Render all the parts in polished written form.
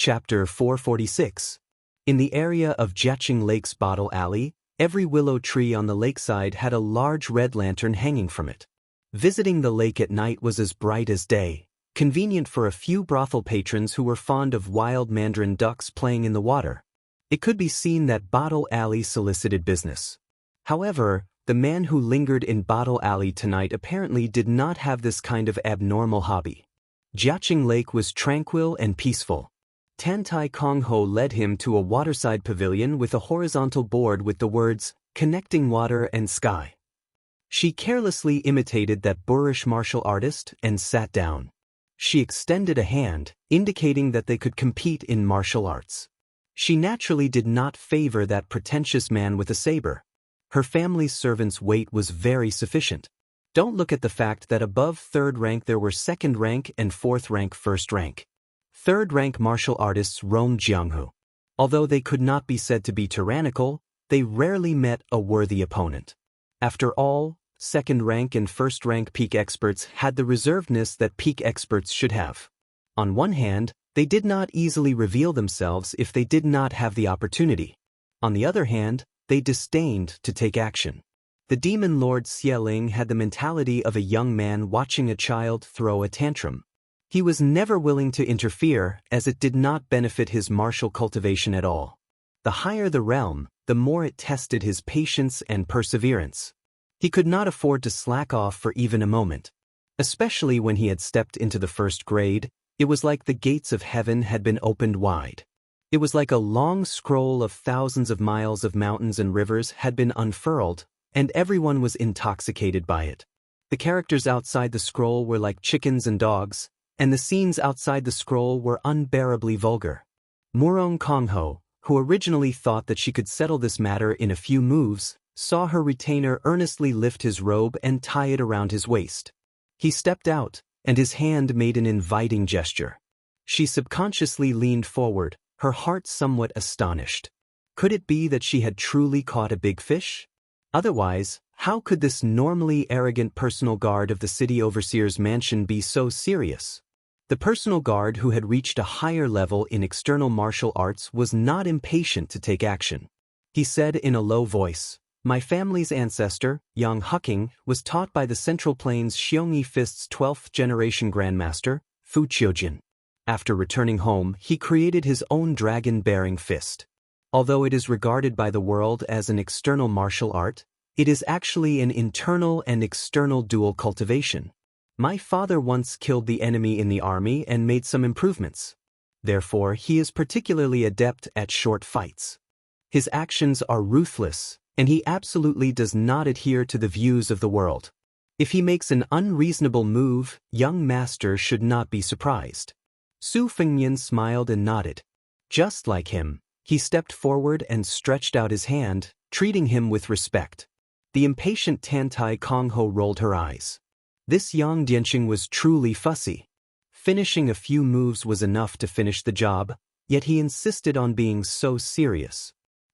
Chapter 446. In the area of Jiaqing Lake's Bottle Alley, every willow tree on the lakeside had a large red lantern hanging from it. Visiting the lake at night was as bright as day, convenient for a few brothel patrons who were fond of wild mandarin ducks playing in the water. It could be seen that Bottle Alley solicited business. However, the man who lingered in Bottle Alley tonight apparently did not have this kind of abnormal hobby. Jiaqing Lake was tranquil and peaceful. Tantai Kongho led him to a waterside pavilion with a horizontal board with the words, "Connecting Water and Sky." She carelessly imitated that boorish martial artist and sat down. She extended a hand, indicating that they could compete in martial arts. She naturally did not favor that pretentious man with a saber. Her family's servants' weight was very sufficient. Don't look at the fact that above third rank there were second rank and fourth rank first rank. Third-rank martial artists roamed Jianghu. Although they could not be said to be tyrannical, they rarely met a worthy opponent. After all, second-rank and first-rank peak experts had the reservedness that peak experts should have. On one hand, they did not easily reveal themselves if they did not have the opportunity. On the other hand, they disdained to take action. The demon lord Xieling had the mentality of a young man watching a child throw a tantrum. He was never willing to interfere, as it did not benefit his martial cultivation at all. The higher the realm, the more it tested his patience and perseverance. He could not afford to slack off for even a moment. Especially when he had stepped into the first grade, it was like the gates of heaven had been opened wide. It was like a long scroll of thousands of miles of mountains and rivers had been unfurled, and everyone was intoxicated by it. The characters outside the scroll were like chickens and dogs, and the scenes outside the scroll were unbearably vulgar. Murong Kongho, who originally thought that she could settle this matter in a few moves, saw her retainer earnestly lift his robe and tie it around his waist. He stepped out, and his hand made an inviting gesture. She subconsciously leaned forward, her heart somewhat astonished. Could it be that she had truly caught a big fish? Otherwise, how could this normally arrogant personal guard of the city overseer's mansion be so serious? The personal guard who had reached a higher level in external martial arts was not impatient to take action. He said in a low voice, "My family's ancestor, Yang Huqing, was taught by the Central Plains Xiongyi Fist's 12th generation grandmaster, Fu Qiujin. After returning home, he created his own dragon-bearing fist. Although it is regarded by the world as an external martial art, it is actually an internal and external dual cultivation. My father once killed the enemy in the army and made some improvements. Therefore, he is particularly adept at short fights. His actions are ruthless, and he absolutely does not adhere to the views of the world. If he makes an unreasonable move, young master should not be surprised." Su Fengnian smiled and nodded. Just like him, he stepped forward and stretched out his hand, treating him with respect. The impatient Tantai Kongho rolled her eyes. This Yang Dianqing was truly fussy. Finishing a few moves was enough to finish the job, yet he insisted on being so serious.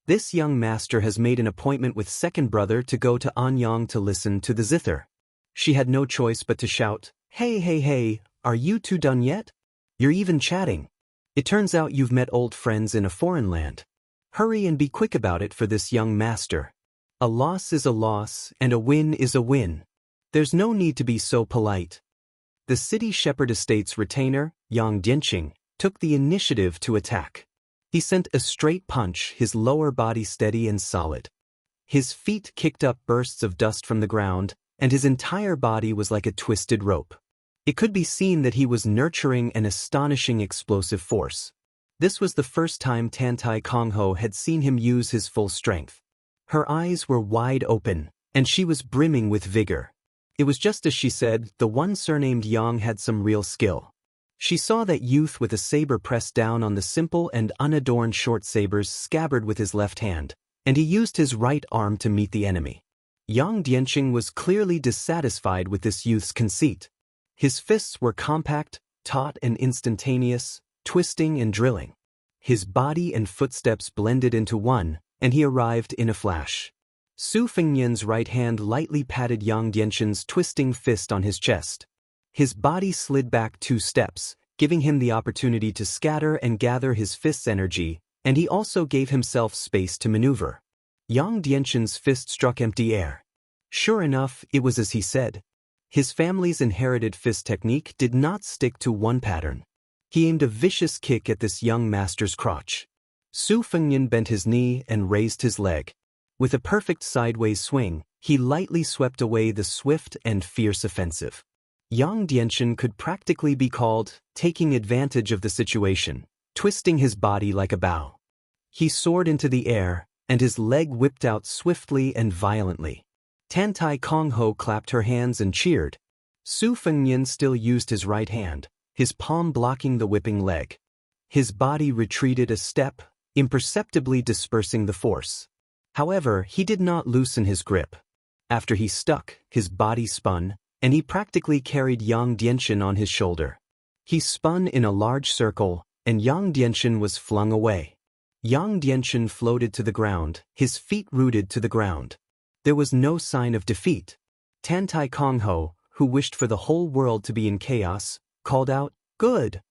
This young master has made an appointment with second brother to go to Anyang to listen to the zither. She had no choice but to shout, Hey, are you two done yet? You're even chatting. It turns out you've met old friends in a foreign land. Hurry and be quick about it for this young master. A loss is a loss, and a win is a win. There's no need to be so polite." The city shepherd estate's retainer, Yang Dianqing, took the initiative to attack. He sent a straight punch, his lower body steady and solid. His feet kicked up bursts of dust from the ground, and his entire body was like a twisted rope. It could be seen that he was nurturing an astonishing explosive force. This was the first time Tantai Kongho had seen him use his full strength. Her eyes were wide open, and she was brimming with vigor. It was just as she said, the one surnamed Yang had some real skill. She saw that youth with a saber pressed down on the simple and unadorned short saber's scabbard with his left hand, and he used his right arm to meet the enemy. Yang Dianqing was clearly dissatisfied with this youth's conceit. His fists were compact, taut and instantaneous, twisting and drilling. His body and footsteps blended into one, and he arrived in a flash. Su Fengnian's right hand lightly patted Yang Dianqing's twisting fist on his chest. His body slid back 2 steps, giving him the opportunity to scatter and gather his fist's energy, and he also gave himself space to maneuver. Yang Dianxin's fist struck empty air. Sure enough, it was as he said. His family's inherited fist technique did not stick to one pattern. He aimed a vicious kick at this young master's crotch. Su Fengnian bent his knee and raised his leg. With a perfect sideways swing, he lightly swept away the swift and fierce offensive. Yang Dianxin could practically be called taking advantage of the situation, twisting his body like a bow. He soared into the air, and his leg whipped out swiftly and violently. Tantai Kongho clapped her hands and cheered. Su Fengnian still used his right hand, his palm blocking the whipping leg. His body retreated a step, imperceptibly dispersing the force. However, he did not loosen his grip. After he stuck, his body spun, and he practically carried Yang Dianxin on his shoulder. He spun in a large circle, and Yang Dianxin was flung away. Yang Dianxin floated to the ground, his feet rooted to the ground. There was no sign of defeat. Tantai Kongho, who wished for the whole world to be in chaos, called out, "Good!"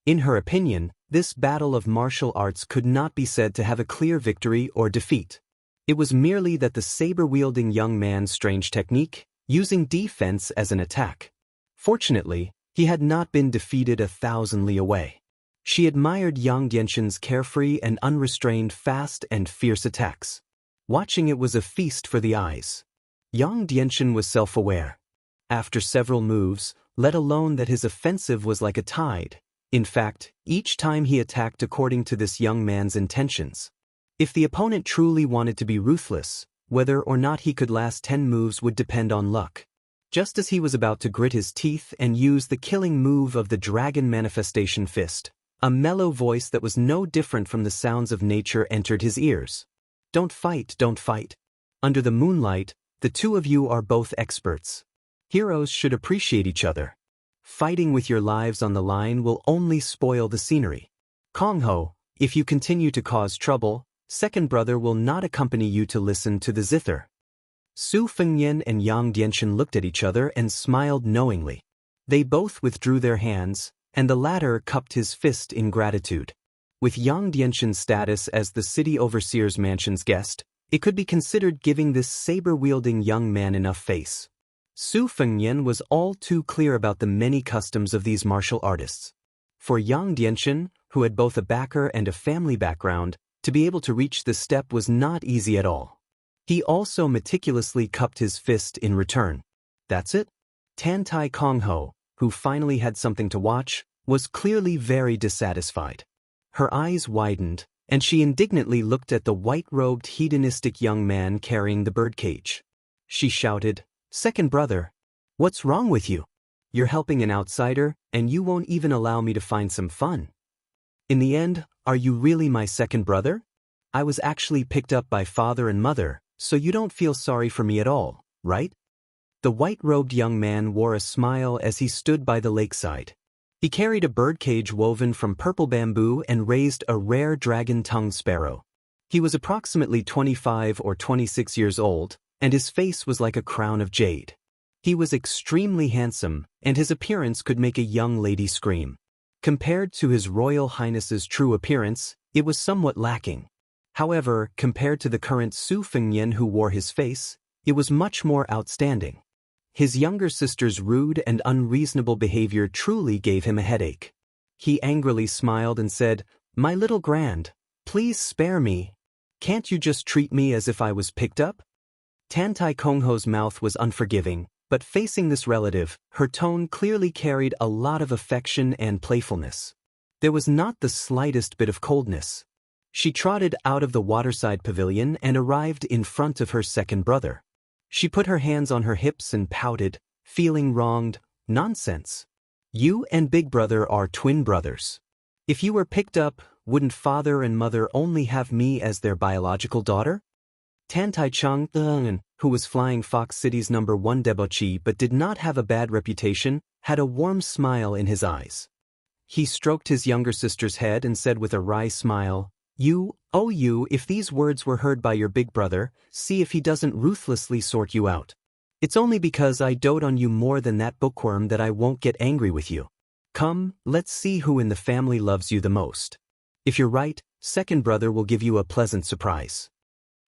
In her opinion, this battle of martial arts could not be said to have a clear victory or defeat. It was merely that the saber-wielding young man's strange technique, using defense as an attack. Fortunately, he had not been defeated 1,000 li away. She admired Yang Dianxin's carefree and unrestrained fast and fierce attacks. Watching it was a feast for the eyes. Yang Dianxin was self-aware. After several moves, let alone that his offensive was like a tide. In fact, each time he attacked according to this young man's intentions. If the opponent truly wanted to be ruthless, whether or not he could last 10 moves would depend on luck. Just as he was about to grit his teeth and use the killing move of the dragon manifestation fist, a mellow voice that was no different from the sounds of nature entered his ears. "Don't fight, don't fight. Under the moonlight, the two of you are both experts. Heroes should appreciate each other. Fighting with your lives on the line will only spoil the scenery. Kongho, if you continue to cause trouble, second brother will not accompany you to listen to the zither." Su Fengnian and Yang Dianxin looked at each other and smiled knowingly. They both withdrew their hands, and the latter cupped his fist in gratitude. With Yang Dianxin's status as the city overseer's mansion's guest, it could be considered giving this saber-wielding young man enough face. Su Fengnian was all too clear about the many customs of these martial artists. For Yang Dianxin, who had both a backer and a family background, to be able to reach this step was not easy at all. He also meticulously cupped his fist in return. That's it? Tantai Kongho, who finally had something to watch, was clearly very dissatisfied. Her eyes widened, and she indignantly looked at the white-robed hedonistic young man carrying the birdcage. She shouted, "Second brother, what's wrong with you? You're helping an outsider, and you won't even allow me to find some fun. In the end, are you really my second brother? I was actually picked up by father and mother, so you don't feel sorry for me at all, right?" The white-robed young man wore a smile as he stood by the lakeside. He carried a birdcage woven from purple bamboo and raised a rare dragon-tongued sparrow. He was approximately 25 or 26 years old, and his face was like a crown of jade. He was extremely handsome, and his appearance could make a young lady scream. Compared to His Royal Highness's true appearance, it was somewhat lacking. However, compared to the current Su Fengnian who wore his face, it was much more outstanding. His younger sister's rude and unreasonable behavior truly gave him a headache. He angrily smiled and said, "My little grand, please spare me. Can't you just treat me as if I was picked up?" Tantai Kongho's mouth was unforgiving, but facing this relative, her tone clearly carried a lot of affection and playfulness. There was not the slightest bit of coldness. She trotted out of the waterside pavilion and arrived in front of her second brother. She put her hands on her hips and pouted, feeling wronged. "Nonsense. You and Big Brother are twin brothers. If you were picked up, wouldn't father and mother only have me as their biological daughter?" Tantai Chang, who was Flying Fox City's #1 debauchee but did not have a bad reputation, had a warm smile in his eyes. He stroked his younger sister's head and said with a wry smile, "You, oh you, if these words were heard by your big brother, see if he doesn't ruthlessly sort you out. It's only because I dote on you more than that bookworm that I won't get angry with you." Come, let's see who in the family loves you the most. If you're right, second brother will give you a pleasant surprise.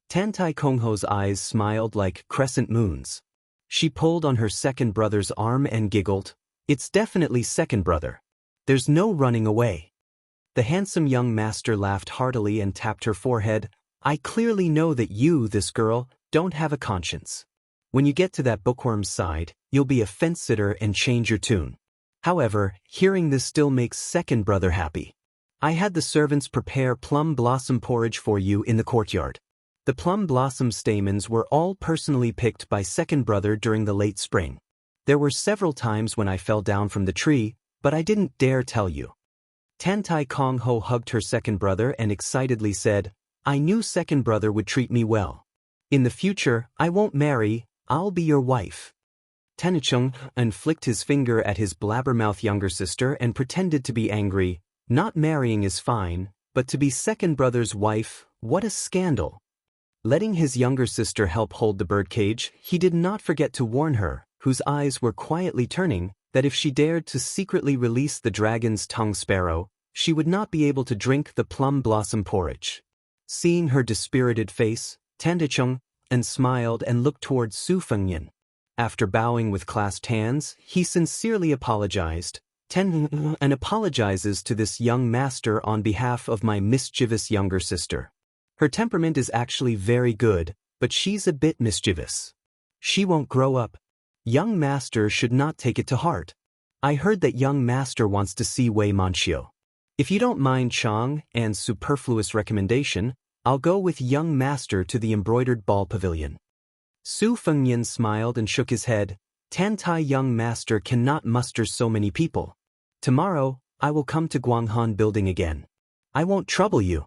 Tantai Kongho's eyes smiled like crescent moons. She pulled on her second brother's arm and giggled. It's definitely second brother. There's no running away. The handsome young master laughed heartily and tapped her forehead. I clearly know that you, this girl, don't have a conscience. When you get to that bookworm's side, you'll be a fence-sitter and change your tune. However, hearing this still makes second brother happy. I had the servants prepare plum blossom porridge for you in the courtyard. The plum blossom stamens were all personally picked by second brother during the late spring. There were several times when I fell down from the tree, but I didn't dare tell you. Tantai Kongho hugged her second brother and excitedly said, I knew second brother would treat me well. In the future, I won't marry, I'll be your wife. Tenichung flicked his finger at his blabbermouth younger sister and pretended to be angry. Not marrying is fine, but to be second brother's wife, what a scandal. Letting his younger sister help hold the birdcage, he did not forget to warn her, whose eyes were quietly turning, that if she dared to secretly release the dragon's tongue sparrow, she would not be able to drink the plum blossom porridge. Seeing her dispirited face, Tandachung smiled and looked towards Su Fengyan. After bowing with clasped hands, he sincerely apologized. And apologizes to this young master on behalf of my mischievous younger sister. Her temperament is actually very good, but she's a bit mischievous. She won't grow up. Young master should not take it to heart. I heard that young master wants to see Wei Manxiu. If you don't mind Chang and superfluous recommendation, I'll go with young master to the embroidered ball pavilion. Su Fengyan smiled and shook his head. Tantai young master cannot muster so many people. Tomorrow, I will come to Guanghan building again. I won't trouble you.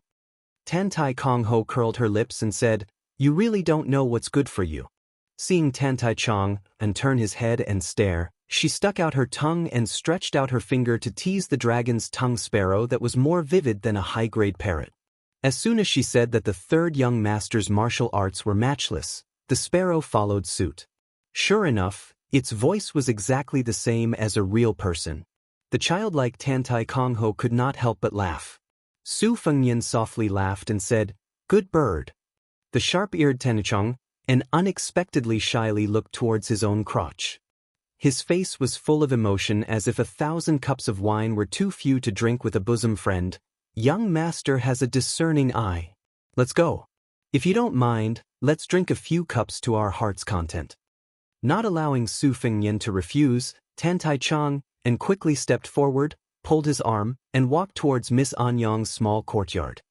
Tantai Kongho curled her lips and said, You really don't know what's good for you. Seeing Tantai Chang turn his head and stare, she stuck out her tongue and stretched out her finger to tease the dragon's tongue sparrow that was more vivid than a high-grade parrot. As soon as she said that the third young master's martial arts were matchless, the sparrow followed suit. Sure enough, its voice was exactly the same as a real person. The childlike Tantai Kongho could not help but laugh. Su Fengyan softly laughed and said, Good bird. The sharp-eared Tenichung unexpectedly shyly looked towards his own crotch. His face was full of emotion as if 1,000 cups of wine were too few to drink with a bosom friend. Young master has a discerning eye. Let's go. If you don't mind, let's drink a few cups to our heart's content. Not allowing Su Fengyan to refuse, Tantai Chang quickly stepped forward, pulled his arm, and walked towards Miss Anyang's small courtyard.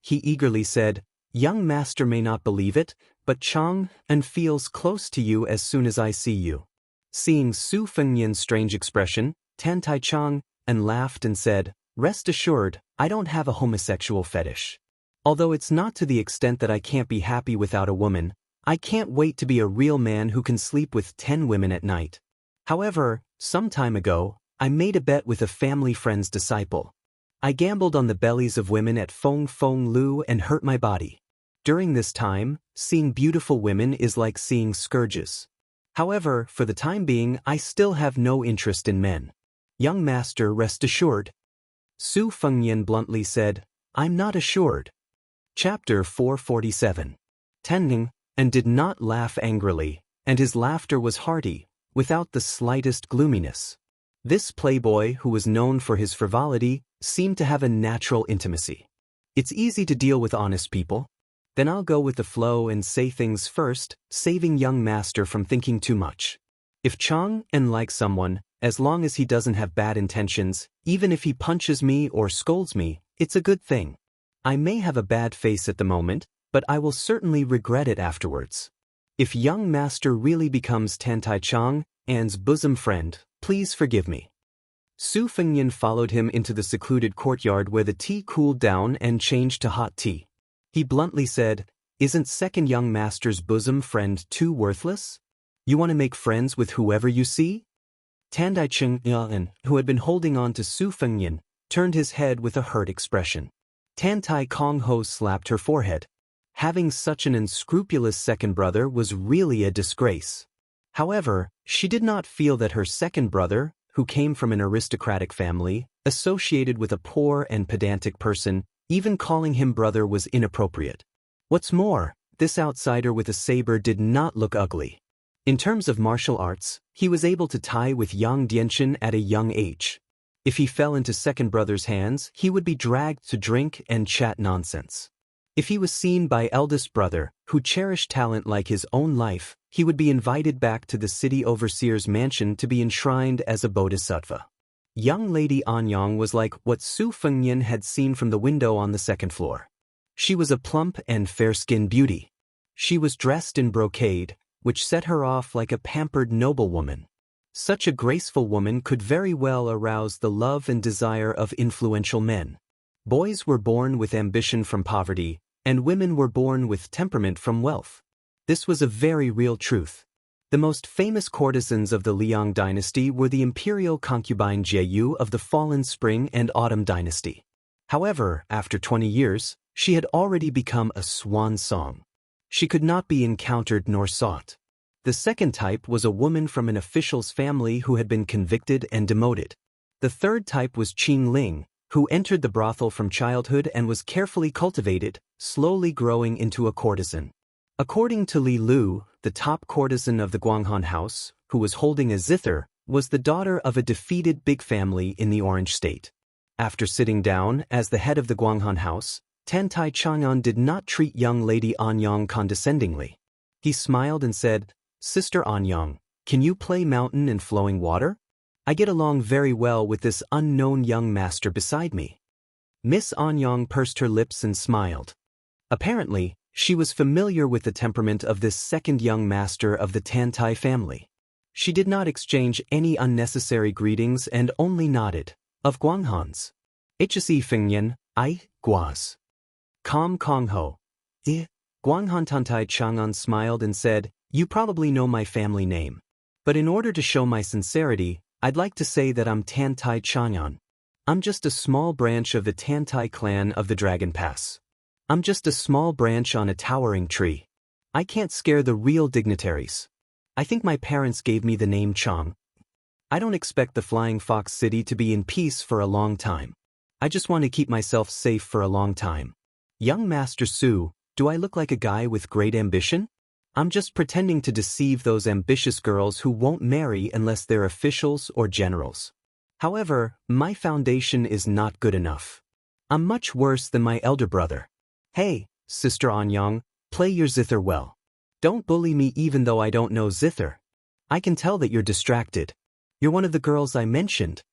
He eagerly said, Young master may not believe it, but Chang feels close to you as soon as I see you. Seeing Su Fengyan's strange expression, Tantai Chang laughed and said, Rest assured, I don't have a homosexual fetish. Although it's not to the extent that I can't be happy without a woman, I can't wait to be a real man who can sleep with 10 women at night. However, some time ago, I made a bet with a family friend's disciple. I gambled on the bellies of women at Feng Feng Lu and hurt my body. During this time, seeing beautiful women is like seeing scourges. However, for the time being, I still have no interest in men. Young master, rest assured. Su Fengyan bluntly said, I'm not assured. Chapter 447. Tenning did not laugh angrily, and his laughter was hearty, without the slightest gloominess. This playboy, who was known for his frivolity, seemed to have a natural intimacy. It's easy to deal with honest people. Then I'll go with the flow and say things first, saving young master from thinking too much. If Chang likes someone, as long as he doesn't have bad intentions, even if he punches me or scolds me, it's a good thing. I may have a bad face at the moment, but I will certainly regret it afterwards. If young master really becomes Tantai Chang's bosom friend, please forgive me. Su Fengyan followed him into the secluded courtyard where the tea cooled down and changed to hot tea. He bluntly said, Isn't second young master's bosom friend too worthless? You want to make friends with whoever you see? Tandai Cheng, who had been holding on to Su Fengyan, turned his head with a hurt expression. Tantai Kongho slapped her forehead. Having such an unscrupulous second brother was really a disgrace. However, she did not feel that her second brother, who came from an aristocratic family, associated with a poor and pedantic person. Even calling him brother was inappropriate. What's more, this outsider with a saber did not look ugly. In terms of martial arts, he was able to tie with Yang Dianchen at a young age. If he fell into second brother's hands, he would be dragged to drink and chat nonsense. If he was seen by eldest brother, who cherished talent like his own life, he would be invited back to the city overseer's mansion to be enshrined as a bodhisattva. Young Lady Anyang was like what Su Fengnian had seen from the window on the second floor. She was a plump and fair-skinned beauty. She was dressed in brocade, which set her off like a pampered noblewoman. Such a graceful woman could very well arouse the love and desire of influential men. Boys were born with ambition from poverty, and women were born with temperament from wealth. This was a very real truth. The most famous courtesans of the Liang dynasty were the imperial concubine Jieyu of the fallen Spring and Autumn dynasty. However, after 20 years, she had already become a swan song. She could not be encountered nor sought. The second type was a woman from an official's family who had been convicted and demoted. The third type was Qing Ling, who entered the brothel from childhood and was carefully cultivated, slowly growing into a courtesan. According to Li Lu, the top courtesan of the Guanghan house, who was holding a zither, was the daughter of a defeated big family in the Orange State. After sitting down as the head of the Guanghan house, Tantai Chang'an did not treat young Lady Anyang condescendingly. He smiled and said, "Sister Anyang, can you play mountain and flowing water? I get along very well with this unknown young master beside me." Miss Anyang pursed her lips and smiled. Apparently, she was familiar with the temperament of this second young master of the Tantai family. She did not exchange any unnecessary greetings and only nodded. Of Guanghans. Hse Fengnian, I, Guaz. Com Kong Ho. Guanghan Tantai Chang'an smiled and said, "You probably know my family name. But in order to show my sincerity, I'd like to say that I'm Tantai Chang'an. I'm just a small branch of the Tantai clan of the Dragon Pass. I'm just a small branch on a towering tree. I can't scare the real dignitaries. I think my parents gave me the name Chang. I don't expect the Flying Fox City to be in peace for a long time. I just want to keep myself safe for a long time. Young Master Su, do I look like a guy with great ambition? I'm just pretending to deceive those ambitious girls who won't marry unless they're officials or generals. However, my foundation is not good enough. I'm much worse than my elder brother. Hey, Sister Anyang, play your zither well. Don't bully me even though I don't know zither. I can tell that you're distracted. You're one of the girls I mentioned."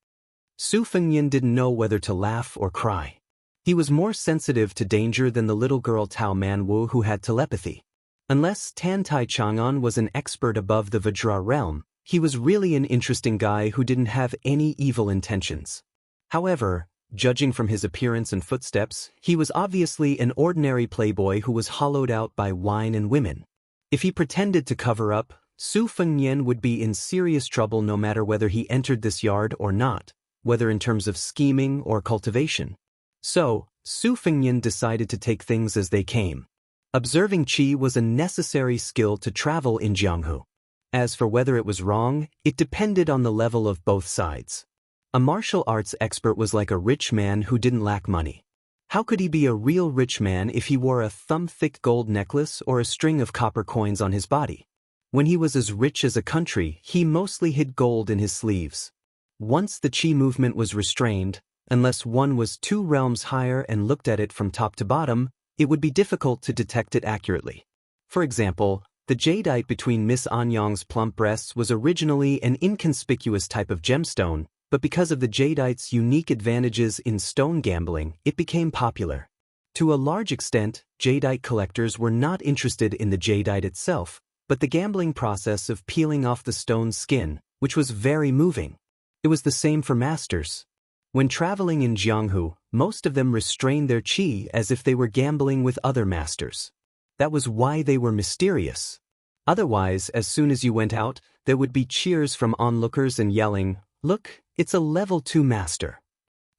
Su Fengnian didn't know whether to laugh or cry. He was more sensitive to danger than the little girl Tao Manwu who had telepathy. Unless Tantai Chang'an was an expert above the Vajra realm, he was really an interesting guy who didn't have any evil intentions. However, judging from his appearance and footsteps, he was obviously an ordinary playboy who was hollowed out by wine and women. If he pretended to cover up, Su Fengnian would be in serious trouble no matter whether he entered this yard or not, whether in terms of scheming or cultivation. So, Su Fengnian decided to take things as they came. Observing qi was a necessary skill to travel in Jianghu. As for whether it was wrong, it depended on the level of both sides. A martial arts expert was like a rich man who didn't lack money. How could he be a real rich man if he wore a thumb-thick gold necklace or a string of copper coins on his body? When he was as rich as a country, he mostly hid gold in his sleeves. Once the qi movement was restrained, unless one was 2 realms higher and looked at it from top to bottom, it would be difficult to detect it accurately. For example, the jadeite between Miss Anyang's plump breasts was originally an inconspicuous type of gemstone, but because of the jadeite's unique advantages in stone gambling, it became popular. To a large extent, jadeite collectors were not interested in the jadeite itself, but the gambling process of peeling off the stone's skin, which was very moving. It was the same for masters. When traveling in Jianghu, most of them restrained their qi as if they were gambling with other masters. That was why they were mysterious. Otherwise, as soon as you went out, there would be cheers from onlookers and yelling, "Look, it's a level 2 master."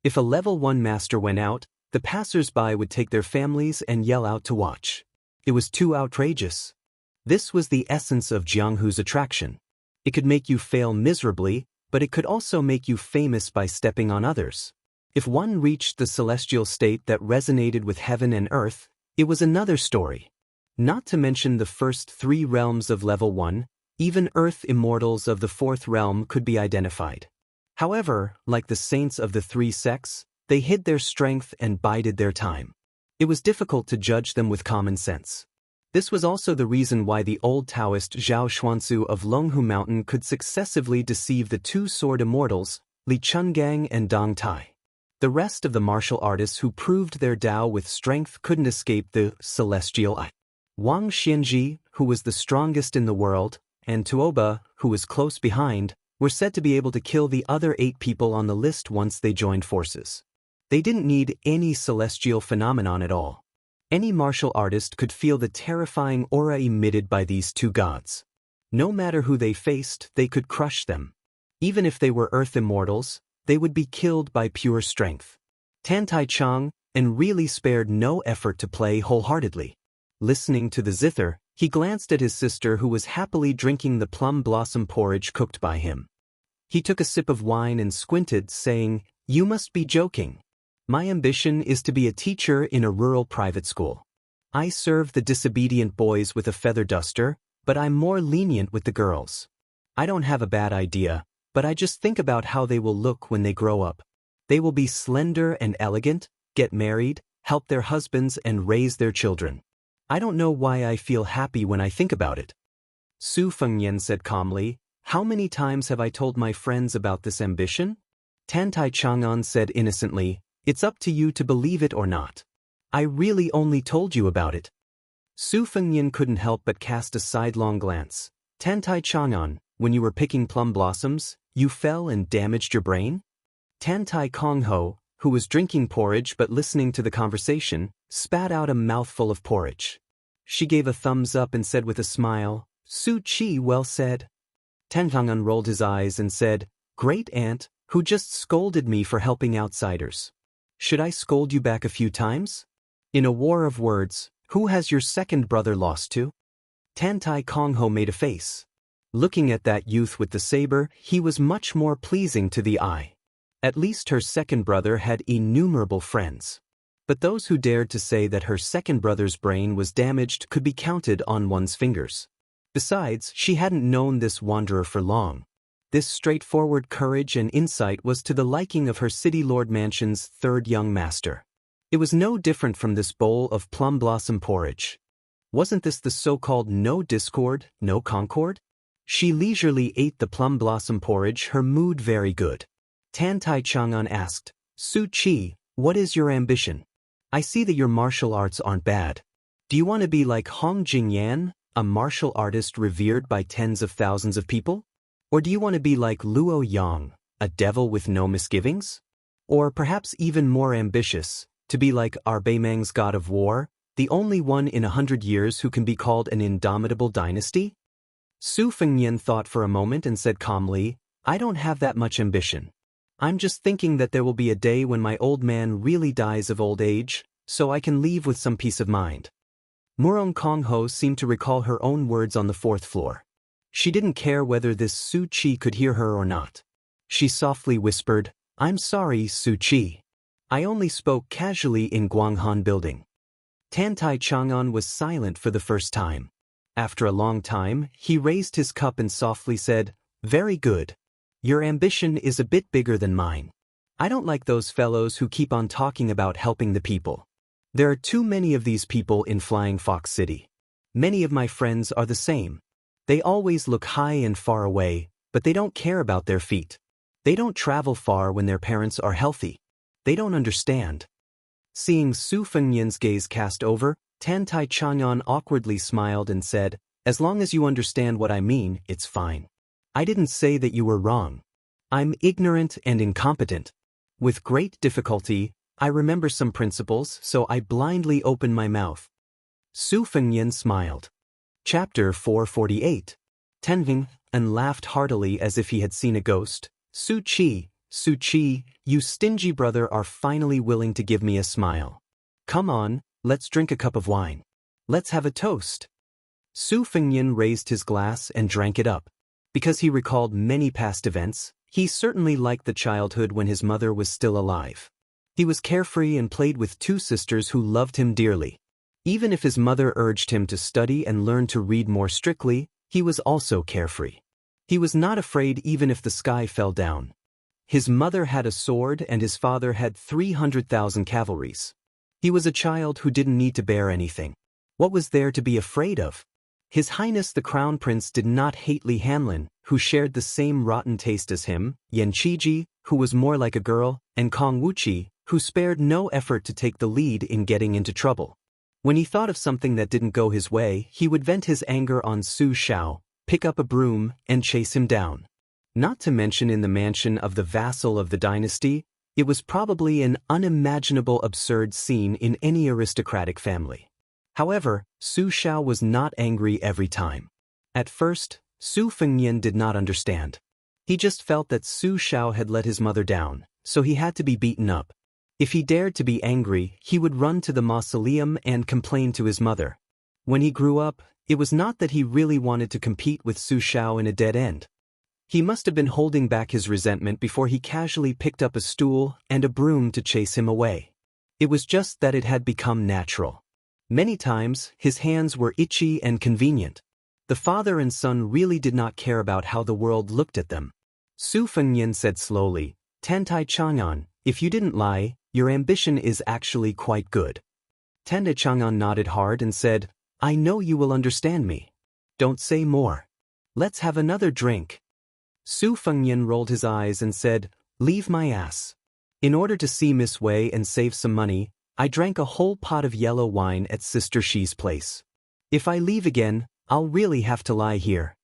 If a level 1 master went out, the passers-by would take their families and yell out to watch. It was too outrageous. This was the essence of Jianghu's attraction. It could make you fail miserably, but it could also make you famous by stepping on others. If one reached the celestial state that resonated with heaven and earth, it was another story. Not to mention the first 3 realms of level 1, even earth immortals of the 4th realm could be identified. However, like the saints of the 3 sects, they hid their strength and bided their time. It was difficult to judge them with common sense. This was also the reason why the old Taoist Zhao Xuanzu of Longhu Mountain could successively deceive the 2 sword immortals, Li Chungang and Dong Tai. The rest of the martial artists who proved their Tao with strength couldn't escape the celestial eye. Wang Xianji, who was the strongest in the world, and Tuoba, who was close behind, were said to be able to kill the other 8 people on the list once they joined forces. They didn't need any celestial phenomenon at all. Any martial artist could feel the terrifying aura emitted by these 2 gods. No matter who they faced, they could crush them. Even if they were earth immortals, they would be killed by pure strength. Tan Tai Chong and really spared no effort to play wholeheartedly. Listening to the zither, he glanced at his sister who was happily drinking the plum blossom porridge cooked by him. He took a sip of wine and squinted, saying, "You must be joking. My ambition is to be a teacher in a rural private school. I serve the disobedient boys with a feather duster, but I'm more lenient with the girls. I don't have a bad idea, but I just think about how they will look when they grow up. They will be slender and elegant, get married, help their husbands and raise their children. I don't know why I feel happy when I think about it." Su Fengyan said calmly, "How many times have I told my friends about this ambition?" Tan Tai Chang'an said innocently, "It's up to you to believe it or not. I really only told you about it." Su Fengyan couldn't help but cast a sidelong glance. "Tan Tai Chang'an, when you were picking plum blossoms, you fell and damaged your brain?" Tan Tai Kongho, who was drinking porridge but listening to the conversation, spat out a mouthful of porridge. She gave a thumbs up and said with a smile, "Su Chi, well said." Tan Chang'an rolled his eyes and said, "Great aunt, who just scolded me for helping outsiders. Should I scold you back a few times? In a war of words, who has your second brother lost to?" Tan Tai Kongho made a face. Looking at that youth with the saber, he was much more pleasing to the eye. At least her second brother had innumerable friends. But those who dared to say that her second brother's brain was damaged could be counted on one's fingers. Besides, she hadn't known this wanderer for long. This straightforward courage and insight was to the liking of her city lord mansion's 3rd young master. It was no different from this bowl of plum blossom porridge. Wasn't this the so-called no discord, no concord? She leisurely ate the plum blossom porridge, her mood very good. Tan Tai Chang'an asked, "Su Chi, what is your ambition? I see that your martial arts aren't bad. Do you want to be like Hong Jingyan, a martial artist revered by tens of thousands of people? Or do you want to be like Luo Yang, a devil with no misgivings? Or perhaps even more ambitious, to be like Arbeimang's god of war, the only one in 100 years who can be called an indomitable dynasty?" Su Fengyan thought for a moment and said calmly, "I don't have that much ambition. I'm just thinking that there will be a day when my old man really dies of old age, so I can leave with some peace of mind." Murong Kongho seemed to recall her own words on the 4th floor. She didn't care whether this Su Chi could hear her or not. She softly whispered, "I'm sorry, Su Chi. I only spoke casually in Guanghan building." Tan Tai Chang'an was silent for the first time. After a long time, he raised his cup and softly said, "Very good. Your ambition is a bit bigger than mine. I don't like those fellows who keep on talking about helping the people. There are too many of these people in Flying Fox City. Many of my friends are the same. They always look high and far away, but they don't care about their feet. They don't travel far when their parents are healthy. They don't understand." Seeing Su Fengyan's gaze cast over, Tan Tai Chang'an awkwardly smiled and said, "As long as you understand what I mean, it's fine. I didn't say that you were wrong. I'm ignorant and incompetent. With great difficulty, I remember some principles, so I blindly open my mouth." Su Fengyan smiled. Chapter 448. Tenving and laughed heartily as if he had seen a ghost. Su Chi, you stingy brother are finally willing to give me a smile. Come on, let's drink a cup of wine. Let's have a toast." Su Fengyan raised his glass and drank it up. Because he recalled many past events, He certainly liked the childhood when his mother was still alive. He was carefree and played with two sisters who loved him dearly. Even if his mother urged him to study and learn to read more strictly, he was also carefree. He was not afraid even if the sky fell down. His mother had a sword and his father had 300,000 cavalries. He was a child who didn't need to bear anything. What was there to be afraid of? His Highness the Crown Prince did not hate Li Hanlin, who shared the same rotten taste as him, Yan Qiji, who was more like a girl, and Kong Wuxi, who spared no effort to take the lead in getting into trouble. When he thought of something that didn't go his way, he would vent his anger on Su Xiao, pick up a broom, and chase him down. Not to mention in the mansion of the vassal of the dynasty, it was probably an unimaginable absurd scene in any aristocratic family. However, Su Xiao was not angry every time. At first, Su Fengnian did not understand. He just felt that Su Xiao had let his mother down, so he had to be beaten up. If he dared to be angry, he would run to the mausoleum and complain to his mother. When he grew up, it was not that he really wanted to compete with Su Xiao in a dead end. He must have been holding back his resentment before he casually picked up a stool and a broom to chase him away. It was just that it had become natural. Many times, his hands were itchy and convenient. The father and son really did not care about how the world looked at them. Su Fengnian said slowly, "Tantai Chang'an, if you didn't lie, your ambition is actually quite good." Tantai Chang'an nodded hard and said, "I know you will understand me. Don't say more. Let's have another drink." Su Fengnian rolled his eyes and said, "Leave my ass. In order to see Miss Wei and save some money, I drank a whole pot of yellow wine at Sister Shi's place. If I leave again, I'll really have to lie here."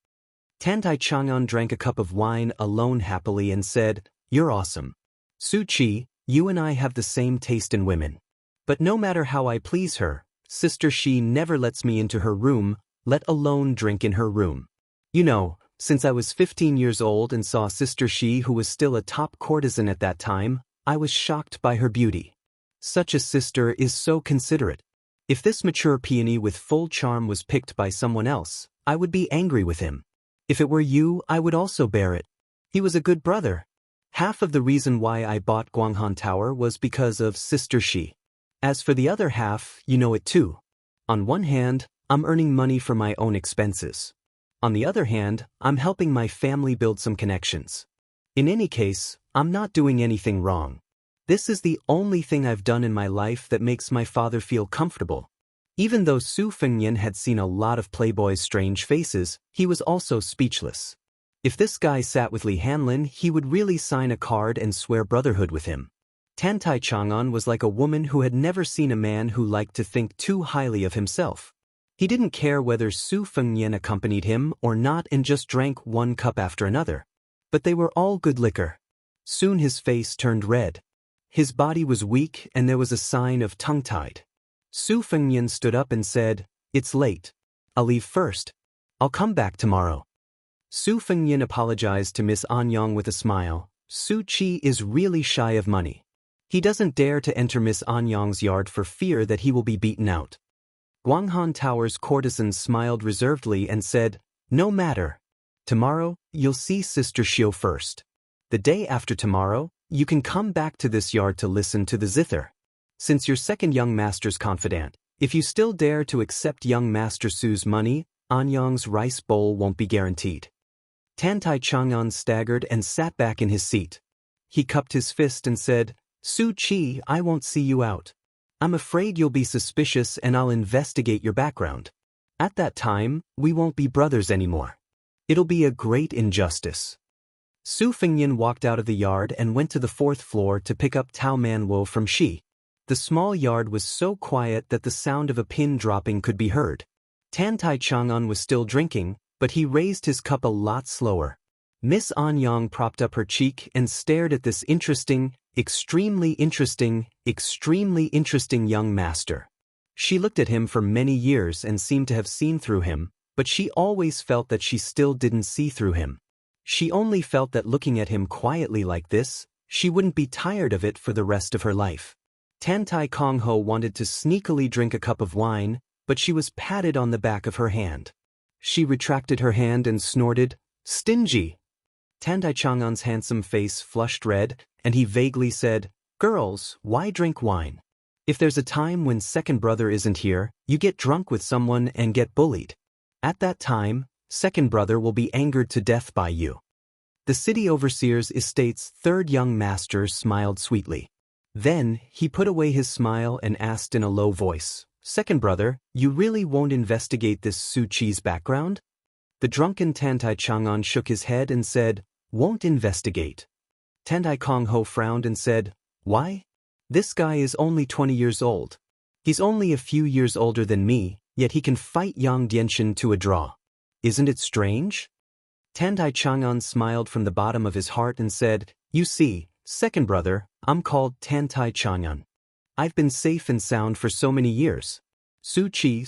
Tantai Chang'an drank a cup of wine alone happily and said, "You're awesome. Su Chi, you and I have the same taste in women. But no matter how I please her, Sister Shi never lets me into her room, let alone drink in her room. You know, since I was 15 years old and saw Sister Shi, who was still a top courtesan at that time, I was shocked by her beauty. Such a sister is so considerate. If this mature peony with full charm was picked by someone else, I would be angry with him. If it were you, I would also bear it. He was a good brother. Half of the reason why I bought Guanghan Tower was because of Sister Shi. As for the other half, you know it too. On one hand, I'm earning money for my own expenses. On the other hand, I'm helping my family build some connections. In any case, I'm not doing anything wrong. This is the only thing I've done in my life that makes my father feel comfortable." Even though Su Fengnian had seen a lot of playboys' strange faces, he was also speechless. If this guy sat with Li Hanlin, he would really sign a card and swear brotherhood with him. Tantai Chang'an was like a woman who had never seen a man who liked to think too highly of himself. He didn't care whether Su Fengnian accompanied him or not and just drank one cup after another. But they were all good liquor. Soon his face turned red. His body was weak and there was a sign of tongue-tied. Su Fengnian stood up and said, "It's late. I'll leave first. I'll come back tomorrow." Su Fengnian apologized to Miss Anyang with a smile. Su Chi is really shy of money. He doesn't dare to enter Miss Anyang's yard for fear that he will be beaten out. Guanghan Tower's courtesan smiled reservedly and said, "No matter. Tomorrow, you'll see Sister Xiu first. The day after tomorrow, you can come back to this yard to listen to the zither. Since you're second young master's confidant, if you still dare to accept young Master Su's money, Anyang's rice bowl won't be guaranteed." Tantai Chang'an staggered and sat back in his seat. He cupped his fist and said, "Su Chi, I won't see you out. I'm afraid you'll be suspicious and I'll investigate your background. At that time, we won't be brothers anymore. It'll be a great injustice." Su Fengnian walked out of the yard and went to the 4th floor to pick up Tao Manwo from Shi. The small yard was so quiet that the sound of a pin dropping could be heard. Tantai Chang'an was still drinking, but he raised his cup a lot slower. Miss Anyang propped up her cheek and stared at this extremely interesting young master. She looked at him for many years and seemed to have seen through him, but she always felt that she still didn't see through him. She only felt that looking at him quietly like this, she wouldn't be tired of it for the rest of her life. Tantai Kongho wanted to sneakily drink a cup of wine, but she was patted on the back of her hand. She retracted her hand and snorted, "Stingy." Tandai Chang'an's handsome face flushed red, and he vaguely said, "Girls, why drink wine? If there's a time when second brother isn't here, you get drunk with someone and get bullied. At that time, second brother will be angered to death by you." The city overseer's estate's third young master smiled sweetly. Then, he put away his smile and asked in a low voice, "Second brother, you really won't investigate this Su Chi's background?" The drunken Tandai Chang'an shook his head and said, "Won't investigate." Tandai Kongho frowned and said, "Why? This guy is only 20 years old. He's only a few years older than me, yet he can fight Yang Dianxin to a draw. Isn't it strange?" Tandai Chang'an smiled from the bottom of his heart and said, "You see, second brother, I'm called Tandai Chang'an. I've been safe and sound for so many years. Su Chi,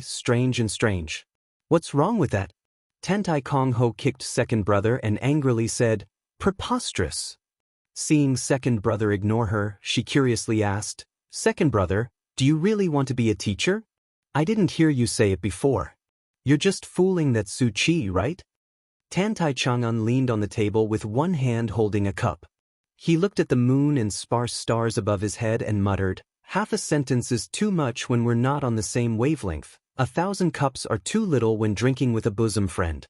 strange and strange. What's wrong with that?" Tandai Kongho kicked second brother and angrily said, "Preposterous." Seeing second brother ignore her, she curiously asked, "Second brother, do you really want to be a teacher? I didn't hear you say it before. You're just fooling that Su Chi, right?" Tandai Chang'an leaned on the table with one hand holding a cup. He looked at the moon and sparse stars above his head and muttered, "Half a sentence is too much when we're not on the same wavelength. 1,000 cups are too little when drinking with a bosom friend."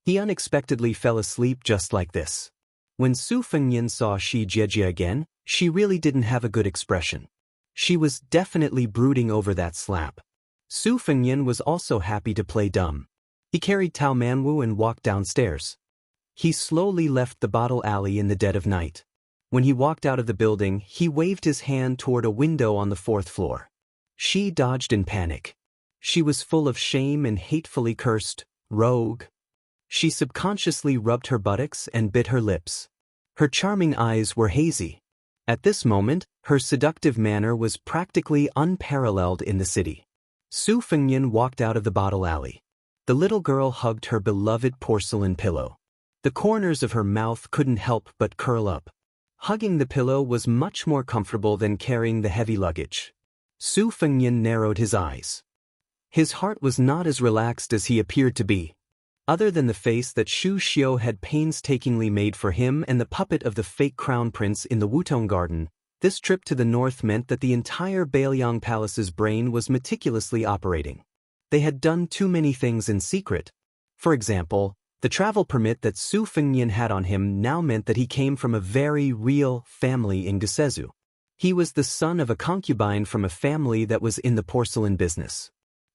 He unexpectedly fell asleep just like this. When Su Fengnian saw Shi Jiejie again, she really didn't have a good expression. She was definitely brooding over that slap. Su Fengnian was also happy to play dumb. He carried Tao Manwu and walked downstairs. He slowly left the bottle alley in the dead of night. When he walked out of the building, he waved his hand toward a window on the 4th floor. She dodged in panic. She was full of shame and hatefully cursed, "Rogue." She subconsciously rubbed her buttocks and bit her lips. Her charming eyes were hazy. At this moment, her seductive manner was practically unparalleled in the city. Su Fengnian walked out of the bottle alley. The little girl hugged her beloved porcelain pillow. The corners of her mouth couldn't help but curl up. Hugging the pillow was much more comfortable than carrying the heavy luggage. Su Fengnian narrowed his eyes. His heart was not as relaxed as he appeared to be. Other than the face that Shu Xiu had painstakingly made for him and the puppet of the fake crown prince in the Wutong garden, this trip to the north meant that the entire Bailiang Palace's brain was meticulously operating. They had done too many things in secret. For example, the travel permit that Su Fengnian had on him now meant that he came from a very real family in Gusezu. He was the son of a concubine from a family that was in the porcelain business.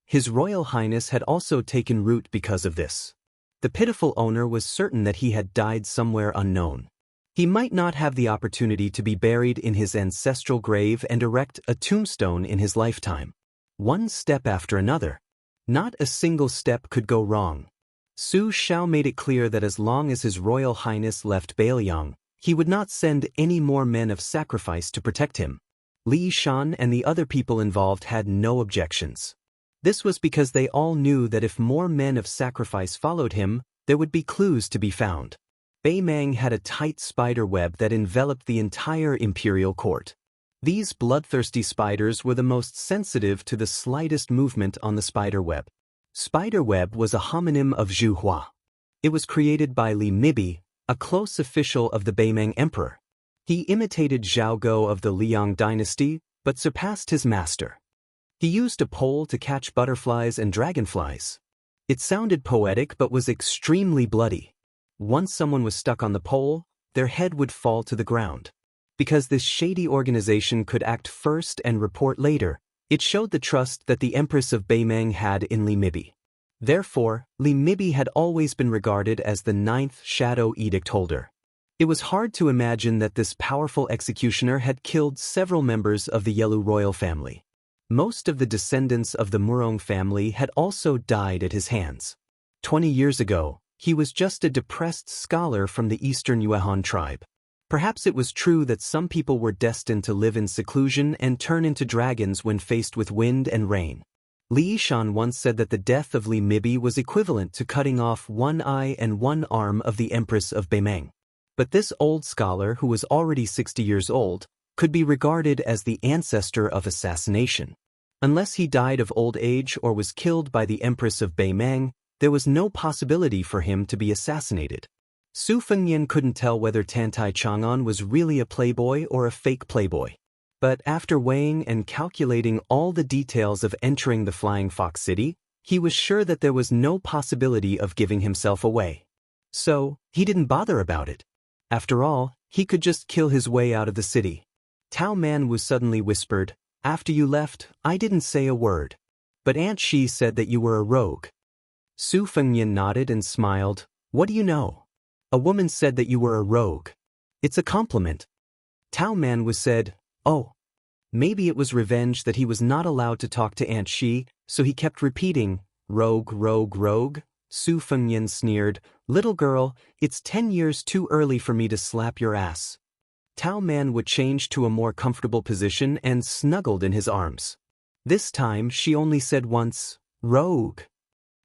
His Royal Highness had also taken root because of this. The pitiful owner was certain that he had died somewhere unknown. He might not have the opportunity to be buried in his ancestral grave and erect a tombstone in his lifetime. One step after another. Not a single step could go wrong. Su Xiao made it clear that as long as His Royal Highness left Bailiang, he would not send any more men of sacrifice to protect him. Li Shan and the other people involved had no objections. This was because they all knew that if more men of sacrifice followed him, there would be clues to be found. Bei Mang had a tight spider web that enveloped the entire imperial court. These bloodthirsty spiders were the most sensitive to the slightest movement on the spider web. Spider web was a homonym of Zhu Hua. It was created by Li Mibi, a close official of the Beimang Emperor. He imitated Zhao Go of the Liang dynasty, but surpassed his master. He used a pole to catch butterflies and dragonflies. It sounded poetic but was extremely bloody. Once someone was stuck on the pole, their head would fall to the ground. Because this shady organization could act first and report later, it showed the trust that the Empress of Beimang had in Li Mibi. Therefore, Li Mibi had always been regarded as the 9th Shadow Edict holder. It was hard to imagine that this powerful executioner had killed several members of the Yelu royal family. Most of the descendants of the Murong family had also died at his hands. 20 years ago, he was just a depressed scholar from the Eastern Yuehan tribe. Perhaps it was true that some people were destined to live in seclusion and turn into dragons when faced with wind and rain. Li Shan once said that the death of Li Mibi was equivalent to cutting off one eye and one arm of the Empress of Beimang. But this old scholar, who was already 60 years old, could be regarded as the ancestor of assassination. Unless he died of old age or was killed by the Empress of Beimang, There was no possibility for him to be assassinated. Su Fengnian couldn't tell whether Tantai Chang'an was really a playboy or a fake playboy. But after weighing and calculating all the details of entering the Flying Fox City, he was sure that there was no possibility of giving himself away. So, he didn't bother about it. After all, he could just kill his way out of the city. Tao Manwu suddenly whispered, "After you left, I didn't say a word. But Aunt Shi said that you were a rogue." Su Fengnian nodded and smiled. "What do you know? A woman said that you were a rogue. It's a compliment." Tao Manwu said, "Oh." Maybe it was revenge that he was not allowed to talk to Aunt Shi, so he kept repeating, "Rogue, rogue, rogue." Su Fengnian sneered, "Little girl, it's 10 years too early for me to slap your ass." Tao Manwu changed to a more comfortable position and snuggled in his arms. This time she only said once, "Rogue."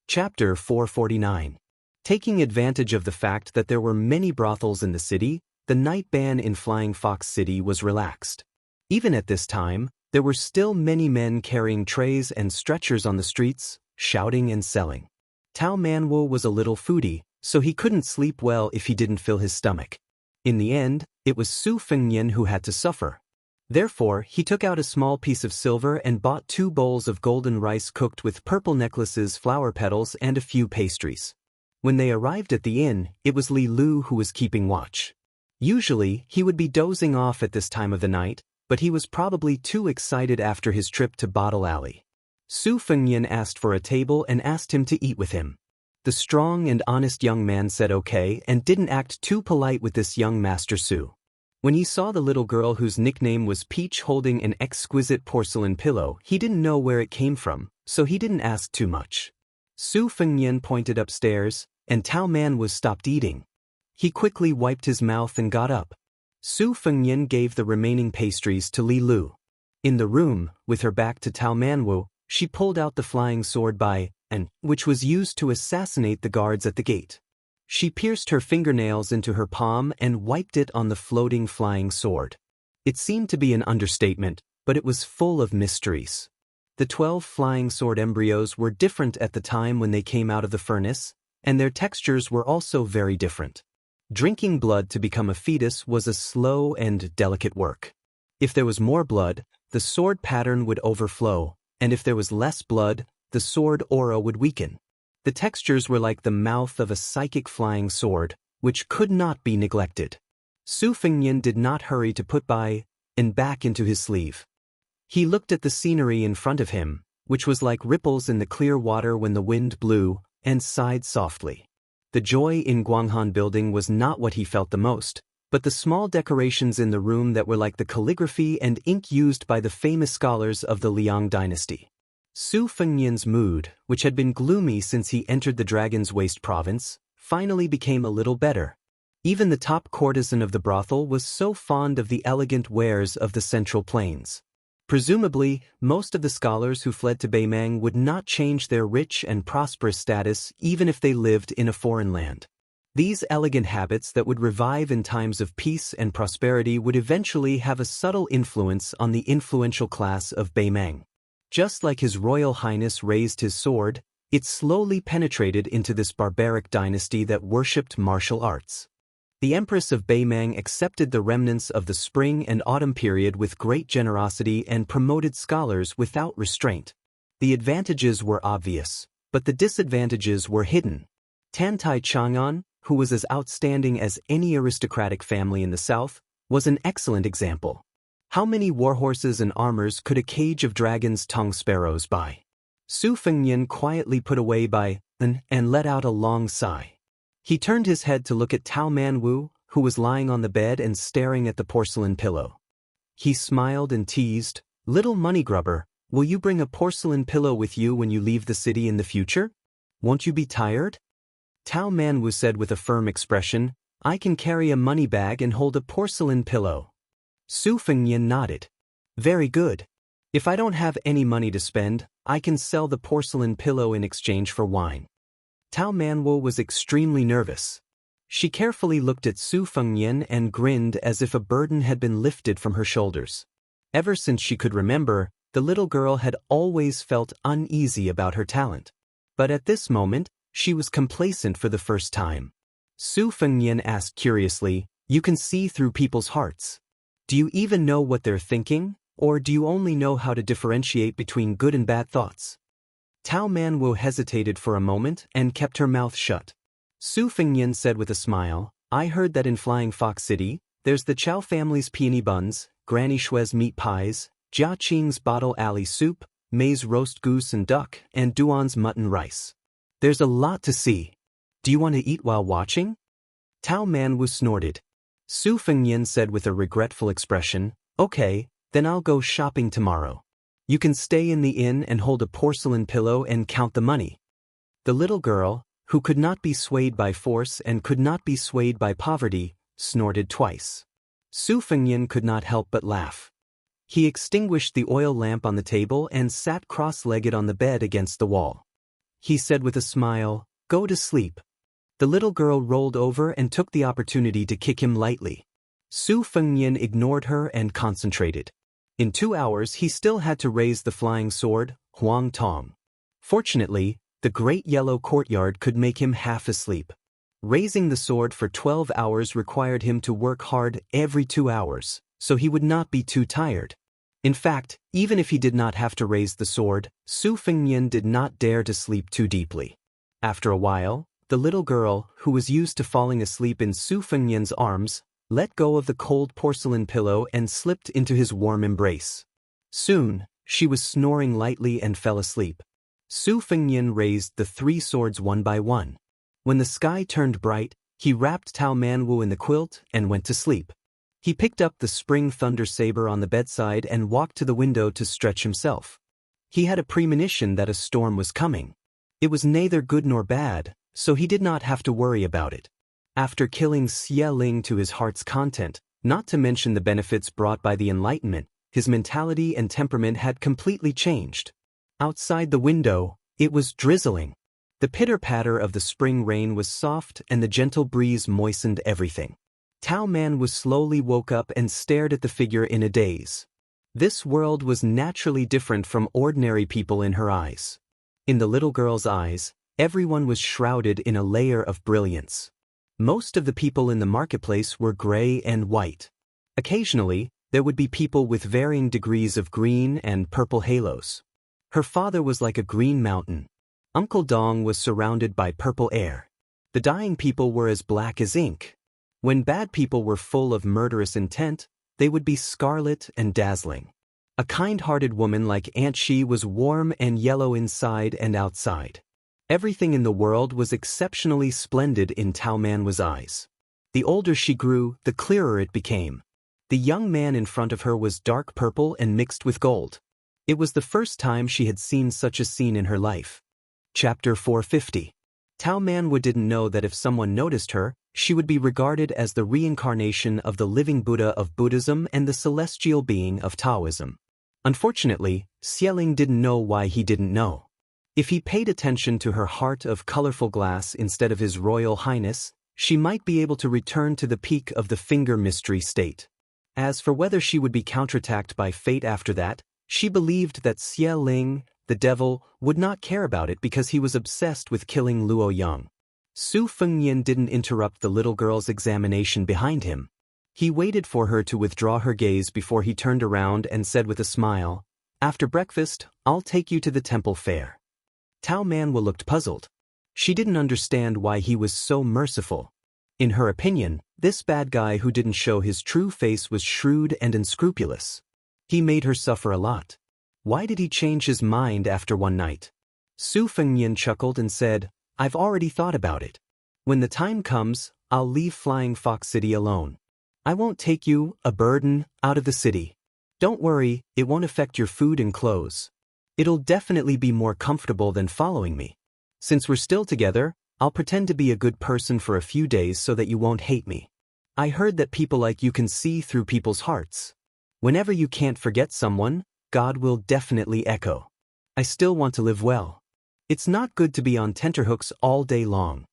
Chapter 449. Taking advantage of the fact that there were many brothels in the city, the night ban in Flying Fox City was relaxed. Even at this time, there were still many men carrying trays and stretchers on the streets, shouting and selling. Tao Manwu was a little foodie, so he couldn't sleep well if he didn't fill his stomach. In the end, it was Su Fengnian who had to suffer. Therefore, he took out a small piece of silver and bought 2 bowls of golden rice cooked with purple necklaces, flower petals, and a few pastries. When they arrived at the inn, it was Li Lu who was keeping watch. Usually, he would be dozing off at this time of the night, but he was probably too excited after his trip to Bottle Alley. Su Fengnian asked for a table and asked him to eat with him. The strong and honest young man said okay and didn't act too polite with this young Master Su. When he saw the little girl whose nickname was Peach holding an exquisite porcelain pillow, he didn't know where it came from, so he didn't ask too much. Su Fengnian pointed upstairs, and Tao Manwu stopped eating. He quickly wiped his mouth and got up. Su Fengnian gave the remaining pastries to Li Lu. In the room, with her back to Tao Manwu, she pulled out the flying sword which was used to assassinate the guards at the gate. She pierced her fingernails into her palm and wiped it on the floating flying sword. It seemed to be an understatement, but it was full of mysteries. The 12 flying sword embryos were different at the time when they came out of the furnace, and their textures were also very different. Drinking blood to become a fetus was a slow and delicate work. If there was more blood, the sword pattern would overflow, and if there was less blood, the sword aura would weaken. The textures were like the mouth of a psychic flying sword, which could not be neglected. Su Fengnian did not hurry to put and back into his sleeve. He looked at the scenery in front of him, which was like ripples in the clear water when the wind blew, and sighed softly. The joy in Guanghan Building was not what he felt the most, but the small decorations in the room that were like the calligraphy and ink used by the famous scholars of the Liang dynasty. Su Fengnian's mood, which had been gloomy since he entered the Dragon's Waste province, finally became a little better. Even the top courtesan of the brothel was so fond of the elegant wares of the Central Plains. Presumably, most of the scholars who fled to Beimang would not change their rich and prosperous status even if they lived in a foreign land. These elegant habits that would revive in times of peace and prosperity would eventually have a subtle influence on the influential class of Beimang. Just like His Royal Highness raised his sword, it slowly penetrated into this barbaric dynasty that worshipped martial arts. The Empress of Beimang accepted the remnants of the spring and autumn period with great generosity and promoted scholars without restraint. The advantages were obvious, but the disadvantages were hidden. Tantai Chang'an, who was as outstanding as any aristocratic family in the south, was an excellent example. How many warhorses and armors could a cage of dragon's tongue sparrows buy? Su Fengnian quietly put away and let out a long sigh. He turned his head to look at Tao Manwu, who was lying on the bed and staring at the porcelain pillow. He smiled and teased, "Little money grubber, will you bring a porcelain pillow with you when you leave the city in the future? Won't you be tired?" Tao Manwu said with a firm expression, "I can carry a money bag and hold a porcelain pillow." Su Fengnian nodded. "Very good. If I don't have any money to spend, I can sell the porcelain pillow in exchange for wine." Tao Manwu was extremely nervous. She carefully looked at Su Fengnian and grinned as if a burden had been lifted from her shoulders. Ever since she could remember, the little girl had always felt uneasy about her talent. But at this moment, she was complacent for the first time. Su Fengnian asked curiously, "You can see through people's hearts. Do you even know what they're thinking, or do you only know how to differentiate between good and bad thoughts?" Tao Manwu hesitated for a moment and kept her mouth shut. Su Fengnian said with a smile, "I heard that in Flying Fox City, there's the Chow family's peony buns, Granny Shue's meat pies, Jia Qing's bottle alley soup, May's roast goose and duck, and Duan's mutton rice. There's a lot to see. Do you want to eat while watching?" Tao Manwu snorted. Su Fengnian said with a regretful expression, "Okay, then I'll go shopping tomorrow. You can stay in the inn and hold a porcelain pillow and count the money." The little girl, who could not be swayed by force and could not be swayed by poverty, snorted twice. Su Fengnian could not help but laugh. He extinguished the oil lamp on the table and sat cross-legged on the bed against the wall. He said with a smile, "Go to sleep." The little girl rolled over and took the opportunity to kick him lightly. Su Fengnian ignored her and concentrated. In 2 hours he still had to raise the flying sword, Huang Tong. Fortunately, the great yellow courtyard could make him half asleep. Raising the sword for 12 hours required him to work hard every 2 hours, so he would not be too tired. In fact, even if he did not have to raise the sword, Su Fengnian did not dare to sleep too deeply. After a while, the little girl, who was used to falling asleep in Su Fengnian's arms, let go of the cold porcelain pillow and slipped into his warm embrace. Soon, she was snoring lightly and fell asleep. Su Fengnian raised the 3 swords one by one. When the sky turned bright, he wrapped Tao Manwu in the quilt and went to sleep. He picked up the spring thunder saber on the bedside and walked to the window to stretch himself. He had a premonition that a storm was coming. It was neither good nor bad, so he did not have to worry about it. After killing Xie Ling to his heart's content, not to mention the benefits brought by the Enlightenment, his mentality and temperament had completely changed. Outside the window, it was drizzling. The pitter-patter of the spring rain was soft and the gentle breeze moistened everything. Tao Manwu slowly woke up and stared at the figure in a daze. This world was naturally different from ordinary people in her eyes. In the little girl's eyes, everyone was shrouded in a layer of brilliance. Most of the people in the marketplace were gray and white. Occasionally, there would be people with varying degrees of green and purple halos. Her father was like a green mountain. Uncle Dong was surrounded by purple air. The dying people were as black as ink. When bad people were full of murderous intent, they would be scarlet and dazzling. A kind-hearted woman like Aunt Shi was warm and yellow inside and outside. Everything in the world was exceptionally splendid in Tao Manwu's eyes. The older she grew, the clearer it became. The young man in front of her was dark purple and mixed with gold. It was the first time she had seen such a scene in her life. Chapter 450. Tao Manwu didn't know that if someone noticed her, she would be regarded as the reincarnation of the living Buddha of Buddhism and the celestial being of Taoism. Unfortunately, Xie Ling didn't know why he didn't know. If he paid attention to her heart of colorful glass instead of his royal highness, she might be able to return to the peak of the finger mystery state. As for whether she would be counterattacked by fate after that, she believed that Xie Ling, the devil, would not care about it because he was obsessed with killing Luo Yang. Su Fengnian didn't interrupt the little girl's examination behind him. He waited for her to withdraw her gaze before he turned around and said with a smile, "After breakfast, I'll take you to the temple fair." Tao Manwu looked puzzled. She didn't understand why he was so merciful. In her opinion, this bad guy who didn't show his true face was shrewd and unscrupulous. He made her suffer a lot. Why did he change his mind after one night? Su Fengnian chuckled and said, "I've already thought about it. When the time comes, I'll leave Flying Fox City alone. I won't take you, a burden, out of the city. Don't worry, it won't affect your food and clothes. It'll definitely be more comfortable than following me. Since we're still together, I'll pretend to be a good person for a few days so that you won't hate me. I heard that people like you can see through people's hearts. Whenever you can't forget someone, God will definitely echo. I still want to live well. It's not good to be on tenterhooks all day long."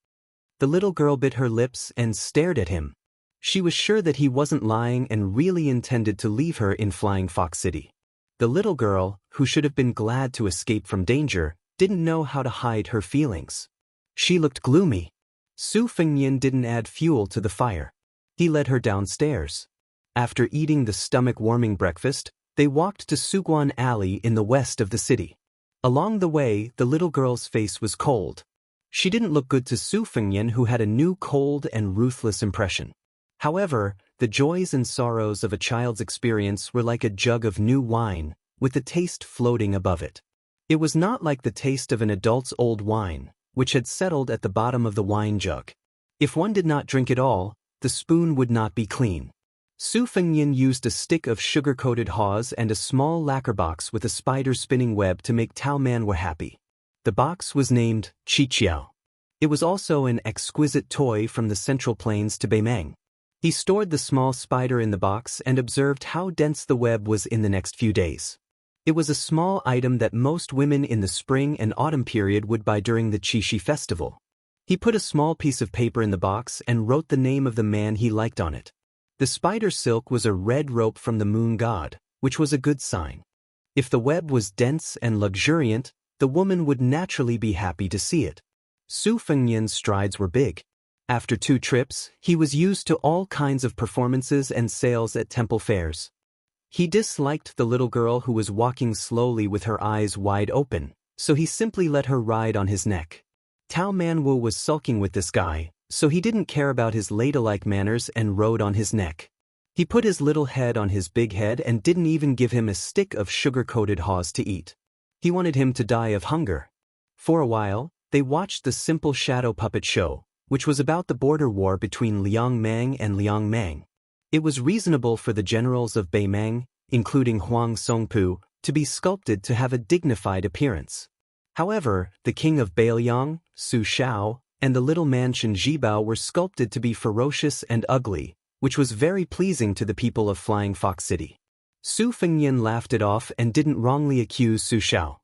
The little girl bit her lips and stared at him. She was sure that he wasn't lying and really intended to leave her in Flying Fox City. The little girl, who should have been glad to escape from danger, didn't know how to hide her feelings. She looked gloomy. Su Fengnian didn't add fuel to the fire. He led her downstairs. After eating the stomach-warming breakfast, they walked to Suguan Alley in the west of the city. Along the way, the little girl's face was cold. She didn't look good to Su Fengnian, who had a new cold and ruthless impression. However, the joys and sorrows of a child's experience were like a jug of new wine, with the taste floating above it. It was not like the taste of an adult's old wine, which had settled at the bottom of the wine jug. If one did not drink it all, the spoon would not be clean. Su Fengnian used a stick of sugar-coated hawes and a small lacquer box with a spider spinning web to make Tao Man happy. The box was named Qiqiao. It was also an exquisite toy from the Central Plains to Beimang. He stored the small spider in the box and observed how dense the web was in the next few days. It was a small item that most women in the spring and autumn period would buy during the Qixi festival. He put a small piece of paper in the box and wrote the name of the man he liked on it. The spider silk was a red rope from the moon god, which was a good sign. If the web was dense and luxuriant, the woman would naturally be happy to see it. Su Fengnian's strides were big. After 2 trips, he was used to all kinds of performances and sales at temple fairs. He disliked the little girl who was walking slowly with her eyes wide open, so he simply let her ride on his neck. Tao Manwu was sulking with this guy, so he didn't care about his ladylike manners and rode on his neck. He put his little head on his big head and didn't even give him a stick of sugar-coated hawes to eat. He wanted him to die of hunger. For a while, they watched the simple shadow puppet show, which was about the border war between Liang Mang and Liang Mang. It was reasonable for the generals of Beimang, including Huang Songpu, to be sculpted to have a dignified appearance. However, the king of Beiliang, Su Shao, and the little man Shen Zhibao were sculpted to be ferocious and ugly, which was very pleasing to the people of Flying Fox City. Su Fengnian laughed it off and didn't wrongly accuse Su Shao.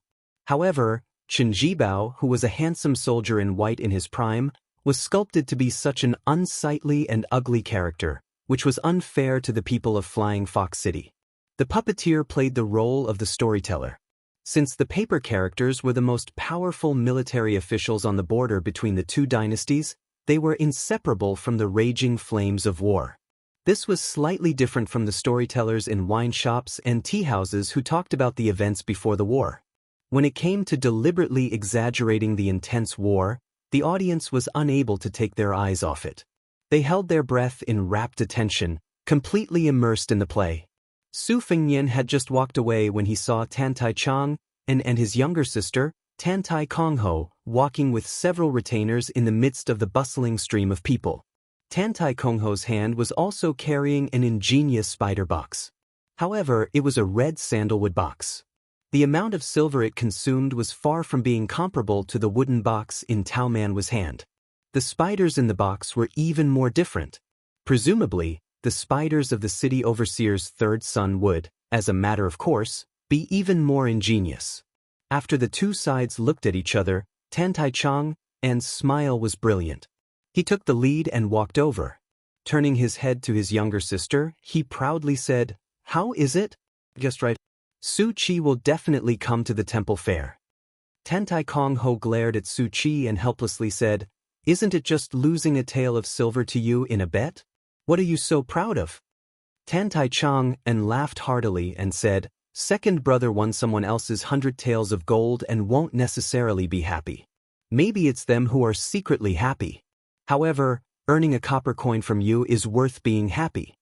However, Shen Zhibao, who was a handsome soldier in white in his prime, was sculpted to be such an unsightly and ugly character, which was unfair to the people of Flying Fox City. The puppeteer played the role of the storyteller. Since the paper characters were the most powerful military officials on the border between the 2 dynasties, they were inseparable from the raging flames of war. This was slightly different from the storytellers in wine shops and tea houses who talked about the events before the war. When it came to deliberately exaggerating the intense war, the audience was unable to take their eyes off it. They held their breath in rapt attention, completely immersed in the play. Su Fengnian had just walked away when he saw Tantai Chang and his younger sister, Tantai Kongho, walking with several retainers in the midst of the bustling stream of people. Tantai Kongho's hand was also carrying an ingenious spider box. However, it was a red sandalwood box. The amount of silver it consumed was far from being comparable to the wooden box in Tao Manwu's hand. The spiders in the box were even more different. Presumably, the spiders of the city overseer's 3rd son would, as a matter of course, be even more ingenious. After the 2 sides looked at each other, Tantai Chang's smile was brilliant. He took the lead and walked over. Turning his head to his younger sister, he proudly said, "How is it?" "Just right. Su Qi will definitely come to the temple fair." Tantai Kongho glared at Su Qi and helplessly said, "Isn't it just losing a tael of silver to you in a bet? What are you so proud of?" Tantai Chang laughed heartily and said, "Second brother won someone else's 100 taels of gold and won't necessarily be happy. Maybe it's them who are secretly happy. However, earning a copper coin from you is worth being happy."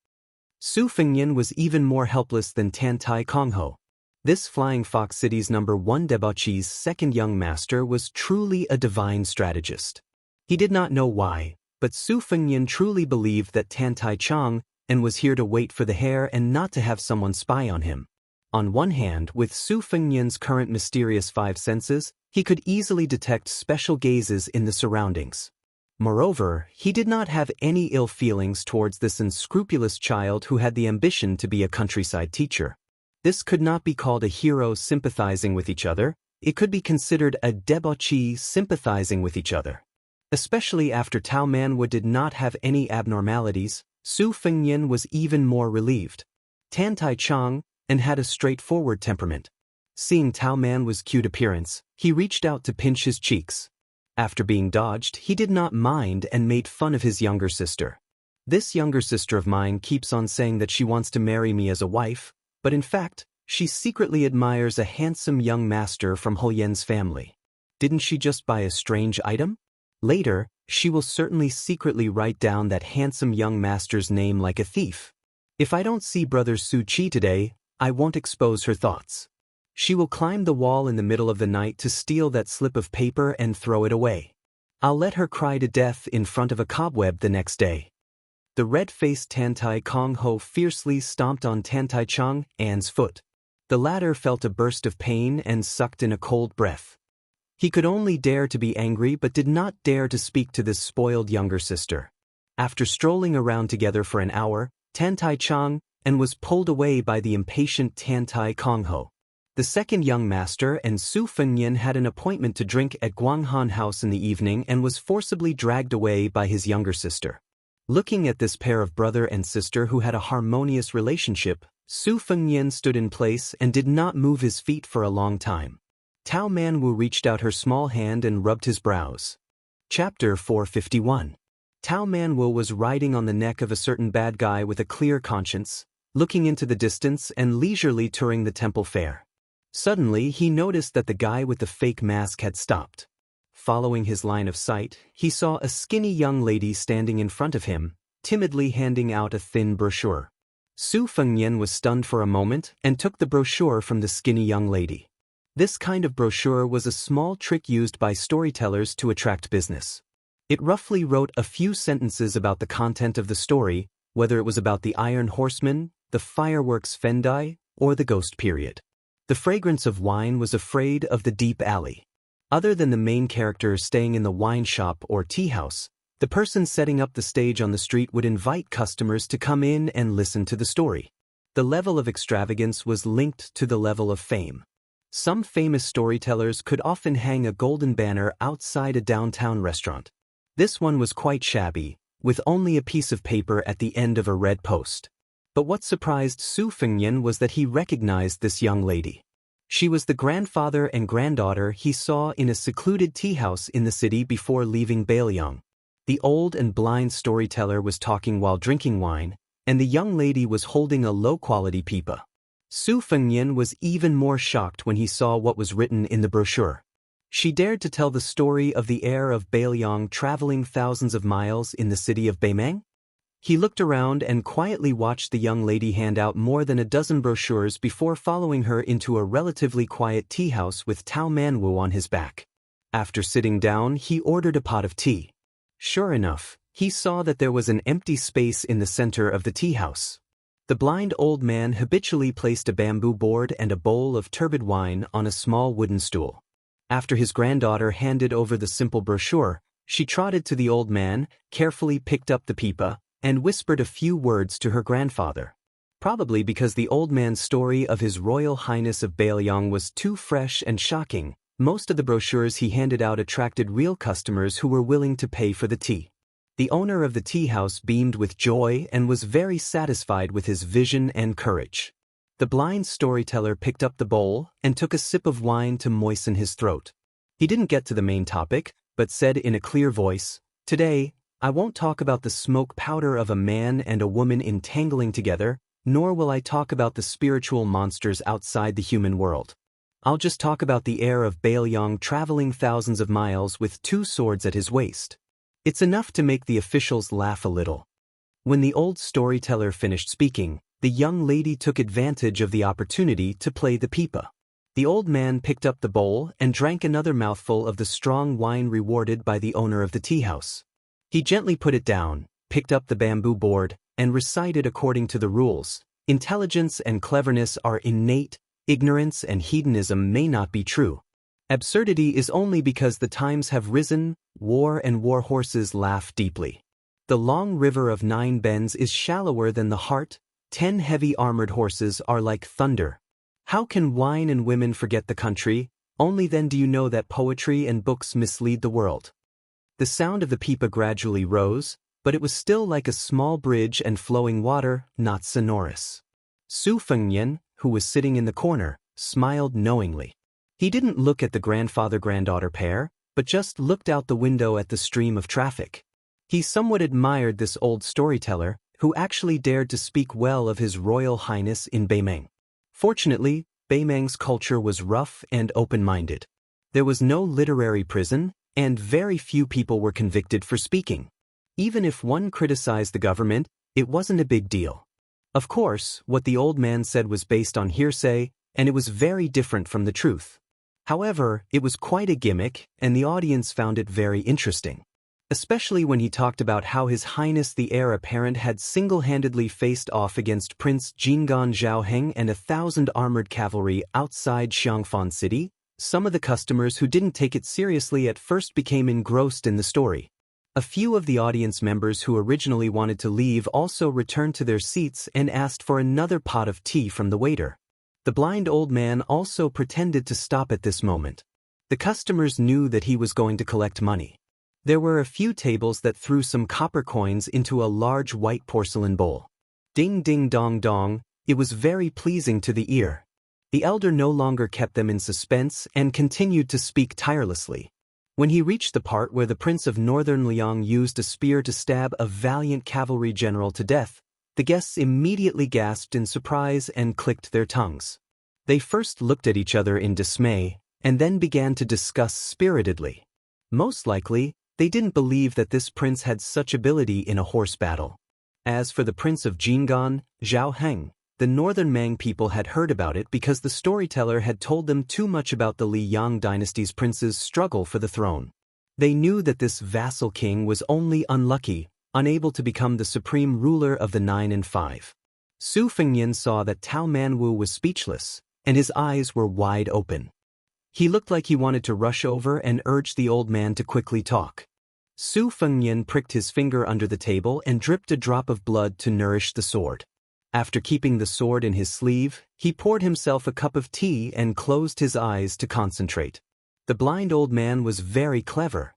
Su Fengnian was even more helpless than Tantai Kongho. This Flying Fox City's #1 debauchee's 2nd young master was truly a divine strategist. He did not know why, but Su Fengnian truly believed that Tantai Chang was here to wait for the hare and not to have someone spy on him. On one hand, with Su Fengnian's current mysterious 5 senses, he could easily detect special gazes in the surroundings. Moreover, he did not have any ill feelings towards this unscrupulous child who had the ambition to be a countryside teacher. This could not be called a hero sympathizing with each other, it could be considered a debauchee sympathizing with each other. Especially after Tao Manwu did not have any abnormalities, Su Fengnian was even more relieved. Tantai Chang had a straightforward temperament. Seeing Tao Manwu's cute appearance, he reached out to pinch his cheeks. After being dodged, he did not mind and made fun of his younger sister. This younger sister of mine keeps on saying that she wants to marry me as a wife, but in fact, she secretly admires a handsome young master from Huyen's family. Didn't she just buy a strange item? Later, she will certainly secretly write down that handsome young master's name like a thief. If I don't see Brother Su Chi today, I won't expose her thoughts. She will climb the wall in the middle of the night to steal that slip of paper and throw it away. I'll let her cry to death in front of a cobweb the next day. The red-faced Tantai Kong Ho fiercely stomped on Tantai Chong An's foot. The latter felt a burst of pain and sucked in a cold breath. He could only dare to be angry but did not dare to speak to this spoiled younger sister. After strolling around together for an hour, Tantai Chong An was pulled away by the impatient Tantai Kong Ho. The second young master and Su Fengyan had an appointment to drink at Guanghan House in the evening and was forcibly dragged away by his younger sister. Looking at this pair of brother and sister who had a harmonious relationship, Su Fengyan stood in place and did not move his feet for a long time. Tao Manwu reached out her small hand and rubbed his brows. Chapter 451. Tao Manwu was riding on the neck of a certain bad guy with a clear conscience, looking into the distance and leisurely touring the temple fair. Suddenly, he noticed that the guy with the fake mask had stopped. Following his line of sight, he saw a skinny young lady standing in front of him, timidly handing out a thin brochure. Su Fengyan was stunned for a moment and took the brochure from the skinny young lady. This kind of brochure was a small trick used by storytellers to attract business. It roughly wrote a few sentences about the content of the story, whether it was about the Iron Horseman, the fireworks Fendai, or the ghost period. The fragrance of wine was afraid of the deep alley. Other than the main character staying in the wine shop or tea house, the person setting up the stage on the street would invite customers to come in and listen to the story. The level of extravagance was linked to the level of fame. Some famous storytellers could often hang a golden banner outside a downtown restaurant. This one was quite shabby, with only a piece of paper at the end of a red post. But what surprised Su Fengyan was that he recognized this young lady. She was the grandfather and granddaughter he saw in a secluded tea house in the city before leaving Bailiang. The old and blind storyteller was talking while drinking wine, and the young lady was holding a low-quality pipa. Su Fengyan was even more shocked when he saw what was written in the brochure. She dared to tell the story of the heir of Bailiang traveling thousands of miles in the city of Beimeng? He looked around and quietly watched the young lady hand out more than a dozen brochures before following her into a relatively quiet tea house with Tao Manwu on his back. After sitting down, he ordered a pot of tea. Sure enough, he saw that there was an empty space in the center of the tea house. The blind old man habitually placed a bamboo board and a bowl of turbid wine on a small wooden stool. After his granddaughter handed over the simple brochure, she trotted to the old man, carefully picked up the pipa, and whispered a few words to her grandfather. Probably because the old man's story of His Royal Highness of Bailiang was too fresh and shocking, most of the brochures he handed out attracted real customers who were willing to pay for the tea. The owner of the tea house beamed with joy and was very satisfied with his vision and courage. The blind storyteller picked up the bowl and took a sip of wine to moisten his throat. He didn't get to the main topic, but said in a clear voice, "Today, I won't talk about the smoke powder of a man and a woman entangling together, nor will I talk about the spiritual monsters outside the human world. I'll just talk about the heir of Bailiang traveling thousands of miles with 2 swords at his waist. It's enough to make the officials laugh a little." When the old storyteller finished speaking, the young lady took advantage of the opportunity to play the pipa. The old man picked up the bowl and drank another mouthful of the strong wine rewarded by the owner of the tea house. He gently put it down, picked up the bamboo board, and recited according to the rules. Intelligence and cleverness are innate, ignorance and hedonism may not be true. Absurdity is only because the times have risen, war and war horses laugh deeply. The long river of 9 bends is shallower than the heart, 10 heavy armored horses are like thunder. How can wine and women forget the country? Only then do you know that poetry and books mislead the world. The sound of the pipa gradually rose, but it was still like a small bridge and flowing water, not sonorous. Su Fengyan, who was sitting in the corner, smiled knowingly. He didn't look at the grandfather-granddaughter pair, but just looked out the window at the stream of traffic. He somewhat admired this old storyteller, who actually dared to speak well of His Royal Highness in Beimeng. Fortunately, Beimeng's culture was rough and open-minded. There was no literary prison, and very few people were convicted for speaking. Even if one criticized the government, it wasn't a big deal. Of course, what the old man said was based on hearsay, and it was very different from the truth. However, it was quite a gimmick, and the audience found it very interesting. Especially when he talked about how His Highness the Heir Apparent had single-handedly faced off against Prince Jinggan Zhaoheng and 1,000 armored cavalry outside Xianxia City. Some of the customers who didn't take it seriously at first became engrossed in the story. A few of the audience members who originally wanted to leave also returned to their seats and asked for another pot of tea from the waiter. The blind old man also pretended to stop at this moment. The customers knew that he was going to collect money. There were a few tables that threw some copper coins into a large white porcelain bowl. Ding ding dong dong, it was very pleasing to the ear. The elder no longer kept them in suspense and continued to speak tirelessly. When he reached the part where the Prince of Northern Liang used a spear to stab a valiant cavalry general to death, the guests immediately gasped in surprise and clicked their tongues. They first looked at each other in dismay, and then began to discuss spiritedly. Most likely, they didn't believe that this prince had such ability in a horse battle. As for the Prince of Jinggan, Zhaoheng, the Northern Mang people had heard about it because the storyteller had told them too much about the Liang dynasty's prince's struggle for the throne. They knew that this vassal king was only unlucky, unable to become the supreme ruler of the 9 and 5. Su Fengyan saw that Tao Manwu was speechless, and his eyes were wide open. He looked like he wanted to rush over and urge the old man to quickly talk. Su Fengyan pricked his finger under the table and dripped a drop of blood to nourish the sword. After keeping the sword in his sleeve, he poured himself a cup of tea and closed his eyes to concentrate. The blind old man was very clever.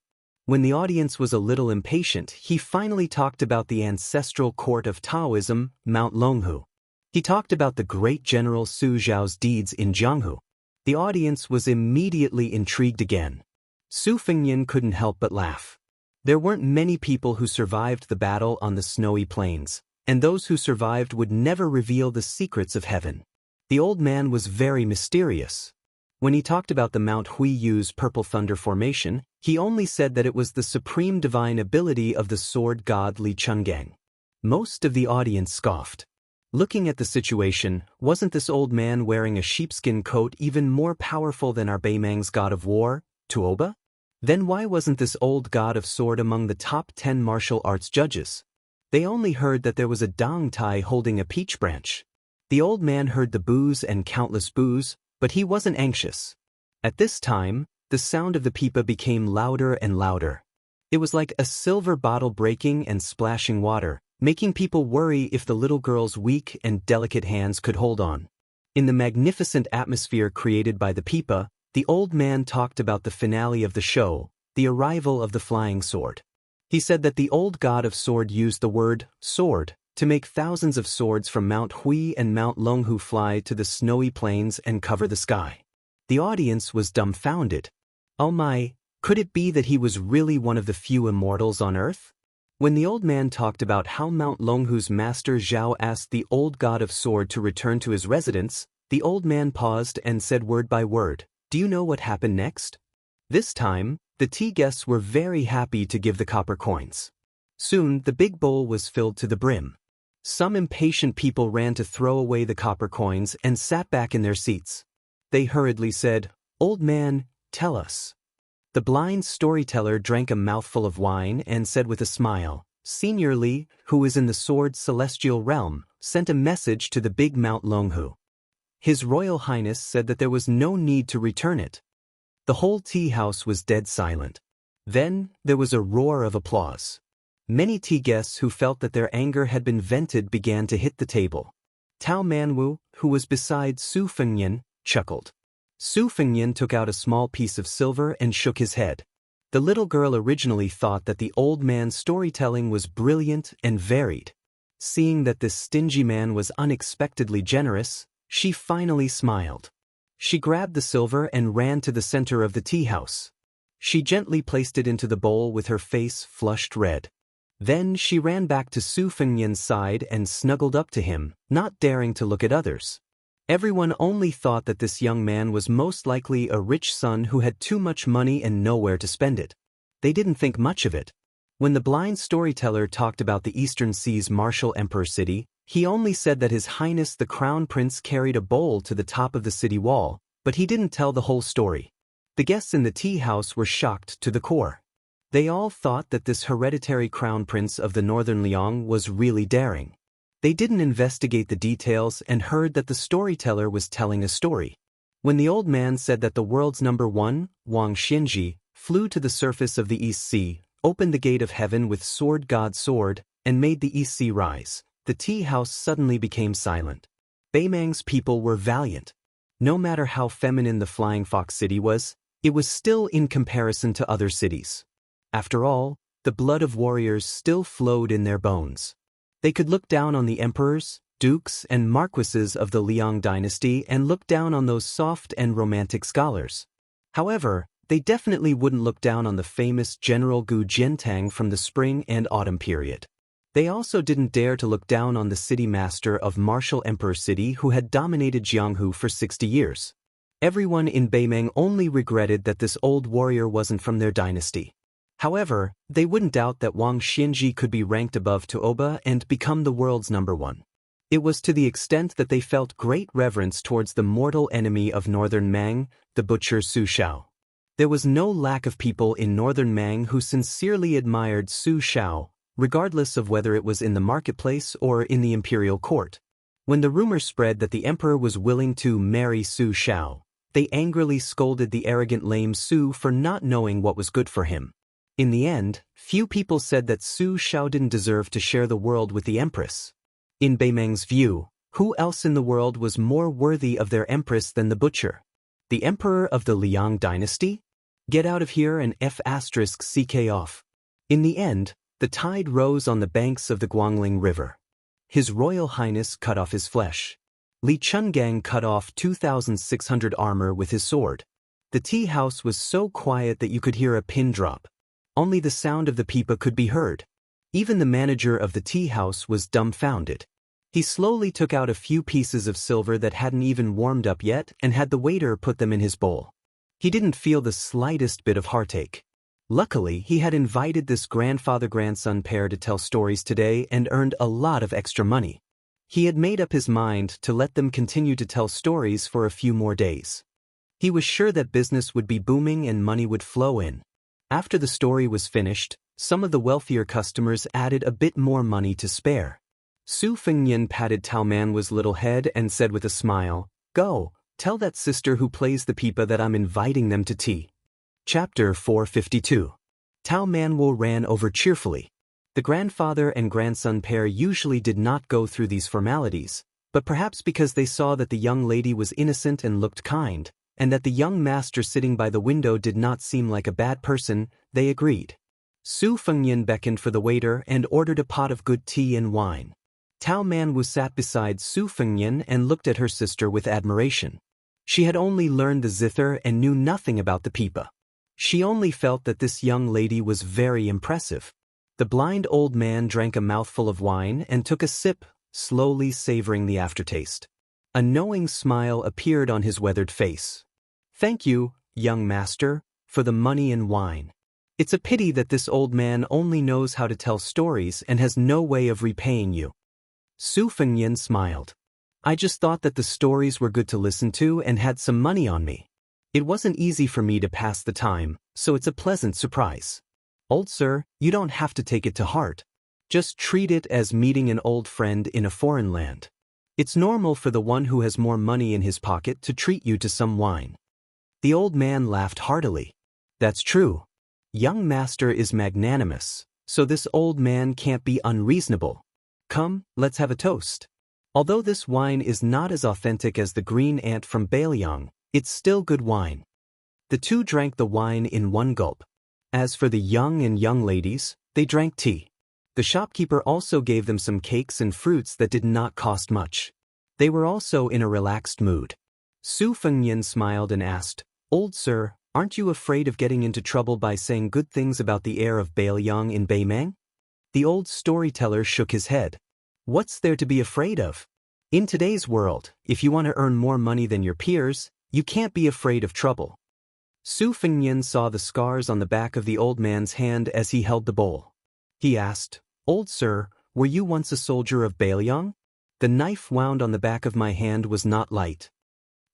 When the audience was a little impatient, he finally talked about the ancestral court of Taoism, Mount Longhu. He talked about the great General Su Zhao's deeds in Jianghu. The audience was immediately intrigued again. Su Fengyan couldn't help but laugh. There weren't many people who survived the battle on the snowy plains, and those who survived would never reveal the secrets of heaven. The old man was very mysterious. When he talked about the Mount Huiyu's Purple Thunder formation, he only said that it was the supreme divine ability of the sword god Li Chungang. Most of the audience scoffed. Looking at the situation, wasn't this old man wearing a sheepskin coat even more powerful than our Beimeng's god of war, Tuoba? Then why wasn't this old god of sword among the top 10 martial arts judges? They only heard that there was a Dang Tai holding a peach branch. The old man heard the boos and countless boos, but he wasn't anxious. At this time, the sound of the pipa became louder and louder. It was like a silver bottle breaking and splashing water, making people worry if the little girl's weak and delicate hands could hold on. In the magnificent atmosphere created by the pipa, the old man talked about the finale of the show, the arrival of the flying sword. He said that the old god of sword used the word sword to make thousands of swords from Mount Hui and Mount Longhu fly to the snowy plains and cover the sky. The audience was dumbfounded. Oh my, could it be that he was really one of the few immortals on earth? When the old man talked about how Mount Longhu's master Zhao asked the old god of sword to return to his residence, the old man paused and said word by word, "Do you know what happened next?" This time, the tea guests were very happy to give the copper coins. Soon, the big bowl was filled to the brim. Some impatient people ran to throw away the copper coins and sat back in their seats. They hurriedly said, "Old man, tell us." The blind storyteller drank a mouthful of wine and said with a smile, "Senior Li, who is in the sword's celestial realm, sent a message to the big Mount Longhu. His Royal Highness said that there was no need to return it." The whole tea house was dead silent. Then, there was a roar of applause. Many tea guests who felt that their anger had been vented began to hit the table. Tao Manwu, who was beside Su Fengyan, chuckled. Su Fengyan took out a small piece of silver and shook his head. The little girl originally thought that the old man's storytelling was brilliant and varied. Seeing that this stingy man was unexpectedly generous, she finally smiled. She grabbed the silver and ran to the center of the tea house. She gently placed it into the bowl with her face flushed red. Then she ran back to Su Fengnian's side and snuggled up to him, not daring to look at others. Everyone only thought that this young man was most likely a rich son who had too much money and nowhere to spend it. They didn't think much of it. When the blind storyteller talked about the Eastern Sea's martial emperor city, he only said that His Highness the Crown Prince carried a bowl to the top of the city wall, but he didn't tell the whole story. The guests in the tea house were shocked to the core. They all thought that this hereditary crown prince of the northern Liang was really daring. They didn't investigate the details and heard that the storyteller was telling a story. When the old man said that the world's number one, Wang Xianxia, flew to the surface of the East Sea, opened the gate of heaven with sword god sword, and made the East Sea rise, the tea house suddenly became silent. Beimang's people were valiant. No matter how feminine the Flying Fox City was, it was still in comparison to other cities. After all, the blood of warriors still flowed in their bones. They could look down on the emperors, dukes, and marquises of the Liang dynasty and look down on those soft and romantic scholars. However, they definitely wouldn't look down on the famous General Gu Jiantang from the spring and autumn period. They also didn't dare to look down on the city master of Martial Emperor City who had dominated Jianghu for 60 years. Everyone in Beimang only regretted that this old warrior wasn't from their dynasty. However, they wouldn't doubt that Wang Xianxia could be ranked above Tuoba and become the world's number one. It was to the extent that they felt great reverence towards the mortal enemy of northern Mang, the butcher Su Shao. There was no lack of people in northern Mang who sincerely admired Su Shao, regardless of whether it was in the marketplace or in the imperial court. When the rumor spread that the emperor was willing to marry Su Shao, they angrily scolded the arrogant lame Su for not knowing what was good for him. In the end, few people said that Su Shao didn't deserve to share the world with the empress. In Beimang's view, who else in the world was more worthy of their empress than the butcher? The emperor of the Liang dynasty? Get out of here and F***ck off. In the end, the tide rose on the banks of the Guangling River. His Royal Highness cut off his flesh. Li Chungang cut off 2,600 armor with his sword. The tea house was so quiet that you could hear a pin drop. Only the sound of the pipa could be heard. Even the manager of the tea house was dumbfounded. He slowly took out a few pieces of silver that hadn't even warmed up yet and had the waiter put them in his bowl. He didn't feel the slightest bit of heartache. Luckily, he had invited this grandfather-grandson pair to tell stories today and earned a lot of extra money. He had made up his mind to let them continue to tell stories for a few more days. He was sure that business would be booming and money would flow in. After the story was finished, some of the wealthier customers added a bit more money to spare. Su Fengnian patted Tao Manwu's little head and said with a smile, "Go, tell that sister who plays the pipa that I'm inviting them to tea." Chapter 452. Tao Manwu ran over cheerfully. The grandfather and grandson pair usually did not go through these formalities, but perhaps because they saw that the young lady was innocent and looked kind, and that the young master sitting by the window did not seem like a bad person, they agreed. Su Fengnian beckoned for the waiter and ordered a pot of good tea and wine. Tao Manwu sat beside Su Fengnian and looked at her sister with admiration. She had only learned the zither and knew nothing about the pipa. She only felt that this young lady was very impressive. The blind old man drank a mouthful of wine and took a sip, slowly savoring the aftertaste. A knowing smile appeared on his weathered face. "Thank you, young master, for the money and wine. It's a pity that this old man only knows how to tell stories and has no way of repaying you." Su Fengnian smiled. "I just thought that the stories were good to listen to and had some money on me. It wasn't easy for me to pass the time, so it's a pleasant surprise. Old sir, you don't have to take it to heart. Just treat it as meeting an old friend in a foreign land. It's normal for the one who has more money in his pocket to treat you to some wine." The old man laughed heartily. "That's true. Young master is magnanimous, so this old man can't be unreasonable. Come, let's have a toast. Although this wine is not as authentic as the green ant from Bailiang, it's still good wine." The two drank the wine in one gulp. As for the young and young ladies, they drank tea. The shopkeeper also gave them some cakes and fruits that did not cost much. They were also in a relaxed mood. Su Fengnian smiled and asked, "Old sir, Aren't you afraid of getting into trouble by saying good things about the heir of Bailiang in Beimang? The old storyteller shook his head. What's there to be afraid of? In today's world, if you want to earn more money than your peers, you can't be afraid of trouble. Su Fengnian saw the scars on the back of the old man's hand as he held the bowl. He asked, "Old sir, were you once a soldier of Bailiang? The knife wound on the back of my hand was not light."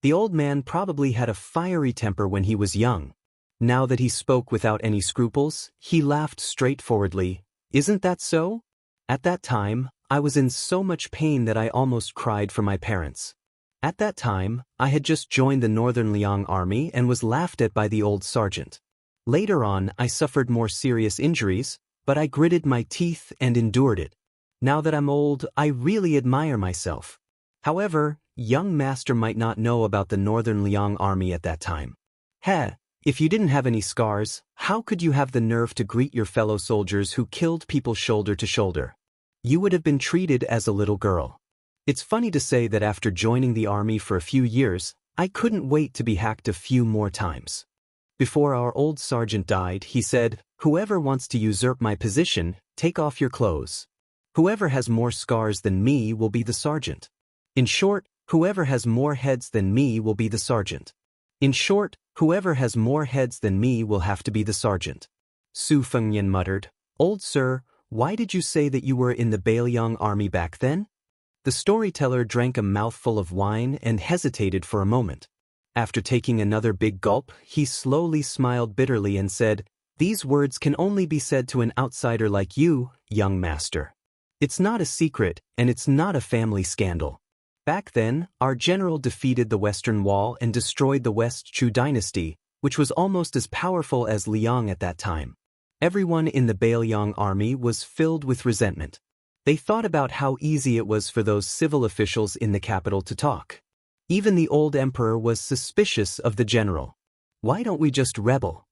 The old man probably had a fiery temper when he was young. Now that he spoke without any scruples, he laughed straightforwardly. "Isn't that so? At that time, I was in so much pain that I almost cried for my parents. At that time, I had just joined the Northern Liang army and was laughed at by the old sergeant. Later on, I suffered more serious injuries, but I gritted my teeth and endured it. Now that I'm old, I really admire myself. However, young master might not know about the Northern Liang army at that time. Heh, if you didn't have any scars, how could you have the nerve to greet your fellow soldiers who killed people shoulder to shoulder? You would have been treated as a little girl. It's funny to say that after joining the army for a few years, I couldn't wait to be hacked a few more times. Before our old sergeant died, he said, 'Whoever wants to usurp my position, take off your clothes. Whoever has more scars than me will be the sergeant. In short, whoever has more heads than me will be the sergeant. In short, whoever has more heads than me will have to be the sergeant.'" Su Fengnian muttered, "Old sir, why did you say that you were in the Bailiang army back then?" The storyteller drank a mouthful of wine and hesitated for a moment. After taking another big gulp, he slowly smiled bitterly and said, "These words can only be said to an outsider like you, young master. It's not a secret, and it's not a family scandal. Back then, our general defeated the Western Wall and destroyed the West Chu dynasty, which was almost as powerful as Liang at that time. Everyone in the Bailiang army was filled with resentment. They thought about how easy it was for those civil officials in the capital to talk. Even the old emperor was suspicious of the general. Why don't we just rebel?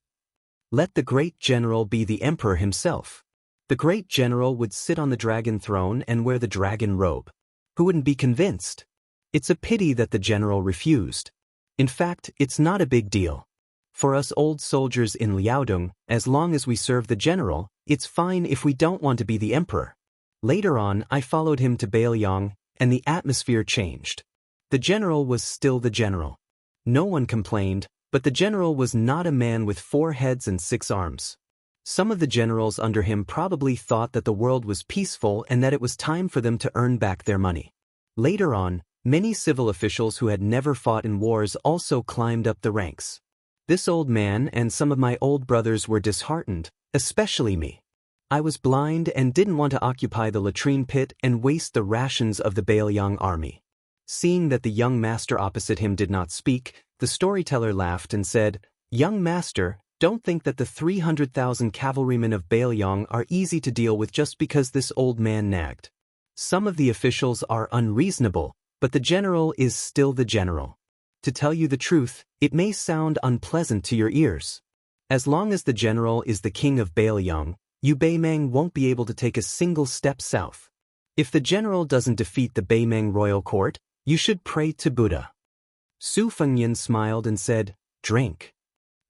Let the great general be the emperor himself. The great general would sit on the dragon throne and wear the dragon robe. Who wouldn't be convinced? It's a pity that the general refused. In fact, it's not a big deal. For us old soldiers in Liaodong, as long as we serve the general, it's fine if we don't want to be the emperor. Later on, I followed him to Bailiang, and the atmosphere changed. The general was still the general. No one complained, but the general was not a man with 4 heads and 6 arms. Some of the generals under him probably thought that the world was peaceful and that it was time for them to earn back their money. Later on, many civil officials who had never fought in wars also climbed up the ranks. This old man and some of my old brothers were disheartened, especially me. I was blind and didn't want to occupy the latrine pit and waste the rations of the Bailiang army. Seeing that the young master opposite him did not speak, the storyteller laughed and said, "Young master, don't think that the 300,000 cavalrymen of Bailiang are easy to deal with just because this old man nagged. Some of the officials are unreasonable, but the general is still the general. To tell you the truth, it may sound unpleasant to your ears. As long as the general is the king of Bailiang, you Beimang won't be able to take a single step south. If the general doesn't defeat the Beimang royal court, you should pray to Buddha." Su Fengnian smiled and said, "Drink."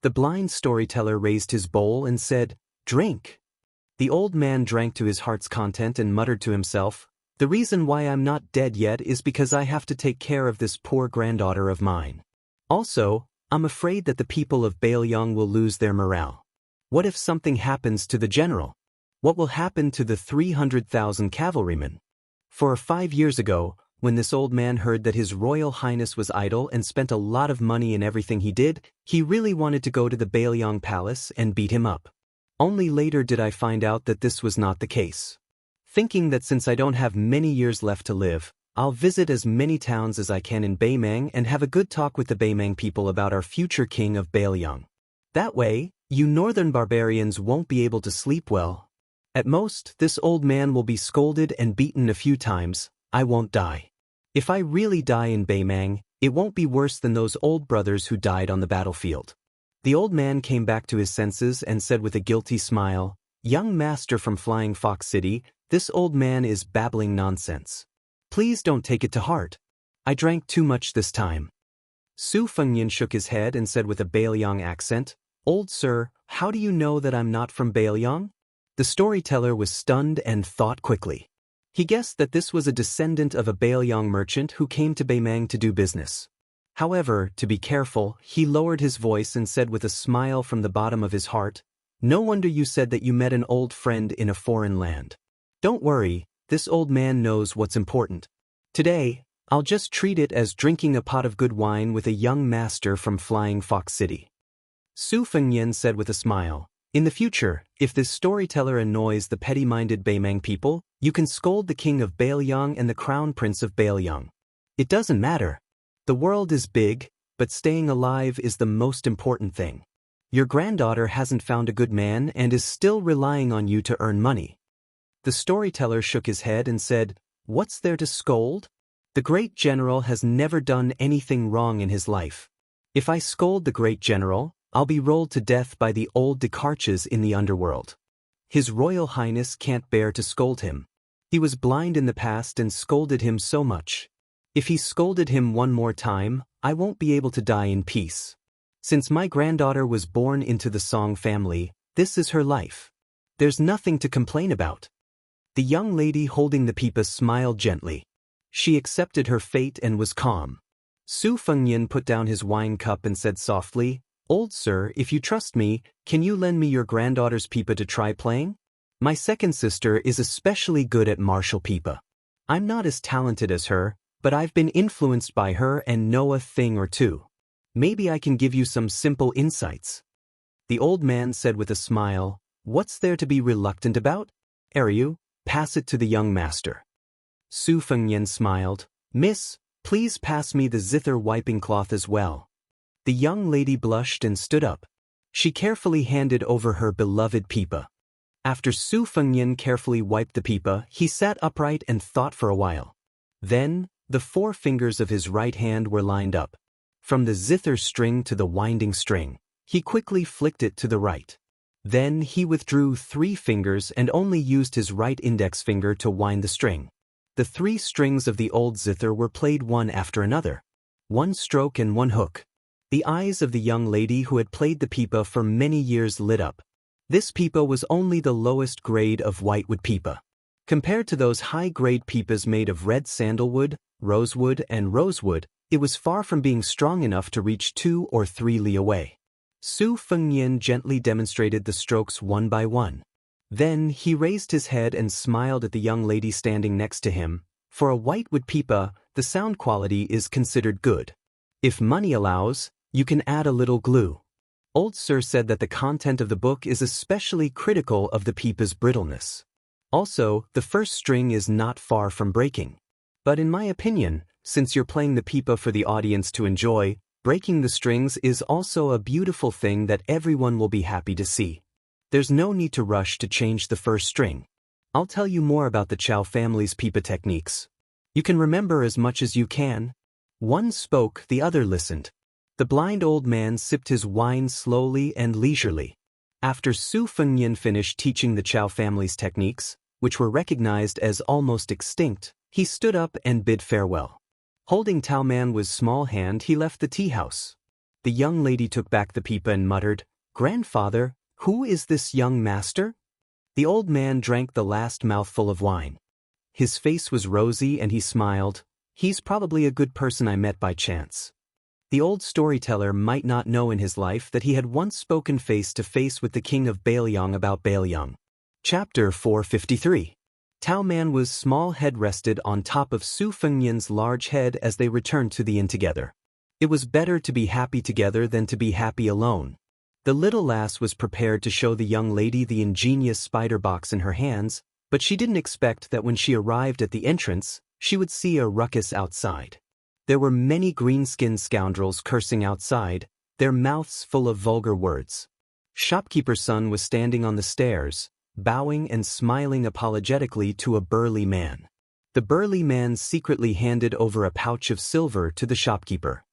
The blind storyteller raised his bowl and said, "Drink." The old man drank to his heart's content and muttered to himself, "The reason why I'm not dead yet is because I have to take care of this poor granddaughter of mine. Also, I'm afraid that the people of Bailiang will lose their morale. What if something happens to the general? What will happen to the 300,000 cavalrymen?" 5 years ago, when this old man heard that His Royal Highness was idle and spent a lot of money in everything he did, he really wanted to go to the Bailiang palace and beat him up. Only later did I find out that this was not the case. Thinking that since I don't have many years left to live, I'll visit as many towns as I can in Beimang and have a good talk with the Beimang people about our future king of Bailiang. That way, you northern barbarians won't be able to sleep well. At most, this old man will be scolded and beaten a few times. I won't die. If I really die in Beimang, it won't be worse than those old brothers who died on the battlefield." The old man came back to his senses and said with a guilty smile, "Young master from Flying Fox City, this old man is babbling nonsense. Please don't take it to heart. I drank too much this time." Su Fengyan shook his head and said with a Bailiang accent, "Old sir, how do you know that I'm not from Bailiang?" The storyteller was stunned and thought quickly. He guessed that this was a descendant of a Bailiang merchant who came to Beimang to do business. However, to be careful, he lowered his voice and said with a smile from the bottom of his heart, "No wonder you said that you met an old friend in a foreign land. Don't worry, this old man knows what's important. Today, I'll just treat it as drinking a pot of good wine with a young master from Flying Fox City." Su Fengyan said with a smile, "In the future, if this storyteller annoys the petty-minded Beimang people, you can scold the king of Bailiang and the crown prince of Bailiang. It doesn't matter. The world is big, but staying alive is the most important thing. Your granddaughter hasn't found a good man and is still relying on you to earn money." The storyteller shook his head and said, "What's there to scold? The great general has never done anything wrong in his life. If I scold the great general, I'll be rolled to death by the old Descartes in the underworld. His Royal Highness can't bear to scold him. He was blind in the past and scolded him so much. If he scolded him one more time, I won't be able to die in peace. Since my granddaughter was born into the Song family, this is her life. There's nothing to complain about." The young lady holding the pipa smiled gently. She accepted her fate and was calm. Su Fengyan put down his wine cup and said softly, "Old sir, if you trust me, can you lend me your granddaughter's pipa to try playing? My second sister is especially good at martial pipa. I'm not as talented as her, but I've been influenced by her and know a thing or two. Maybe I can give you some simple insights." The old man said with a smile, "What's there to be reluctant about? Ariu, pass it to the young master." Su Fengyan smiled, "Miss, please pass me the zither wiping cloth as well." The young lady blushed and stood up. She carefully handed over her beloved pipa. After Su Fengyan carefully wiped the pipa, he sat upright and thought for a while. Then, the 4 fingers of his right hand were lined up. From the zither string to the winding string, he quickly flicked it to the right. Then he withdrew 3 fingers and only used his right index finger to wind the string. The 3 strings of the old zither were played one after another. 1 stroke and 1 hook. The eyes of the young lady who had played the pipa for many years lit up. This pipa was only the lowest grade of whitewood pipa. Compared to those high-grade pipas made of red sandalwood, rosewood, and rosewood, it was far from being strong enough to reach 2 or 3 li away. Su Fengyan gently demonstrated the strokes one by one. Then he raised his head and smiled at the young lady standing next to him. For a whitewood pipa, the sound quality is considered good. If money allows, you can add a little glue. Old Sir said that the content of the book is especially critical of the pipa's brittleness. Also, the first string is not far from breaking. But in my opinion, since you're playing the pipa for the audience to enjoy, breaking the strings is also a beautiful thing that everyone will be happy to see. There's no need to rush to change the first string. I'll tell you more about the Chow family's pipa techniques. You can remember as much as you can. One spoke, the other listened. The blind old man sipped his wine slowly and leisurely. After Su Fengyan finished teaching the Chow family's techniques, which were recognized as almost extinct, he stood up and bid farewell. Holding Tao Man's small hand, he left the tea house. The young lady took back the pipa and muttered, "Grandfather, who is this young master?" The old man drank the last mouthful of wine. His face was rosy and he smiled. "He's probably a good person I met by chance." The old storyteller might not know in his life that he had once spoken face to face with the king of Bailiang about Bailiang. Chapter 453. Tao Man's small head rested on top of Su Fengyan's large head as they returned to the inn together. It was better to be happy together than to be happy alone. The little lass was prepared to show the young lady the ingenious spider box in her hands, but she didn't expect that when she arrived at the entrance, she would see a ruckus outside. There were many green-skinned scoundrels cursing outside, their mouths full of vulgar words. Shopkeeper's son was standing on the stairs, bowing and smiling apologetically to a burly man. The burly man secretly handed over a pouch of silver to the shopkeeper.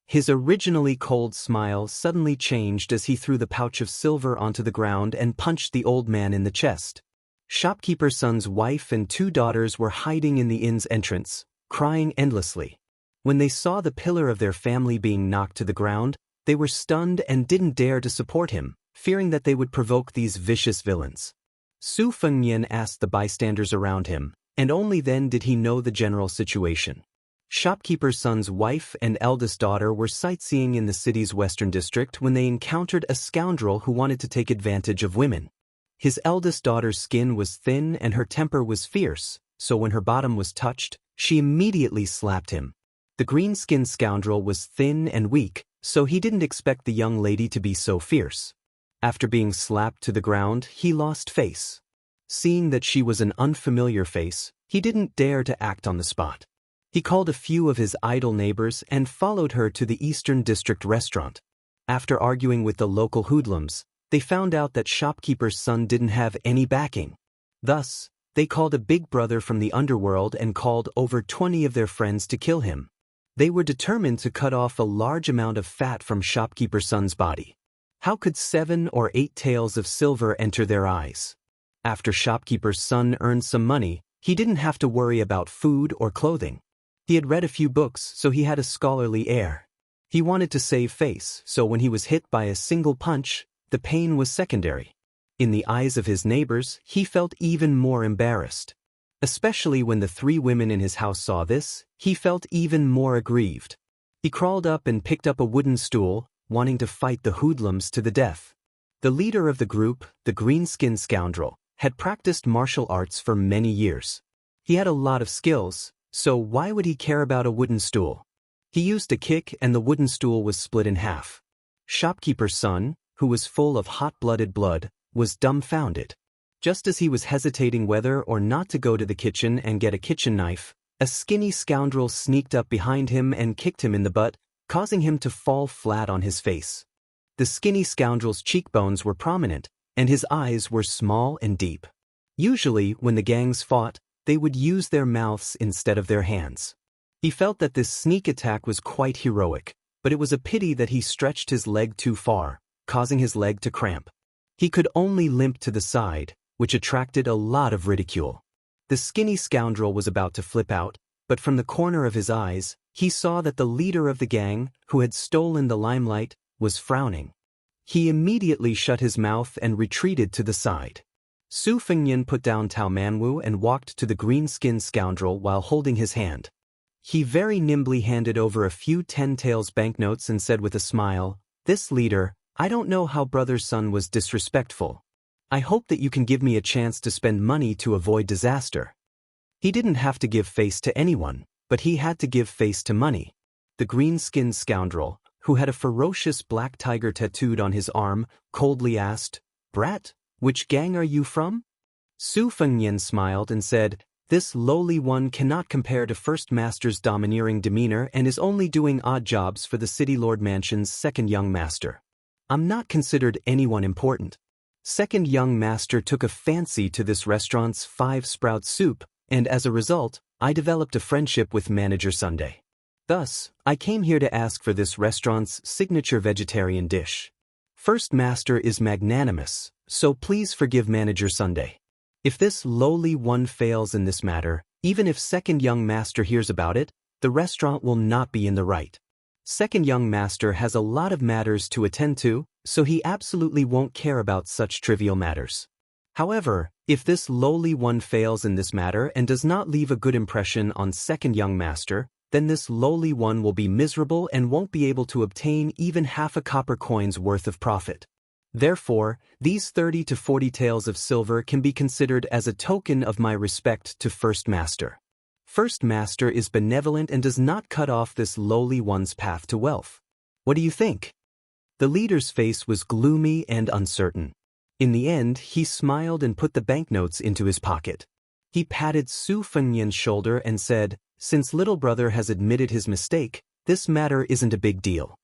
His originally cold smile suddenly changed as he threw the pouch of silver onto the ground and punched the old man in the chest. Shopkeeper's son's wife and 2 daughters were hiding in the inn's entrance, crying endlessly. When they saw the pillar of their family being knocked to the ground, they were stunned and didn't dare to support him, fearing that they would provoke these vicious villains. Su Fengnian asked the bystanders around him, and only then did he know the general situation. Shopkeeper's son's wife and eldest daughter were sightseeing in the city's western district when they encountered a scoundrel who wanted to take advantage of women. His eldest daughter's skin was thin and her temper was fierce, so when her bottom was touched, she immediately slapped him. The green-skinned scoundrel was thin and weak, so he didn't expect the young lady to be so fierce. After being slapped to the ground, he lost face. Seeing that she was an unfamiliar face, he didn't dare to act on the spot. He called a few of his idle neighbors and followed her to the Eastern District restaurant. After arguing with the local hoodlums, they found out that shopkeeper's son didn't have any backing. Thus, they called a big brother from the underworld and called over 20 of their friends to kill him. They were determined to cut off a large amount of fat from shopkeeper's son's body. How could 7 or 8 taels of silver enter their eyes? After shopkeeper's son earned some money, he didn't have to worry about food or clothing. He had read a few books, so he had a scholarly air. He wanted to save face, so when he was hit by a single punch, the pain was secondary. In the eyes of his neighbors, he felt even more embarrassed. Especially when the 3 women in his house saw this, he felt even more aggrieved. He crawled up and picked up a wooden stool, wanting to fight the hoodlums to the death. The leader of the group, the green-skinned scoundrel, had practiced martial arts for many years. He had a lot of skills, so why would he care about a wooden stool? He used a kick and the wooden stool was split in half. Shopkeeper's son, who was full of hot-blooded blood, was dumbfounded. Just as he was hesitating whether or not to go to the kitchen and get a kitchen knife, a skinny scoundrel sneaked up behind him and kicked him in the butt, causing him to fall flat on his face. The skinny scoundrel's cheekbones were prominent, and his eyes were small and deep. Usually, when the gangs fought, they would use their mouths instead of their hands. He felt that this sneak attack was quite heroic, but it was a pity that he stretched his leg too far, causing his leg to cramp. He could only limp to the side, which attracted a lot of ridicule. The skinny scoundrel was about to flip out, but from the corner of his eyes, he saw that the leader of the gang, who had stolen the limelight, was frowning. He immediately shut his mouth and retreated to the side. Su Fengnian put down Tao Manwu and walked to the green-skinned scoundrel while holding his hand. He very nimbly handed over a few 10 taels banknotes and said with a smile, "This leader, I don't know how brother's son was disrespectful. I hope that you can give me a chance to spend money to avoid disaster." He didn't have to give face to anyone, but he had to give face to money. The green-skinned scoundrel, who had a ferocious black tiger tattooed on his arm, coldly asked, "Brat, which gang are you from?" Su Fengnian smiled and said, "This lowly one cannot compare to First Master's domineering demeanor and is only doing odd jobs for the City Lord Mansion's second young master. I'm not considered anyone important." Second young master took a fancy to this restaurant's 5-sprout soup, and as a result, I developed a friendship with Manager Sunday. Thus, I came here to ask for this restaurant's signature vegetarian dish. First master is magnanimous, so please forgive Manager Sunday. If this lowly one fails in this matter, even if second young master hears about it, the restaurant will not be in the right. Second young master has a lot of matters to attend to, so he absolutely won't care about such trivial matters. However, if this lowly one fails in this matter and does not leave a good impression on second young master, then this lowly one will be miserable and won't be able to obtain even half a copper coin's worth of profit. Therefore, these 30 to 40 taels of silver can be considered as a token of my respect to First Master. First Master is benevolent and does not cut off this lowly one's path to wealth. What do you think? The leader's face was gloomy and uncertain. In the end, he smiled and put the banknotes into his pocket. He patted Su Fengnian's shoulder and said, "Since little brother has admitted his mistake, this matter isn't a big deal.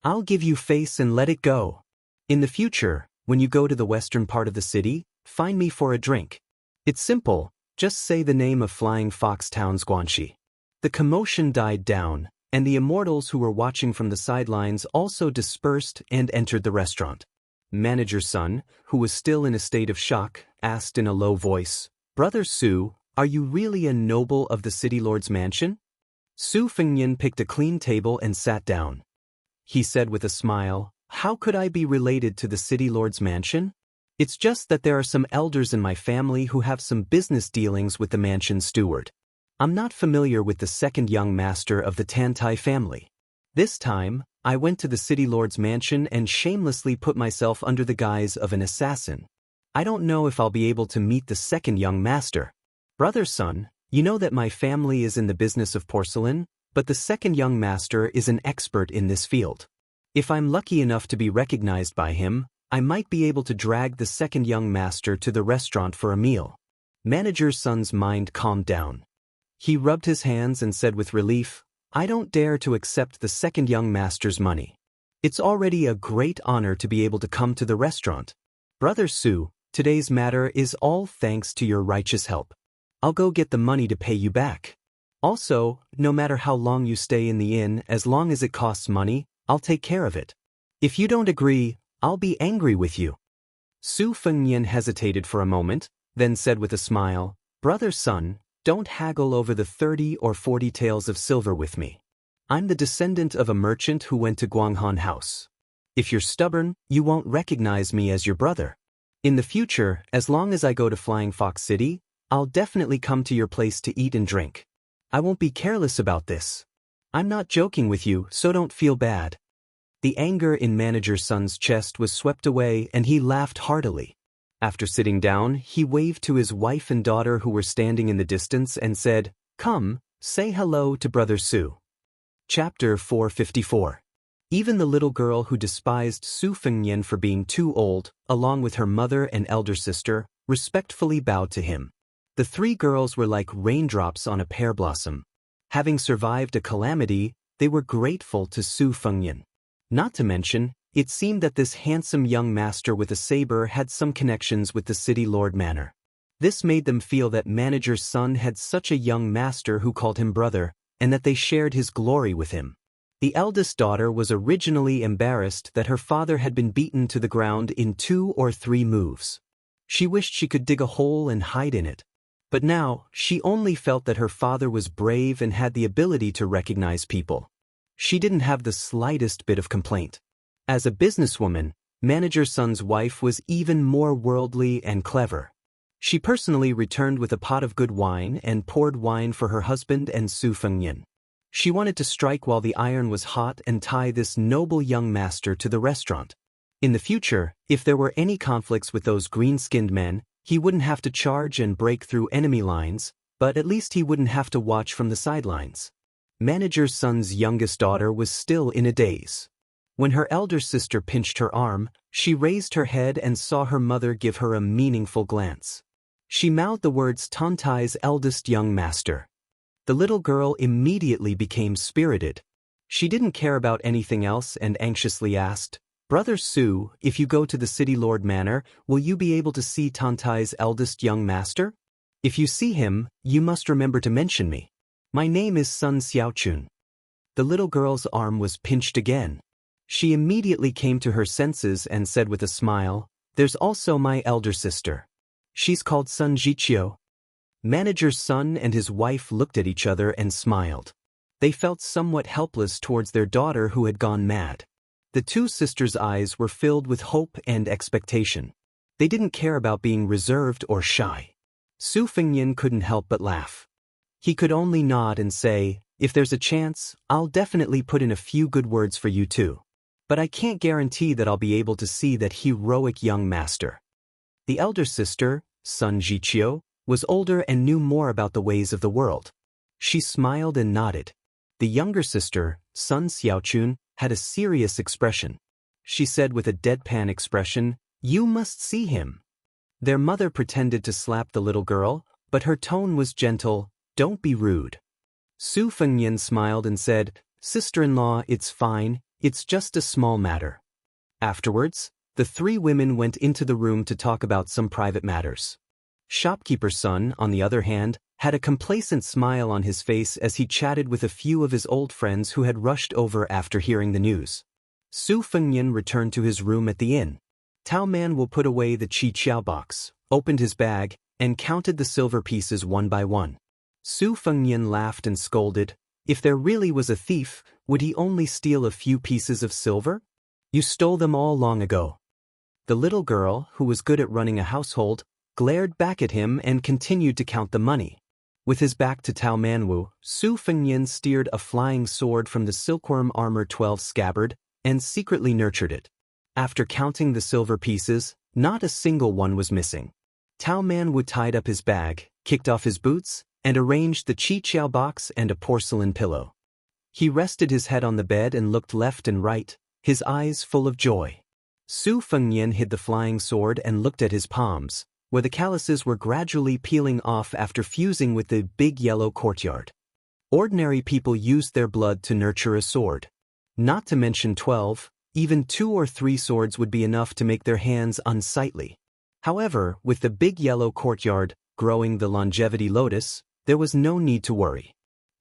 I'll give you face and let it go. In the future, when you go to the western part of the city, find me for a drink. It's simple, just say the name of Flying Fox Town's Guanxi." The commotion died down, and the immortals who were watching from the sidelines also dispersed and entered the restaurant. Manager's son, who was still in a state of shock, asked in a low voice, "Brother Su, are you really a noble of the City Lord's mansion?" Su Fengnian picked a clean table and sat down. He said with a smile, "How could I be related to the city lord's mansion? It's just that there are some elders in my family who have some business dealings with the mansion steward. I'm not familiar with the second young master of the Tantai family. This time, I went to the city lord's mansion and shamelessly put myself under the guise of an assassin. I don't know if I'll be able to meet the second young master. Brother Sun, you know that my family is in the business of porcelain, but the second young master is an expert in this field. If I'm lucky enough to be recognized by him, I might be able to drag the second young master to the restaurant for a meal." Manager Sun's mind calmed down. He rubbed his hands and said with relief, "I don't dare to accept the second young master's money. It's already a great honor to be able to come to the restaurant. Brother Su, today's matter is all thanks to your righteous help. I'll go get the money to pay you back. Also, no matter how long you stay in the inn, as long as it costs money, I'll take care of it. If you don't agree, I'll be angry with you." Su Fengnian hesitated for a moment, then said with a smile, "Brother Sun, don't haggle over the 30 or 40 taels of silver with me. I'm the descendant of a merchant who went to Guanghan House. If you're stubborn, you won't recognize me as your brother. In the future, as long as I go to Flying Fox City, I'll definitely come to your place to eat and drink. I won't be careless about this. I'm not joking with you, so don't feel bad." The anger in Manager Sun's chest was swept away and he laughed heartily. After sitting down, he waved to his wife and daughter who were standing in the distance and said, "Come, say hello to Brother Su." Chapter 454. Even the little girl who despised Su Fengnian for being too old, along with her mother and elder sister, respectfully bowed to him. The three girls were like raindrops on a pear blossom. Having survived a calamity, they were grateful to Su Fengnian. Not to mention, it seemed that this handsome young master with a saber had some connections with the city lord manor. This made them feel that Manager Sun had such a young master who called him brother, and that they shared his glory with him. The eldest daughter was originally embarrassed that her father had been beaten to the ground in 2 or 3 moves. She wished she could dig a hole and hide in it. But now, she only felt that her father was brave and had the ability to recognize people. She didn't have the slightest bit of complaint. As a businesswoman, Manager Sun's wife was even more worldly and clever. She personally returned with a pot of good wine and poured wine for her husband and Su Fengnian. She wanted to strike while the iron was hot and tie this noble young master to the restaurant. In the future, if there were any conflicts with those green-skinned men, he wouldn't have to charge and break through enemy lines, but at least he wouldn't have to watch from the sidelines. Manager Sun's youngest daughter was still in a daze. When her elder sister pinched her arm, she raised her head and saw her mother give her a meaningful glance. She mouthed the words Tantai's eldest young master. The little girl immediately became spirited. She didn't care about anything else and anxiously asked, "Brother Su, if you go to the city lord manor, will you be able to see Tantai's eldest young master? If you see him, you must remember to mention me. My name is Sun Xiaochun." The little girl's arm was pinched again. She immediately came to her senses and said with a smile, "There's also my elder sister. She's called Sun Jiqiu." Manager Sun and his wife looked at each other and smiled. They felt somewhat helpless towards their daughter who had gone mad. The two sisters' eyes were filled with hope and expectation. They didn't care about being reserved or shy. Su Fengnian couldn't help but laugh. He could only nod and say, "If there's a chance, I'll definitely put in a few good words for you too. But I can't guarantee that I'll be able to see that heroic young master." The elder sister, Sun Jiqiu, was older and knew more about the ways of the world. She smiled and nodded. The younger sister, Sun Xiaochun, had a serious expression. She said with a deadpan expression, "You must see him." Their mother pretended to slap the little girl, but her tone was gentle, "Don't be rude." Su Fengnian smiled and said, "Sister-in-law, it's fine, it's just a small matter." Afterwards, the three women went into the room to talk about some private matters. Shopkeeper's son, on the other hand, had a complacent smile on his face as he chatted with a few of his old friends who had rushed over after hearing the news. Su Fengnian returned to his room at the inn. Tao Man will put away the Qiqiao box, opened his bag, and counted the silver pieces one by one. Su Fengnian laughed and scolded, If there really was a thief, would he only steal a few pieces of silver? You stole them all long ago. The little girl, who was good at running a household, glared back at him and continued to count the money. With his back to Tao Manwu, Su Fengnian steered a flying sword from the silkworm armor 12 scabbard and secretly nurtured it. After counting the silver pieces, not a single one was missing. Tao Manwu tied up his bag, kicked off his boots, and arranged the Qiqiao box and a porcelain pillow. He rested his head on the bed and looked left and right, his eyes full of joy. Su Fengnian hid the flying sword and looked at his palms, where the calluses were gradually peeling off after fusing with the big yellow courtyard. Ordinary people used their blood to nurture a sword. Not to mention 12, even 2 or 3 swords would be enough to make their hands unsightly. However, with the big yellow courtyard growing the longevity lotus, there was no need to worry.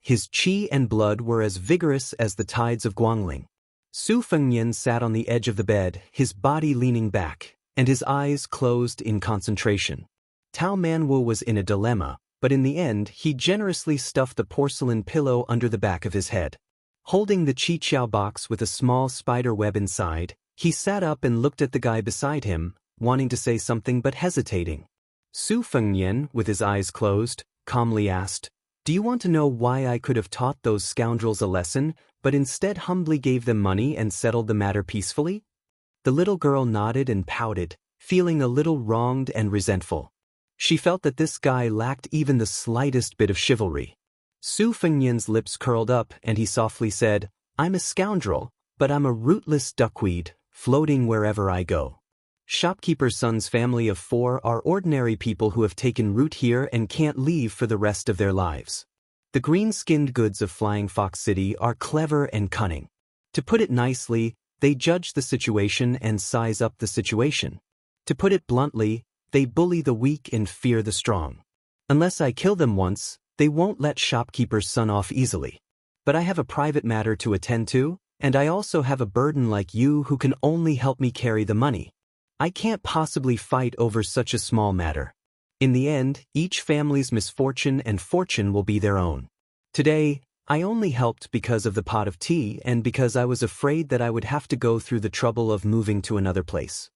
His qi and blood were as vigorous as the tides of Guangling. Su Fengnian sat on the edge of the bed, his body leaning back, and his eyes closed in concentration. Tao Manwu was in a dilemma, but in the end he generously stuffed the porcelain pillow under the back of his head. Holding the Qiqiao box with a small spider web inside, he sat up and looked at the guy beside him, wanting to say something but hesitating. Su Fengnian, with his eyes closed, calmly asked, "Do you want to know why I could have taught those scoundrels a lesson, but instead humbly gave them money and settled the matter peacefully?" The little girl nodded and pouted, feeling a little wronged and resentful. She felt that this guy lacked even the slightest bit of chivalry. Su Fengnian's lips curled up and he softly said, "I'm a scoundrel, but I'm a rootless duckweed, floating wherever I go. Shopkeeper's son's family of 4 are ordinary people who have taken root here and can't leave for the rest of their lives. The green-skinned goods of Flying Fox City are clever and cunning. To put it nicely, they judge the situation and size up the situation. To put it bluntly, they bully the weak and fear the strong. Unless I kill them once, they won't let shopkeeper's son off easily. But I have a private matter to attend to, and I also have a burden like you who can only help me carry the money. I can't possibly fight over such a small matter. In the end, each family's misfortune and fortune will be their own. Today, I only helped because of the pot of tea and because I was afraid that I would have to go through the trouble of moving to another place.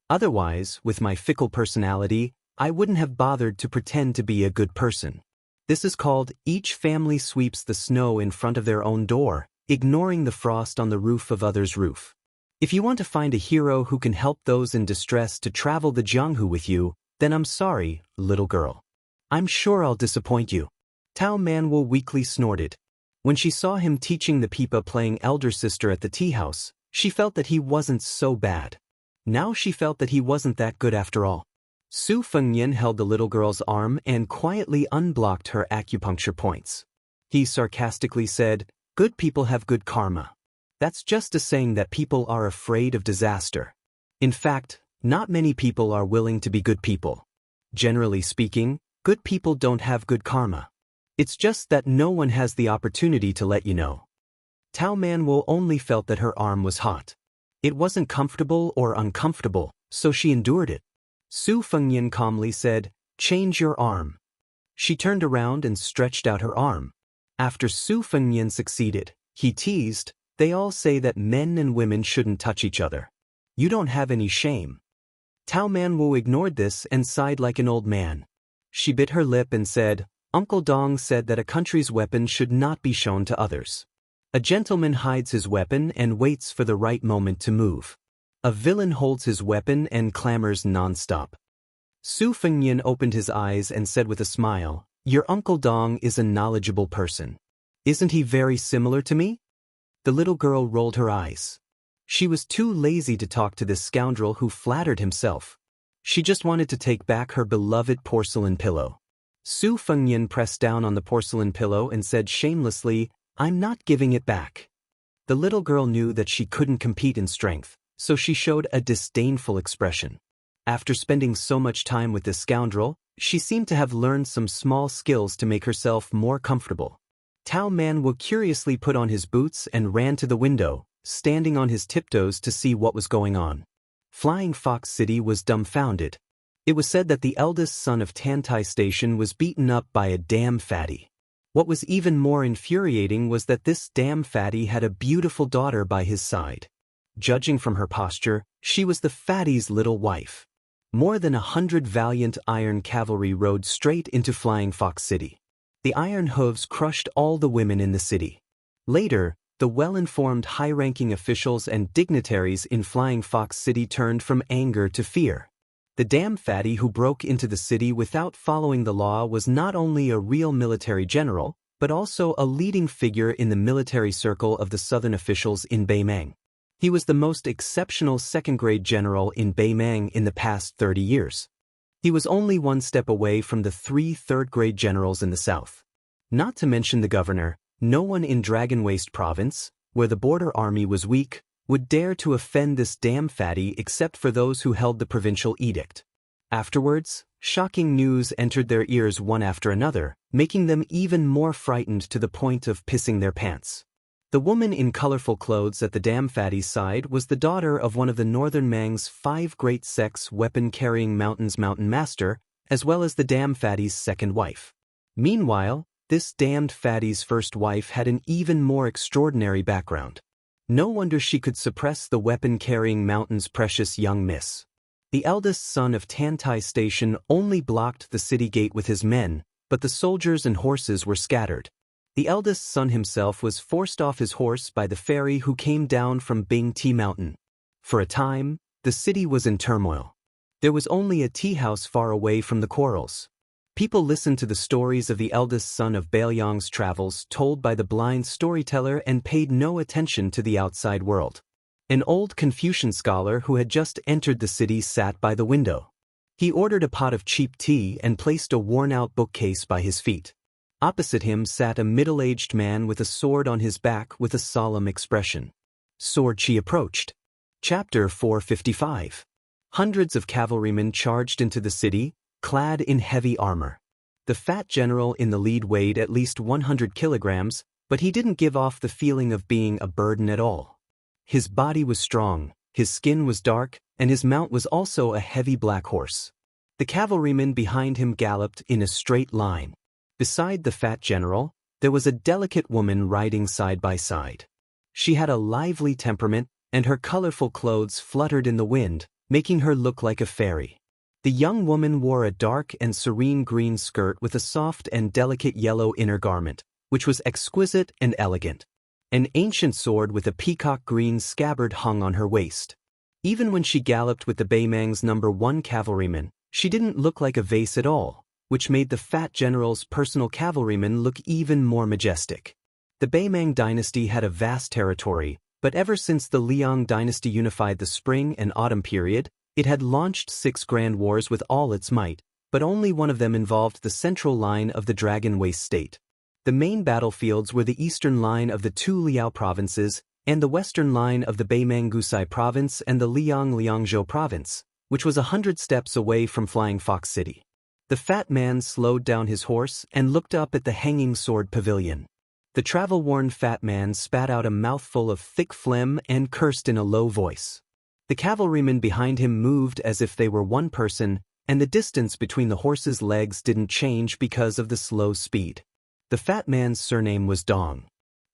Otherwise, with my fickle personality, I wouldn't have bothered to pretend to be a good person. This is called each family sweeps the snow in front of their own door, ignoring the frost on the roof of others' roof. If you want to find a hero who can help those in distress to travel the Jianghu with you, then I'm sorry, little girl. I'm sure I'll disappoint you." Tao Manwu weakly snorted. When she saw him teaching the pipa playing elder sister at the tea house, she felt that he wasn't so bad. Now she felt that he wasn't that good after all. Su Fengnian held the little girl's arm and quietly unblocked her acupuncture points. He sarcastically said, "Good people have good karma. That's just a saying that people are afraid of disaster. In fact, not many people are willing to be good people. Generally speaking, good people don't have good karma. It's just that no one has the opportunity to let you know." Tao Manwu only felt that her arm was hot. It wasn't comfortable or uncomfortable, so she endured it. Su Fengnian calmly said, "Change your arm." She turned around and stretched out her arm. After Su Fengnian succeeded, he teased, "They all say that men and women shouldn't touch each other. You don't have any shame." Tao Manwu ignored this and sighed like an old man. She bit her lip and said, "Uncle Dong said that a country's weapon should not be shown to others. A gentleman hides his weapon and waits for the right moment to move. A villain holds his weapon and clamors non-stop." Su Fengnian opened his eyes and said with a smile, "Your Uncle Dong is a knowledgeable person. Isn't he very similar to me?" The little girl rolled her eyes. She was too lazy to talk to this scoundrel who flattered himself. She just wanted to take back her beloved porcelain pillow. Su Fengnian pressed down on the porcelain pillow and said shamelessly, "I'm not giving it back." The little girl knew that she couldn't compete in strength, so she showed a disdainful expression. After spending so much time with this scoundrel, she seemed to have learned some small skills to make herself more comfortable. Tao Manwu curiously put on his boots and ran to the window, standing on his tiptoes to see what was going on. Flying Fox City was dumbfounded. It was said that the eldest son of Tantai Station was beaten up by a damn fatty. What was even more infuriating was that this damn fatty had a beautiful daughter by his side. Judging from her posture, she was the fatty's little wife. More than 100 valiant iron cavalry rode straight into Flying Fox City. The iron hooves crushed all the women in the city. Later, the well-informed high-ranking officials and dignitaries in Flying Fox City turned from anger to fear. The damn fatty who broke into the city without following the law was not only a real military general, but also a leading figure in the military circle of the southern officials in Beimang. He was the most exceptional second-grade general in Beimang in the past 30 years. He was only one step away from the 3 third-grade generals in the south. Not to mention the governor, no one in Dragon Waste Province, where the border army was weak, would dare to offend this damn fatty except for those who held the provincial edict. Afterwards, shocking news entered their ears one after another, making them even more frightened to the point of pissing their pants. The woman in colorful clothes at the damn fatty's side was the daughter of one of the northern Mang's 5 great sects' weapon-carrying mountain master, as well as the damn fatty's second wife. Meanwhile, this damned fatty's first wife had an even more extraordinary background. No wonder she could suppress the weapon-carrying mountain's precious young miss. The eldest son of Tantai Station only blocked the city gate with his men, but the soldiers and horses were scattered. The eldest son himself was forced off his horse by the fairy who came down from Bing Tea Mountain. For a time, the city was in turmoil. There was only a tea house far away from the quarrels. People listened to the stories of the eldest son of Baoyang's travels told by the blind storyteller and paid no attention to the outside world. An old Confucian scholar who had just entered the city sat by the window. He ordered a pot of cheap tea and placed a worn-out bookcase by his feet. Opposite him sat a middle-aged man with a sword on his back with a solemn expression. Swordplay approached. Chapter 455. Hundreds of cavalrymen charged into the city, clad in heavy armor. The fat general in the lead weighed at least 100 kilograms, but he didn't give off the feeling of being a burden at all. His body was strong, his skin was dark, and his mount was also a heavy black horse. The cavalrymen behind him galloped in a straight line. Beside the fat general, there was a delicate woman riding side by side. She had a lively temperament, and her colorful clothes fluttered in the wind, making her look like a fairy. The young woman wore a dark and serene green skirt with a soft and delicate yellow inner garment, which was exquisite and elegant. An ancient sword with a peacock green scabbard hung on her waist. Even when she galloped with the Beimang's #1 cavalryman, she didn't look like a vase at all, which made the fat general's personal cavalrymen look even more majestic. The Beimang dynasty had a vast territory, but ever since the Liang dynasty unified the spring and autumn period, it had launched 6 grand wars with all its might, but only one of them involved the central line of the Dragon Waste State. The main battlefields were the eastern line of the 2 Liao provinces and the western line of the Beimang Gusai province and the Liang Liangzhou province, which was 100 steps away from Flying Fox City. The fat man slowed down his horse and looked up at the hanging sword pavilion. The travel-worn fat man spat out a mouthful of thick phlegm and cursed in a low voice. The cavalrymen behind him moved as if they were one person, and the distance between the horse's legs didn't change because of the slow speed. The fat man's surname was Dong.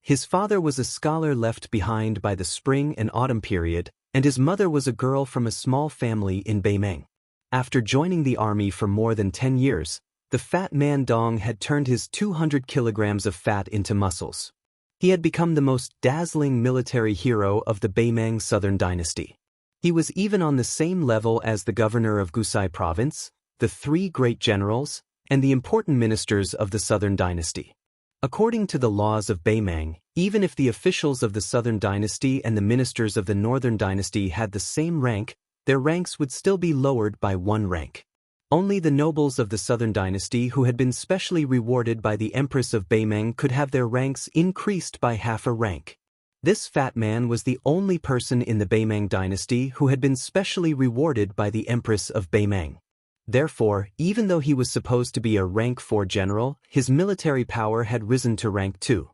His father was a scholar left behind by the spring and autumn period, and his mother was a girl from a small family in Beimang. After joining the army for more than 10 years, the fat man Dong had turned his 200 kilograms of fat into muscles. He had become the most dazzling military hero of the Beimang Southern Dynasty. He was even on the same level as the governor of Gusai province, the 3 great generals, and the important ministers of the Southern Dynasty. According to the laws of Beimang, even if the officials of the Southern Dynasty and the ministers of the Northern Dynasty had the same rank, their ranks would still be lowered by 1 rank. Only the nobles of the Southern Dynasty who had been specially rewarded by the Empress of Beimang could have their ranks increased by half a rank. This fat man was the only person in the Beimang dynasty who had been specially rewarded by the Empress of Beimang. Therefore, even though he was supposed to be a rank 4 general, his military power had risen to rank 2.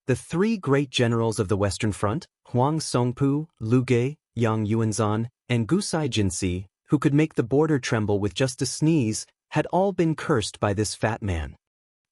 The 3 great generals of the Western Front, Huang Songpu, Liu Ge, Yang Yuanzhan, and Gusai Jinsi, who could make the border tremble with just a sneeze, had all been cursed by this fat man.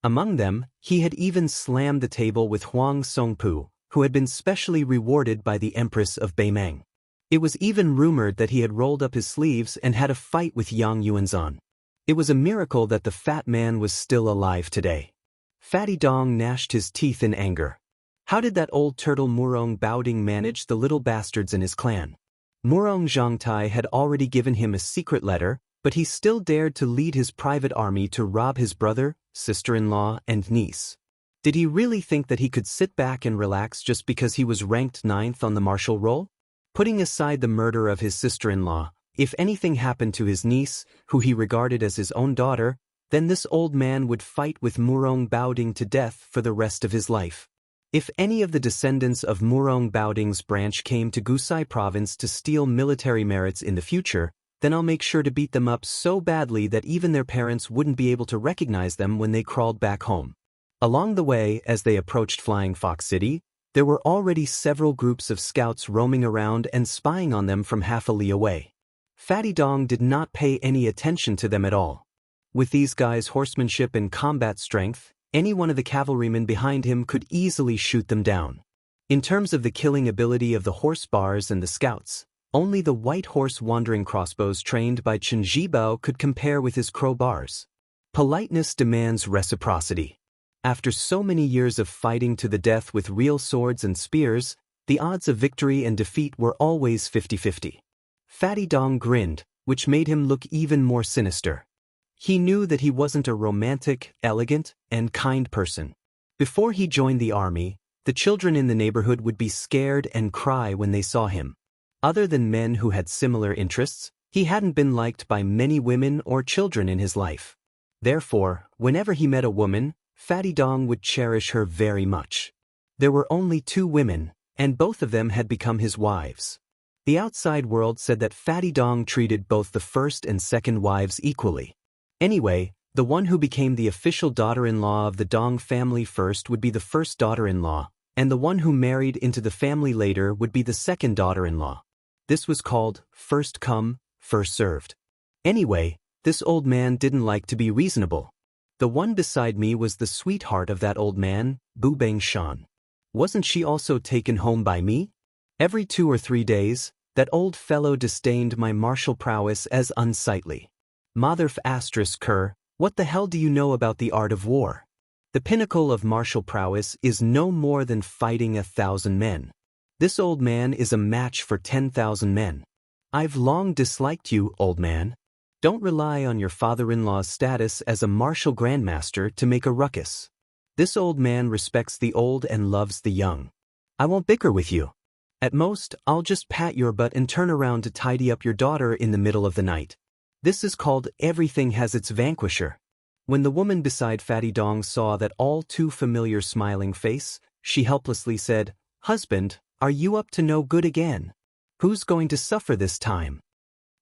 Among them, he had even slammed the table with Huang Songpu, who had been specially rewarded by the Empress of Beimeng. It was even rumored that he had rolled up his sleeves and had a fight with Yang Yuanzhan. It was a miracle that the fat man was still alive today. Fatty Dong gnashed his teeth in anger. How did that old turtle Murong Baoding manage the little bastards in his clan? Murong Zhangtai had already given him a secret letter, but he still dared to lead his private army to rob his brother, sister-in-law, and niece. Did he really think that he could sit back and relax just because he was ranked 9th on the martial roll? Putting aside the murder of his sister-in-law, if anything happened to his niece, who he regarded as his own daughter, then this old man would fight with Murong Baoding to death for the rest of his life. If any of the descendants of Murong Baoding's branch came to Gusai province to steal military merits in the future, then I'll make sure to beat them up so badly that even their parents wouldn't be able to recognize them when they crawled back home. Along the way, as they approached Flying Fox City, there were already several groups of scouts roaming around and spying on them from half a li away. Fatty Dong did not pay any attention to them at all. With these guys' horsemanship and combat strength, any one of the cavalrymen behind him could easily shoot them down. In terms of the killing ability of the horse bars and the scouts, only the white horse wandering crossbows trained by Chen Zhibao could compare with his crowbars. Politeness demands reciprocity. After so many years of fighting to the death with real swords and spears, the odds of victory and defeat were always 50-50. Fatty Dong grinned, which made him look even more sinister. He knew that he wasn't a romantic, elegant, and kind person. Before he joined the army, the children in the neighborhood would be scared and cry when they saw him. Other than men who had similar interests, he hadn't been liked by many women or children in his life. Therefore, whenever he met a woman, Fatty Dong would cherish her very much. There were only 2 women, and both of them had become his wives. The outside world said that Fatty Dong treated both the first and second wives equally. Anyway, the one who became the official daughter-in-law of the Dong family first would be the first daughter-in-law, and the one who married into the family later would be the second daughter-in-law. This was called first come, first served. Anyway, this old man didn't like to be reasonable. The one beside me was the sweetheart of that old man, Bu Bengshan. Wasn't she also taken home by me? Every 2 or 3 days, that old fellow disdained my martial prowess as unsightly. Motherf asterisk Kerr, what the hell do you know about the art of war? The pinnacle of martial prowess is no more than fighting 1,000 men. This old man is a match for 10,000 men. I've long disliked you, old man. Don't rely on your father-in-law's status as a martial grandmaster to make a ruckus. This old man respects the old and loves the young. I won't bicker with you. At most, I'll just pat your butt and turn around to tidy up your daughter in the middle of the night. This is called everything has its vanquisher. When the woman beside Fatty Dong saw that all too familiar smiling face, she helplessly said, "Husband, are you up to no good again? Who's going to suffer this time?"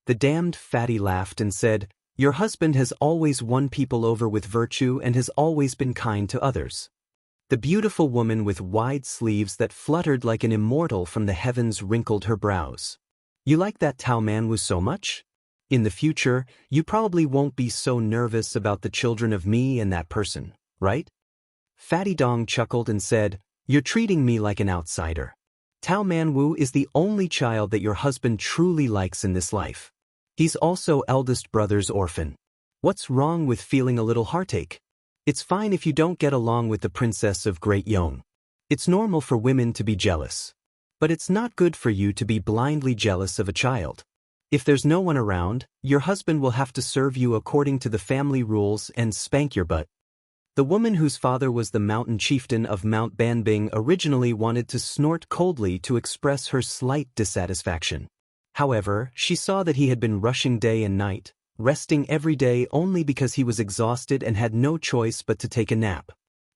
The damned Fatty laughed and said, "Your husband has always won people over with virtue and has always been kind to others." The beautiful woman with wide sleeves that fluttered like an immortal from the heavens wrinkled her brows. "You like that Tao Man Wu so much? In the future, you probably won't be so nervous about the children of me and that person, right?" Fatty Dong chuckled and said, "You're treating me like an outsider. Tao Man Wu is the only child that your husband truly likes in this life. He's also eldest brother's orphan. What's wrong with feeling a little heartache? It's fine if you don't get along with the princess of Great Yong. It's normal for women to be jealous. But it's not good for you to be blindly jealous of a child. If there's no one around, your husband will have to serve you according to the family rules and spank your butt." The woman whose father was the mountain chieftain of Mount Banbing originally wanted to snort coldly to express her slight dissatisfaction. However, she saw that he had been rushing day and night, resting every day only because he was exhausted and had no choice but to take a nap.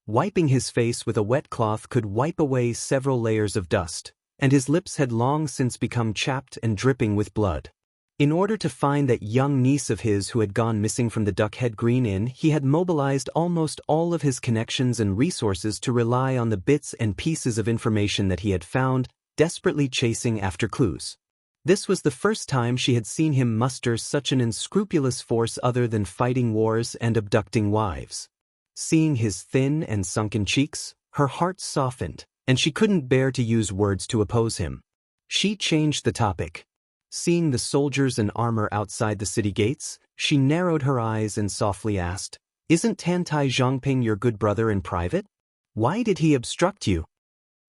Wiping his face with a wet cloth could wipe away several layers of dust, and his lips had long since become chapped and dripping with blood. In order to find that young niece of his who had gone missing from the Duckhead Green Inn, he had mobilized almost all of his connections and resources to rely on the bits and pieces of information that he had found, desperately chasing after clues. This was the first time she had seen him muster such an unscrupulous force other than fighting wars and abducting wives. Seeing his thin and sunken cheeks, her heart softened, and she couldn't bear to use words to oppose him. She changed the topic. Seeing the soldiers in armor outside the city gates, she narrowed her eyes and softly asked, "Isn't Tantai Zhongping your good brother in private? Why did he obstruct you?"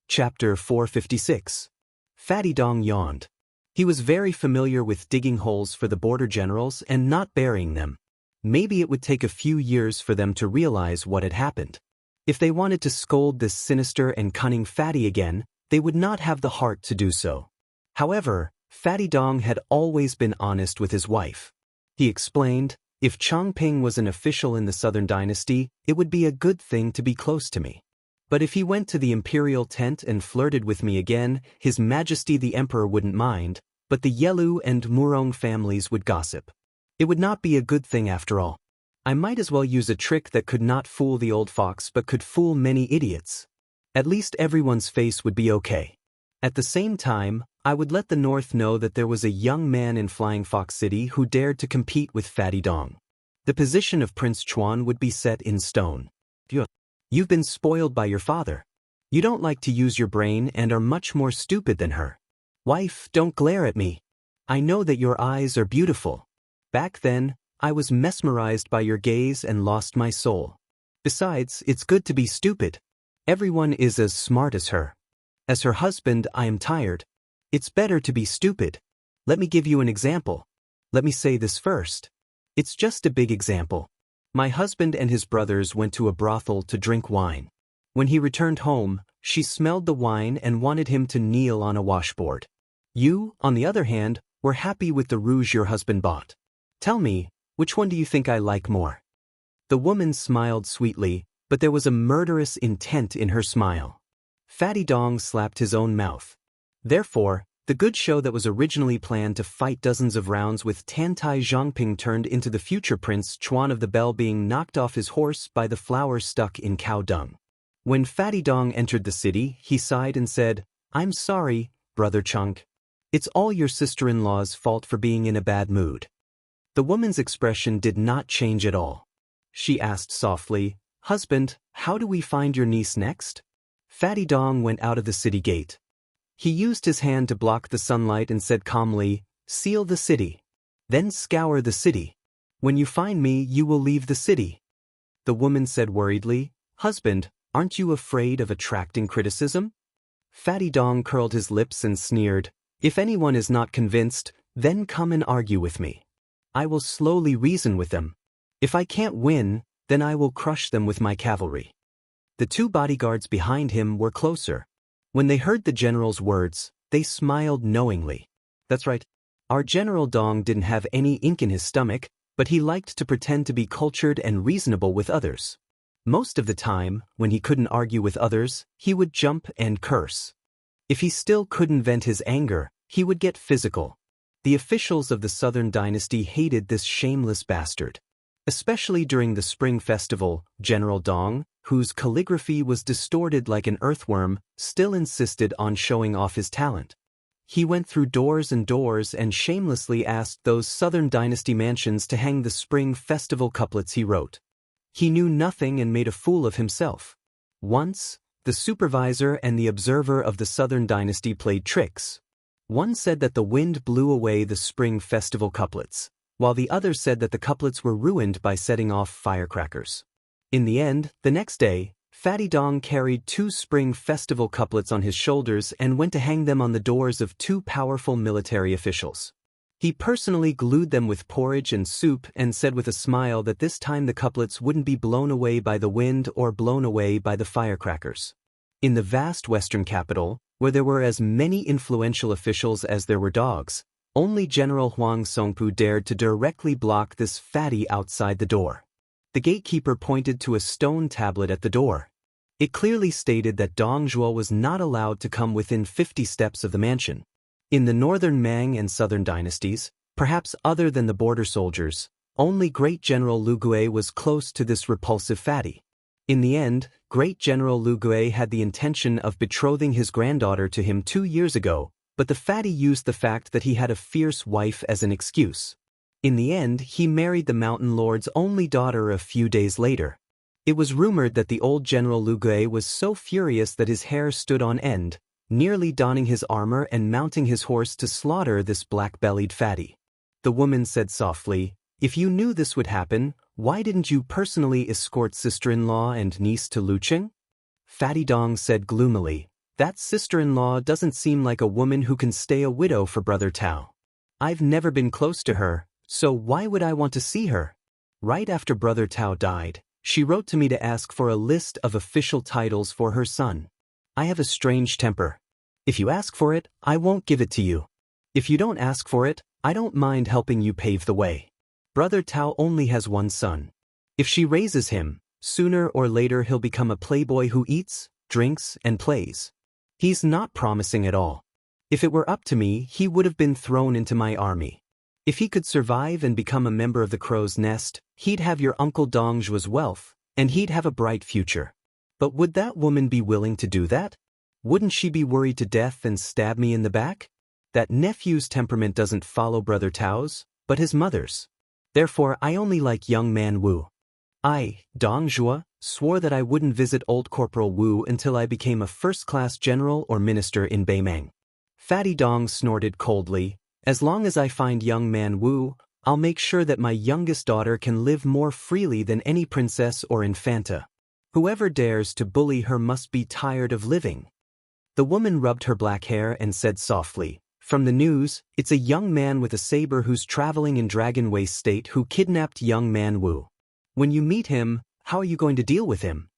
Chapter 456. Fatty Dong yawned. He was very familiar with digging holes for the border generals and not burying them. Maybe it would take a few years for them to realize what had happened. If they wanted to scold this sinister and cunning Fatty again, they would not have the heart to do so. However, Fatty Dong had always been honest with his wife. He explained, "If Chongping was an official in the Southern Dynasty, it would be a good thing to be close to me. But if he went to the imperial tent and flirted with me again, His Majesty the Emperor wouldn't mind, but the Yelu and Murong families would gossip. It would not be a good thing after all. I might as well use a trick that could not fool the old fox but could fool many idiots. At least everyone's face would be okay. At the same time, I would let the North know that there was a young man in Flying Fox City who dared to compete with Fatty Dong. The position of Prince Chuan would be set in stone. You've been spoiled by your father. You don't like to use your brain and are much more stupid than her. Wife, don't glare at me. I know that your eyes are beautiful. Back then, I was mesmerized by your gaze and lost my soul. Besides, it's good to be stupid. Everyone is as smart as her. As her husband, I am tired. It's better to be stupid. Let me give you an example. Let me say this first. It's just a big example. My husband and his brothers went to a brothel to drink wine. When he returned home, she smelled the wine and wanted him to kneel on a washboard. You, on the other hand, were happy with the rouge your husband bought. Tell me, which one do you think I like more?" The woman smiled sweetly, but there was a murderous intent in her smile. Fatty Dong slapped his own mouth. Therefore, the good show that was originally planned to fight dozens of rounds with Tantai Zhongping turned into the future Prince Chuan of the Bell being knocked off his horse by the flower stuck in cow dung. When Fatty Dong entered the city, he sighed and said, "I'm sorry, Brother Chunk. It's all your sister-in-law's fault for being in a bad mood." The woman's expression did not change at all. She asked softly, "Husband, how do we find your niece next?" Fatty Dong went out of the city gate. He used his hand to block the sunlight and said calmly, "Seal the city. Then scour the city. When you find me, you will leave the city." The woman said worriedly, "Husband, aren't you afraid of attracting criticism?" Fatty Dong curled his lips and sneered, "If anyone is not convinced, then come and argue with me. I will slowly reason with them. If I can't win, then I will crush them with my cavalry." The two bodyguards behind him were closer. When they heard the general's words, they smiled knowingly. That's right. Our General Dong didn't have any ink in his stomach, but he liked to pretend to be cultured and reasonable with others. Most of the time, when he couldn't argue with others, he would jump and curse. If he still couldn't vent his anger, he would get physical. The officials of the Southern Dynasty hated this shameless bastard. Especially during the Spring Festival, General Dong, whose calligraphy was distorted like an earthworm, still insisted on showing off his talent. He went through doors and doors and shamelessly asked those Southern Dynasty mansions to hang the Spring Festival couplets he wrote. He knew nothing and made a fool of himself. Once, the supervisor and the observer of the Southern Dynasty played tricks. One said that the wind blew away the Spring Festival couplets, while the other said that the couplets were ruined by setting off firecrackers. In the end, the next day, Fatty Dong carried 2 Spring Festival couplets on his shoulders and went to hang them on the doors of 2 powerful military officials. He personally glued them with porridge and soup and said with a smile that this time the couplets wouldn't be blown away by the wind or blown away by the firecrackers. In the vast western capital, where there were as many influential officials as there were dogs, only General Huang Songpu dared to directly block this fatty outside the door. The gatekeeper pointed to a stone tablet at the door. It clearly stated that Dong Zhuo was not allowed to come within 50 steps of the mansion. In the northern Mang and southern dynasties, perhaps other than the border soldiers, only Great General Lu Gui was close to this repulsive fatty. In the end, Great General Lu Gui had the intention of betrothing his granddaughter to him 2 years ago, but the fatty used the fact that he had a fierce wife as an excuse. In the end, he married the mountain lord's only daughter a few days later. It was rumored that the old General Lu Gui was so furious that his hair stood on end, nearly donning his armor and mounting his horse to slaughter this black-bellied fatty. The woman said softly, "If you knew this would happen, why didn't you personally escort sister-in-law and niece to Luqing?" Fatty Dong said gloomily, "That sister-in-law doesn't seem like a woman who can stay a widow for Brother Tao. I've never been close to her, so why would I want to see her?" Right after Brother Tao died, she wrote to me to ask for a list of official titles for her son. I have a strange temper. If you ask for it, I won't give it to you. If you don't ask for it, I don't mind helping you pave the way. Brother Tao only has one son. If she raises him, sooner or later he'll become a playboy who eats, drinks, and plays. He's not promising at all. If it were up to me, he would have been thrown into my army. If he could survive and become a member of the Crow's Nest, he'd have your Uncle Dongzhua's wealth, and he'd have a bright future. But would that woman be willing to do that? Wouldn't she be worried to death and stab me in the back? That nephew's temperament doesn't follow Brother Tao's, but his mother's. Therefore, I only like young man Wu. I, Dongzhua, swore that I wouldn't visit old Corporal Wu until I became a first-class general or minister in Beimang. Fatty Dong snorted coldly, "As long as I find young man Wu, I'll make sure that my youngest daughter can live more freely than any princess or infanta. Whoever dares to bully her must be tired of living." The woman rubbed her black hair and said softly, "From the news, it's a young man with a saber who's traveling in Dragon Waste State who kidnapped young man Wu. When you meet him, how are you going to deal with him?"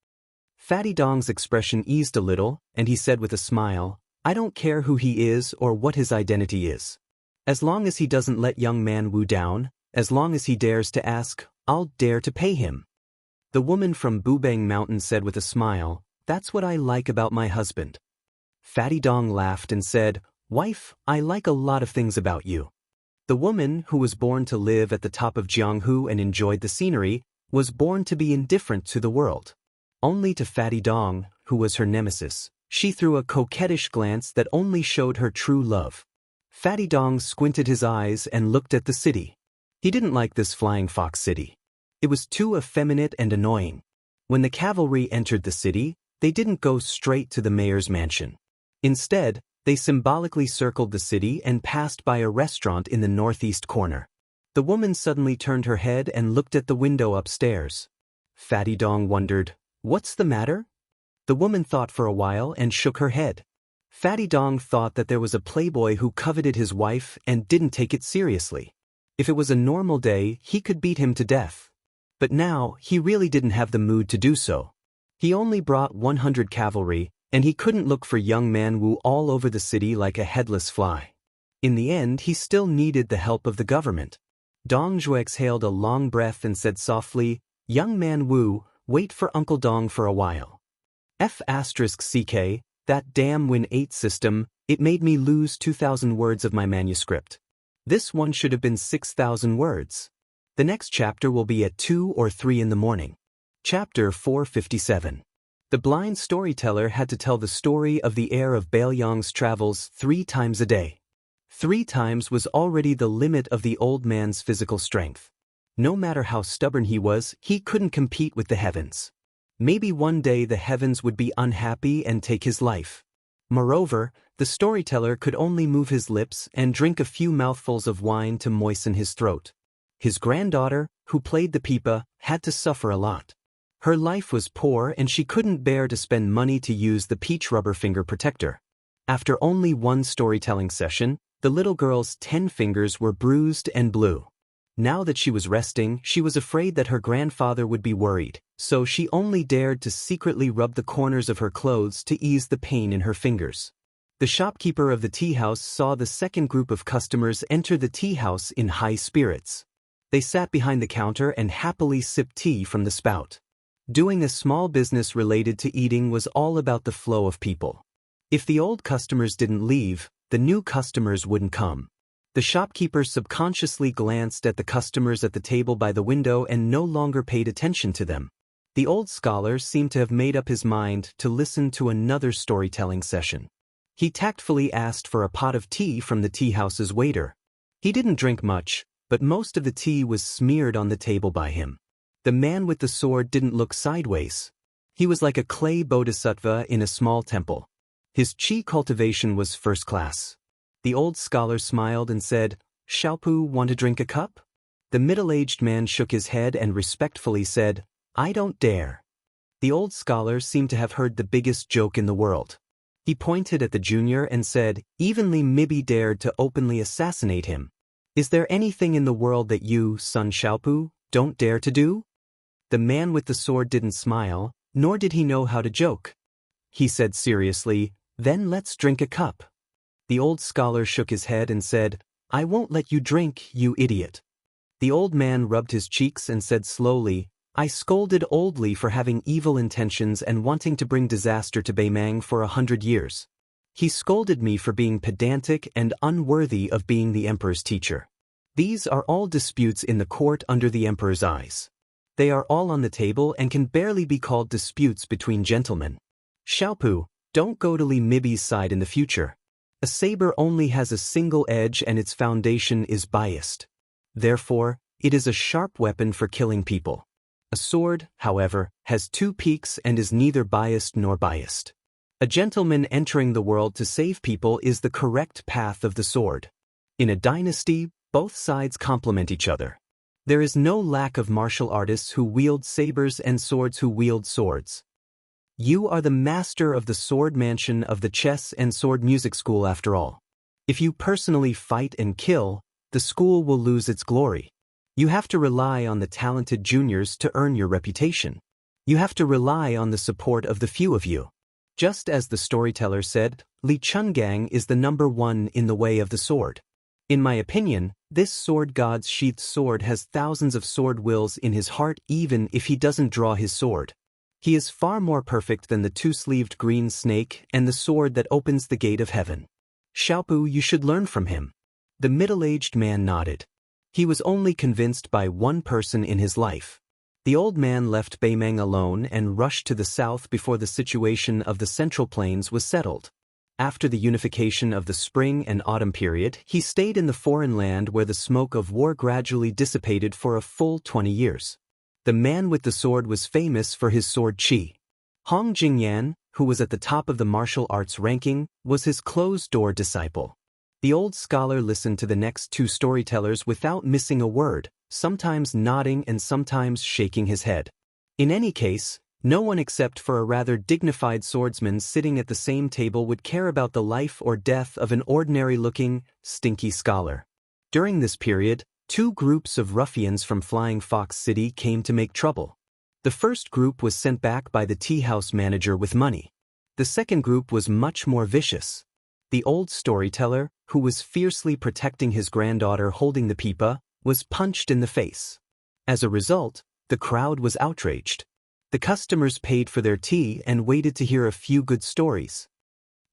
Fatty Dong's expression eased a little, and he said with a smile, "I don't care who he is or what his identity is. As long as he doesn't let young man Wu down, as long as he dares to ask, I'll dare to pay him." The woman from Bubang Mountain said with a smile, "That's what I like about my husband." Fatty Dong laughed and said, "Wife, I like a lot of things about you." The woman, who was born to live at the top of Jianghu and enjoyed the scenery, was born to be indifferent to the world. Only to Fatty Dong, who was her nemesis, she threw a coquettish glance that only showed her true love. Fatty Dong squinted his eyes and looked at the city. He didn't like this flying fox city. It was too effeminate and annoying. When the cavalry entered the city, they didn't go straight to the mayor's mansion. Instead, they symbolically circled the city and passed by a restaurant in the northeast corner. The woman suddenly turned her head and looked at the window upstairs. Fatty Dong wondered, "What's the matter?" The woman thought for a while and shook her head. Fatty Dong thought that there was a playboy who coveted his wife and didn't take it seriously. If it was a normal day, he could beat him to death. But now, he really didn't have the mood to do so. He only brought 100 cavalry, and he couldn't look for young man Wu all over the city like a headless fly. In the end, he still needed the help of the government. Dongzhuo exhaled a long breath and said softly, "Young man Wu, wait for Uncle Dong for a while." F***CK, that damn Win8 system, it made me lose 2,000 words of my manuscript. This one should have been 6,000 words. The next chapter will be at 2 or 3 in the morning. Chapter 457. The blind storyteller had to tell the story of the heir of Baoyang's travels 3 times a day. 3 times was already the limit of the old man's physical strength. No matter how stubborn he was, he couldn't compete with the heavens. Maybe one day the heavens would be unhappy and take his life. Moreover, the storyteller could only move his lips and drink a few mouthfuls of wine to moisten his throat. His granddaughter, who played the pipa, had to suffer a lot. Her life was poor and she couldn't bear to spend money to use the peach rubber finger protector. After only one storytelling session, the little girl's 10 fingers were bruised and blue. Now that she was resting, she was afraid that her grandfather would be worried, so she only dared to secretly rub the corners of her clothes to ease the pain in her fingers. The shopkeeper of the tea house saw the second group of customers enter the tea house in high spirits. They sat behind the counter and happily sipped tea from the spout. Doing a small business related to eating was all about the flow of people. If the old customers didn't leave, the new customers wouldn't come. The shopkeeper subconsciously glanced at the customers at the table by the window and no longer paid attention to them. The old scholar seemed to have made up his mind to listen to another storytelling session. He tactfully asked for a pot of tea from the tea house's waiter. He didn't drink much, but most of the tea was smeared on the table by him. The man with the sword didn't look sideways. He was like a clay bodhisattva in a small temple. His chi cultivation was first class. The old scholar smiled and said, "Xiaopu, want to drink a cup?" The middle-aged man shook his head and respectfully said, "I don't dare." The old scholar seemed to have heard the biggest joke in the world. He pointed at the junior and said, "Even Li Mibi dared to openly assassinate him. Is there anything in the world that you, son Xiaopu, don't dare to do?" The man with the sword didn't smile, nor did he know how to joke. He said seriously, "Then let's drink a cup." The old scholar shook his head and said, "I won't let you drink, you idiot." The old man rubbed his cheeks and said slowly, "I scolded Old Li for having evil intentions and wanting to bring disaster to Beimang for 100 years. He scolded me for being pedantic and unworthy of being the emperor's teacher. These are all disputes in the court under the emperor's eyes. They are all on the table and can barely be called disputes between gentlemen. Xiaopu, don't go to Li Mibi's side in the future. A saber only has a single edge and its foundation is biased. Therefore, it is a sharp weapon for killing people. A sword, however, has two peaks and is neither biased nor biased. A gentleman entering the world to save people is the correct path of the sword. In a dynasty, both sides complement each other. There is no lack of martial artists who wield sabers and swords who wield swords. You are the master of the sword mansion of the chess and sword music school after all. If you personally fight and kill, the school will lose its glory. You have to rely on the talented juniors to earn your reputation. You have to rely on the support of the few of you. Just as the storyteller said, Li Chungang is the number one in the way of the sword. In my opinion, this sword god's sheathed sword has thousands of sword wills in his heart even if he doesn't draw his sword. He is far more perfect than the two-sleeved green snake and the sword that opens the gate of heaven. Xiaopu, you should learn from him." The middle-aged man nodded. He was only convinced by one person in his life. The old man left Beimang alone and rushed to the south before the situation of the Central Plains was settled. After the unification of the spring and autumn period, he stayed in the foreign land where the smoke of war gradually dissipated for a full 20 years. The man with the sword was famous for his sword chi. Hong Jingyan, who was at the top of the martial arts ranking, was his closed-door disciple. The old scholar listened to the next two storytellers without missing a word, sometimes nodding and sometimes shaking his head. In any case, no one except for a rather dignified swordsman sitting at the same table would care about the life or death of an ordinary-looking, stinky scholar. During this period, two groups of ruffians from Flying Fox City came to make trouble. The first group was sent back by the tea house manager with money. The second group was much more vicious. The old storyteller, who was fiercely protecting his granddaughter holding the pipa, was punched in the face. As a result, the crowd was outraged. The customers paid for their tea and waited to hear a few good stories.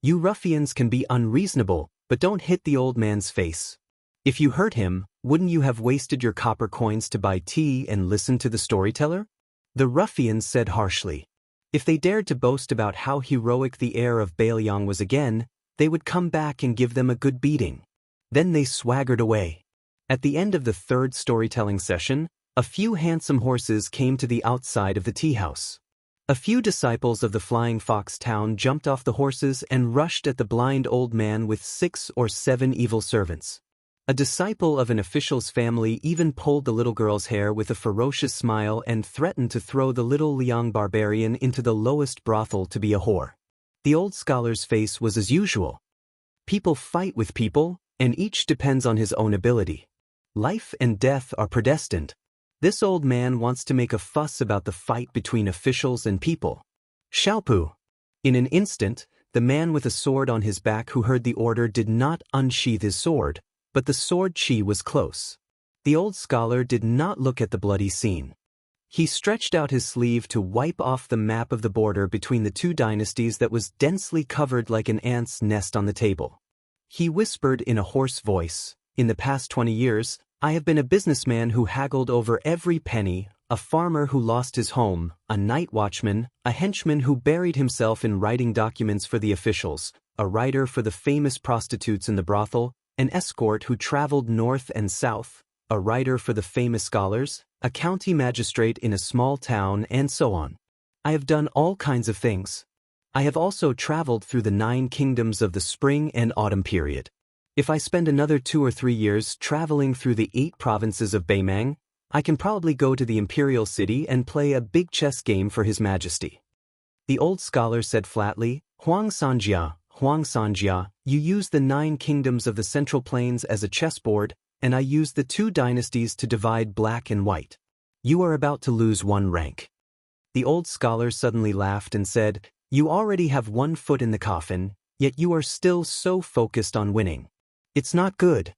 You ruffians can be unreasonable, but don't hit the old man's face. If you hurt him, wouldn't you have wasted your copper coins to buy tea and listen to the storyteller? The ruffians said harshly. If they dared to boast about how heroic the heir of Bailiang was again, they would come back and give them a good beating. Then they swaggered away. At the end of the third storytelling session, a few handsome horses came to the outside of the tea house. A few disciples of the Flying Fox town jumped off the horses and rushed at the blind old man with 6 or 7 evil servants. A disciple of an official's family even pulled the little girl's hair with a ferocious smile and threatened to throw the little Liang barbarian into the lowest brothel to be a whore. The old scholar's face was as usual. People fight with people, and each depends on his own ability. Life and death are predestined. This old man wants to make a fuss about the fight between officials and people. Xiaopu. In an instant, the man with a sword on his back who heard the order did not unsheath his sword, but the sword chi was close. The old scholar did not look at the bloody scene. He stretched out his sleeve to wipe off the map of the border between the two dynasties that was densely covered like an ant's nest on the table. He whispered in a hoarse voice, "In the past 20 years, I have been a businessman who haggled over every penny, a farmer who lost his home, a night watchman, a henchman who buried himself in writing documents for the officials, a writer for the famous prostitutes in the brothel, an escort who traveled north and south, a writer for the famous scholars, a county magistrate in a small town, and so on. I have done all kinds of things. I have also traveled through the 9 kingdoms of the spring and autumn period. If I spend another 2 or 3 years traveling through the 8 provinces of Beimang, I can probably go to the imperial city and play a big chess game for His Majesty. The old scholar said flatly, Xianxia, you use the 9 kingdoms of the Central Plains as a chessboard, and I use the 2 dynasties to divide black and white. You are about to lose 1 rank. The old scholar suddenly laughed and said, You already have 1 foot in the coffin, yet you are still so focused on winning. It's not good.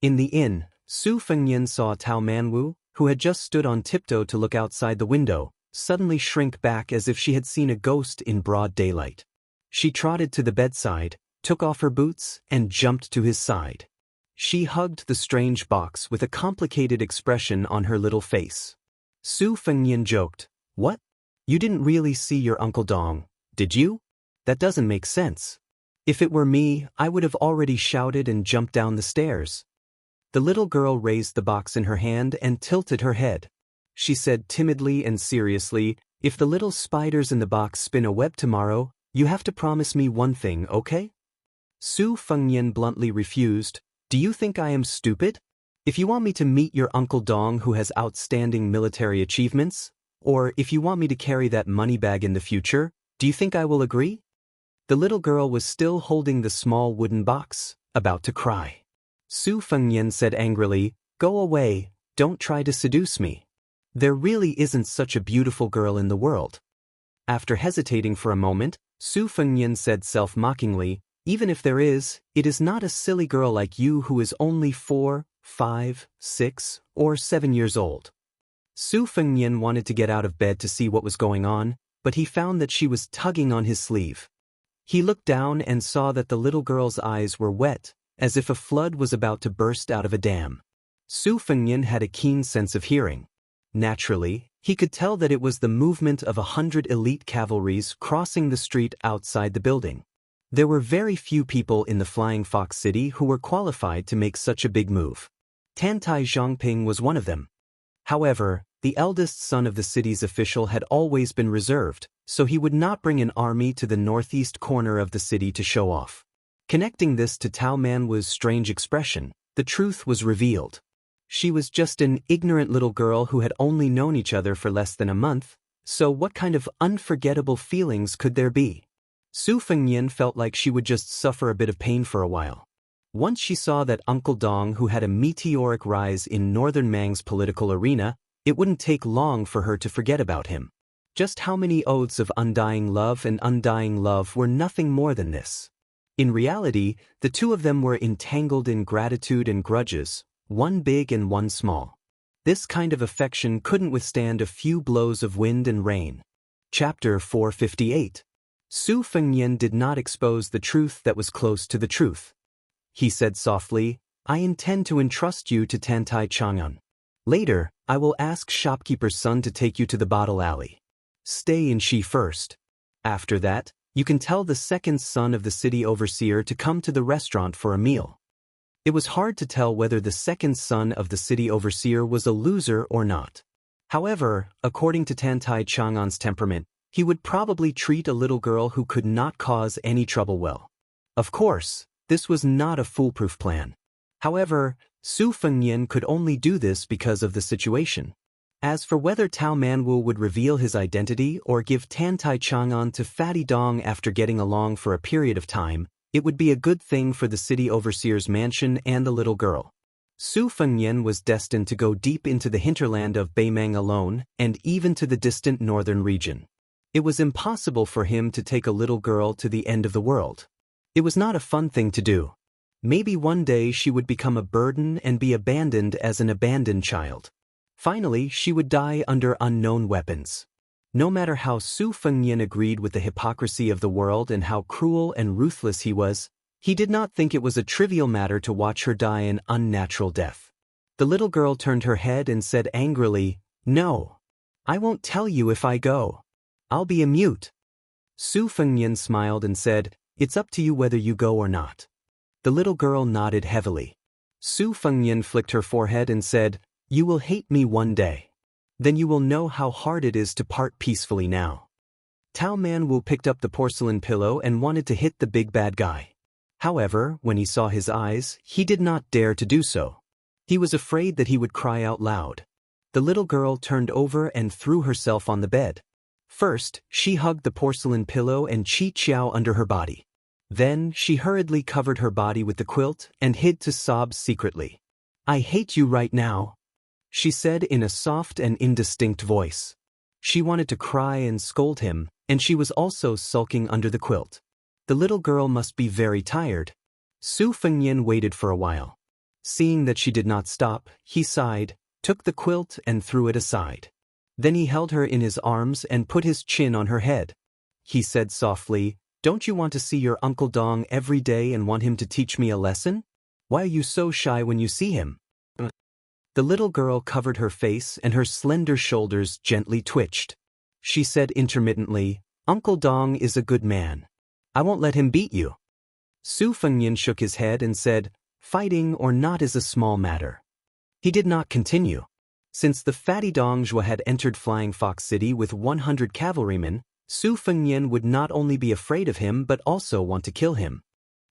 In the inn, Su Fengnian saw Tao Manwu, who had just stood on tiptoe to look outside the window, suddenly shrink back as if she had seen a ghost in broad daylight. She trotted to the bedside, took off her boots, and jumped to his side. She hugged the strange box with a complicated expression on her little face. Su Fengnian joked, What? You didn't really see your Uncle Dong, did you? That doesn't make sense. If it were me, I would have already shouted and jumped down the stairs. The little girl raised the box in her hand and tilted her head. She said timidly and seriously, If the little spiders in the box spin a web tomorrow, you have to promise me 1 thing, okay? Su Fengnian bluntly refused, Do you think I am stupid? If you want me to meet your Uncle Dong who has outstanding military achievements, or if you want me to carry that money bag in the future, do you think I will agree? The little girl was still holding the small wooden box, about to cry. Su Fengnian said angrily, Go away, don't try to seduce me. There really isn't such a beautiful girl in the world. After hesitating for a moment, Su Fengnian said self-mockingly, Even if there is, it is not a silly girl like you who is only 4, 5, 6, or 7 years old. Su Fengnian wanted to get out of bed to see what was going on, but he found that she was tugging on his sleeve. He looked down and saw that the little girl's eyes were wet, as if a flood was about to burst out of a dam. Su Fengnian had a keen sense of hearing. Naturally, he could tell that it was the movement of 100 elite cavalries crossing the street outside the building. There were very few people in the Flying Fox City who were qualified to make such a big move. Tantai Zhongping was one of them. However, the eldest son of the city's official had always been reserved, so he would not bring an army to the northeast corner of the city to show off. Connecting this to Tao Manwu's strange expression, the truth was revealed. She was just an ignorant little girl who had only known each other for less than a month, so what kind of unforgettable feelings could there be? Su Fengnian felt like she would just suffer a bit of pain for a while. Once she saw that Uncle Dong who had a meteoric rise in Northern Mang's political arena, it wouldn't take long for her to forget about him. Just how many oaths of undying love and undying love were nothing more than this. In reality, the 2 of them were entangled in gratitude and grudges, 1 big and 1 small. This kind of affection couldn't withstand a few blows of wind and rain. Chapter 458. Su Fengnian did not expose the truth that was close to the truth. He said softly, I intend to entrust you to Tantai Chang'an. Later, I will ask shopkeeper's son to take you to the bottle alley. Stay in Shi first. After that, you can tell the 2nd son of the city overseer to come to the restaurant for a meal. It was hard to tell whether the 2nd son of the city overseer was a loser or not. However, according to Tantai Chang'an's temperament, he would probably treat a little girl who could not cause any trouble well. Of course, this was not a foolproof plan. However, Su Fengnian could only do this because of the situation. As for whether Tao Manwu would reveal his identity or give Tantai Chang'an to Fatty Dong after getting along for a period of time, it would be a good thing for the city overseer's mansion and the little girl. Su Fengnian was destined to go deep into the hinterland of Beimang alone, and even to the distant northern region. It was impossible for him to take a little girl to the end of the world. It was not a fun thing to do. Maybe one day she would become a burden and be abandoned as an abandoned child. Finally, she would die under unknown weapons. No matter how Su Fengnian agreed with the hypocrisy of the world and how cruel and ruthless he was, he did not think it was a trivial matter to watch her die an unnatural death. The little girl turned her head and said angrily, No. I won't tell you if I go. I'll be a mute. Su Fengnian smiled and said, It's up to you whether you go or not. The little girl nodded heavily. Su Fengnian flicked her forehead and said, You will hate me one day. Then you will know how hard it is to part peacefully now. Tao Manwu picked up the porcelain pillow and wanted to hit the big bad guy. However, when he saw his eyes, he did not dare to do so. He was afraid that he would cry out loud. The little girl turned over and threw herself on the bed. First, she hugged the porcelain pillow and Xianxia under her body. Then, she hurriedly covered her body with the quilt and hid to sob secretly. "I hate you right now," she said in a soft and indistinct voice. She wanted to cry and scold him, and she was also sulking under the quilt. The little girl must be very tired. Su Fengyan waited for a while. Seeing that she did not stop, he sighed, took the quilt and threw it aside. Then he held her in his arms and put his chin on her head. He said softly, "Don't you want to see your Uncle Dong every day and want him to teach me a lesson? Why are you so shy when you see him?" The little girl covered her face and her slender shoulders gently twitched. She said intermittently, "Uncle Dong is a good man. I won't let him beat you." Su Fengyan shook his head and said, "Fighting or not is a small matter." He did not continue. Since the fatty Dongjua had entered Flying Fox City with 100 cavalrymen, Su Fengyan would not only be afraid of him but also want to kill him.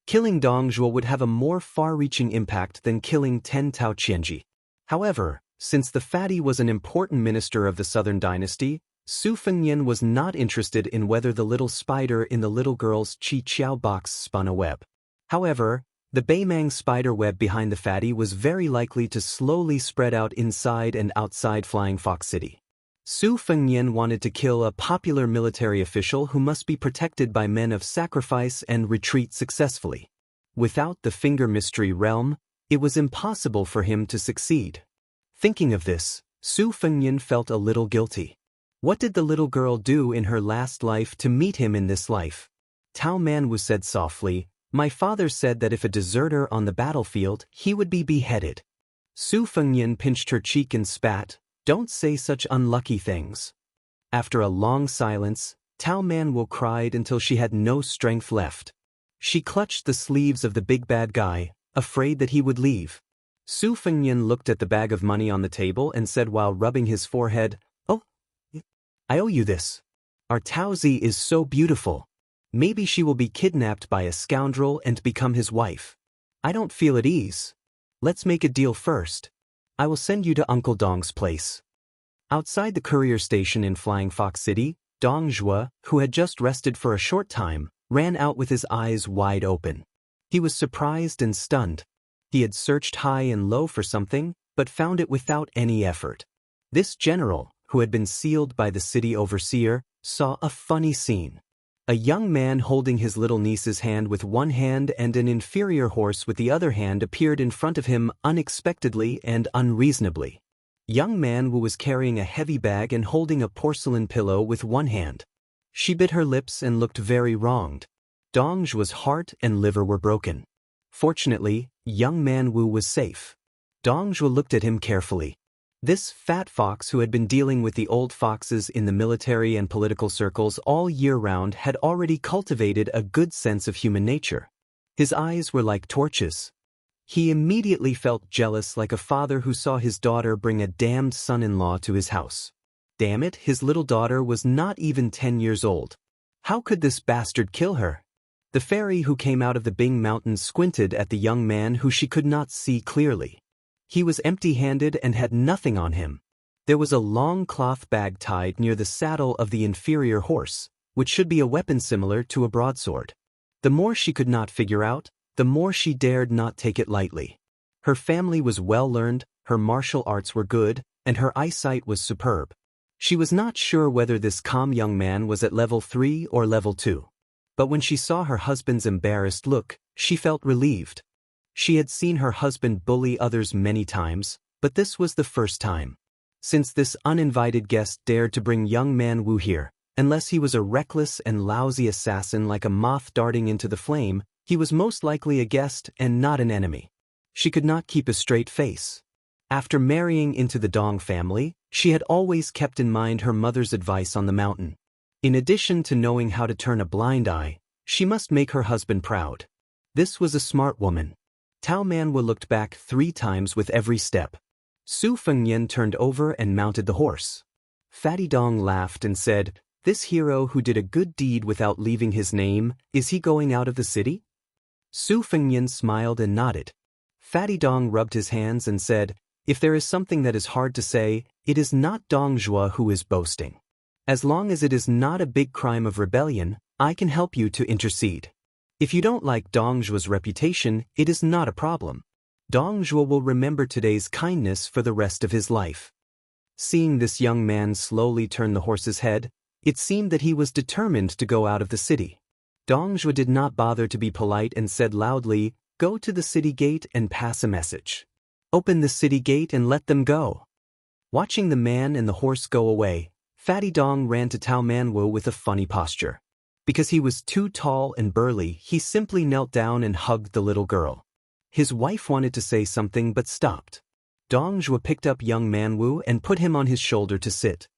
Killing Dongjua would have a more far-reaching impact than killing 10 Tao Qianji. However, since the fatty was an important minister of the Southern Dynasty, Su Fengyan was not interested in whether the little spider in the little girl's Qiao box spun a web. However, the Beimang spider web behind the fatty was very likely to slowly spread out inside and outside Flying Fox City. Su Fengyan wanted to kill a popular military official who must be protected by men of sacrifice and retreat successfully. Without the Finger Mystery Realm, it was impossible for him to succeed. Thinking of this, Su Fengyan felt a little guilty. What did the little girl do in her last life to meet him in this life? Tao Manwu said softly, "My father said that if a deserter on the battlefield, he would be beheaded." Su Fengyan pinched her cheek and spat, "Don't say such unlucky things." After a long silence, Tao Manwu cried until she had no strength left. She clutched the sleeves of the big bad guy, afraid that he would leave. Su Fengyan looked at the bag of money on the table and said while rubbing his forehead, "Oh, I owe you this. Our Taozi is so beautiful. Maybe she will be kidnapped by a scoundrel and become his wife. I don't feel at ease. Let's make a deal first. I will send you to Uncle Dong's place." Outside the courier station in Flying Fox City, Dong Zhuo, who had just rested for a short time, ran out with his eyes wide open. He was surprised and stunned. He had searched high and low for something, but found it without any effort. This general, who had been sealed by the city overseer, saw a funny scene. A young man holding his little niece's hand with one hand and an inferior horse with the other hand appeared in front of him unexpectedly and unreasonably. Young man who was carrying a heavy bag and holding a porcelain pillow with one hand. She bit her lips and looked very wronged. Dong's heart and liver were broken. Fortunately, young man Wu was safe. Dongzhuo looked at him carefully. This fat fox who had been dealing with the old foxes in the military and political circles all year round had already cultivated a good sense of human nature. His eyes were like torches. He immediately felt jealous like a father who saw his daughter bring a damned son-in-law to his house. Damn it, his little daughter was not even 10 years old. How could this bastard kill her? The fairy who came out of the Bing Mountains squinted at the young man who she could not see clearly. He was empty-handed and had nothing on him. There was a long cloth bag tied near the saddle of the inferior horse, which should be a weapon similar to a broadsword. The more she could not figure out, the more she dared not take it lightly. Her family was well-learned, her martial arts were good, and her eyesight was superb. She was not sure whether this calm young man was at level 3 or level 2. But when she saw her husband's embarrassed look, she felt relieved. She had seen her husband bully others many times, but this was the first time. Since this uninvited guest dared to bring young man Wu here, unless he was a reckless and lousy assassin like a moth darting into the flame, he was most likely a guest and not an enemy. She could not keep a straight face. After marrying into the Dong family, she had always kept in mind her mother's advice on the mountain. In addition to knowing how to turn a blind eye, she must make her husband proud. This was a smart woman. Tao Manwu looked back 3 times with every step. Su Fengnian turned over and mounted the horse. Fatty Dong laughed and said, "This hero who did a good deed without leaving his name, is he going out of the city?" Su Fengnian smiled and nodded. Fatty Dong rubbed his hands and said, "If there is something that is hard to say, it is not Dong Zhuo who is boasting. As long as it is not a big crime of rebellion, I can help you to intercede. If you don't like Dong Zhuo's reputation, it is not a problem. Dong Zhuo will remember today's kindness for the rest of his life." Seeing this young man slowly turn the horse's head, it seemed that he was determined to go out of the city. Dong Zhuo did not bother to be polite and said loudly, "Go to the city gate and pass a message. Open the city gate and let them go." Watching the man and the horse go away, Fatty Dong ran to Tao Manwu with a funny posture. Because he was too tall and burly, he simply knelt down and hugged the little girl. His wife wanted to say something but stopped. Dong Zhuo picked up young Manwu and put him on his shoulder to sit.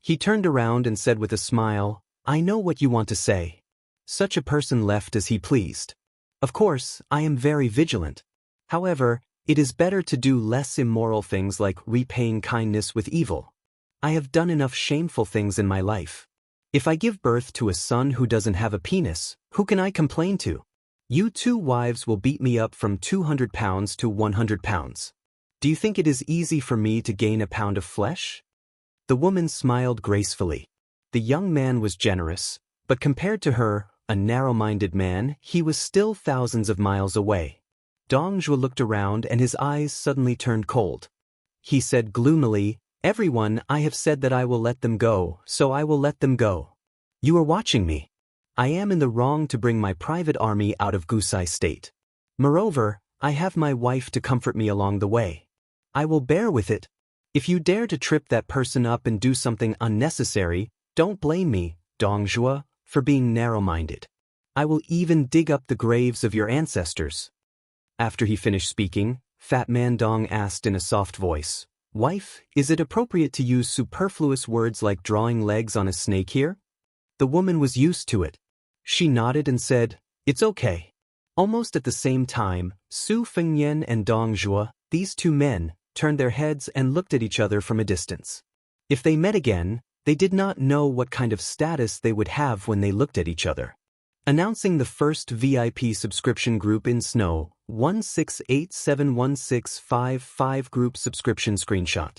He turned around and said with a smile, "I know what you want to say." Such a person left as he pleased. Of course, I am very vigilant. However, it is better to do less immoral things like repaying kindness with evil. I have done enough shameful things in my life. If I give birth to a son who doesn't have a penis, who can I complain to? You 2 wives will beat me up from 200 pounds to 100 pounds. Do you think it is easy for me to gain a pound of flesh? The woman smiled gracefully. The young man was generous, but compared to her, a narrow-minded man, he was still thousands of miles away. Dong Zhuo looked around and his eyes suddenly turned cold. He said gloomily, "Everyone, I have said that I will let them go, so I will let them go. You are watching me. I am in the wrong to bring my private army out of Gusai state. Moreover, I have my wife to comfort me along the way. I will bear with it. If you dare to trip that person up and do something unnecessary, don't blame me, Dong Zhuo, for being narrow-minded. I will even dig up the graves of your ancestors." After he finished speaking, Fat Man Dong asked in a soft voice, "Wife, is it appropriate to use superfluous words like drawing legs on a snake here?" The woman was used to it. She nodded and said, "It's okay." Almost at the same time, Su Fengnian and Dong Zhuo, these 2 men, turned their heads and looked at each other from a distance. If they met again, they did not know what kind of status they would have when they looked at each other. Announcing the first VIP subscription group in Snow, 1687165 group subscription screenshot.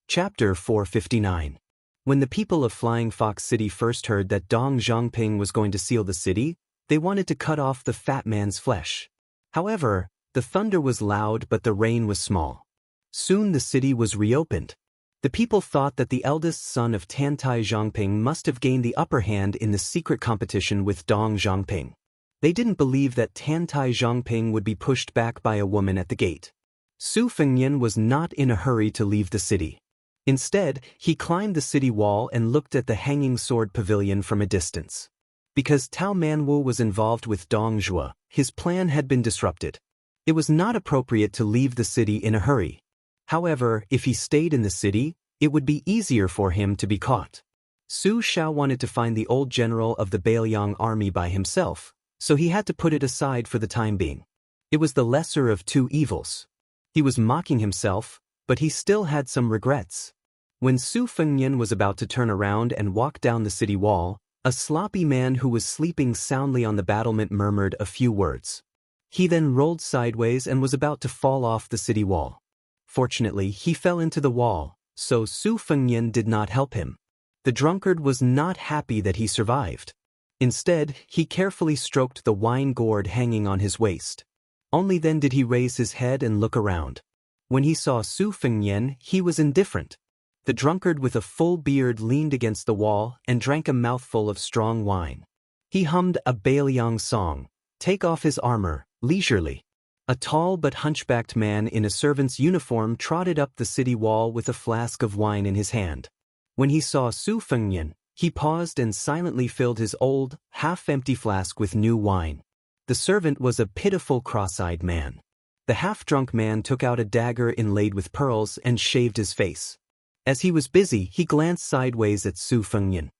Chapter 459. When the people of Flying Fox City first heard that Dong Zhongping was going to seal the city, they wanted to cut off the fat man's flesh. However, the thunder was loud but the rain was small. Soon the city was reopened. The people thought that the eldest son of Tantai Zhongping must have gained the upper hand in the secret competition with Dong Zhongping. They didn't believe that Tantai Zhongping would be pushed back by a woman at the gate. Su Fengnian was not in a hurry to leave the city. Instead, he climbed the city wall and looked at the hanging sword pavilion from a distance. Because Tao Manwu was involved with Dong Zhuo, his plan had been disrupted. It was not appropriate to leave the city in a hurry. However, if he stayed in the city, it would be easier for him to be caught. Su Shao wanted to find the old general of the Bailiang army by himself, so he had to put it aside for the time being. It was the lesser of 2 evils. He was mocking himself, but he still had some regrets. When Su Fengnian was about to turn around and walk down the city wall, a sloppy man who was sleeping soundly on the battlement murmured a few words. He then rolled sideways and was about to fall off the city wall. Fortunately, he fell into the wall, so Su Fengnian did not help him. The drunkard was not happy that he survived. Instead, he carefully stroked the wine gourd hanging on his waist. Only then did he raise his head and look around. When he saw Su Fengnian, he was indifferent. The drunkard with a full beard leaned against the wall and drank a mouthful of strong wine. He hummed a Bailiang song, "Take off his armor," leisurely. A tall but hunchbacked man in a servant's uniform trotted up the city wall with a flask of wine in his hand. When he saw Su Fengnian, he paused and silently filled his old, half-empty flask with new wine. The servant was a pitiful cross-eyed man. The half-drunk man took out a dagger inlaid with pearls and shaved his face. As he was busy, he glanced sideways at Su Fengnian.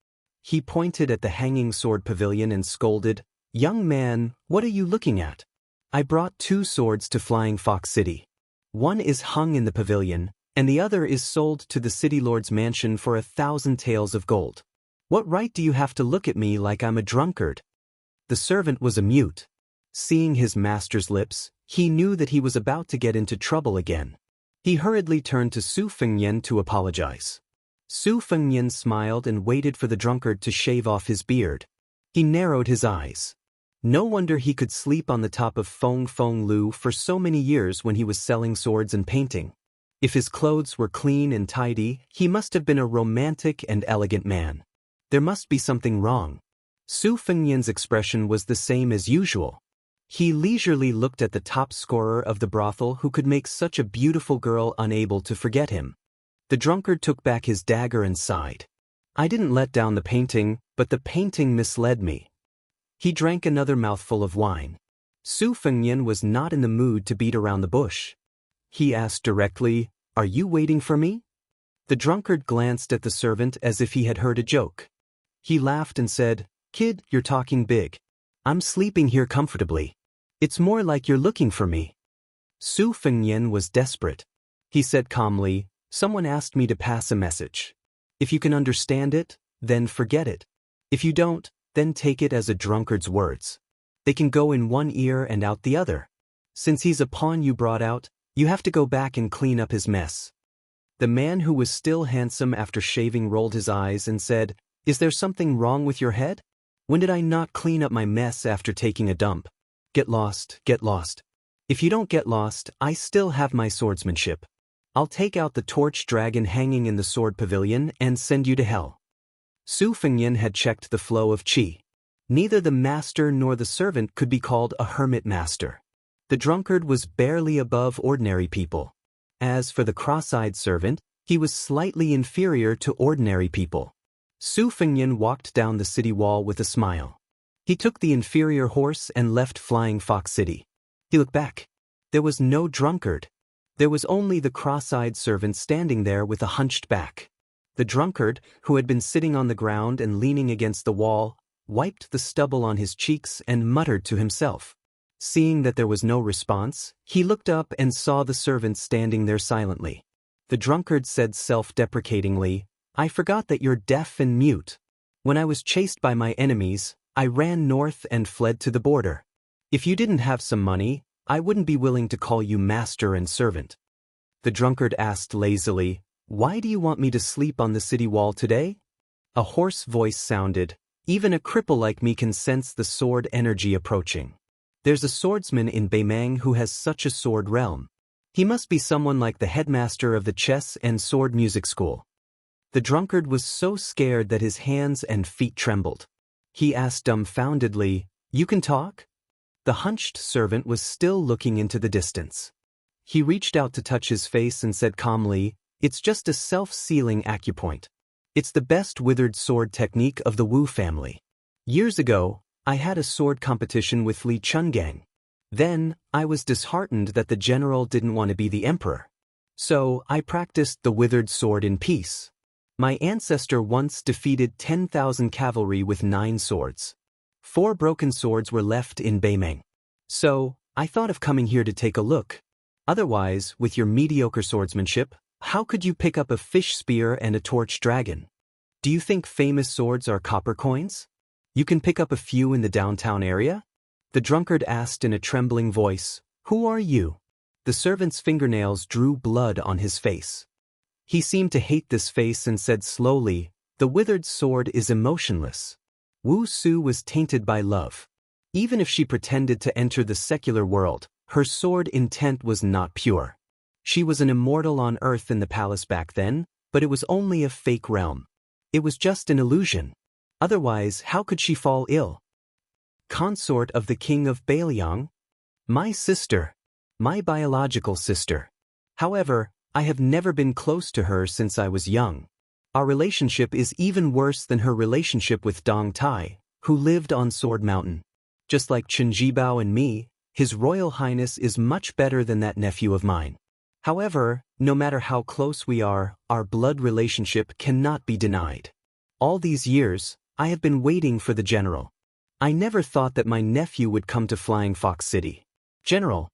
He pointed at the hanging sword pavilion and scolded, "Young man, what are you looking at? I brought 2 swords to Flying Fox City. One is hung in the pavilion, and the other is sold to the city lord's mansion for 1,000 taels of gold. What right do you have to look at me like I'm a drunkard? The servant was a mute. Seeing his master's lips, he knew that he was about to get into trouble again. He hurriedly turned to Su Fengnian to apologize. Su Fengnian smiled and waited for the drunkard to shave off his beard. He narrowed his eyes. No wonder he could sleep on the top of Feng Feng Lu for so many years when he was selling swords and painting. If his clothes were clean and tidy, he must have been a romantic and elegant man. There must be something wrong. Su Fengnian's expression was the same as usual. He leisurely looked at the top scorer of the brothel who could make such a beautiful girl unable to forget him. The drunkard took back his dagger and sighed. I didn't let down the painting, but the painting misled me. He drank another mouthful of wine. Su Fengnian was not in the mood to beat around the bush. He asked directly, "Are you waiting for me?" The drunkard glanced at the servant as if he had heard a joke. He laughed and said, "Kid, you're talking big. I'm sleeping here comfortably. It's more like you're looking for me." Su Fengnian was desperate. He said calmly, "Someone asked me to pass a message. If you can understand it, then forget it. If you don't, then take it as a drunkard's words. They can go in one ear and out the other. Since he's a pawn you brought out, you have to go back and clean up his mess." The man who was still handsome after shaving rolled his eyes and said, "Is there something wrong with your head? When did I not clean up my mess after taking a dump? Get lost, get lost. If you don't get lost, I still have my swordsmanship. I'll take out the torch dragon hanging in the sword pavilion and send you to hell." Su Fengnian had checked the flow of qi. Neither the master nor the servant could be called a hermit master. The drunkard was barely above ordinary people. As for the cross-eyed servant, he was slightly inferior to ordinary people. Su Fengnian walked down the city wall with a smile. He took the inferior horse and left Flying Fox City. He looked back. There was no drunkard. There was only the cross-eyed servant standing there with a hunched back. The drunkard, who had been sitting on the ground and leaning against the wall, wiped the stubble on his cheeks and muttered to himself. Seeing that there was no response, he looked up and saw the servant standing there silently. The drunkard said self-deprecatingly, "I forgot that you're deaf and mute. When I was chased by my enemies, I ran north and fled to the border. If you didn't have some money, I wouldn't be willing to call you master and servant." The drunkard asked lazily, "Why do you want me to sleep on the city wall today?" A hoarse voice sounded, "Even a cripple like me can sense the sword energy approaching. There's a swordsman in Beimang who has such a sword realm. He must be someone like the headmaster of the chess and sword music school." The drunkard was so scared that his hands and feet trembled. He asked dumbfoundedly, "You can talk?" The hunched servant was still looking into the distance. He reached out to touch his face and said calmly, "It's just a self-sealing acupoint. It's the best withered sword technique of the Wu family. Years ago, I had a sword competition with Li Chungang. Then, I was disheartened that the general didn't want to be the emperor. So, I practiced the withered sword in peace. My ancestor once defeated 10,000 cavalry with 9 swords. 4 broken swords were left in Beimang. So, I thought of coming here to take a look. Otherwise, with your mediocre swordsmanship, how could you pick up a fish spear and a torch dragon? Do you think famous swords are copper coins? You can pick up a few in the downtown area?" The drunkard asked in a trembling voice, "Who are you?" The servant's fingernails drew blood on his face. He seemed to hate this face and said slowly, "The withered sword is emotionless. Wu Su was tainted by love. Even if she pretended to enter the secular world, her sword intent was not pure. She was an immortal on earth in the palace back then, but it was only a fake realm. It was just an illusion. Otherwise, how could she fall ill? Consort of the king of Bailiang? My sister. My biological sister. However, I have never been close to her since I was young. Our relationship is even worse than her relationship with Dong Tai, who lived on Sword Mountain. Just like Chen Jibao and me, His Royal Highness is much better than that nephew of mine. However, no matter how close we are, our blood relationship cannot be denied. All these years, I have been waiting for the general. I never thought that my nephew would come to Flying Fox City. General,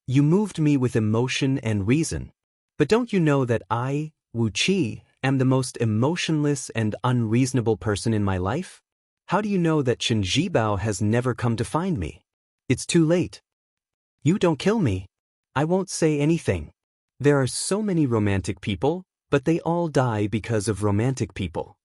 you moved me with emotion and reason. But don't you know that I, Wuxia, am the most emotionless and unreasonable person in my life? How do you know that Chen Zhibao has never come to find me? It's too late. You don't kill me. I won't say anything. There are so many romantic people, but they all die because of romantic people.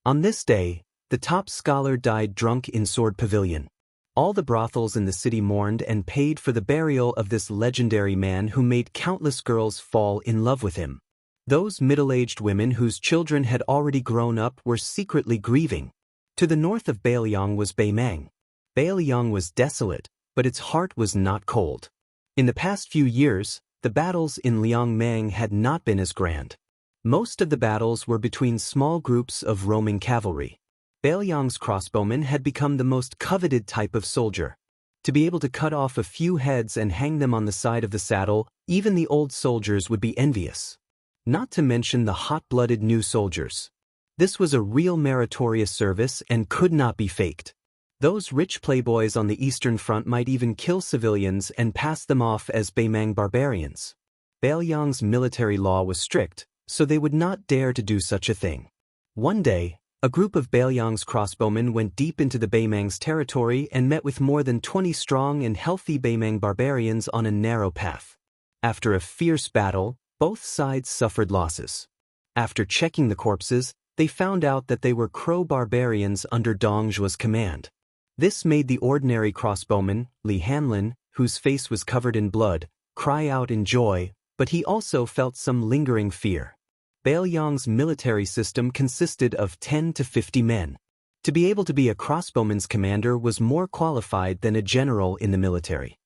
On this day, the top scholar died drunk in Sword Pavilion. All the brothels in the city mourned and paid for the burial of this legendary man who made countless girls fall in love with him. Those middle-aged women whose children had already grown up were secretly grieving. To the north of Bailiang was Beimang. Bailiang was desolate, but its heart was not cold. In the past few years, the battles in Liangmang had not been as grand. Most of the battles were between small groups of roaming cavalry. Bailiang's crossbowmen had become the most coveted type of soldier. To be able to cut off a few heads and hang them on the side of the saddle, even the old soldiers would be envious. Not to mention the hot-blooded new soldiers. This was a real meritorious service and could not be faked. Those rich playboys on the Eastern Front might even kill civilians and pass them off as Beimang barbarians. Bailiang's military law was strict, so they would not dare to do such a thing. One day, a group of Bailiang's crossbowmen went deep into the Beimang's territory and met with more than 20 strong and healthy Beimang barbarians on a narrow path. After a fierce battle, both sides suffered losses. After checking the corpses, they found out that they were Crow barbarians under Dongzhuo's command. This made the ordinary crossbowman, Li Hanlin, whose face was covered in blood, cry out in joy, but he also felt some lingering fear. Bailiang's military system consisted of 10 to 50 men. To be able to be a crossbowman's commander was more qualified than a general in the military.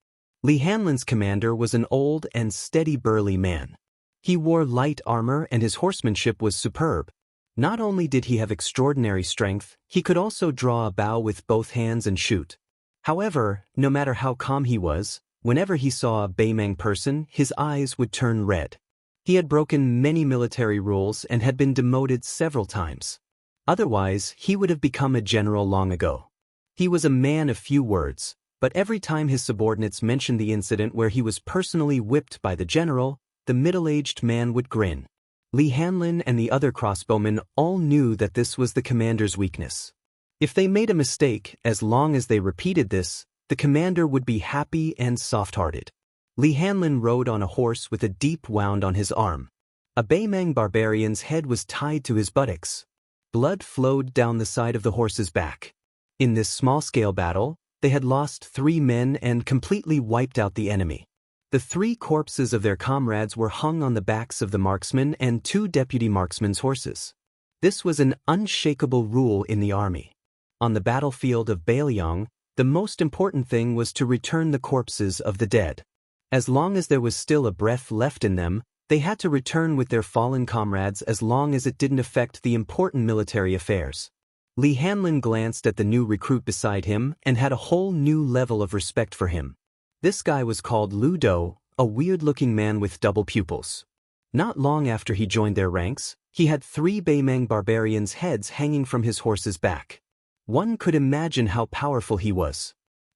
Li Hanlin's commander was an old and steady burly man. He wore light armor and his horsemanship was superb. Not only did he have extraordinary strength, he could also draw a bow with both hands and shoot. However, no matter how calm he was, whenever he saw a Beimang person, his eyes would turn red. He had broken many military rules and had been demoted several times. Otherwise, he would have become a general long ago. He was a man of few words, but every time his subordinates mentioned the incident where he was personally whipped by the general, the middle-aged man would grin. Li Hanlin and the other crossbowmen all knew that this was the commander's weakness. If they made a mistake, as long as they repeated this, the commander would be happy and soft-hearted. Li Hanlin rode on a horse with a deep wound on his arm. A Beimang barbarian's head was tied to his buttocks. Blood flowed down the side of the horse's back. In this small-scale battle, they had lost 3 men and completely wiped out the enemy. The 3 corpses of their comrades were hung on the backs of the marksmen and 2 deputy marksmen's horses. This was an unshakable rule in the army. On the battlefield of Bailiang, the most important thing was to return the corpses of the dead. As long as there was still a breath left in them, they had to return with their fallen comrades as long as it didn't affect the important military affairs. Li Hanlin glanced at the new recruit beside him and had a whole new level of respect for him. This guy was called Lu Do, a weird-looking man with double pupils. Not long after he joined their ranks, he had 3 Beimang barbarians' heads hanging from his horse's back. One could imagine how powerful he was.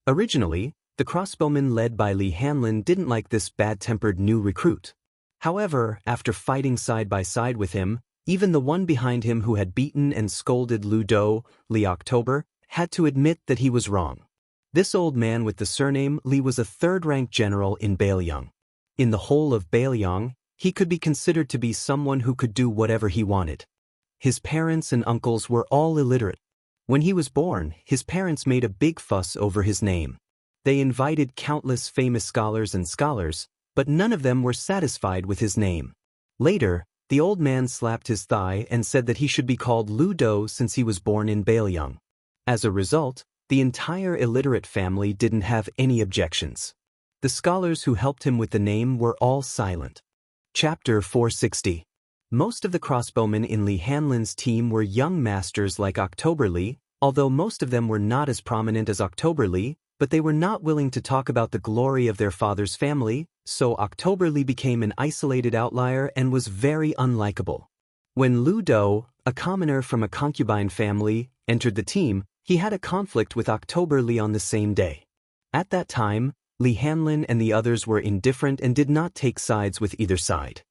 Originally, the crossbowmen led by Li Hanlin didn't like this bad-tempered new recruit. However, after fighting side by side with him, even the one behind him who had beaten and scolded Lu Do, Li October, had to admit that he was wrong. This old man with the surname Li was a 3rd-rank general in Bailiang. In the whole of Bailiang, he could be considered to be someone who could do whatever he wanted. His parents and uncles were all illiterate. When he was born, his parents made a big fuss over his name. They invited countless famous scholars, but none of them were satisfied with his name. Later, the old man slapped his thigh and said that he should be called Lu Do since he was born in Bailiang. As a result, the entire illiterate family didn't have any objections. The scholars who helped him with the name were all silent. Chapter 460. Most of the crossbowmen in Li Hanlin's team were young masters like October Li, although most of them were not as prominent as October Li, but they were not willing to talk about the glory of their father's family, so October Li became an isolated outlier and was very unlikable. When Lu Do, a commoner from a concubine family, entered the team, he had a conflict with October Li on the same day. At that time, Li Hanlin and the others were indifferent and did not take sides with either side.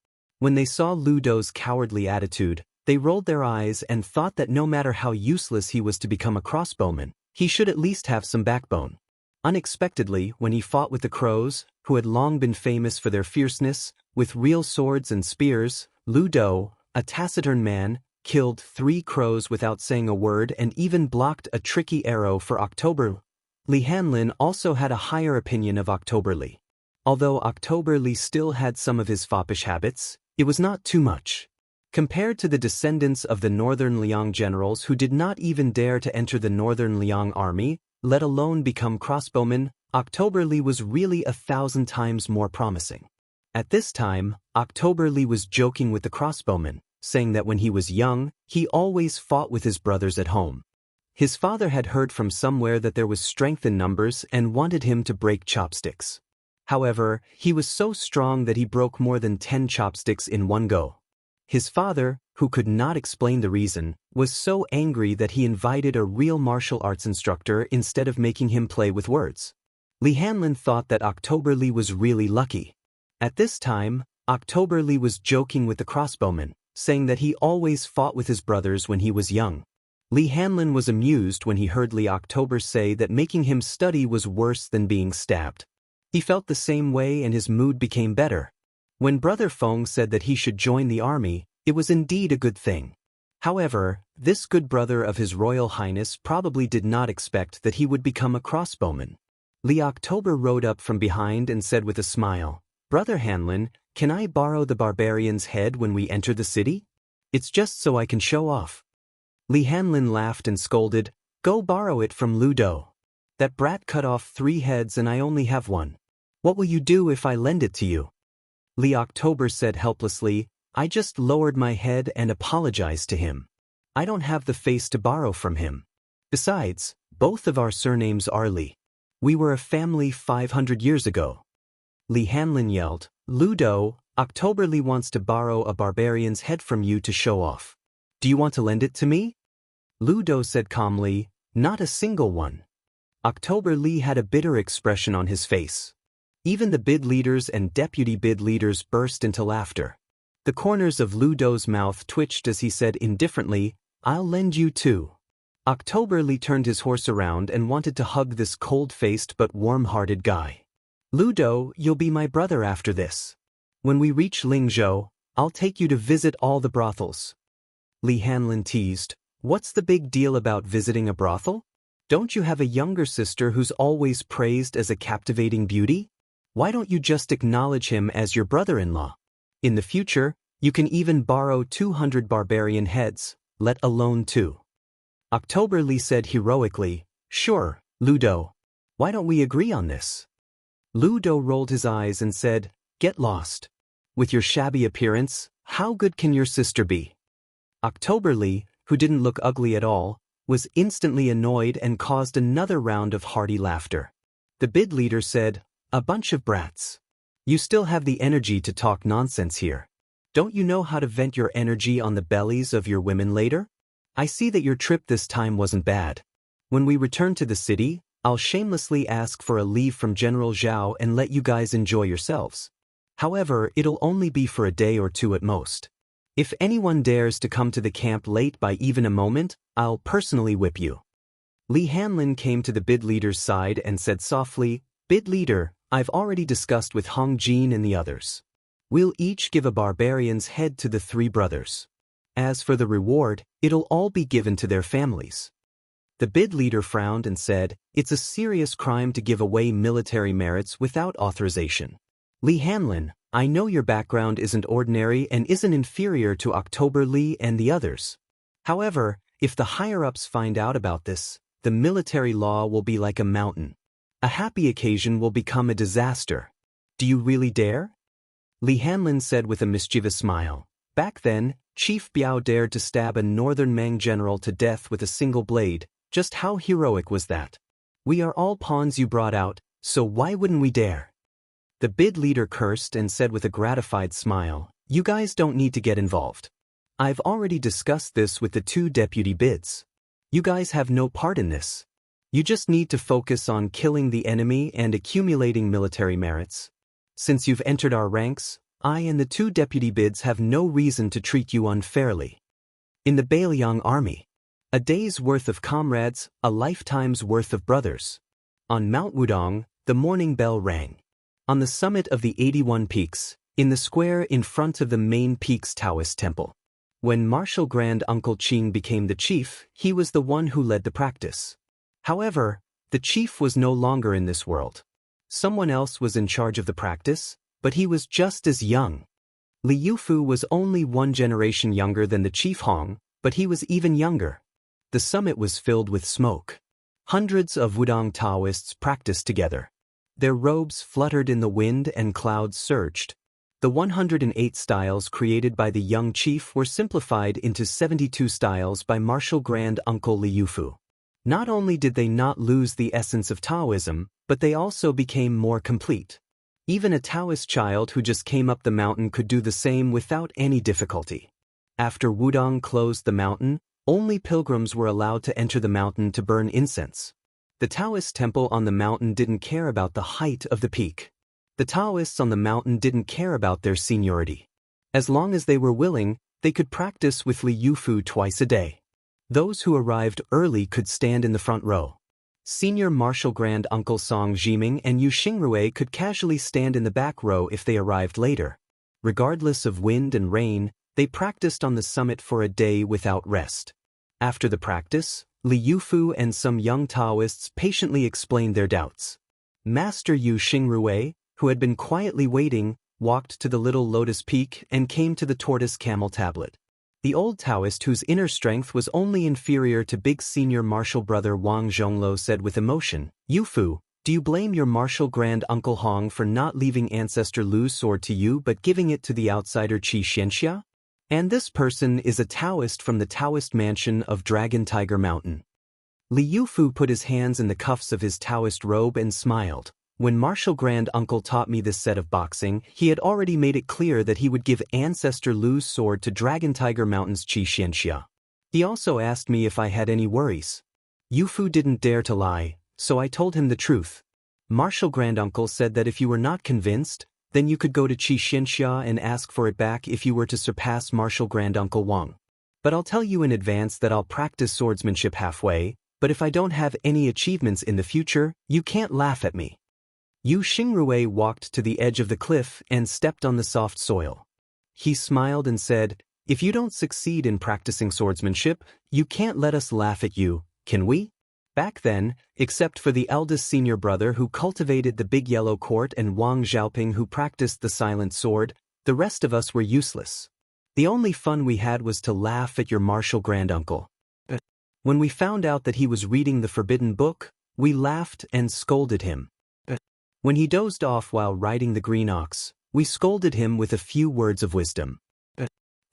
When they saw Lu Dou's cowardly attitude, they rolled their eyes and thought that no matter how useless he was to become a crossbowman, he should at least have some backbone. Unexpectedly, when he fought with the crows, who had long been famous for their fierceness, with real swords and spears, Lu Dou, a taciturn man, killed 3 crows without saying a word and even blocked a tricky arrow for October. Li Hanlin also had a higher opinion of October Li. Although October Li still had some of his foppish habits, it was not too much. Compared to the descendants of the Northern Liang generals who did not even dare to enter the Northern Liang army, let alone become crossbowmen, October Li was really 1,000 times more promising. At this time, October Li was joking with the crossbowmen, saying that when he was young, he always fought with his brothers at home. His father had heard from somewhere that there was strength in numbers and wanted him to break chopsticks. However, he was so strong that he broke more than 10 chopsticks in one go. His father, who could not explain the reason, was so angry that he invited a real martial arts instructor instead of making him play with words. Li Hanlin thought that October Li was really lucky. At this time, October Li was joking with the crossbowmen, saying that he always fought with his brothers when he was young. Li Hanlin was amused when he heard Li October say that making him study was worse than being stabbed. He felt the same way and his mood became better. When Brother Feng said that he should join the army, it was indeed a good thing. However, this good brother of His Royal Highness probably did not expect that he would become a crossbowman. Li October rode up from behind and said with a smile, "Brother Hanlin, can I borrow the barbarian's head when we enter the city? It's just so I can show off." Li Hanlin laughed and scolded, "Go borrow it from Lu Dou. That brat cut off 3 heads and I only have 1. What will you do if I lend it to you?" Li October said helplessly, "I just lowered my head and apologized to him. I don't have the face to borrow from him. Besides, both of our surnames are Li. We were a family 500 years ago." Li Hanlin yelled, "Lu Dou, October Li wants to borrow a barbarian's head from you to show off. Do you want to lend it to me?" Lu Dou said calmly, "Not a single one." October Li had a bitter expression on his face. Even the bid leaders and deputy bid leaders burst into laughter. The corners of Lu Dou's mouth twitched as he said indifferently, "I'll lend you 2. October Li turned his horse around and wanted to hug this cold-faced but warm-hearted guy. "Lu Dou, you'll be my brother after this. When we reach Lingzhou, I'll take you to visit all the brothels." Li Hanlin teased, "What's the big deal about visiting a brothel? Don't you have a younger sister who's always praised as a captivating beauty? Why don't you just acknowledge him as your brother-in-law? In the future, you can even borrow 200 barbarian heads, let alone 2. October Li said heroically, "Sure, Lu Dou. Why don't we agree on this?" Lu Dou rolled his eyes and said, "Get lost. With your shabby appearance, how good can your sister be?" October Li, who didn't look ugly at all, was instantly annoyed and caused another round of hearty laughter. The bid leader said, "A bunch of brats. You still have the energy to talk nonsense here. Don't you know how to vent your energy on the bellies of your women later? I see that your trip this time wasn't bad. When we return to the city, I'll shamelessly ask for a leave from General Zhao and let you guys enjoy yourselves. However, it'll only be for a day or 2 at most. If anyone dares to come to the camp late by even a moment, I'll personally whip you." Li Hanlin came to the bid leader's side and said softly, "Bid leader, I've already discussed with Hong Jin and the others. We'll each give a barbarian's head to the 3 brothers. As for the reward, it'll all be given to their families." The bid leader frowned and said, "It's a serious crime to give away military merits without authorization. Li Hanlin, I know your background isn't ordinary and isn't inferior to October Li and the others. However, if the higher-ups find out about this, the military law will be like a mountain. A happy occasion will become a disaster. Do you really dare?" Li Hanlin said with a mischievous smile. "Back then, Chief Biao dared to stab a northern Mang general to death with a single blade. Just how heroic was that? We are all pawns you brought out, so why wouldn't we dare?" The bid leader cursed and said with a gratified smile, "You guys don't need to get involved. I've already discussed this with the 2 deputy bids. You guys have no part in this. You just need to focus on killing the enemy and accumulating military merits. Since you've entered our ranks, I and the 2 deputy bids have no reason to treat you unfairly. In the Bailiang army. A day's worth of comrades, a lifetime's worth of brothers. On Mount Wudong, the morning bell rang. On the summit of the 81 peaks, in the square in front of the main peak's Taoist temple. When Martial Grand Uncle Qing became the chief, he was the one who led the practice. However, the chief was no longer in this world. Someone else was in charge of the practice, but he was just as young. Li Yufu was only 1 generation younger than the chief Hong, but he was even younger. The summit was filled with smoke. Hundreds of Wudong Taoists practiced together. Their robes fluttered in the wind and clouds surged. The 108 styles created by the young chief were simplified into 72 styles by Martial Grand Uncle Li Yufu. Not only did they not lose the essence of Taoism, but they also became more complete. Even a Taoist child who just came up the mountain could do the same without any difficulty. After Wudong closed the mountain, only pilgrims were allowed to enter the mountain to burn incense. The Taoist temple on the mountain didn't care about the height of the peak. The Taoists on the mountain didn't care about their seniority. As long as they were willing, they could practice with Li Yufu twice a day. Those who arrived early could stand in the front row. Senior Martial Grand Uncle Song Jiming and Yu Xingrui could casually stand in the back row if they arrived later. Regardless of wind and rain, they practiced on the summit for a day without rest. After the practice, Li Yufu and some young Taoists patiently explained their doubts. Master Yu Xingrui, who had been quietly waiting, walked to the little lotus peak and came to the tortoise camel tablet. The old Taoist whose inner strength was only inferior to big senior martial brother Wang Zhonglo said with emotion, "Yufu, do you blame your martial grand uncle Hong for not leaving ancestor Lu's sword to you but giving it to the outsider Xianxia? And this person is a Taoist from the Taoist mansion of Dragon Tiger Mountain." Li Yufu put his hands in the cuffs of his Taoist robe and smiled. When Martial Grand Uncle taught me this set of boxing, he had already made it clear that he would give Ancestor Lu's sword to Dragon Tiger Mountain's Xianxia. He also asked me if I had any worries. Yufu didn't dare to lie, so I told him the truth. Martial Grand Uncle said that if you were not convinced, then you could go to Xianxia and ask for it back if you were to surpass Martial Grand Uncle Wang. But I'll tell you in advance that I'll practice swordsmanship halfway, but if I don't have any achievements in the future, you can't laugh at me. Yu Xingrui walked to the edge of the cliff and stepped on the soft soil. He smiled and said, "If you don't succeed in practicing swordsmanship, you can't let us laugh at you, can we?" Back then, except for the eldest senior brother who cultivated the Big Yellow Court and Wang Xiaoping who practiced the silent sword, the rest of us were useless. The only fun we had was to laugh at your martial granduncle. When we found out that he was reading the forbidden book, we laughed and scolded him. When he dozed off while riding the green ox, we scolded him with a few words of wisdom.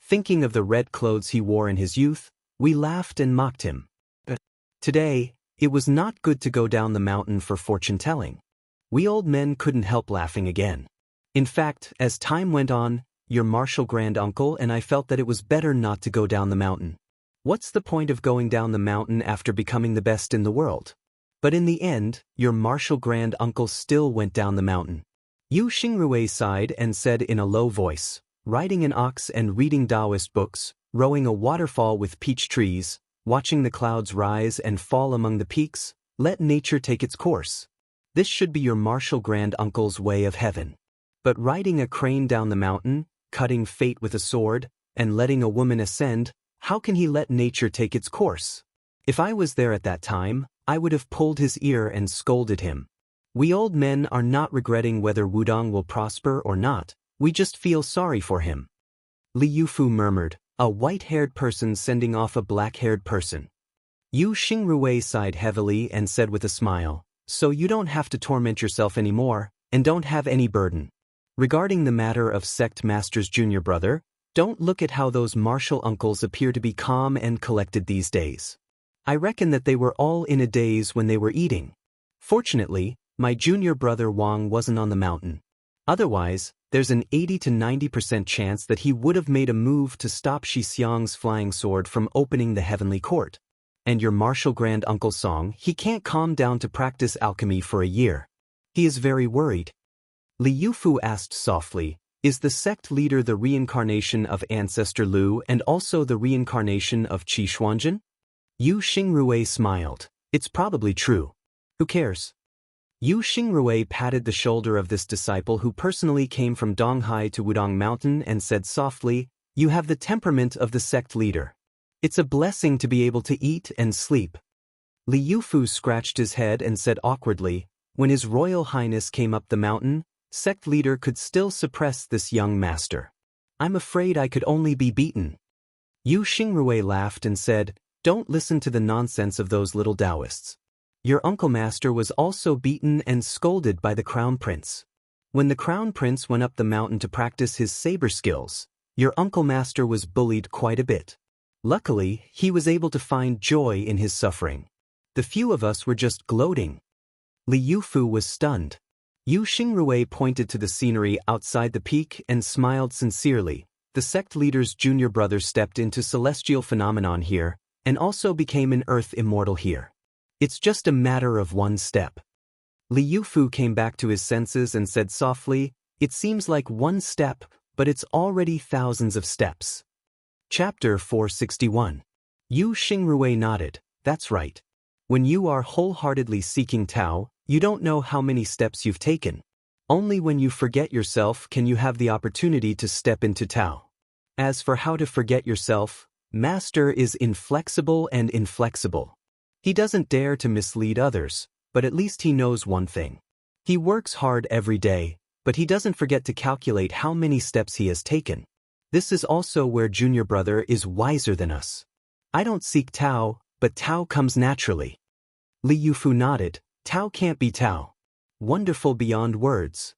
Thinking of the red clothes he wore in his youth, we laughed and mocked him. Today, it was not good to go down the mountain for fortune-telling. We old men couldn't help laughing again. In fact, as time went on, your martial granduncle and I felt that it was better not to go down the mountain. What's the point of going down the mountain after becoming the best in the world? But in the end, your martial granduncle still went down the mountain. Yu Xingrui sighed and said in a low voice, "Riding an ox and reading Taoist books, rowing a waterfall with peach trees, watching the clouds rise and fall among the peaks, let nature take its course. This should be your martial granduncle's way of heaven. But riding a crane down the mountain, cutting fate with a sword, and letting a woman ascend, how can he let nature take its course? If I was there at that time, I would have pulled his ear and scolded him. We old men are not regretting whether Wudong will prosper or not, we just feel sorry for him." Li Yufu murmured, "A white-haired person sending off a black-haired person." Yu Xingrui sighed heavily and said with a smile, "So you don't have to torment yourself anymore, and don't have any burden. Regarding the matter of sect master's junior brother, don't look at how those martial uncles appear to be calm and collected these days. I reckon that they were all in a daze when they were eating. Fortunately, my junior brother Wang wasn't on the mountain. Otherwise, there's an 80 to 90% chance that he would have made a move to stop Xiang's flying sword from opening the heavenly court. And your martial granduncle Song, he can't calm down to practice alchemy for a year. He is very worried." Li Yufu asked softly, Is the sect leader the reincarnation of Ancestor Lu and also the reincarnation of Qi Xuanzhen? Yu Xingrui smiled. It's probably true. Who cares? Yu Xingrui patted the shoulder of this disciple who personally came from Donghai to Wudong Mountain and said softly, "You have the temperament of the sect leader. It's a blessing to be able to eat and sleep." Li Yufu scratched his head and said awkwardly, "When His Royal Highness came up the mountain, sect leader could still suppress this young master. I'm afraid I could only be beaten." Yu Xingrui laughed and said, "Don't listen to the nonsense of those little Taoists. Your uncle master was also beaten and scolded by the crown prince. When the crown prince went up the mountain to practice his saber skills, your uncle master was bullied quite a bit. Luckily, he was able to find joy in his suffering. The few of us were just gloating." Li Yufu was stunned. Yu Xingrui pointed to the scenery outside the peak and smiled sincerely. The sect leader's junior brother stepped into celestial phenomenon here, and also became an earth immortal here. It's just a matter of one step. Li Yufu came back to his senses and said softly, "It seems like one step, but it's already thousands of steps." Chapter 461. Yu Xingrui nodded. That's right. When you are wholeheartedly seeking Tao, you don't know how many steps you've taken. Only when you forget yourself can you have the opportunity to step into Tao. As for how to forget yourself, Master is inflexible and inflexible. He doesn't dare to mislead others, but at least he knows one thing. He works hard every day, but he doesn't forget to calculate how many steps he has taken. This is also where junior brother is wiser than us. I don't seek Tao, but Tao comes naturally. Li Yufu nodded. Tao can't be Tao. Wonderful beyond words.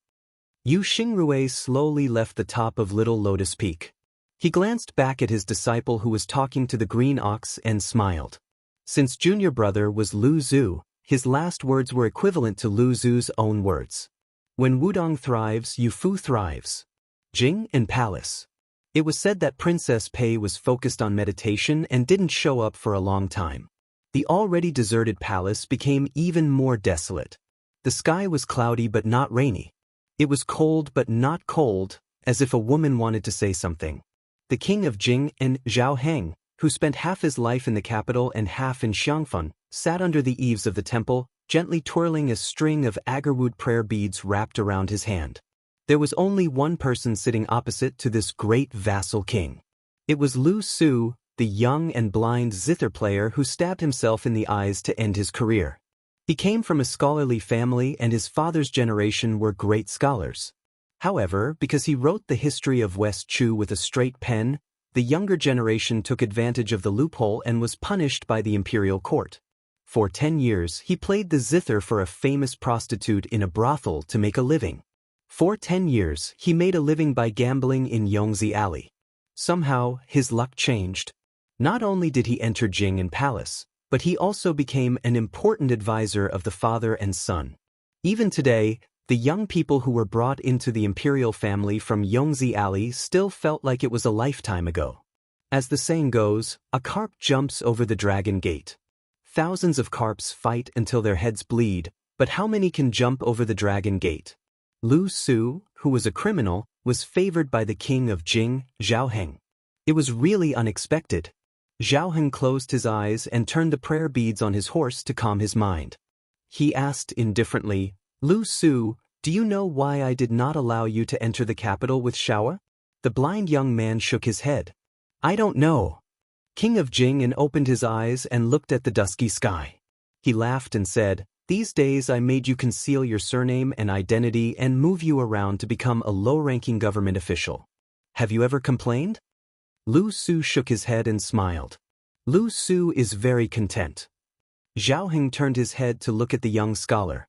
Yu Xingrui slowly left the top of Little Lotus Peak. He glanced back at his disciple who was talking to the green ox and smiled. Since junior brother was Lu Zhu, his last words were equivalent to Lu Zhu's own words. When Wudong thrives, Yufu thrives. Jing and Palace. It was said that Princess Pei was focused on meditation and didn't show up for a long time. The already deserted palace became even more desolate. The sky was cloudy but not rainy. It was cold but not cold, as if a woman wanted to say something. The king of Jing and Zhao Heng, who spent half his life in the capital and half in Xianxia, sat under the eaves of the temple, gently twirling a string of agarwood prayer beads wrapped around his hand. There was only one person sitting opposite to this great vassal king. It was Lu Su, the young and blind zither player who stabbed himself in the eyes to end his career. He came from a scholarly family and his father's generation were great scholars. However, because he wrote the history of West Chu with a straight pen, the younger generation took advantage of the loophole and was punished by the imperial court. For 10 years, he played the zither for a famous prostitute in a brothel to make a living. For 10 years, he made a living by gambling in Yongzi Alley. Somehow, his luck changed. Not only did he enter Jing and Palace, but he also became an important advisor of the father and son. Even today, the young people who were brought into the imperial family from Yongzi Alley still felt like it was a lifetime ago. As the saying goes, a carp jumps over the dragon gate. Thousands of carps fight until their heads bleed, but how many can jump over the dragon gate? Lu Su, who was a criminal, was favored by the king of Jing, Zhao Heng. It was really unexpected. Zhao Heng closed his eyes and turned the prayer beads on his horse to calm his mind. He asked indifferently, "Lu Su, do you know why I did not allow you to enter the capital with Shawa?" The blind young man shook his head. "I don't know." King of Jing and opened his eyes and looked at the dusky sky. He laughed and said, "These days I made you conceal your surname and identity and move you around to become a low-ranking government official. Have you ever complained?" Lu Su shook his head and smiled. Lu Su is very content. Zhao Heng turned his head to look at the young scholar.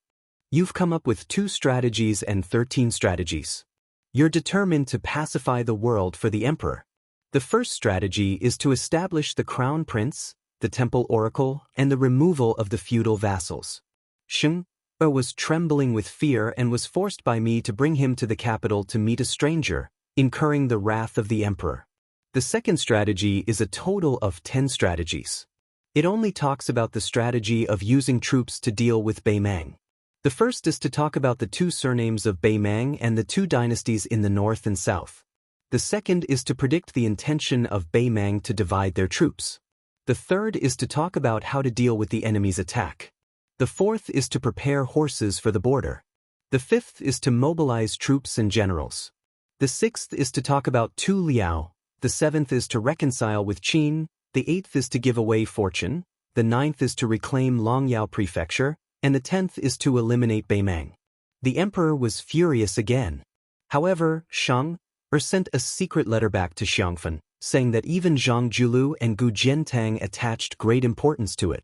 "You've come up with 2 strategies and 13 strategies. You're determined to pacify the world for the emperor. The first strategy is to establish the crown prince, the temple oracle, and the removal of the feudal vassals." Xianxia was trembling with fear and was forced by me to bring him to the capital to meet a stranger, incurring the wrath of the emperor. The second strategy is a total of 10 strategies. It only talks about the strategy of using troops to deal with Beimang. The first is to talk about the two surnames of Beimang and the two dynasties in the north and south. The second is to predict the intention of Beimang to divide their troops. The third is to talk about how to deal with the enemy's attack. The fourth is to prepare horses for the border. The fifth is to mobilize troops and generals. The sixth is to talk about Tu Liao. The seventh is to reconcile with Qin. The eighth is to give away fortune. The ninth is to reclaim Longyao Prefecture. And the 10th is to eliminate Beimang. The emperor was furious again. However, Shang sent a secret letter back to Xianxia, saying that even Zhang Julu and Gu Jiantang attached great importance to it.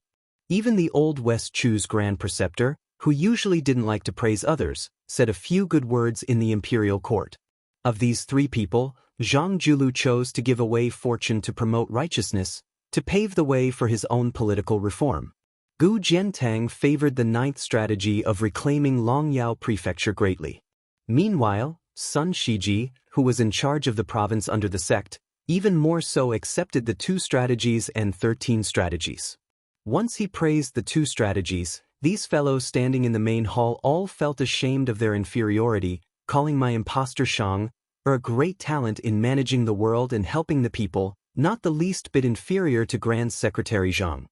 Even the old West Chu's grand preceptor, who usually didn't like to praise others, said a few good words in the imperial court. Of these three people, Zhang Julu chose to give away fortune to promote righteousness, to pave the way for his own political reform. Gu Jiantang favored the ninth strategy of reclaiming Longyao Prefecture greatly. Meanwhile, Sun Shiji, who was in charge of the province under the sect, even more so accepted the two strategies and 13 strategies. Once he praised the two strategies, these fellows standing in the main hall all felt ashamed of their inferiority, calling my impostor Shang a great talent in managing the world and helping the people, not the least bit inferior to Grand Secretary Zhang.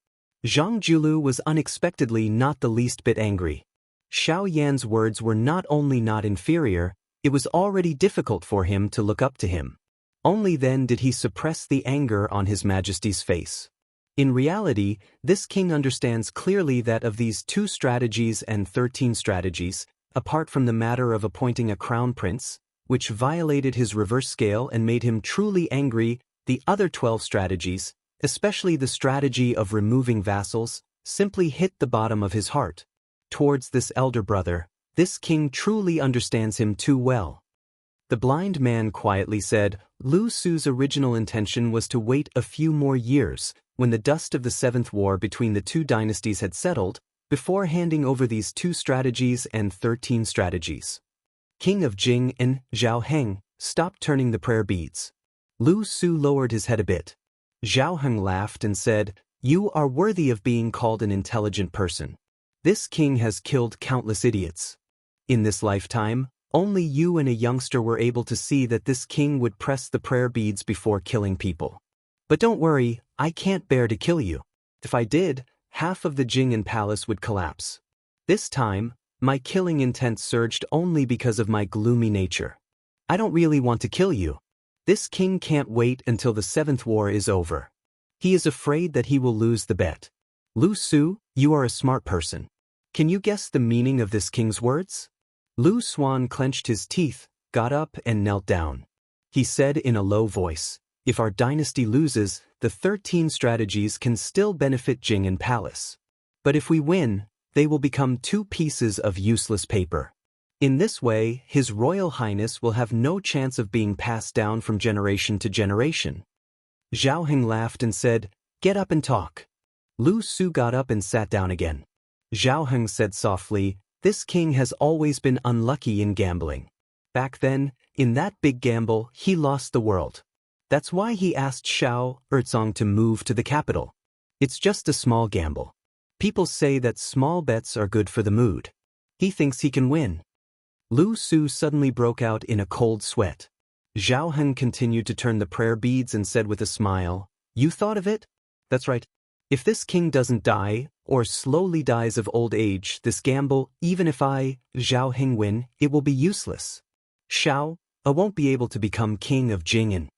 Zhang Julu was unexpectedly not the least bit angry. Xiao Yan's words were not only not inferior, it was already difficult for him to look up to him. Only then did he suppress the anger on His Majesty's face. In reality, this king understands clearly that of these two strategies and 13 strategies, apart from the matter of appointing a crown prince, which violated his reverse scale and made him truly angry, the other 12 strategies, especially the strategy of removing vassals, simply hit the bottom of his heart. Towards this elder brother, this king truly understands him too well. The blind man quietly said, Lu Su's original intention was to wait a few more years, when the dust of the Seventh War between the two dynasties had settled, before handing over these two strategies and 13 strategies. King of Jing and Zhao Heng stopped turning the prayer beads. Lu Su lowered his head a bit. Zhao Heng laughed and said, You are worthy of being called an intelligent person. This king has killed countless idiots. In this lifetime, only you and a youngster were able to see that this king would press the prayer beads before killing people. But don't worry, I can't bear to kill you. If I did, half of the Jing'an palace would collapse. This time, my killing intent surged only because of my gloomy nature. I don't really want to kill you. This king can't wait until the Seventh War is over. He is afraid that he will lose the bet. Lu Su, you are a smart person. Can you guess the meaning of this king's words? Lu Suan clenched his teeth, got up and knelt down. He said in a low voice, If our dynasty loses, the 13 strategies can still benefit Jing'an Palace. But if we win, they will become two pieces of useless paper. In this way, His Royal Highness will have no chance of being passed down from generation to generation. Zhao Heng laughed and said, Get up and talk. Lu Su got up and sat down again. Zhao Heng said softly, This king has always been unlucky in gambling. Back then, in that big gamble, he lost the world. That's why he asked Xiao Erzong to move to the capital. It's just a small gamble. People say that small bets are good for the mood. He thinks he can win. Lu Su suddenly broke out in a cold sweat. Zhao Heng continued to turn the prayer beads and said with a smile, You thought of it? That's right. If this king doesn't die, or slowly dies of old age, this gamble, even if I, Zhao Heng, win, it will be useless. Xiao won't be able to become king of Jing'an.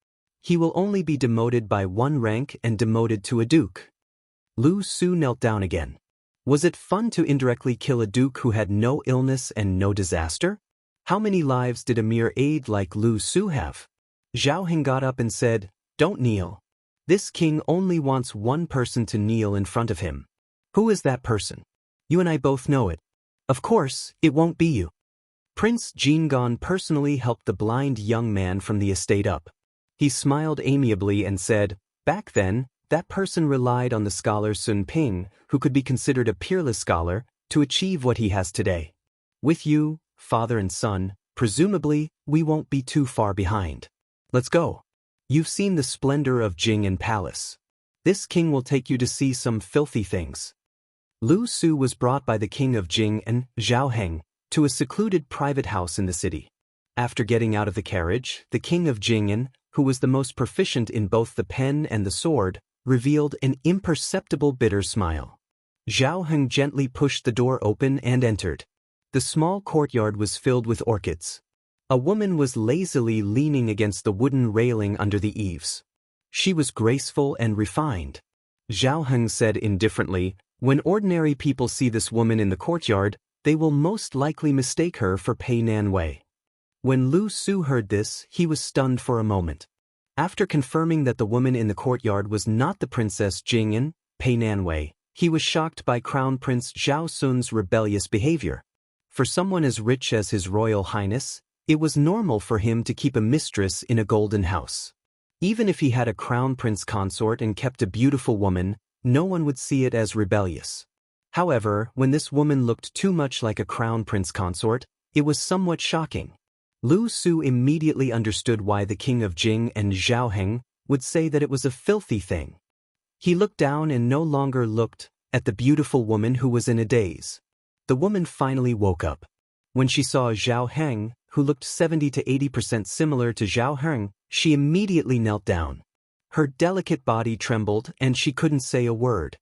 He will only be demoted by one rank and demoted to a duke. Lu Su knelt down again. Was it fun to indirectly kill a duke who had no illness and no disaster? How many lives did a mere aide like Lu Su have? Zhao Heng got up and said, Don't kneel. This king only wants one person to kneel in front of him. Who is that person? You and I both know it. Of course, it won't be you. Prince Jingon personally helped the blind young man from the estate up. He smiled amiably and said, Back then, that person relied on the scholar Sun Ping, who could be considered a peerless scholar, to achieve what he has today. With you, father and son, presumably, we won't be too far behind. Let's go. You've seen the splendor of Jing'an Palace. This king will take you to see some filthy things. Lu Su was brought by the king of Jing and Zhao Heng to a secluded private house in the city. After getting out of the carriage, the king of Jing'an, who was the most proficient in both the pen and the sword, revealed an imperceptible bitter smile. Zhao Heng gently pushed the door open and entered. The small courtyard was filled with orchids. A woman was lazily leaning against the wooden railing under the eaves. She was graceful and refined. Zhao Heng said indifferently, "When ordinary people see this woman in the courtyard, they will most likely mistake her for Pei Nan Wei." When Lu Su heard this, he was stunned for a moment. After confirming that the woman in the courtyard was not the Princess Jing'an, Pei Nan Wei, he was shocked by Crown Prince Zhao Sun's rebellious behavior. For someone as rich as His Royal Highness, it was normal for him to keep a mistress in a golden house. Even if he had a crown prince consort and kept a beautiful woman, no one would see it as rebellious. However, when this woman looked too much like a crown prince consort, it was somewhat shocking. Lu Su immediately understood why the king of Jing and Zhao Heng would say that it was a filthy thing. He looked down and no longer looked at the beautiful woman who was in a daze. The woman finally woke up. When she saw Zhao Heng, who looked 70 to 80% similar to Zhao Heng, she immediately knelt down. Her delicate body trembled and she couldn't say a word.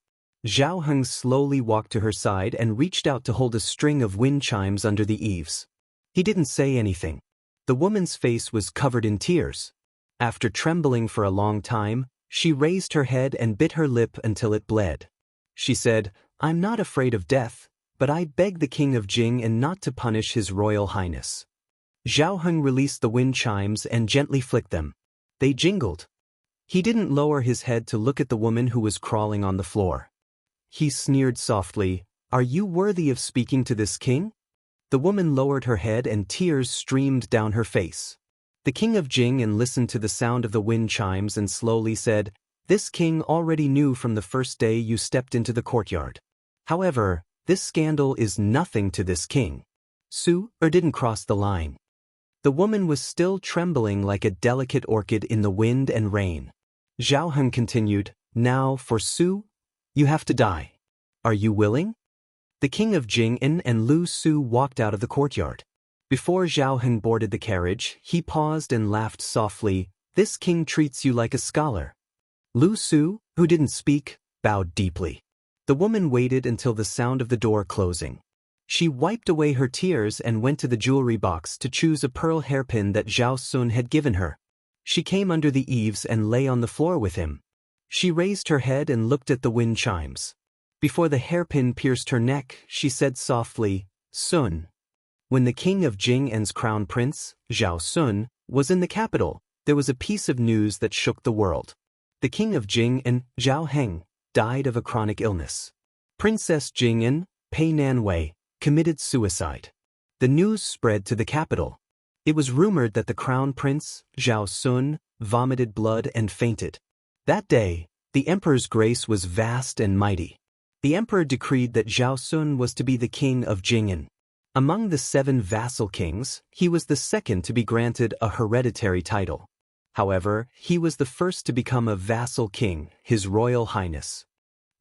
Zhao Heng slowly walked to her side and reached out to hold a string of wind chimes under the eaves. He didn't say anything. The woman's face was covered in tears. After trembling for a long time, she raised her head and bit her lip until it bled. She said, "I'm not afraid of death, but I beg the king of Jing and not to punish His Royal Highness." Zhao Heng released the wind chimes and gently flicked them. They jingled. He didn't lower his head to look at the woman who was crawling on the floor. He sneered softly, "Are you worthy of speaking to this king?" The woman lowered her head and tears streamed down her face. The king of Jing and listened to the sound of the wind chimes and slowly said, "This king already knew from the first day you stepped into the courtyard. However, this scandal is nothing to this king. Su didn't cross the line." The woman was still trembling like a delicate orchid in the wind and rain. Zhao Heng continued, "Now, for Su, you have to die. Are you willing?" The king of Jing'an and Lu Su walked out of the courtyard. Before Zhao Heng boarded the carriage, he paused and laughed softly, "This king treats you like a scholar." Lu Su, who didn't speak, bowed deeply. The woman waited until the sound of the door closing. She wiped away her tears and went to the jewelry box to choose a pearl hairpin that Zhao Sun had given her. She came under the eaves and lay on the floor with him. She raised her head and looked at the wind chimes. Before the hairpin pierced her neck, she said softly, "Sun." When the king of Jing'an's crown prince, Zhao Sun, was in the capital, there was a piece of news that shook the world. The king of Jing'an, Zhao Heng, died of a chronic illness. Princess Jing'an, Pei Nan Wei, committed suicide. The news spread to the capital. It was rumored that the crown prince, Zhao Sun, vomited blood and fainted. That day, the emperor's grace was vast and mighty. The emperor decreed that Zhao Sun was to be the king of Jing'an. Among the 7 vassal kings, he was the second to be granted a hereditary title. However, he was the first to become a vassal king, His Royal Highness.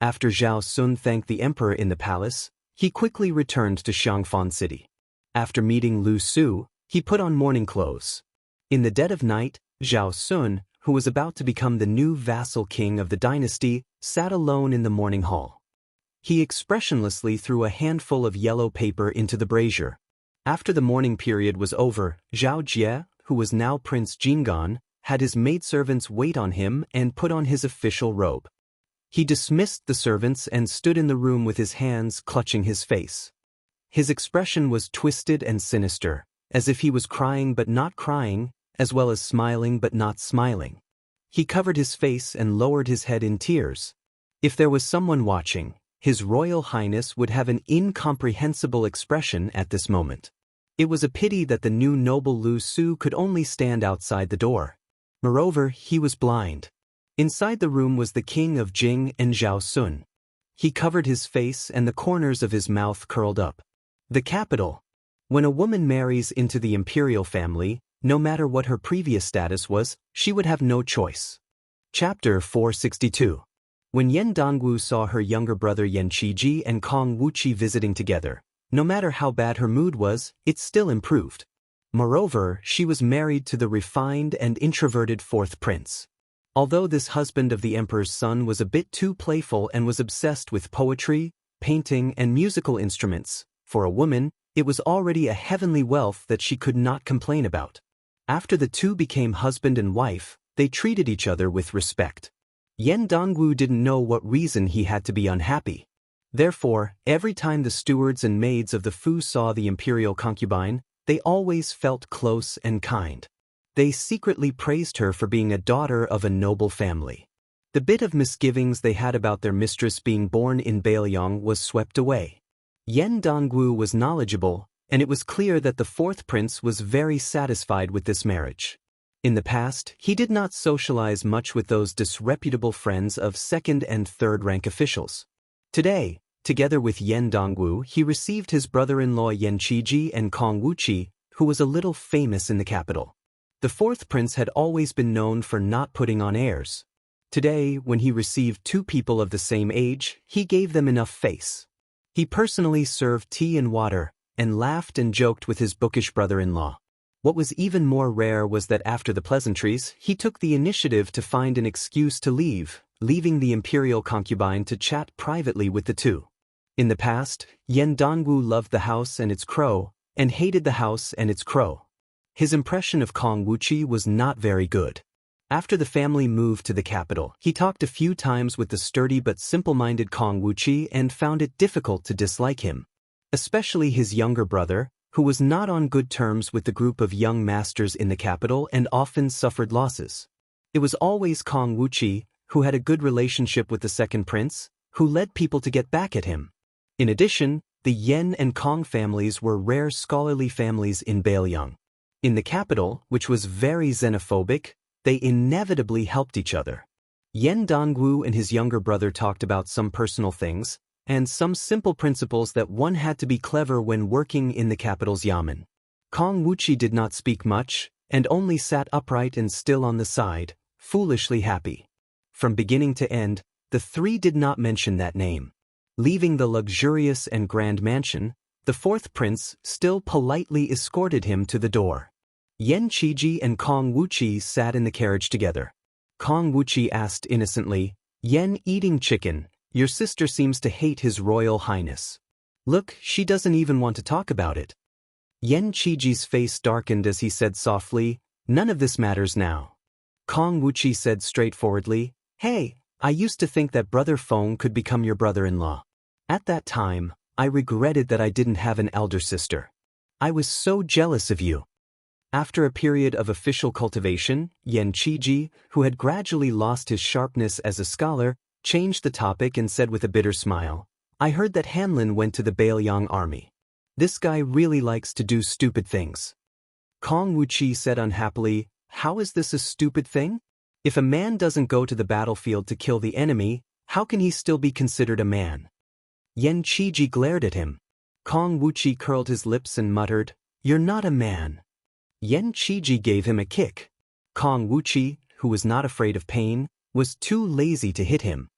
After Zhao Sun thanked the emperor in the palace, he quickly returned to Xianxia city. After meeting Lu Su, he put on mourning clothes. In the dead of night, Zhao Sun, who was about to become the new vassal king of the dynasty, sat alone in the mourning hall. He expressionlessly threw a handful of yellow paper into the brazier. After the mourning period was over, Zhao Jie, who was now Prince Jing'an, had his maidservants wait on him and put on his official robe. He dismissed the servants and stood in the room with his hands clutching his face. His expression was twisted and sinister, as if he was crying but not crying, as well as smiling but not smiling. He covered his face and lowered his head in tears. If there was someone watching, His Royal Highness would have an incomprehensible expression at this moment. It was a pity that the new noble Lu Su could only stand outside the door. Moreover, he was blind. Inside the room was the king of Jing and Zhao Sun. He covered his face and the corners of his mouth curled up. The capital. When a woman marries into the imperial family, no matter what her previous status was, she would have no choice. Chapter 462. When Yan Dongwu saw her younger brother Yan Qiji and Kong Wuqi visiting together, no matter how bad her mood was, it still improved. Moreover, she was married to the refined and introverted fourth prince. Although this husband of the emperor's son was a bit too playful and was obsessed with poetry, painting, and musical instruments, for a woman, it was already a heavenly wealth that she could not complain about. After the two became husband and wife, they treated each other with respect. Yan Dongwu didn't know what reason he had to be unhappy. Therefore, every time the stewards and maids of the Fu saw the imperial concubine, they always felt close and kind. They secretly praised her for being a daughter of a noble family. The bit of misgivings they had about their mistress being born in Bailiang was swept away. Yan Dongwu was knowledgeable, and it was clear that the fourth prince was very satisfied with this marriage. In the past, he did not socialize much with those disreputable friends of second and third rank officials. Today, together with Yan Dongwu, he received his brother-in-law Yan Qiji and Kong Wuqi, who was a little famous in the capital. The fourth prince had always been known for not putting on airs. Today, when he received two people of the same age, he gave them enough face. He personally served tea and water, and laughed and joked with his bookish brother-in-law. What was even more rare was that after the pleasantries, he took the initiative to find an excuse to leave, leaving the imperial concubine to chat privately with the two. In the past, Yan Dongwu loved the house and its crow, and hated the house and its crow. His impression of Kong Wuqi was not very good. After the family moved to the capital, he talked a few times with the sturdy but simple-minded Kong Wuqi and found it difficult to dislike him. Especially his younger brother, who was not on good terms with the group of young masters in the capital and often suffered losses. It was always Kong Wuqi, who had a good relationship with the second prince, who led people to get back at him. In addition, the Yan and Kong families were rare scholarly families in Bailiang. In the capital, which was very xenophobic, they inevitably helped each other. Yan Dongwu and his younger brother talked about some personal things, and some simple principles that one had to be clever when working in the capital's yamen. Kong Wuqi did not speak much, and only sat upright and still on the side, foolishly happy. From beginning to end, the three did not mention that name. Leaving the luxurious and grand mansion, the fourth prince still politely escorted him to the door. Yan Qiji and Kong Wuqi sat in the carriage together. Kong Wuqi asked innocently, "Yan eating chicken, your sister seems to hate His Royal Highness. Look, she doesn't even want to talk about it." Yan Qiji's face darkened as he said softly, "None of this matters now." Kong Wuqi said straightforwardly, "Hey, I used to think that Brother Feng could become your brother-in-law. At that time, I regretted that I didn't have an elder sister. I was so jealous of you." After a period of official cultivation, Yan Qiji, who had gradually lost his sharpness as a scholar, changed the topic and said with a bitter smile, "I heard that Hanlin went to the Bailiang army. This guy really likes to do stupid things." Kong Wuqi said unhappily, "How is this a stupid thing? If a man doesn't go to the battlefield to kill the enemy, how can he still be considered a man?" Yan Qiji glared at him. Kong Wuqi curled his lips and muttered, "You're not a man." Yan Qiji gave him a kick. Kong Wuqi, who was not afraid of pain, was too lazy to hit him.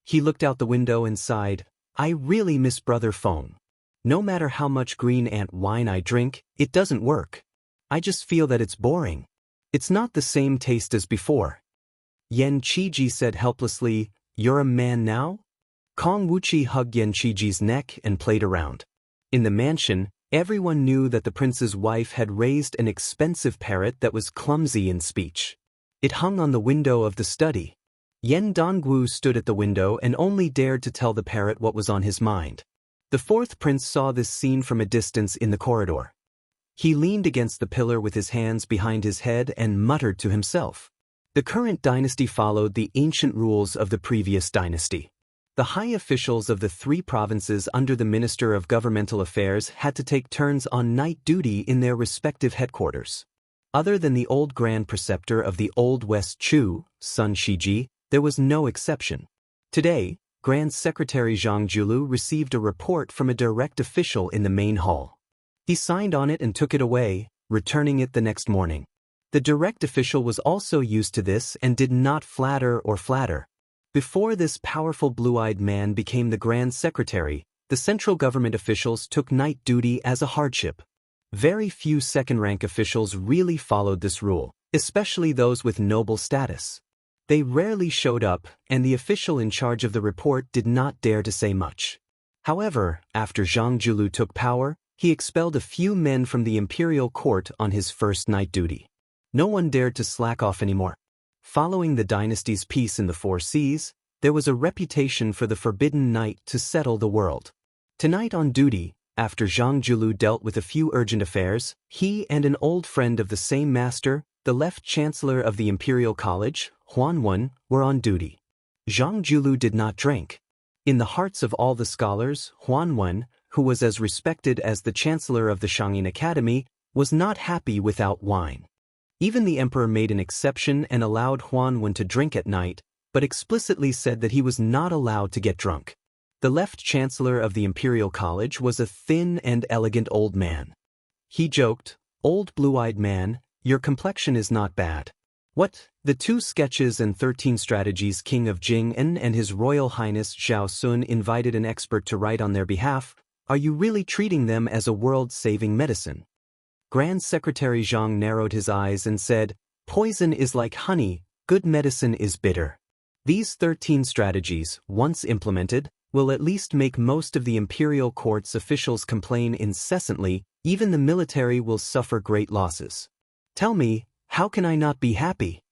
He looked out the window and sighed, "I really miss Brother Feng. No matter how much green ant wine I drink, it doesn't work. I just feel that it's boring. It's not the same taste as before." Yan Qiji said helplessly, "You're a man now?" Kong Wuqi hugged Yan Qiji's neck and played around. In the mansion, everyone knew that the prince's wife had raised an expensive parrot that was clumsy in speech. It hung on the window of the study. Yan Dongwu stood at the window and only dared to tell the parrot what was on his mind. The fourth prince saw this scene from a distance in the corridor. He leaned against the pillar with his hands behind his head and muttered to himself. The current dynasty followed the ancient rules of the previous dynasty. The high officials of the three provinces under the Minister of Governmental Affairs had to take turns on night duty in their respective headquarters. Other than the old Grand Preceptor of the Old West Chu, Sun Shiji, there was no exception. Today, Grand Secretary Zhang Julu received a report from a direct official in the main hall. He signed on it and took it away, returning it the next morning. The direct official was also used to this and did not flatter. Before this powerful blue-eyed man became the Grand Secretary, the central government officials took night duty as a hardship. Very few second-rank officials really followed this rule, especially those with noble status. They rarely showed up, and the official in charge of the report did not dare to say much. However, after Zhang Julu took power, he expelled a few men from the imperial court on his first night duty. No one dared to slack off anymore. Following the dynasty's peace in the Four Seas, there was a reputation for the forbidden night to settle the world. Tonight on duty, after Zhang Julu dealt with a few urgent affairs, he and an old friend of the same master, the left chancellor of the Imperial College, Huan Wen, were on duty. Zhang Julu did not drink. In the hearts of all the scholars, Huan Wen, who was as respected as the chancellor of the Xianxia Academy, was not happy without wine. Even the emperor made an exception and allowed Huan Wen to drink at night, but explicitly said that he was not allowed to get drunk. The left chancellor of the Imperial College was a thin and elegant old man. He joked, "Old blue-eyed man, your complexion is not bad." What? The 2 sketches and 13 strategies King of Jing'an and His Royal Highness Zhao Sun invited an expert to write on their behalf. Are you really treating them as a world-saving medicine? Grand Secretary Zhang narrowed his eyes and said, "Poison is like honey, good medicine is bitter." These 13 strategies, once implemented, will at least make most of the imperial court's officials complain incessantly. Even the military will suffer great losses. Tell me, how can I not be happy?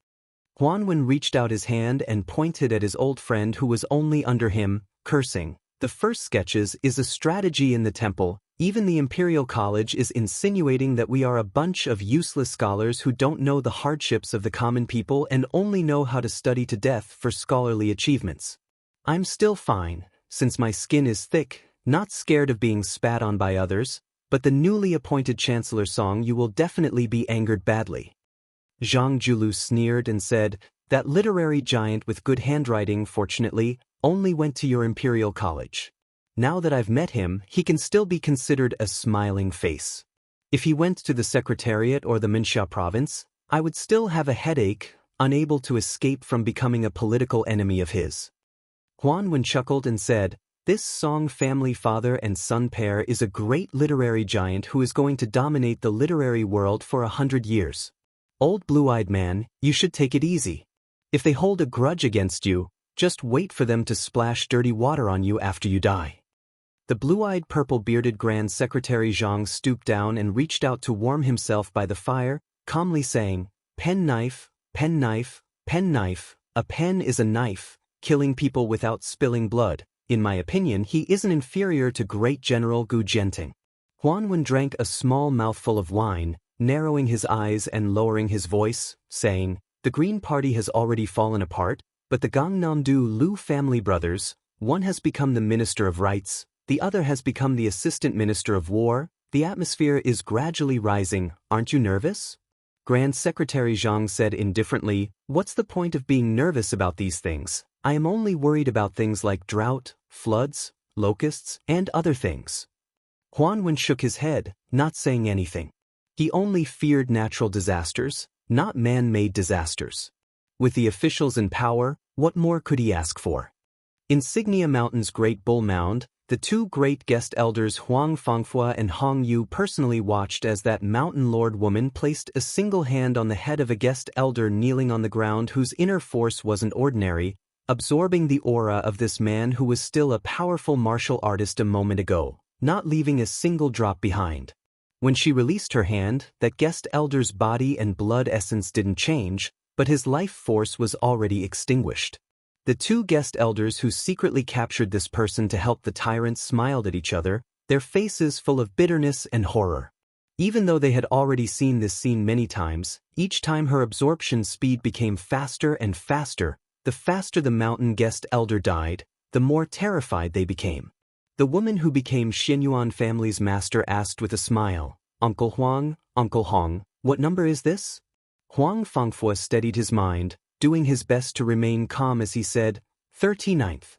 Huan Wen reached out his hand and pointed at his old friend who was only under him, cursing. The first sketches is a strategy in the temple. Even the Imperial College is insinuating that we are a bunch of useless scholars who don't know the hardships of the common people and only know how to study to death for scholarly achievements. I'm still fine, since my skin is thick, not scared of being spat on by others, but the newly appointed Chancellor Song you will definitely be angered badly. Zhang Julu sneered and said, "That literary giant with good handwriting, fortunately, only went to your Imperial College. Now that I've met him, he can still be considered a smiling face. If he went to the Secretariat or the Minxia province, I would still have a headache, unable to escape from becoming a political enemy of his." Huan Wen chuckled and said, "This Song family father and son pair is a great literary giant who is going to dominate the literary world for 100 years. Old blue-eyed man, you should take it easy. If they hold a grudge against you, just wait for them to splash dirty water on you after you die." The blue-eyed purple-bearded Grand Secretary Zhang stooped down and reached out to warm himself by the fire, calmly saying, "Pen knife, pen knife, pen knife. A pen is a knife, killing people without spilling blood. In my opinion, he isn't inferior to Great General Gu Jianting." Huan Wen drank a small mouthful of wine, narrowing his eyes and lowering his voice, saying, "The Green Party has already fallen apart, but the Gangnam-do Lu family brothers, one has become the Minister of Rights, the other has become the Assistant Minister of War. The atmosphere is gradually rising. Aren't you nervous?" Grand Secretary Zhang said indifferently, "What's the point of being nervous about these things? I am only worried about things like drought, floods, locusts, and other things." Huan Wen shook his head, not saying anything. He only feared natural disasters, not man-made disasters. With the officials in power, what more could he ask for? Insignia Mountain's Great Bull Mound, the 2 great guest elders Huang Fangfua and Hong Yu personally watched as that mountain lord woman placed a single hand on the head of a guest elder kneeling on the ground whose inner force wasn't ordinary, absorbing the aura of this man who was still a powerful martial artist a moment ago, not leaving a single drop behind. When she released her hand, that guest elder's body and blood essence didn't change, but his life force was already extinguished. The 2 guest elders who secretly captured this person to help the tyrant smiled at each other, their faces full of bitterness and horror. Even though they had already seen this scene many times, each time her absorption speed became faster and faster. The faster the mountain guest elder died, the more terrified they became. The woman who became Xianyuan family's master asked with a smile, Uncle Huang, what number is this?" Huang Fangfua steadied his mind, doing his best to remain calm as he said, 39th.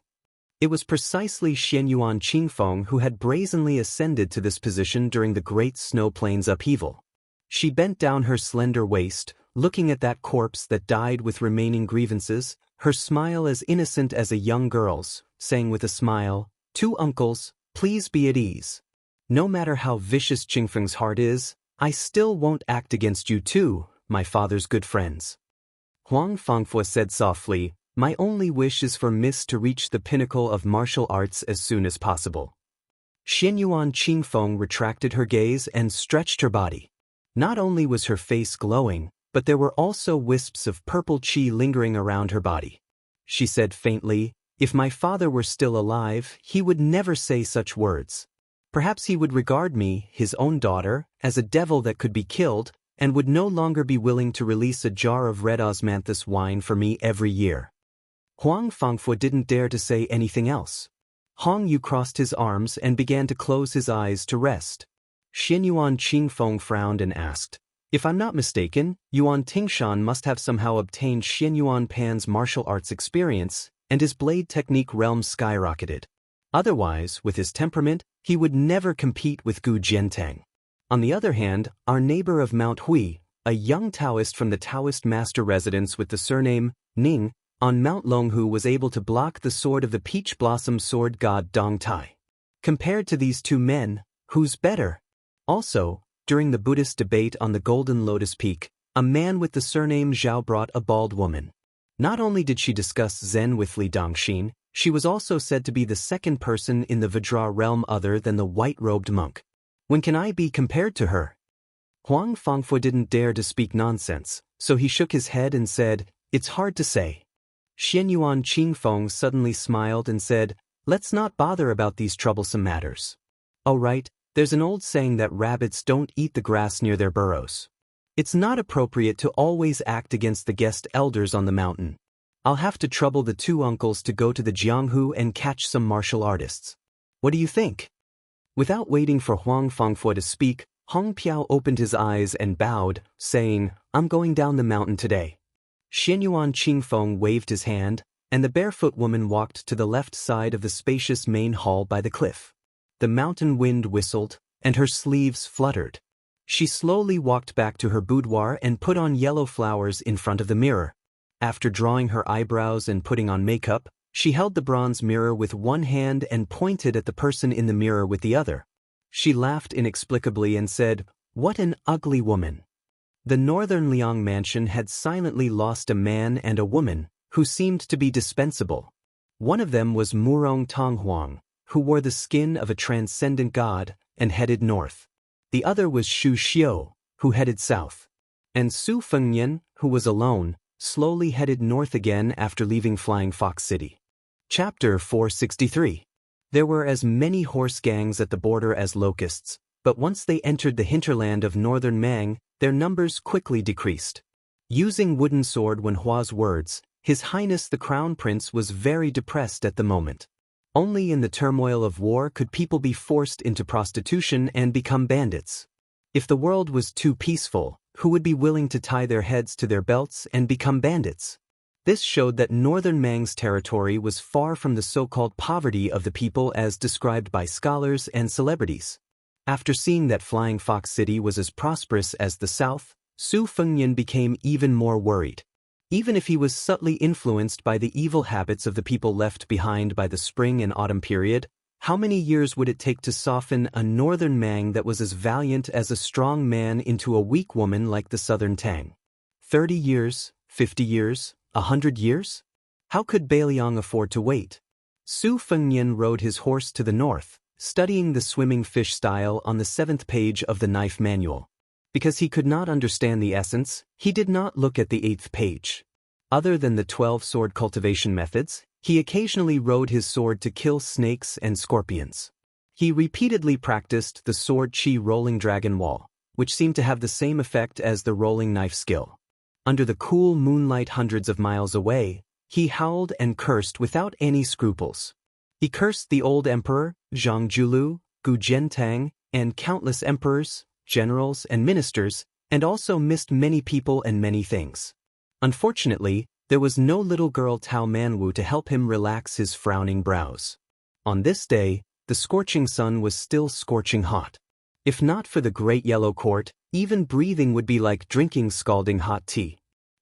It was precisely Xianyuan Qingfeng who had brazenly ascended to this position during the Great Snow Plains upheaval. She bent down her slender waist, looking at that corpse that died with remaining grievances, her smile as innocent as a young girl's, saying with a smile, "Two uncles, please be at ease. No matter how vicious Qingfeng's heart is, I still won't act against you too, my father's good friends." Huang Fangfo said softly, "My only wish is for Miss to reach the pinnacle of martial arts as soon as possible." Xianyuan Qingfeng retracted her gaze and stretched her body. Not only was her face glowing, but there were also wisps of purple qi lingering around her body. She said faintly, "If my father were still alive, he would never say such words. Perhaps he would regard me, his own daughter, as a devil that could be killed, and would no longer be willing to release a jar of red osmanthus wine for me every year." Huang Fangfo didn't dare to say anything else. Hong Yu crossed his arms and began to close his eyes to rest. Xianyuan Qingfeng frowned and asked, "If I'm not mistaken, Yuan Tingshan must have somehow obtained Xianyuan Pan's martial arts experience, and his blade technique realm skyrocketed. Otherwise, with his temperament, he would never compete with Gu Jiantang. On the other hand, our neighbor of Mount Hui, a young Taoist from the Taoist master residence with the surname Ning, on Mount Longhu was able to block the sword of the peach blossom sword god Dong Tai. Compared to these two men, who's better?" Also, during the Buddhist debate on the Golden Lotus Peak, a man with the surname Zhao brought a bald woman. Not only did she discuss Zen with Li Dongxin, she was also said to be the second person in the Vajra realm other than the white-robed monk. When can I be compared to her? Huang Fangfo didn't dare to speak nonsense, so he shook his head and said, "It's hard to say." Xianyuan Qingfeng suddenly smiled and said, "Let's not bother about these troublesome matters. Oh right, there's an old saying that rabbits don't eat the grass near their burrows. It's not appropriate to always act against the guest elders on the mountain. I'll have to trouble the two uncles to go to the Jianghu and catch some martial artists. What do you think?" Without waiting for Huang Fangfo to speak, Hong Piao opened his eyes and bowed, saying, "I'm going down the mountain today." Xianyuan Qingfeng waved his hand, and the barefoot woman walked to the left side of the spacious main hall by the cliff. The mountain wind whistled, and her sleeves fluttered. She slowly walked back to her boudoir and put on yellow flowers in front of the mirror. After drawing her eyebrows and putting on makeup, she held the bronze mirror with one hand and pointed at the person in the mirror with the other. She laughed inexplicably and said, "What an ugly woman." The northern Liang mansion had silently lost a man and a woman, who seemed to be dispensable. One of them was Murong Tonghuang, who wore the skin of a transcendent god, and headed north. The other was Xu Xiu, who headed south. And Su Fengnian, who was alone, slowly headed north again after leaving Flying Fox City. Chapter 463. There were as many horse gangs at the border as locusts, but once they entered the hinterland of northern Mang, their numbers quickly decreased. Using wooden sword when Hua's words, His Highness the Crown Prince was very depressed at the moment. Only in the turmoil of war could people be forced into prostitution and become bandits. If the world was too peaceful, who would be willing to tie their heads to their belts and become bandits? This showed that northern Mang's territory was far from the so-called poverty of the people as described by scholars and celebrities. After seeing that Flying Fox City was as prosperous as the south, Su Fengnian became even more worried. Even if he was subtly influenced by the evil habits of the people left behind by the spring and autumn period, how many years would it take to soften a northern Mang that was as valiant as a strong man into a weak woman like the southern Tang? 30 years, 50 years, 100 years? How could Bailiang afford to wait? Su Fengnian rode his horse to the north, studying the swimming fish style on the 7th page of the knife manual. Because he could not understand the essence, he did not look at the 8th page. Other than the 12 sword cultivation methods, he occasionally rode his sword to kill snakes and scorpions. He repeatedly practiced the sword chi rolling dragon wall, which seemed to have the same effect as the rolling knife skill. Under the cool moonlight hundreds of miles away, he howled and cursed without any scruples. He cursed the old emperor, Zhang Julu, Gu Jiantang, and countless emperors, generals, and ministers, and also missed many people and many things. Unfortunately, there was no little girl Tao Manwu to help him relax his frowning brows. On this day, the scorching sun was still scorching hot. If not for the Great Yellow Court, even breathing would be like drinking scalding hot tea.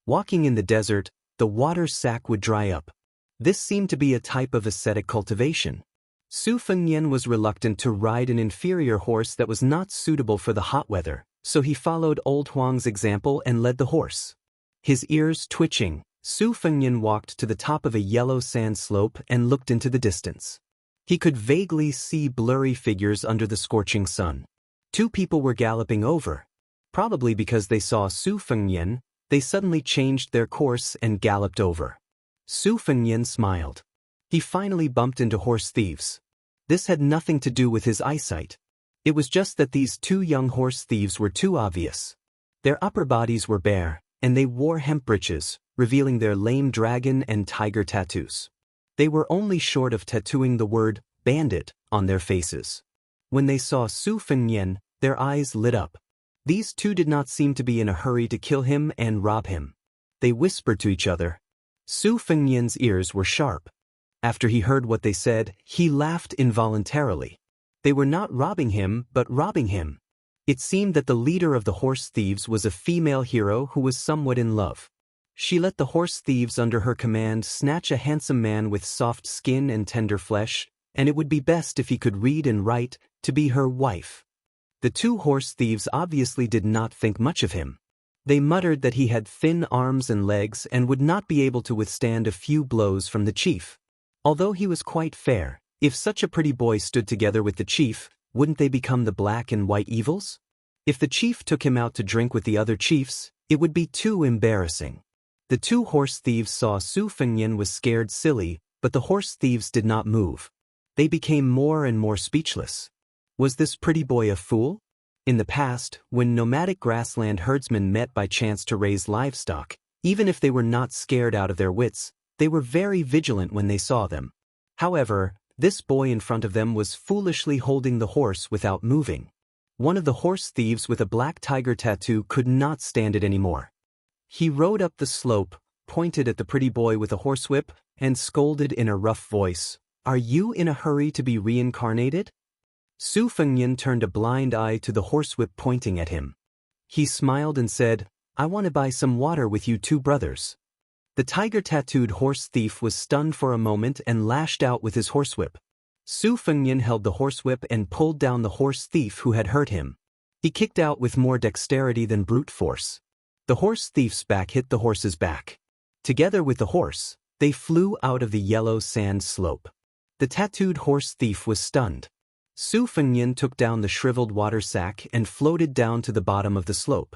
Walking in the desert, the the water sac would dry up. This seemed to be a type of ascetic cultivation. Su Fengnian was reluctant to ride an inferior horse that was not suitable for the hot weather, so he followed old Huang's example and led the horse. His ears twitching, Su Fengnian walked to the top of a yellow sand slope and looked into the distance. He could vaguely see blurry figures under the scorching sun. 2 people were galloping over. Probably because they saw Su Fengnian, they suddenly changed their course and galloped over. Su Fengnian smiled. He finally bumped into horse thieves. This had nothing to do with his eyesight. It was just that these 2 young horse thieves were too obvious. Their upper bodies were bare, and they wore hemp breeches, revealing their lame dragon and tiger tattoos. They were only short of tattooing the word bandit on their faces. When they saw Su Fengnian, their eyes lit up. These 2 did not seem to be in a hurry to kill him and rob him. They whispered to each other. Su Fengnian's ears were sharp. After he heard what they said, he laughed involuntarily. They were not robbing him, but robbing him. It seemed that the leader of the horse thieves was a female hero who was somewhat in love. She let the horse thieves under her command snatch a handsome man with soft skin and tender flesh, and it would be best if he could read and write, to be her wife. The 2 horse thieves obviously did not think much of him. They muttered that he had thin arms and legs and would not be able to withstand a few blows from the chief. Although he was quite fair, if such a pretty boy stood together with the chief, wouldn't they become the black and white evils? If the chief took him out to drink with the other chiefs, it would be too embarrassing. The 2 horse thieves saw Su Fengnian was scared silly, but the horse thieves did not move. They became more and more speechless. Was this pretty boy a fool? In the past, when nomadic grassland herdsmen met by chance to raise livestock, even if they were not scared out of their wits, they were very vigilant when they saw them. However, this boy in front of them was foolishly holding the horse without moving. One of the horse thieves with a black tiger tattoo could not stand it anymore. He rode up the slope, pointed at the pretty boy with a horsewhip, and scolded in a rough voice, "Are you in a hurry to be reincarnated?" Su Fengnian turned a blind eye to the horsewhip pointing at him. He smiled and said, "I want to buy some water with you 2 brothers." The tiger-tattooed horse thief was stunned for a moment and lashed out with his horsewhip. Su Fengnian held the horsewhip and pulled down the horse thief who had hurt him. He kicked out with more dexterity than brute force. The horse thief's back hit the horse's back. Together with the horse, they flew out of the yellow sand slope. The tattooed horse thief was stunned. Su Fengnian took down the shriveled water sack and floated down to the bottom of the slope.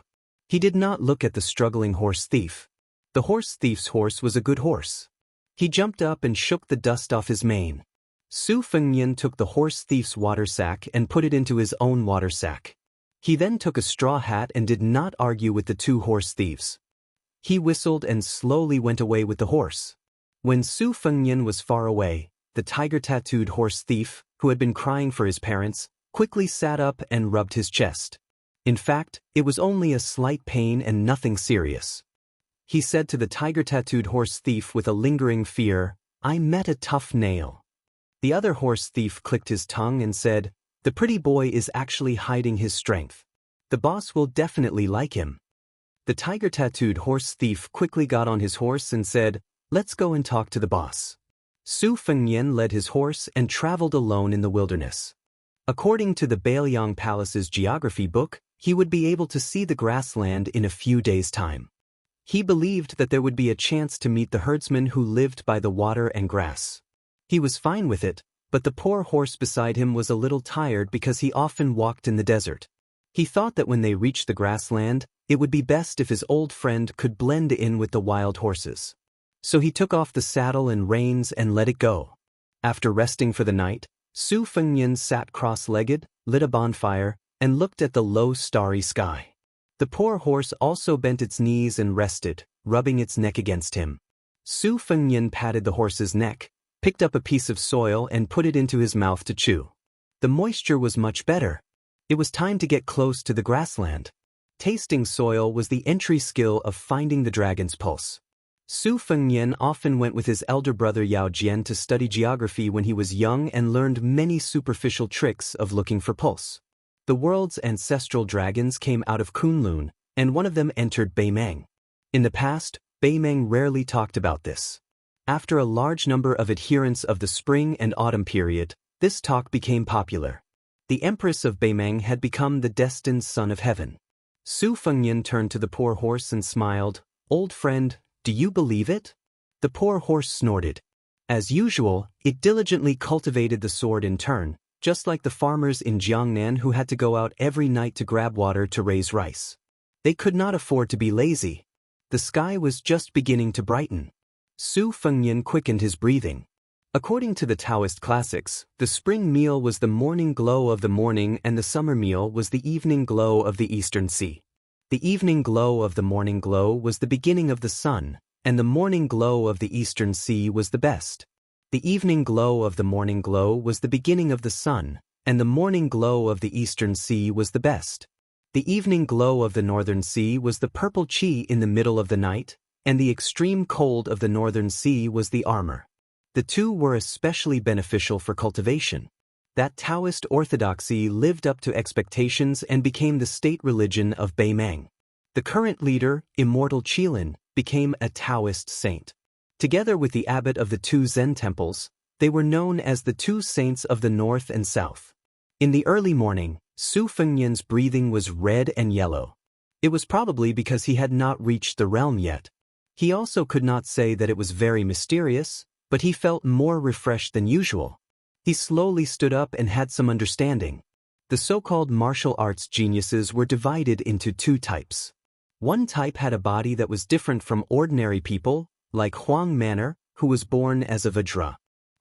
He did not look at the struggling horse thief. The horse thief's horse was a good horse. He jumped up and shook the dust off his mane. Su Fengnian took the horse thief's water sack and put it into his own water sack. He then took a straw hat and did not argue with the 2 horse thieves. He whistled and slowly went away with the horse. When Su Fengnian was far away, the tiger-tattooed horse thief, who had been crying for his parents, quickly sat up and rubbed his chest. In fact, it was only a slight pain and nothing serious. He said to the tiger-tattooed horse thief with a lingering fear, "I met a tough nail." The other horse thief clicked his tongue and said, "The pretty boy is actually hiding his strength. The boss will definitely like him." The tiger-tattooed horse thief quickly got on his horse and said, "Let's go and talk to the boss." Su Fengnian led his horse and traveled alone in the wilderness. According to the Bailiang Palace's geography book, he would be able to see the grassland in a few days' time. He believed that there would be a chance to meet the herdsman who lived by the water and grass. He was fine with it, but the poor horse beside him was a little tired because he often walked in the desert. He thought that when they reached the grassland, it would be best if his old friend could blend in with the wild horses. So he took off the saddle and reins and let it go. After resting for the night, Su Fengnian sat cross-legged, lit a bonfire, and looked at the low starry sky. The poor horse also bent its knees and rested, rubbing its neck against him. Su Fengnian patted the horse's neck, picked up a piece of soil and put it into his mouth to chew. The moisture was much better. It was time to get close to the grassland. Tasting soil was the entry skill of finding the dragon's pulse. Su Fengnian often went with his elder brother Yao Jian to study geography when he was young and learned many superficial tricks of looking for pulse. The world's ancestral dragons came out of Kunlun, and one of them entered Beimeng. In the past, Beimeng rarely talked about this. After a large number of adherents of the spring and autumn period, this talk became popular. The empress of Beimeng had become the destined son of heaven. Su Fengnian turned to the poor horse and smiled. "Old friend, do you believe it?" The poor horse snorted. As usual, it diligently cultivated the sword in turn, just like the farmers in Jiangnan who had to go out every night to grab water to raise rice. They could not afford to be lazy. The sky was just beginning to brighten. Su Fengnian quickened his breathing. According to the Taoist classics, the spring meal was the morning glow of the morning and the summer meal was the evening glow of the eastern sea. The evening glow of the morning glow was the beginning of the sun, and the morning glow of the eastern sea was the best. The evening glow of the morning glow was the beginning of the sun, and the morning glow of the eastern sea was the best. The evening glow of the northern sea was the purple qi in the middle of the night, and the extreme cold of the northern sea was the armor. The two were especially beneficial for cultivation. That Taoist orthodoxy lived up to expectations and became the state religion of Beimeng. The current leader, Immortal Qilin, became a Taoist saint. Together with the abbot of the two Zen temples, they were known as the two saints of the north and south. In the early morning, Su Fengnian's breathing was red and yellow. It was probably because he had not reached the realm yet. He also could not say that it was very mysterious, but he felt more refreshed than usual. He slowly stood up and had some understanding. The so-called martial arts geniuses were divided into two types. One type had a body that was different from ordinary people, like Huang Manor, who was born as a Vajra.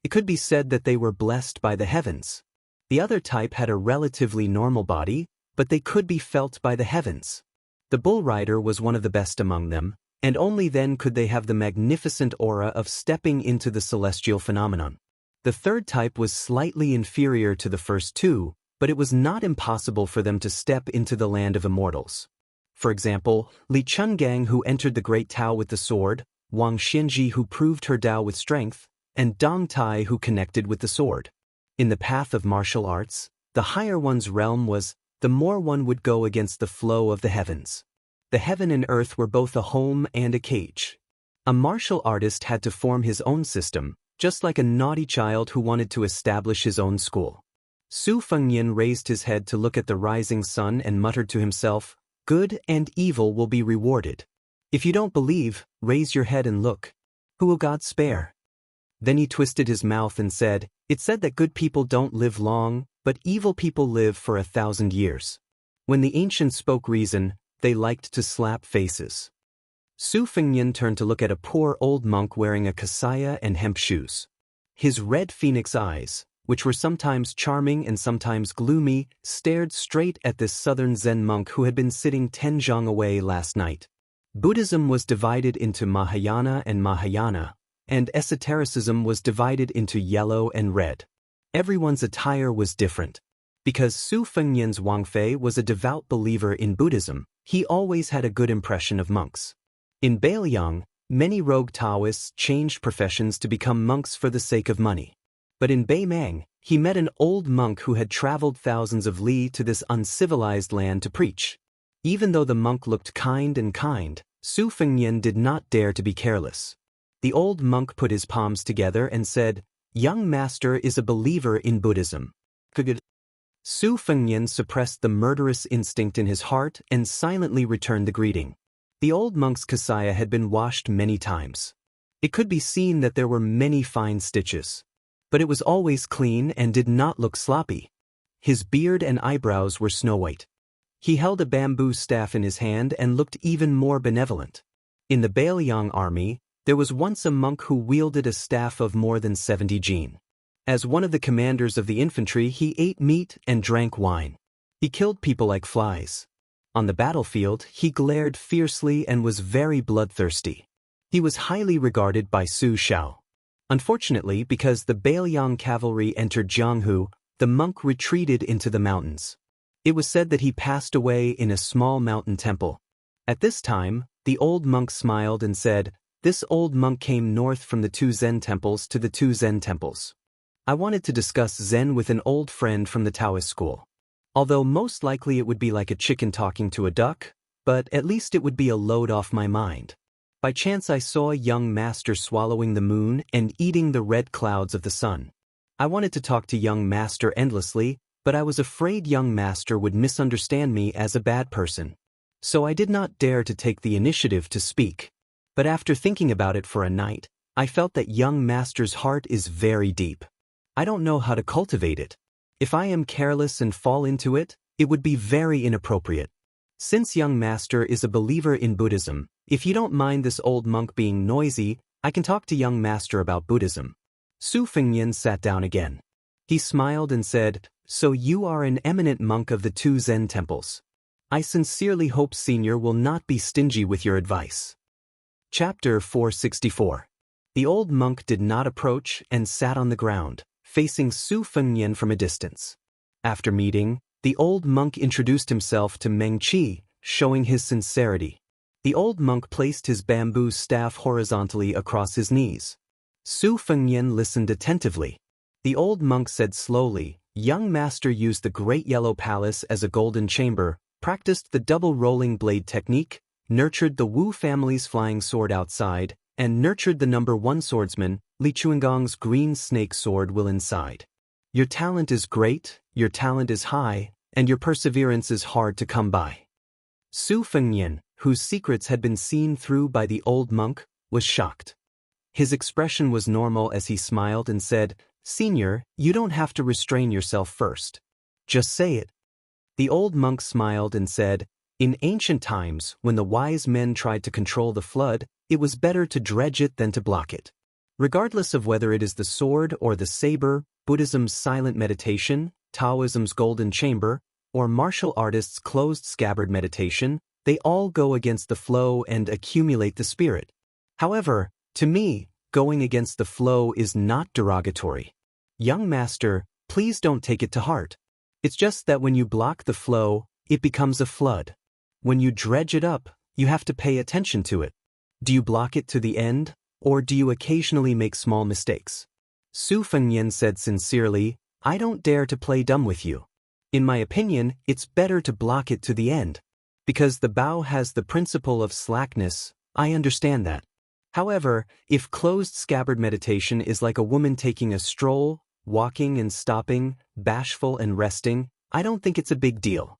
It could be said that they were blessed by the heavens. The other type had a relatively normal body, but they could be felt by the heavens. The bull rider was one of the best among them, and only then could they have the magnificent aura of stepping into the celestial phenomenon. The third type was slightly inferior to the first two, but it was not impossible for them to step into the land of immortals. For example, Li Chungang who entered the Great Tao with the sword, Wang Xianji who proved her Tao with strength, and Dong Tai who connected with the sword. In the path of martial arts, the higher one's realm was, the more one would go against the flow of the heavens. The heaven and earth were both a home and a cage. A martial artist had to form his own system, just like a naughty child who wanted to establish his own school. Su Fengnian raised his head to look at the rising sun and muttered to himself, "Good and evil will be rewarded. If you don't believe, raise your head and look. Who will God spare?" Then he twisted his mouth and said, "It's said that good people don't live long, but evil people live for 1,000 years. When the ancients spoke reason, they liked to slap faces." Su Fengnian turned to look at a poor old monk wearing a kasaya and hemp shoes. His red phoenix eyes, which were sometimes charming and sometimes gloomy, stared straight at this southern Zen monk who had been sitting 10 zhang away last night. Buddhism was divided into Mahayana, and esotericism was divided into yellow and red. Everyone's attire was different. Because Su Fengnian's Wang Fei was a devout believer in Buddhism, he always had a good impression of monks. In Beiliang, many rogue Taoists changed professions to become monks for the sake of money. But in Beimeng, he met an old monk who had traveled thousands of li to this uncivilized land to preach. Even though the monk looked kind, Su Fengnian did not dare to be careless. The old monk put his palms together and said, "Young master is a believer in Buddhism." Su Fengnian suppressed the murderous instinct in his heart and silently returned the greeting. The old monk's kasaya had been washed many times. It could be seen that there were many fine stitches. But it was always clean and did not look sloppy. His beard and eyebrows were snow-white. He held a bamboo staff in his hand and looked even more benevolent. In the Beiliang army, there was once a monk who wielded a staff of more than 70 jin. As one of the commanders of the infantry, he ate meat and drank wine. He killed people like flies. On the battlefield, he glared fiercely and was very bloodthirsty. He was highly regarded by Su Shao. Unfortunately, because the Beiliang cavalry entered Jianghu, the monk retreated into the mountains. It was said that he passed away in a small mountain temple. At this time, the old monk smiled and said, "This old monk came north from the two Zen temples to the two Zen temples. I wanted to discuss Zen with an old friend from the Taoist school. Although most likely it would be like a chicken talking to a duck, but at least it would be a load off my mind. By chance I saw a young master swallowing the moon and eating the red clouds of the sun. I wanted to talk to young master endlessly, but I was afraid young master would misunderstand me as a bad person. So I did not dare to take the initiative to speak. But after thinking about it for a night, I felt that young master's heart is very deep. I don't know how to cultivate it. If I am careless and fall into it, it would be very inappropriate. Since young master is a believer in Buddhism, if you don't mind this old monk being noisy, I can talk to young master about Buddhism. Su Fengnian sat down again. He smiled and said, "So you are an eminent monk of the 2 Zen temples. I sincerely hope Senior will not be stingy with your advice." Chapter 464. The old monk did not approach and sat on the ground, facing Su Fengnian from a distance. After meeting, the old monk introduced himself to Meng Qi, showing his sincerity. The old monk placed his bamboo staff horizontally across his knees. Su Fengnian listened attentively. The old monk said slowly, "Young master used the Great Yellow Palace as a golden chamber, practiced the double rolling blade technique, nurtured the Wu family's flying sword outside, and nurtured the number 1 swordsman, Li Chuangong's green snake sword will inside. Your talent is great, your talent is high, and your perseverance is hard to come by." Su Fengnian, whose secrets had been seen through by the old monk, was shocked. His expression was normal as he smiled and said, "Senior, you don't have to restrain yourself first. Just say it." The old monk smiled and said, "In ancient times, when the wise men tried to control the flood, it was better to dredge it than to block it. Regardless of whether it is the sword or the saber, Buddhism's silent meditation, Taoism's golden chamber, or martial artists' closed scabbard meditation, they all go against the flow and accumulate the spirit. However, to me, going against the flow is not derogatory. Young master, please don't take it to heart. It's just that when you block the flow, it becomes a flood. When you dredge it up, you have to pay attention to it. Do you block it to the end, or do you occasionally make small mistakes?" Su Fengnian said sincerely, "I don't dare to play dumb with you. In my opinion, it's better to block it to the end. Because the Bao has the principle of slackness, I understand that. However, if closed scabbard meditation is like a woman taking a stroll, walking and stopping, bashful and resting, I don't think it's a big deal."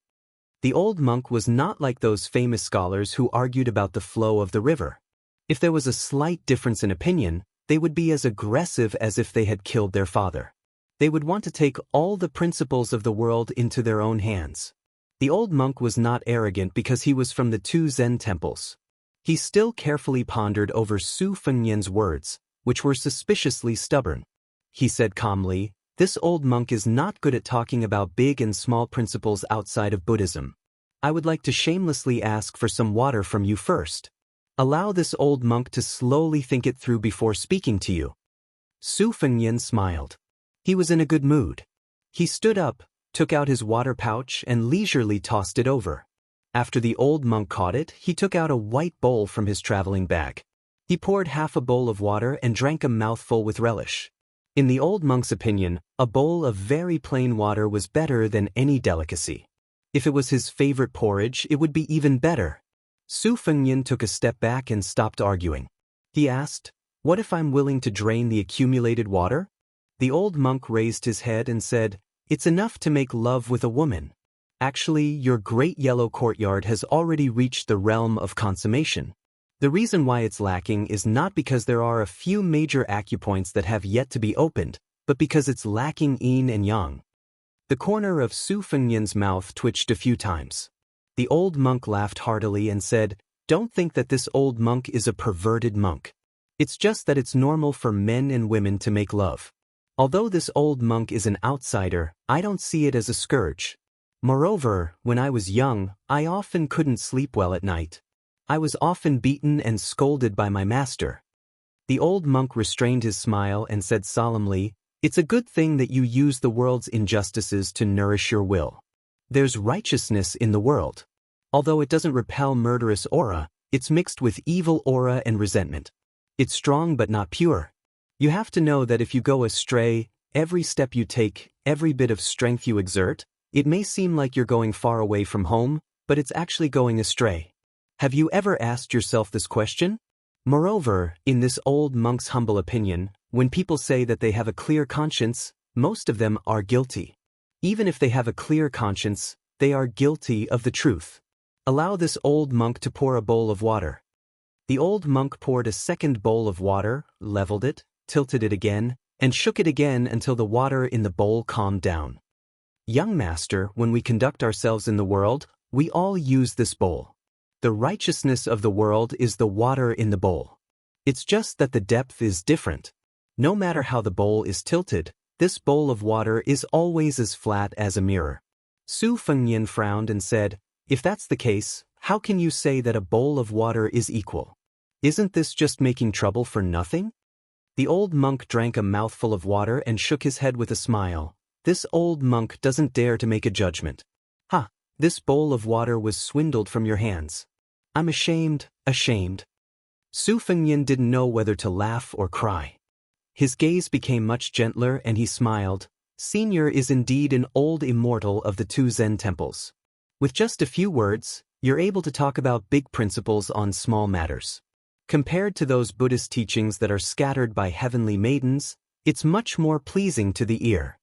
The old monk was not like those famous scholars who argued about the flow of the river. If there was a slight difference in opinion, they would be as aggressive as if they had killed their father. They would want to take all the principles of the world into their own hands. The old monk was not arrogant because he was from the 2 Zen temples. He still carefully pondered over Su Fengnian's words, which were suspiciously stubborn. He said calmly, "This old monk is not good at talking about big and small principles outside of Buddhism. I would like to shamelessly ask for some water from you first. Allow this old monk to slowly think it through before speaking to you." Su Fengnian smiled. He was in a good mood. He stood up, took out his water pouch and leisurely tossed it over. After the old monk caught it, he took out a white bowl from his traveling bag. He poured half a bowl of water and drank a mouthful with relish. In the old monk's opinion, a bowl of very plain water was better than any delicacy. If it was his favorite porridge, it would be even better. Su Fengnian took a step back and stopped arguing. He asked, "What if I'm willing to drain the accumulated water?" The old monk raised his head and said, "It's enough to make love with a woman. Actually, your great yellow courtyard has already reached the realm of consummation. The reason why it's lacking is not because there are a few major acupoints that have yet to be opened, but because it's lacking yin and yang." The corner of Su Fengnian's mouth twitched a few times. The old monk laughed heartily and said, "Don't think that this old monk is a perverted monk. It's just that it's normal for men and women to make love. Although this old monk is an outsider, I don't see it as a scourge. Moreover, when I was young, I often couldn't sleep well at night. I was often beaten and scolded by my master." The old monk restrained his smile and said solemnly, "It's a good thing that you use the world's injustices to nourish your will. There's righteousness in the world. Although it doesn't repel murderous aura, it's mixed with evil aura and resentment. It's strong but not pure. You have to know that if you go astray, every step you take, every bit of strength you exert, it may seem like you're going far away from home, but it's actually going astray. Have you ever asked yourself this question? Moreover, in this old monk's humble opinion, when people say that they have a clear conscience, most of them are guilty. Even if they have a clear conscience, they are guilty of the truth. Allow this old monk to pour a bowl of water. The old monk poured a second bowl of water, leveled it, tilted it again, and shook it again until the water in the bowl calmed down. Young master, when we conduct ourselves in the world, we all use this bowl. The righteousness of the world is the water in the bowl. It's just that the depth is different. No matter how the bowl is tilted, this bowl of water is always as flat as a mirror. Su Fengnian frowned and said, "If that's the case, how can you say that a bowl of water is equal? Isn't this just making trouble for nothing?" The old monk drank a mouthful of water and shook his head with a smile. This old monk doesn't dare to make a judgment. "Ha, this bowl of water was swindled from your hands. I'm ashamed, ashamed." Su Fengnian didn't know whether to laugh or cry. His gaze became much gentler and he smiled. "Senior is indeed an old immortal of the two Zen temples. With just a few words, you're able to talk about big principles on small matters. Compared to those Buddhist teachings that are scattered by heavenly maidens, it's much more pleasing to the ear."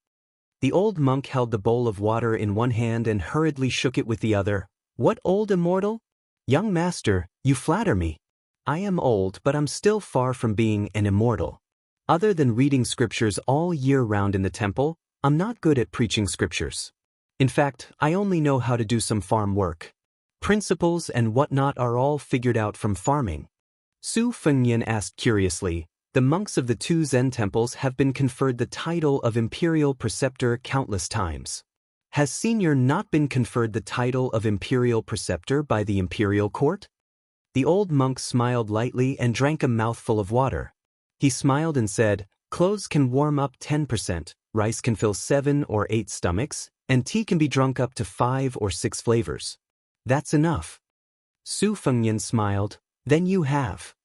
The old monk held the bowl of water in one hand and hurriedly shook it with the other. "What old immortal? Young master, you flatter me. I am old, but I'm still far from being an immortal. Other than reading scriptures all year round in the temple, I'm not good at preaching scriptures. In fact, I only know how to do some farm work. Principles and whatnot are all figured out from farming." Su Fengnian asked curiously, "The monks of the two Zen temples have been conferred the title of imperial preceptor countless times. Has Senior not been conferred the title of imperial preceptor by the imperial court?" The old monk smiled lightly and drank a mouthful of water. He smiled and said, "Clothes can warm up 10%, rice can fill 7 or 8 stomachs, and tea can be drunk up to 5 or 6 flavors. That's enough." Su Fengnian smiled. "Then you have."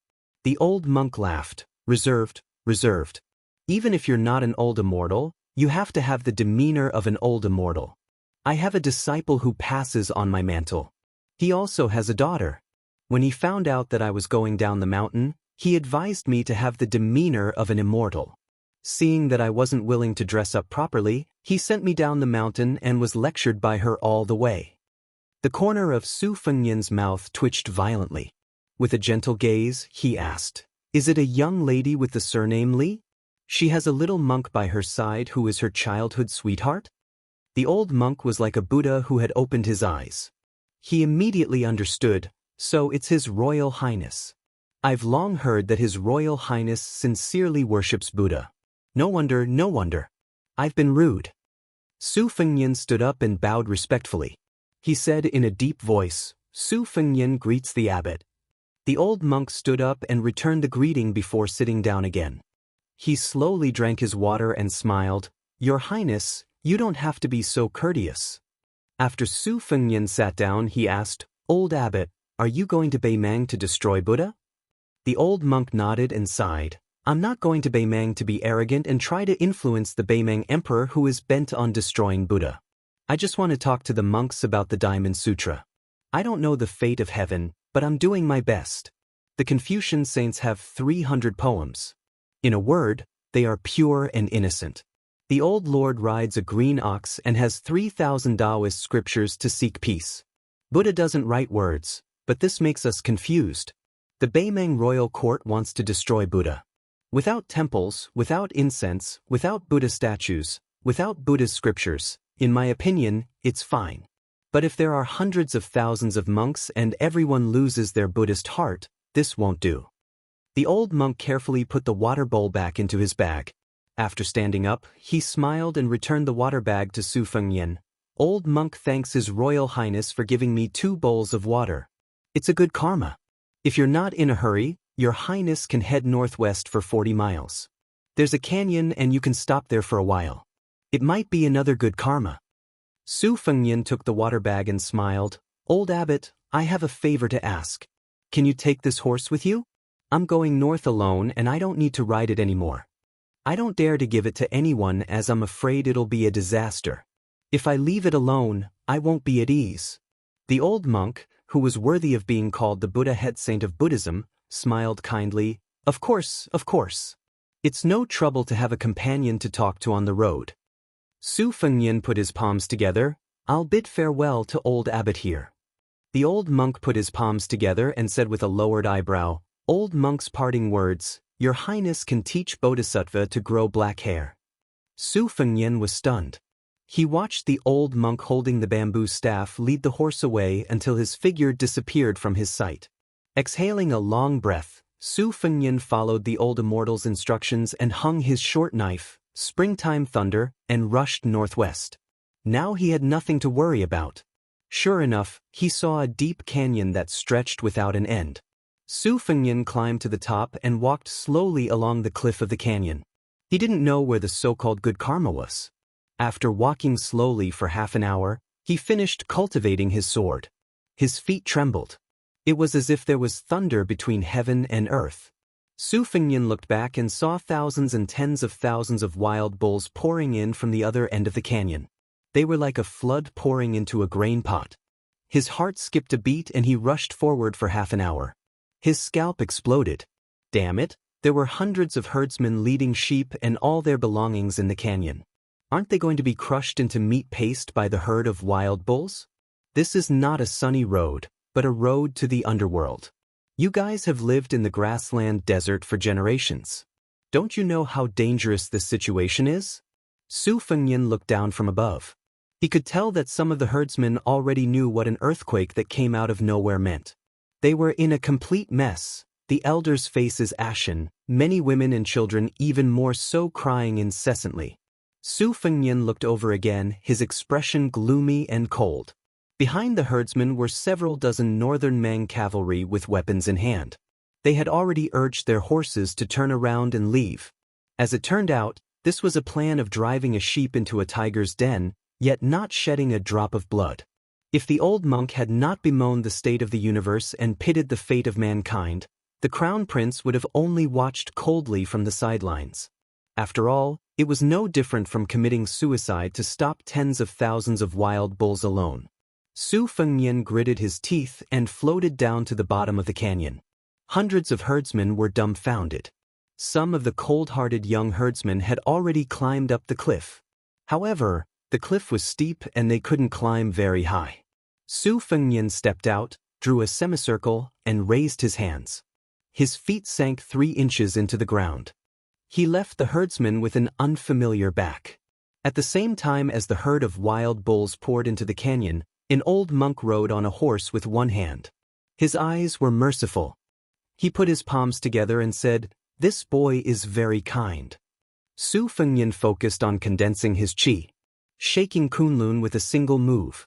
The old monk laughed. "Reserved, reserved. Even if you're not an old immortal, you have to have the demeanor of an old immortal. I have a disciple who passes on my mantle. He also has a daughter. When he found out that I was going down the mountain, he advised me to have the demeanor of an immortal. Seeing that I wasn't willing to dress up properly, he sent me down the mountain and was lectured by her all the way." The corner of Su Fengnian's mouth twitched violently. With a gentle gaze, he asked, "Is it a young lady with the surname Li? She has a little monk by her side who is her childhood sweetheart?" The old monk was like a Buddha who had opened his eyes. He immediately understood, "So it's His Royal Highness. I've long heard that His Royal Highness sincerely worships Buddha. No wonder, no wonder. I've been rude." Su Fengnian stood up and bowed respectfully. He said in a deep voice, "Su Fengnian greets the abbot." The old monk stood up and returned the greeting before sitting down again. He slowly drank his water and smiled. "Your Highness, you don't have to be so courteous." After Su Fengnian sat down, he asked, "Old abbot, are you going to Beimang to destroy Buddha?" The old monk nodded and sighed. "I'm not going to Beimang to be arrogant and try to influence the Beimang emperor who is bent on destroying Buddha. I just want to talk to the monks about the Diamond Sutra. I don't know the fate of heaven, but I'm doing my best. The Confucian saints have 300 poems. In a word, they are pure and innocent. The old lord rides a green ox and has 3,000 Taoist scriptures to seek peace. Buddha doesn't write words, but this makes us confused. The Beimang royal court wants to destroy Buddha. Without temples, without incense, without Buddha statues, without Buddha's scriptures, in my opinion, it's fine. But if there are hundreds of thousands of monks and everyone loses their Buddhist heart, this won't do." The old monk carefully put the water bowl back into his bag. After standing up, he smiled and returned the water bag to Su Fengnian. "Old monk thanks His Royal Highness for giving me 2 bowls of water. It's a good karma. If you're not in a hurry, Your Highness can head northwest for 40 miles. There's a canyon and you can stop there for a while. It might be another good karma." Su Fengnian took the water bag and smiled. "Old abbot, I have a favor to ask. Can you take this horse with you? I'm going north alone and I don't need to ride it anymore. I don't dare to give it to anyone as I'm afraid it'll be a disaster. If I leave it alone, I won't be at ease." The old monk, who was worthy of being called the Buddha head saint of Buddhism, smiled kindly. Of course, of course. It's no trouble to have a companion to talk to on the road. Su Fengnian put his palms together. I'll bid farewell to old abbot here. The old monk put his palms together and said with a lowered eyebrow, Old monk's parting words, Your Highness can teach Bodhisattva to grow black hair. Su Fengnian was stunned. He watched the old monk holding the bamboo staff lead the horse away until his figure disappeared from his sight. Exhaling a long breath, Su Fengnian followed the old immortal's instructions and hung his short knife, springtime thunder, and rushed northwest. Now he had nothing to worry about. Sure enough, he saw a deep canyon that stretched without an end. Su Fengnian climbed to the top and walked slowly along the cliff of the canyon. He didn't know where the so-called good karma was. After walking slowly for half an hour, he finished cultivating his sword. His feet trembled. It was as if there was thunder between heaven and earth. Su Fengnian looked back and saw thousands and tens of thousands of wild bulls pouring in from the other end of the canyon. They were like a flood pouring into a grain pot. His heart skipped a beat and he rushed forward for half an hour. His scalp exploded. Damn it, there were hundreds of herdsmen leading sheep and all their belongings in the canyon. Aren't they going to be crushed into meat paste by the herd of wild bulls? This is not a sunny road, but a road to the underworld. You guys have lived in the grassland desert for generations. Don't you know how dangerous this situation is? Su Fengnian looked down from above. He could tell that some of the herdsmen already knew what an earthquake that came out of nowhere meant. They were in a complete mess, the elders' faces ashen, many women and children even more so crying incessantly. Su Fengnian looked over again, his expression gloomy and cold. Behind the herdsmen were several dozen northern Mang cavalry with weapons in hand. They had already urged their horses to turn around and leave. As it turned out, this was a plan of driving a sheep into a tiger's den, yet not shedding a drop of blood. If the old monk had not bemoaned the state of the universe and pitied the fate of mankind, the crown prince would have only watched coldly from the sidelines. After all, it was no different from committing suicide to stop tens of thousands of wild bulls alone. Su Fengnian gritted his teeth and floated down to the bottom of the canyon. Hundreds of herdsmen were dumbfounded. Some of the cold-hearted young herdsmen had already climbed up the cliff. However, the cliff was steep and they couldn't climb very high. Su Fengnian stepped out, drew a semicircle, and raised his hands. His feet sank 3 inches into the ground. He left the herdsman with an unfamiliar back. At the same time as the herd of wild bulls poured into the canyon, an old monk rode on a horse with one hand. His eyes were merciful. He put his palms together and said, This boy is very kind. Su Fengnian focused on condensing his qi, shaking Kunlun with a single move.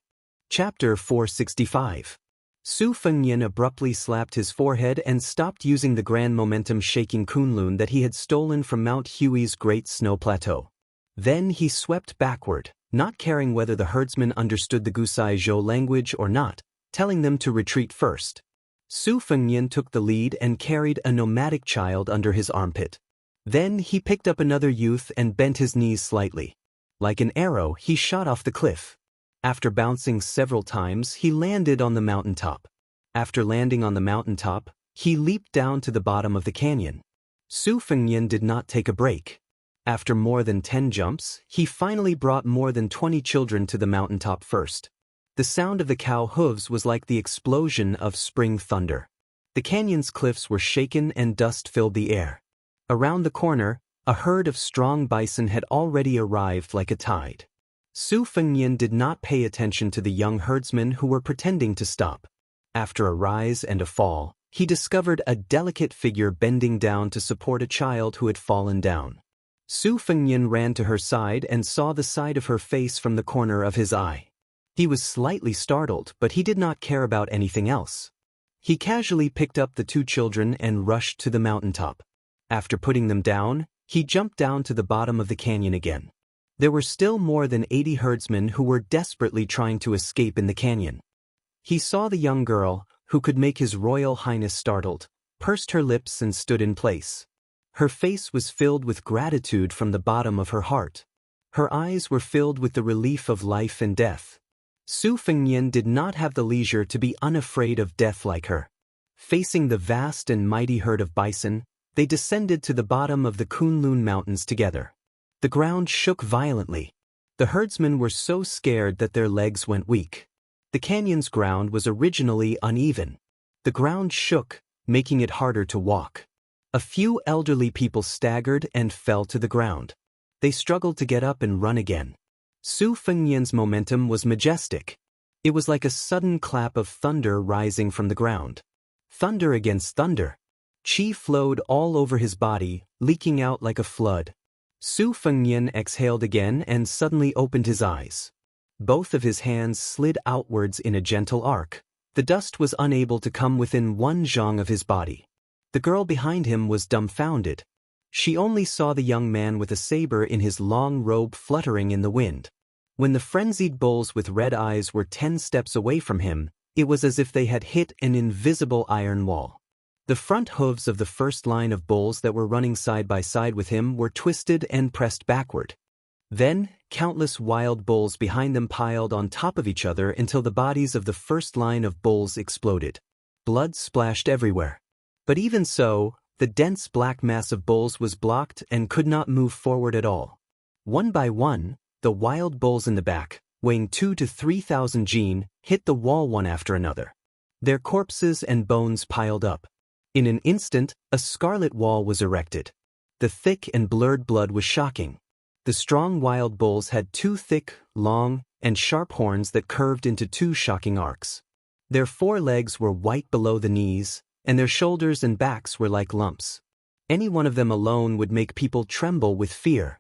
Chapter 465. Su Fengnian abruptly slapped his forehead and stopped using the grand momentum shaking Kunlun that he had stolen from Mount Hui's great snow plateau. Then he swept backward, not caring whether the herdsmen understood the Gusai Zhou language or not, telling them to retreat first. Su Fengnian took the lead and carried a nomadic child under his armpit. Then he picked up another youth and bent his knees slightly. Like an arrow, he shot off the cliff. After bouncing several times, he landed on the mountaintop. After landing on the mountaintop, he leaped down to the bottom of the canyon. Su Fengnian did not take a break. After more than 10 jumps, he finally brought more than 20 children to the mountaintop first. The sound of the cow hooves was like the explosion of spring thunder. The canyon's cliffs were shaken and dust filled the air. Around the corner, a herd of strong bison had already arrived like a tide. Su Fengnian did not pay attention to the young herdsmen who were pretending to stop. After a rise and a fall, he discovered a delicate figure bending down to support a child who had fallen down. Su Fengnian ran to her side and saw the side of her face from the corner of his eye. He was slightly startled, but he did not care about anything else. He casually picked up the 2 children and rushed to the mountaintop. After putting them down, he jumped down to the bottom of the canyon again. There were still more than 80 herdsmen who were desperately trying to escape in the canyon. He saw the young girl, who could make His Royal Highness startled, pursed her lips and stood in place. Her face was filled with gratitude from the bottom of her heart. Her eyes were filled with the relief of life and death. Su Fengnian did not have the leisure to be unafraid of death like her. Facing the vast and mighty herd of bison, they descended to the bottom of the Kunlun Mountains together. The ground shook violently. The herdsmen were so scared that their legs went weak. The canyon's ground was originally uneven. The ground shook, making it harder to walk. A few elderly people staggered and fell to the ground. They struggled to get up and run again. Su Fengnian's momentum was majestic. It was like a sudden clap of thunder rising from the ground. Thunder against thunder. Qi flowed all over his body, leaking out like a flood. Su Fengnian exhaled again and suddenly opened his eyes. Both of his hands slid outwards in a gentle arc. The dust was unable to come within 1 zhang of his body. The girl behind him was dumbfounded. She only saw the young man with a saber in his long robe fluttering in the wind. When the frenzied bulls with red eyes were 10 steps away from him, it was as if they had hit an invisible iron wall. The front hooves of the first line of bulls that were running side by side with him were twisted and pressed backward. Then, countless wild bulls behind them piled on top of each other until the bodies of the first line of bulls exploded. Blood splashed everywhere. But even so, the dense black mass of bulls was blocked and could not move forward at all. One by one, the wild bulls in the back, weighing 2,000 to 3,000 jin, hit the wall one after another. Their corpses and bones piled up. In an instant, a scarlet wall was erected. The thick and blurred blood was shocking. The strong wild bulls had 2 thick, long, and sharp horns that curved into 2 shocking arcs. Their 4 legs were white below the knees, and their shoulders and backs were like lumps. Any one of them alone would make people tremble with fear.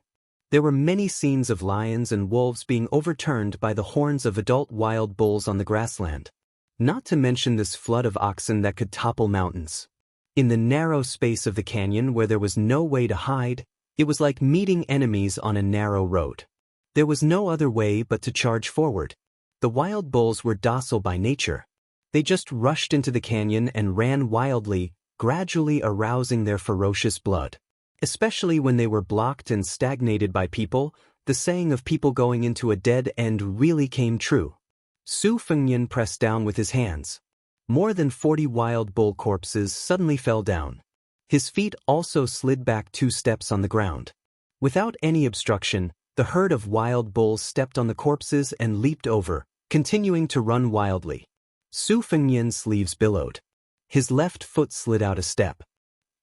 There were many scenes of lions and wolves being overturned by the horns of adult wild bulls on the grassland. Not to mention this flood of oxen that could topple mountains. In the narrow space of the canyon where there was no way to hide, it was like meeting enemies on a narrow road. There was no other way but to charge forward. The wild bulls were docile by nature. They just rushed into the canyon and ran wildly, gradually arousing their ferocious blood. Especially when they were blocked and stagnated by people, the saying of people going into a dead end really came true. Su Fengnian pressed down with his hands. More than 40 wild bull corpses suddenly fell down. His feet also slid back 2 steps on the ground. Without any obstruction, the herd of wild bulls stepped on the corpses and leaped over, continuing to run wildly. Su Fengnian's sleeves billowed. His left foot slid out a step.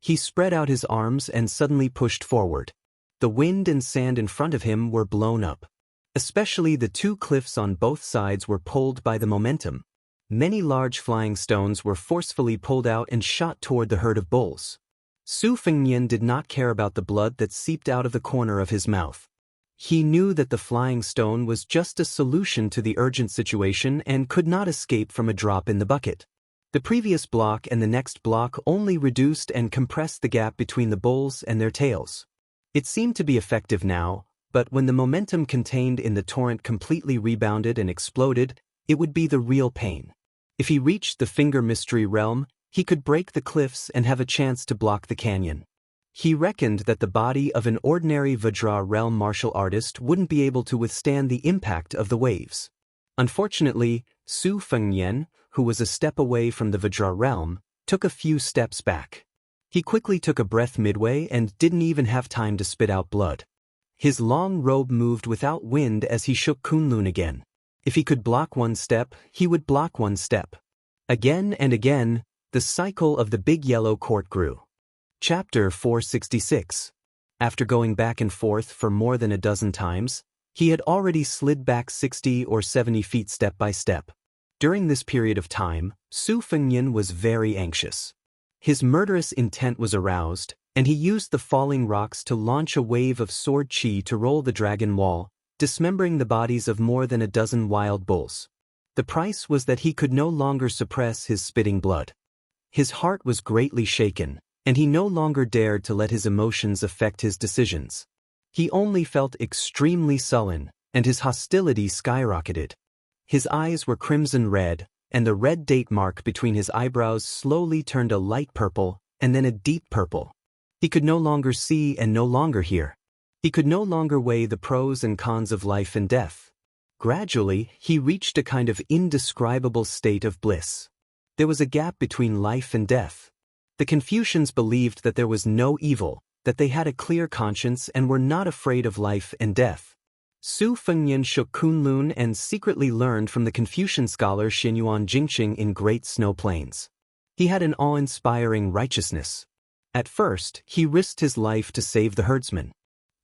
He spread out his arms and suddenly pushed forward. The wind and sand in front of him were blown up. Especially the 2 cliffs on both sides were pulled by the momentum. Many large flying stones were forcefully pulled out and shot toward the herd of bulls. Su Fengnian did not care about the blood that seeped out of the corner of his mouth. He knew that the flying stone was just a solution to the urgent situation and could not escape from a drop in the bucket. The previous block and the next block only reduced and compressed the gap between the bulls and their tails. It seemed to be effective now, but when the momentum contained in the torrent completely rebounded and exploded, it would be the real pain. If he reached the Finger Mystery Realm, he could break the cliffs and have a chance to block the canyon. He reckoned that the body of an ordinary Vajra Realm martial artist wouldn't be able to withstand the impact of the waves. Unfortunately, Su Fengnian, who was a step away from the Vajra Realm, took a few steps back. He quickly took a breath midway and didn't even have time to spit out blood. His long robe moved without wind as he shook Kunlun again. If he could block 1 step, he would block 1 step. Again and again, the cycle of the big yellow court grew. Chapter 466. After going back and forth for more than a dozen times, he had already slid back 60 or 70 feet step by step. During this period of time, Su Fengnian was very anxious. His murderous intent was aroused, and he used the falling rocks to launch a wave of sword qi to roll the dragon wall, dismembering the bodies of more than a dozen wild bulls. The price was that he could no longer suppress his spitting blood. His heart was greatly shaken, and he no longer dared to let his emotions affect his decisions. He only felt extremely sullen, and his hostility skyrocketed. His eyes were crimson red, and the red date mark between his eyebrows slowly turned a light purple, and then a deep purple. He could no longer see and no longer hear. He could no longer weigh the pros and cons of life and death. Gradually, he reached a kind of indescribable state of bliss. There was a gap between life and death. The Confucians believed that there was no evil, that they had a clear conscience and were not afraid of life and death. Su Fengnian shook Kunlun and secretly learned from the Confucian scholar Xinyuan Jingqing in Great Snow Plains. He had an awe-inspiring righteousness. At first, he risked his life to save the herdsmen.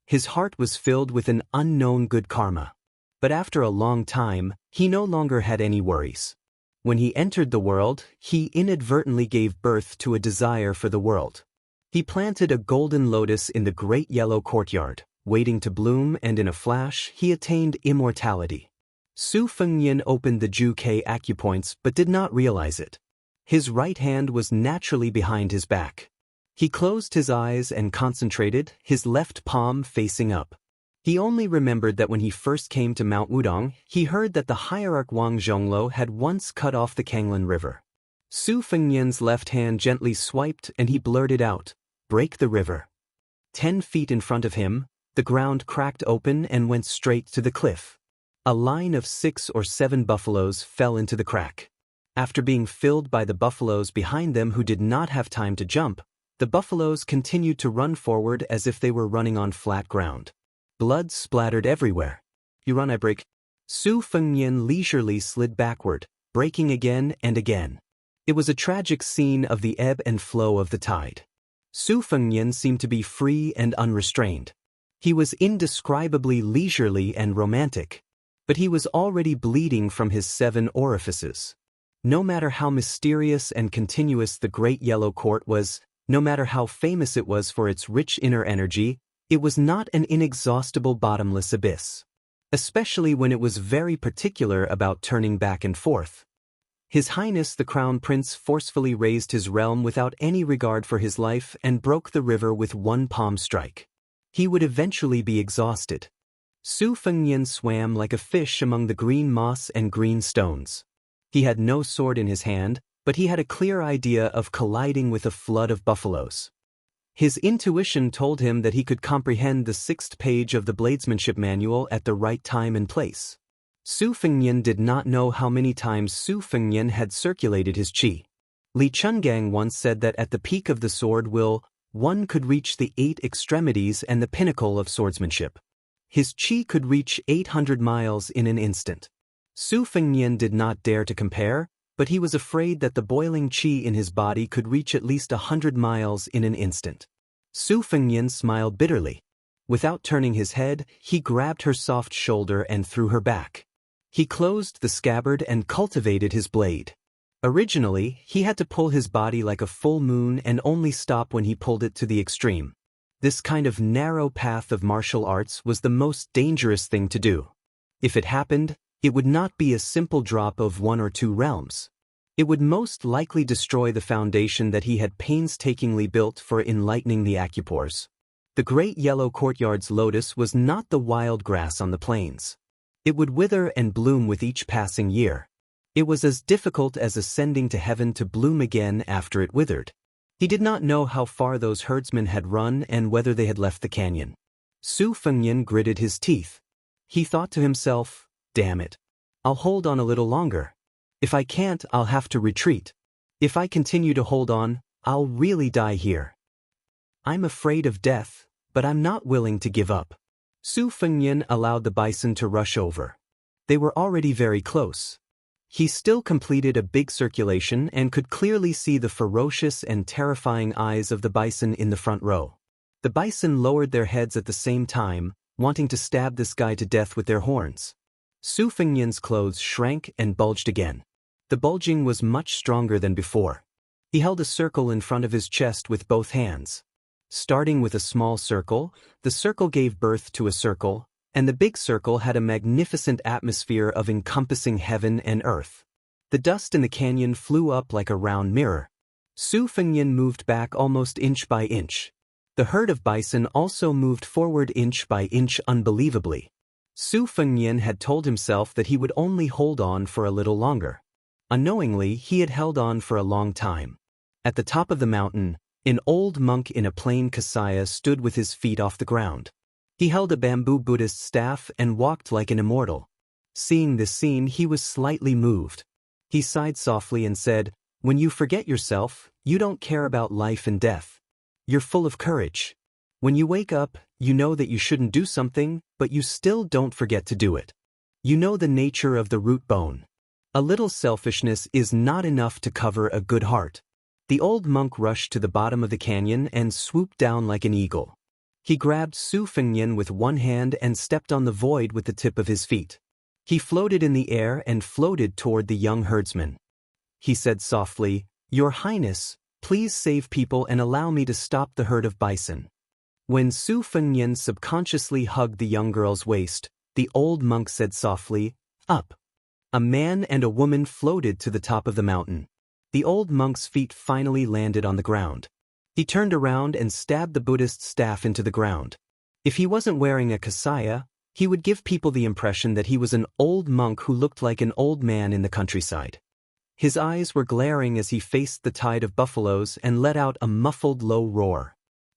His heart was filled with an unknown good karma. But after a long time, he no longer had any worries. When he entered the world, he inadvertently gave birth to a desire for the world. He planted a golden lotus in the great yellow courtyard, waiting to bloom, and in a flash, he attained immortality. Su Fengnian opened the Ju-Kei acupoints but did not realize it. His right hand was naturally behind his back. He closed his eyes and concentrated, his left palm facing up. He only remembered that when he first came to Mount Wudong, he heard that the hierarch Wang Zhonglo had once cut off the Kanglan River. Su Fengnian's left hand gently swiped and he blurted out, "Break the river." 10 feet in front of him, the ground cracked open and went straight to the cliff. A line of 6 or 7 buffaloes fell into the crack. After being filled by the buffaloes behind them who did not have time to jump, the buffaloes continued to run forward as if they were running on flat ground. Blood splattered everywhere. "You run, I break." Su Fengnian leisurely slid backward, breaking again and again. It was a tragic scene of the ebb and flow of the tide. Su Fengnian seemed to be free and unrestrained. He was indescribably leisurely and romantic. But he was already bleeding from his 7 orifices. No matter how mysterious and continuous the Great Yellow Court was, no matter how famous it was for its rich inner energy, it was not an inexhaustible bottomless abyss. Especially when it was very particular about turning back and forth. His Highness the Crown Prince forcefully raised his realm without any regard for his life and broke the river with one palm strike. He would eventually be exhausted. Su Fengnian swam like a fish among the green moss and green stones. He had no sword in his hand, but he had a clear idea of colliding with a flood of buffaloes. His intuition told him that he could comprehend the 6th page of the bladesmanship manual at the right time and place. Su Fengnian did not know how many times Su Fengnian had circulated his qi. Li Chungang once said that at the peak of the sword one could reach the 8 extremities and the pinnacle of swordsmanship. His qi could reach 800 miles in an instant. Su Fengnian did not dare to compare, but he was afraid that the boiling qi in his body could reach at least 100 miles in an instant. Su Fengnian smiled bitterly. Without turning his head, he grabbed her soft shoulder and threw her back. He closed the scabbard and cultivated his blade. Originally, he had to pull his body like a full moon and only stop when he pulled it to the extreme. This kind of narrow path of martial arts was the most dangerous thing to do. If it happened, it would not be a simple drop of 1 or 2 realms. It would most likely destroy the foundation that he had painstakingly built for enlightening the acupores. The great yellow courtyard's lotus was not the wild grass on the plains. It would wither and bloom with each passing year. It was as difficult as ascending to heaven to bloom again after it withered. He did not know how far those herdsmen had run and whether they had left the canyon. Su Fengnian gritted his teeth. He thought to himself, "Damn it. I'll hold on a little longer. If I can't, I'll have to retreat. If I continue to hold on, I'll really die here. I'm afraid of death, but I'm not willing to give up." Su Fengnian allowed the bison to rush over. They were already very close. He still completed a big circulation and could clearly see the ferocious and terrifying eyes of the bison in the front row. The bison lowered their heads at the same time, wanting to stab this guy to death with their horns. Su Fengnian's clothes shrank and bulged again. The bulging was much stronger than before. He held a circle in front of his chest with both hands. Starting with a small circle, the circle gave birth to a circle, and the big circle had a magnificent atmosphere of encompassing heaven and earth. The dust in the canyon flew up like a round mirror. Su Fengnian moved back almost inch by inch. The herd of bison also moved forward inch by inch unbelievably. Su Fengnian had told himself that he would only hold on for a little longer. Unknowingly, he had held on for a long time. At the top of the mountain, an old monk in a plain kasaya stood with his feet off the ground. He held a bamboo Buddhist staff and walked like an immortal. Seeing this scene, he was slightly moved. He sighed softly and said, When you forget yourself, you don't care about life and death. You're full of courage. When you wake up, you know that you shouldn't do something, but you still don't forget to do it. You know the nature of the root bone. A little selfishness is not enough to cover a good heart. The old monk rushed to the bottom of the canyon and swooped down like an eagle. He grabbed Su Fengnian with one hand and stepped on the void with the tip of his feet. He floated in the air and floated toward the young herdsman. He said softly, "Your Highness, please save people and allow me to stop the herd of bison." When Su Fengnian subconsciously hugged the young girl's waist, the old monk said softly, "Up." A man and a woman floated to the top of the mountain. The old monk's feet finally landed on the ground. He turned around and stabbed the Buddhist's staff into the ground. If he wasn't wearing a kasaya, he would give people the impression that he was an old monk who looked like an old man in the countryside. His eyes were glaring as he faced the tide of buffaloes and let out a muffled low roar.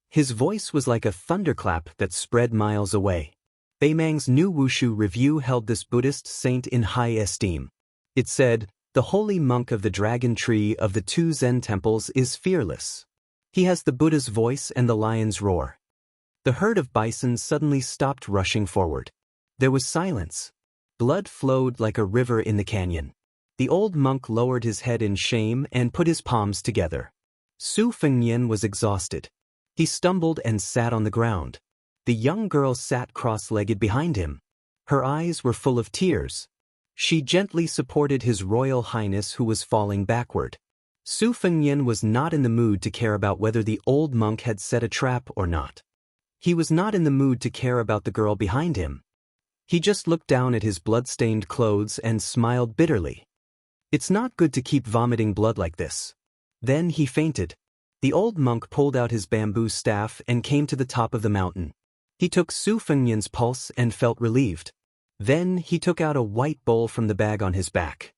His voice was like a thunderclap that spread miles away. Beimang's new Wushu review held this Buddhist saint in high esteem. It said, "The holy monk of the dragon tree of the two Zen temples is fearless. He has the Buddha's voice and the lion's roar." The herd of bison suddenly stopped rushing forward. There was silence. Blood flowed like a river in the canyon. The old monk lowered his head in shame and put his palms together. Su Fengnian was exhausted. He stumbled and sat on the ground. The young girl sat cross-legged behind him. Her eyes were full of tears. She gently supported His Royal Highness who was falling backward. Su Fengnian was not in the mood to care about whether the old monk had set a trap or not. He was not in the mood to care about the girl behind him. He just looked down at his blood-stained clothes and smiled bitterly. It's not good to keep vomiting blood like this. Then he fainted. The old monk pulled out his bamboo staff and came to the top of the mountain. He took Su Fengnian's pulse and felt relieved. Then he took out a white bowl from the bag on his back.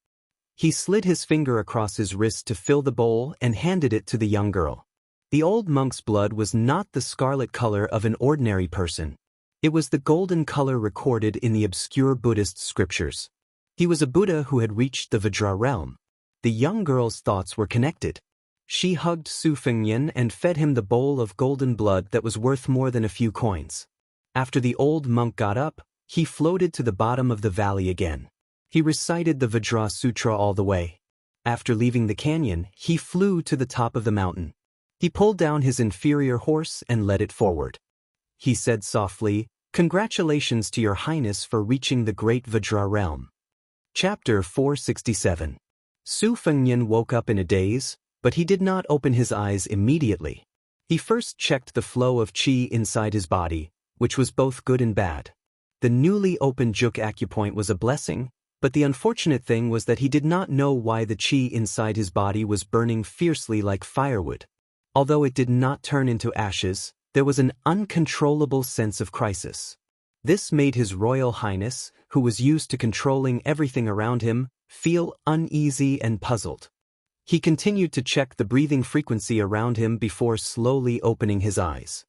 He slid his finger across his wrist to fill the bowl and handed it to the young girl. The old monk's blood was not the scarlet color of an ordinary person. It was the golden color recorded in the obscure Buddhist scriptures. He was a Buddha who had reached the Vajra realm. The young girl's thoughts were connected. She hugged Su Fengnian and fed him the bowl of golden blood that was worth more than a few coins. After the old monk got up, he floated to the bottom of the valley again. He recited the Vajra Sutra all the way. After leaving the canyon, he flew to the top of the mountain. He pulled down his inferior horse and led it forward. He said softly, "Congratulations to your highness for reaching the great Vajra realm." Chapter 467. Su Fengnian woke up in a daze, but he did not open his eyes immediately. He first checked the flow of qi inside his body, which was both good and bad. The newly opened juk acupoint was a blessing, but the unfortunate thing was that he did not know why the qi inside his body was burning fiercely like firewood. Although it did not turn into ashes, there was an uncontrollable sense of crisis. This made His Royal Highness, who was used to controlling everything around him, feel uneasy and puzzled. He continued to check the breathing frequency around him before slowly opening his eyes.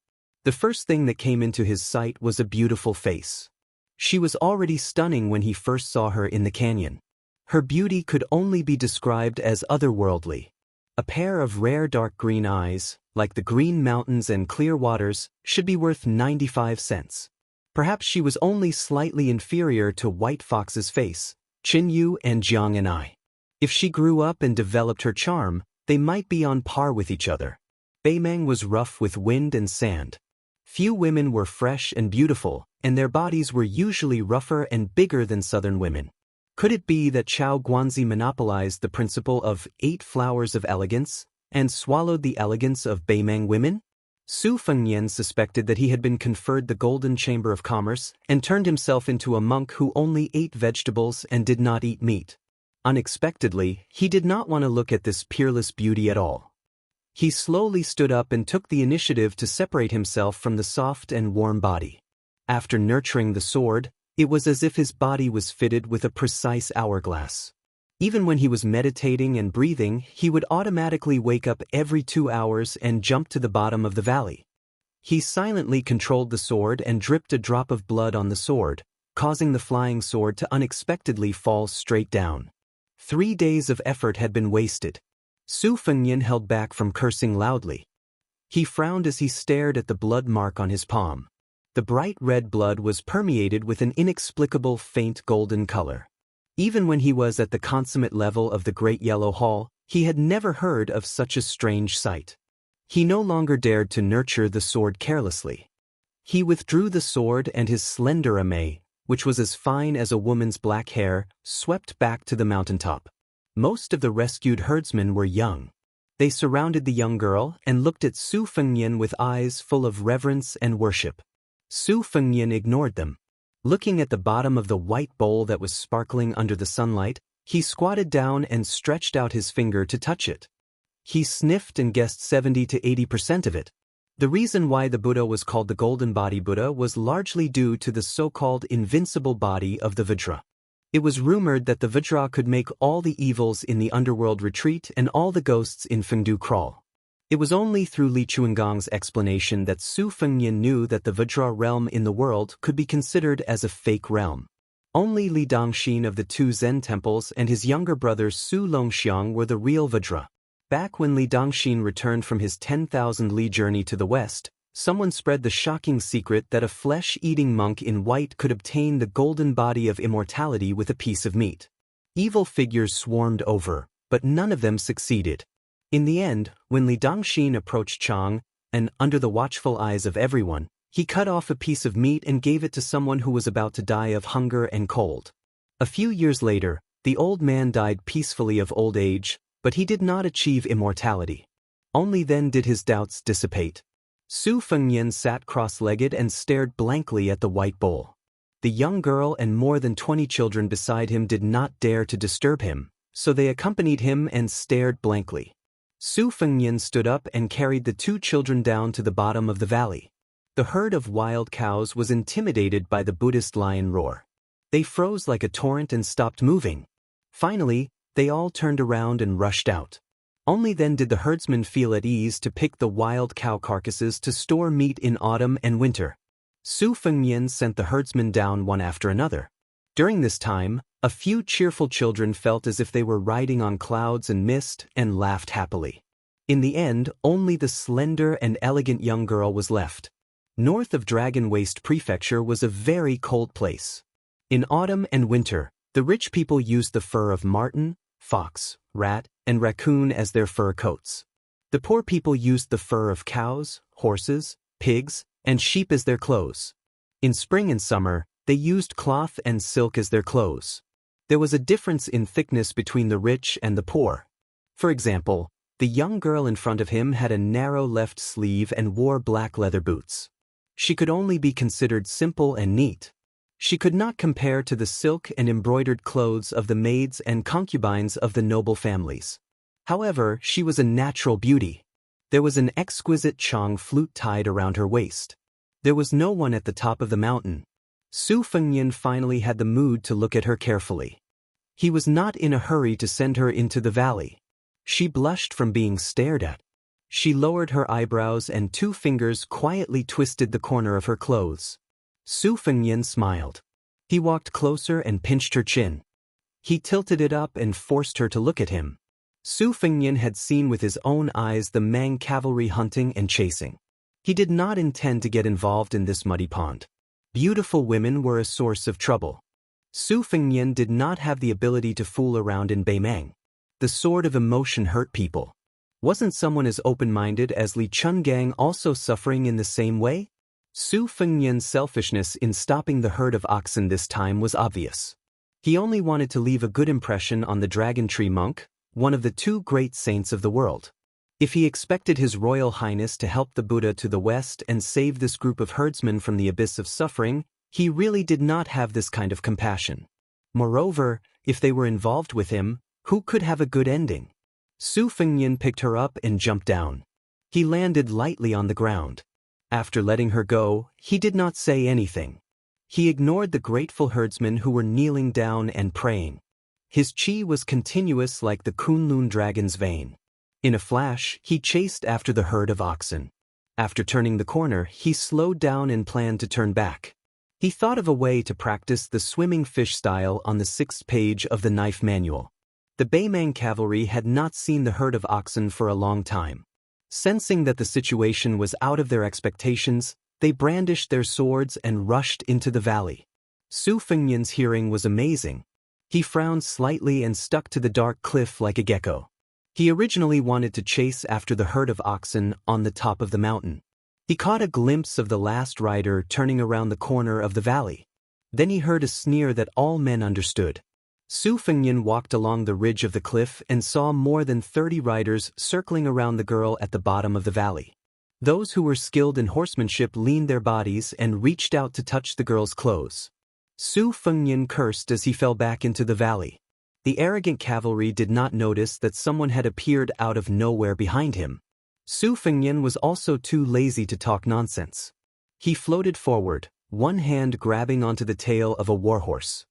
The first thing that came into his sight was a beautiful face. She was already stunning when he first saw her in the canyon. Her beauty could only be described as otherworldly. A pair of rare dark green eyes, like the green mountains and clear waters, should be worth 95 cents. Perhaps she was only slightly inferior to White Fox's face, Qin Yu and Jiang and I. If she grew up and developed her charm, they might be on par with each other. Beimang was rough with wind and sand. Few women were fresh and beautiful, and their bodies were usually rougher and bigger than southern women. Could it be that Chao Guanzi monopolized the principle of 8 flowers of elegance and swallowed the elegance of Beimang women? Su Fengnian suspected that he had been conferred the Golden Chamber of Commerce and turned himself into a monk who only ate vegetables and did not eat meat. Unexpectedly, he did not want to look at this peerless beauty at all. He slowly stood up and took the initiative to separate himself from the soft and warm body. After nurturing the sword, it was as if his body was fitted with a precise hourglass. Even when he was meditating and breathing, he would automatically wake up every 2 hours and jump to the bottom of the valley. He silently controlled the sword and dripped a drop of blood on the sword, causing the flying sword to unexpectedly fall straight down. 3 days of effort had been wasted. Su Fengnian held back from cursing loudly. He frowned as he stared at the blood mark on his palm. The bright red blood was permeated with an inexplicable faint golden color. Even when he was at the consummate level of the Great Yellow Hall, he had never heard of such a strange sight. He no longer dared to nurture the sword carelessly. He withdrew the sword, and his slender ame, which was as fine as a woman's black hair, swept back to the mountaintop. Most of the rescued herdsmen were young. They surrounded the young girl and looked at Su Fengnian with eyes full of reverence and worship. Su Fengnian ignored them. Looking at the bottom of the white bowl that was sparkling under the sunlight, he squatted down and stretched out his finger to touch it. He sniffed and guessed 70 to 80% of it. The reason why the Buddha was called the Golden Body Buddha was largely due to the so-called invincible body of the Vajra. It was rumored that the Vajra could make all the evils in the underworld retreat and all the ghosts in Fengdu crawl. It was only through Li Chuangong's explanation that Su Fengnian knew that the Vajra realm in the world could be considered as a fake realm. Only Li Dongxin of the two Zen temples and his younger brother Su Longxiang were the real Vajra. Back when Li Dongxin returned from his 10,000 li journey to the west, someone spread the shocking secret that a flesh-eating monk in white could obtain the golden body of immortality with a piece of meat. Evil figures swarmed over, but none of them succeeded. In the end, when Li Dongxin approached Chang, and under the watchful eyes of everyone, he cut off a piece of meat and gave it to someone who was about to die of hunger and cold. A few years later, the old man died peacefully of old age, but he did not achieve immortality. Only then did his doubts dissipate. Su Fengnian sat cross-legged and stared blankly at the white bowl. The young girl and more than 20 children beside him did not dare to disturb him, so they accompanied him and stared blankly. Su Fengnian stood up and carried the two children down to the bottom of the valley. The herd of wild cows was intimidated by the Buddhist lion roar. They froze like a torrent and stopped moving. Finally, they all turned around and rushed out. Only then did the herdsmen feel at ease to pick the wild cow carcasses to store meat in autumn and winter. Su Fengnian sent the herdsmen down one after another. During this time, a few cheerful children felt as if they were riding on clouds and mist and laughed happily. In the end, only the slender and elegant young girl was left. North of Dragon Waste Prefecture was a very cold place. In autumn and winter, the rich people used the fur of marten, fox, rat, and raccoon as their fur coats. The poor people used the fur of cows, horses, pigs, and sheep as their clothes. In spring and summer, they used cloth and silk as their clothes. There was a difference in thickness between the rich and the poor. For example, the young girl in front of him had a narrow left sleeve and wore black leather boots. She could only be considered simple and neat. She could not compare to the silk and embroidered clothes of the maids and concubines of the noble families. However, she was a natural beauty. There was an exquisite Chang flute tied around her waist. There was no one at the top of the mountain. Su Fengnian finally had the mood to look at her carefully. He was not in a hurry to send her into the valley. She blushed from being stared at. She lowered her eyebrows and two fingers quietly twisted the corner of her clothes. Su Fengnian smiled. He walked closer and pinched her chin. He tilted it up and forced her to look at him. Su Fengnian had seen with his own eyes the Mang cavalry hunting and chasing. He did not intend to get involved in this muddy pond. Beautiful women were a source of trouble. Su Fengnian did not have the ability to fool around in Beimang. The sword of emotion hurt people. Wasn't someone as open-minded as Li Chungang also suffering in the same way? Su Fengnian's selfishness in stopping the herd of oxen this time was obvious. He only wanted to leave a good impression on the Dragon Tree Monk, one of the two great saints of the world. If he expected His Royal Highness to help the Buddha to the west and save this group of herdsmen from the abyss of suffering, he really did not have this kind of compassion. Moreover, if they were involved with him, who could have a good ending? Su Fengnian picked her up and jumped down. He landed lightly on the ground. After letting her go, he did not say anything. He ignored the grateful herdsmen who were kneeling down and praying. His chi was continuous like the Kunlun dragon's vein. In a flash, he chased after the herd of oxen. After turning the corner, he slowed down and planned to turn back. He thought of a way to practice the swimming fish style on the 6th page of the knife manual. The Beimang cavalry had not seen the herd of oxen for a long time. Sensing that the situation was out of their expectations, they brandished their swords and rushed into the valley. Su Fengnian's hearing was amazing. He frowned slightly and stuck to the dark cliff like a gecko. He originally wanted to chase after the herd of oxen on the top of the mountain. He caught a glimpse of the last rider turning around the corner of the valley. Then he heard a sneer that all men understood. Su Fengnian walked along the ridge of the cliff and saw more than 30 riders circling around the girl at the bottom of the valley. Those who were skilled in horsemanship leaned their bodies and reached out to touch the girl's clothes. Su Fengnian cursed as he fell back into the valley. The arrogant cavalry did not notice that someone had appeared out of nowhere behind him. Su Fengnian was also too lazy to talk nonsense. He floated forward, one hand grabbing onto the tail of a warhorse.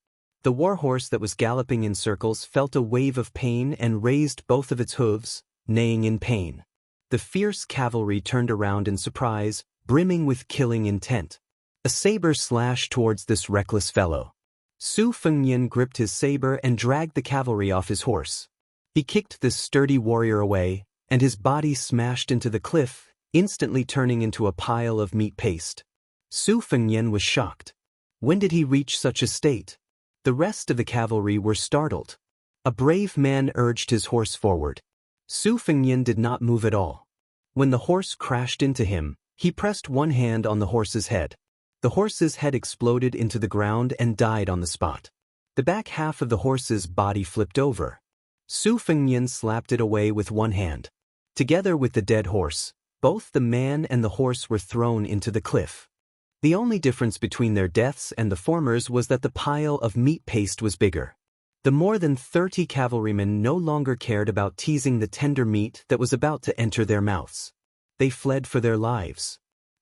The warhorse that was galloping in circles felt a wave of pain and raised both of its hooves, neighing in pain. The fierce cavalry turned around in surprise, brimming with killing intent. A saber slashed towards this reckless fellow. Su Fengnian gripped his saber and dragged the cavalry off his horse. He kicked this sturdy warrior away, and his body smashed into the cliff, instantly turning into a pile of meat paste. Su Fengnian was shocked. When did he reach such a state? The rest of the cavalry were startled. A brave man urged his horse forward. Su Fengnian did not move at all. When the horse crashed into him, he pressed one hand on the horse's head. The horse's head exploded into the ground and died on the spot. The back half of the horse's body flipped over. Su Fengnian slapped it away with one hand. Together with the dead horse, both the man and the horse were thrown into the cliff. The only difference between their deaths and the former's was that the pile of meat paste was bigger. The more than 30 cavalrymen no longer cared about teasing the tender meat that was about to enter their mouths. They fled for their lives.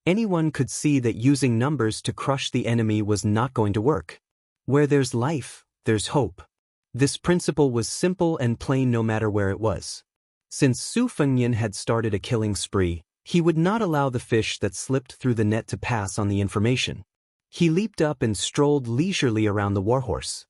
Anyone could see that using numbers to crush the enemy was not going to work. Where there's life, there's hope. This principle was simple and plain no matter where it was. Since Su Fengnian had started a killing spree, he would not allow the fish that slipped through the net to pass on the information. He leaped up and strolled leisurely around the warhorse.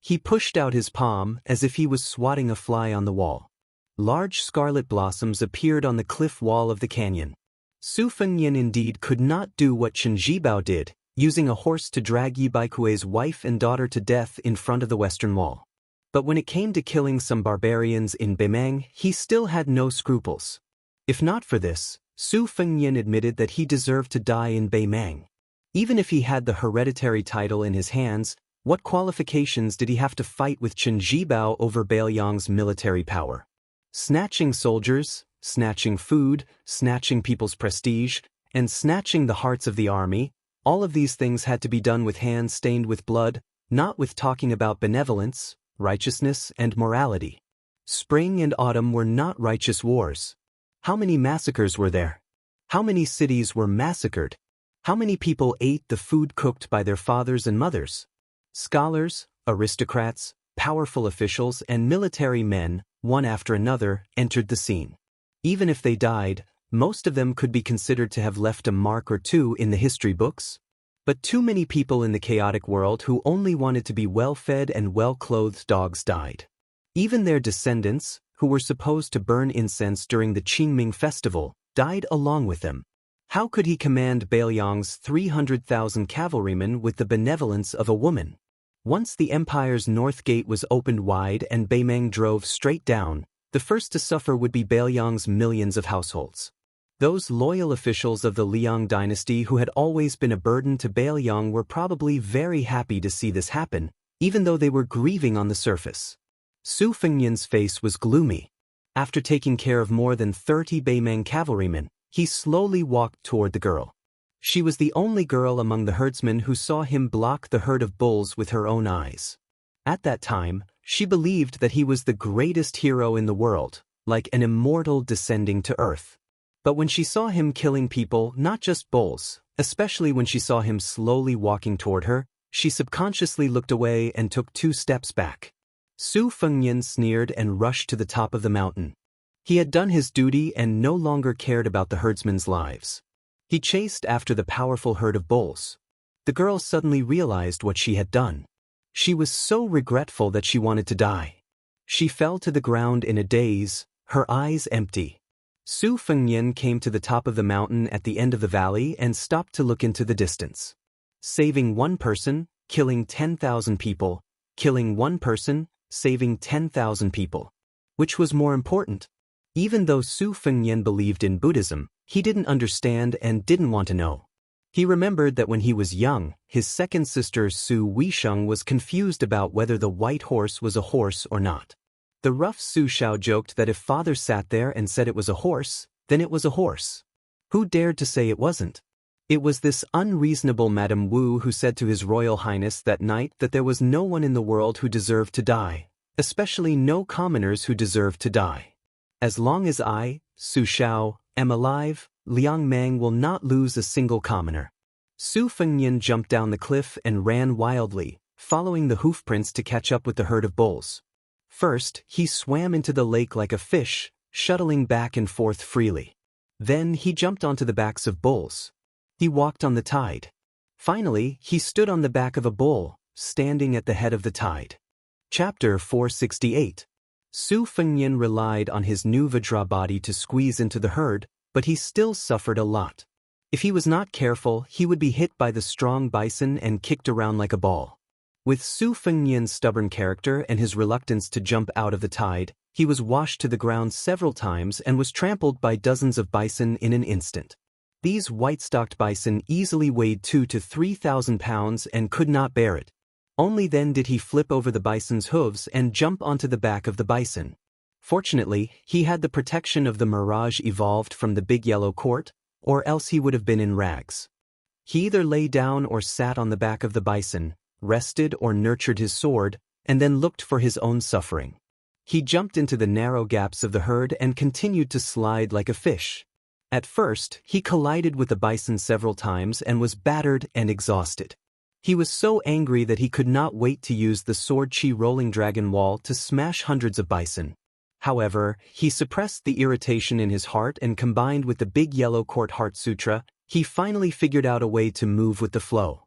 He pushed out his palm as if he was swatting a fly on the wall. Large scarlet blossoms appeared on the cliff wall of the canyon. Su Fengnian indeed could not do what Chen Zhibao did, using a horse to drag Yi Baikui's wife and daughter to death in front of the western wall. But when it came to killing some barbarians in Beimang, he still had no scruples. If not for this, Su Fengnian admitted that he deserved to die in Beimang. Even if he had the hereditary title in his hands, what qualifications did he have to fight with Chen Zhibao over Beiliang's military power? Snatching soldiers, snatching food, snatching people's prestige, and snatching the hearts of the army, all of these things had to be done with hands stained with blood, not with talking about benevolence, righteousness, and morality. Spring and autumn were not righteous wars. How many massacres were there? How many cities were massacred? How many people ate the food cooked by their fathers and mothers? Scholars, aristocrats, powerful officials, and military men, one after another, entered the scene. Even if they died, most of them could be considered to have left a mark or two in the history books. But too many people in the chaotic world who only wanted to be well-fed and well-clothed dogs died. Even their descendants, who were supposed to burn incense during the Qingming festival, died along with them. How could he command Beiliang's 300,000 cavalrymen with the benevolence of a woman? Once the empire's north gate was opened wide and Beimang drove straight down, the first to suffer would be Beiliang's millions of households. Those loyal officials of the Liang dynasty who had always been a burden to Beiliang were probably very happy to see this happen, even though they were grieving on the surface. Su Fengnian's face was gloomy. After taking care of more than 30 Beimang cavalrymen, he slowly walked toward the girl. She was the only girl among the herdsmen who saw him block the herd of bulls with her own eyes. At that time, she believed that he was the greatest hero in the world, like an immortal descending to earth. But when she saw him killing people, not just bulls, especially when she saw him slowly walking toward her, she subconsciously looked away and took 2 steps back. Su Fengnian sneered and rushed to the top of the mountain. He had done his duty and no longer cared about the herdsmen's lives. He chased after the powerful herd of bulls. The girl suddenly realized what she had done. She was so regretful that she wanted to die. She fell to the ground in a daze, her eyes empty. Su Fengnian came to the top of the mountain at the end of the valley and stopped to look into the distance. Saving one person, killing 10,000 people. Killing one person, saving 10,000 people. Which was more important? Even though Su Fengnian believed in Buddhism, he didn't understand and didn't want to know. He remembered that when he was young, his second sister Su Weisheng was confused about whether the white horse was a horse or not. The rough Su Xiao joked that if father sat there and said it was a horse, then it was a horse. Who dared to say it wasn't? It was this unreasonable Madame Wu who said to His Royal Highness that night that there was no one in the world who deserved to die, especially no commoners who deserved to die. As long as I, Su Xiao, am alive, Liang Meng will not lose a single commoner. Su Fengnian jumped down the cliff and ran wildly, following the hoofprints to catch up with the herd of bulls. First, he swam into the lake like a fish, shuttling back and forth freely. Then he jumped onto the backs of bulls. He walked on the tide. Finally, he stood on the back of a bull, standing at the head of the tide. Chapter 468. Su Fengnian relied on his new Vajra body to squeeze into the herd, but he still suffered a lot. If he was not careful, he would be hit by the strong bison and kicked around like a ball. With Su Fengnian's stubborn character and his reluctance to jump out of the tide, he was washed to the ground several times and was trampled by dozens of bison in an instant. These white-stocked bison easily weighed 2,000 to 3,000 pounds and could not bear it. Only then did he flip over the bison's hooves and jump onto the back of the bison. Fortunately, he had the protection of the mirage evolved from the big yellow court, or else he would have been in rags. He either lay down or sat on the back of the bison, rested or nurtured his sword, and then looked for his own suffering. He jumped into the narrow gaps of the herd and continued to slide like a fish. At first, he collided with the bison several times and was battered and exhausted. He was so angry that he could not wait to use the sword chi rolling dragon wall to smash hundreds of bison. However, he suppressed the irritation in his heart and combined with the big yellow court heart sutra, he finally figured out a way to move with the flow.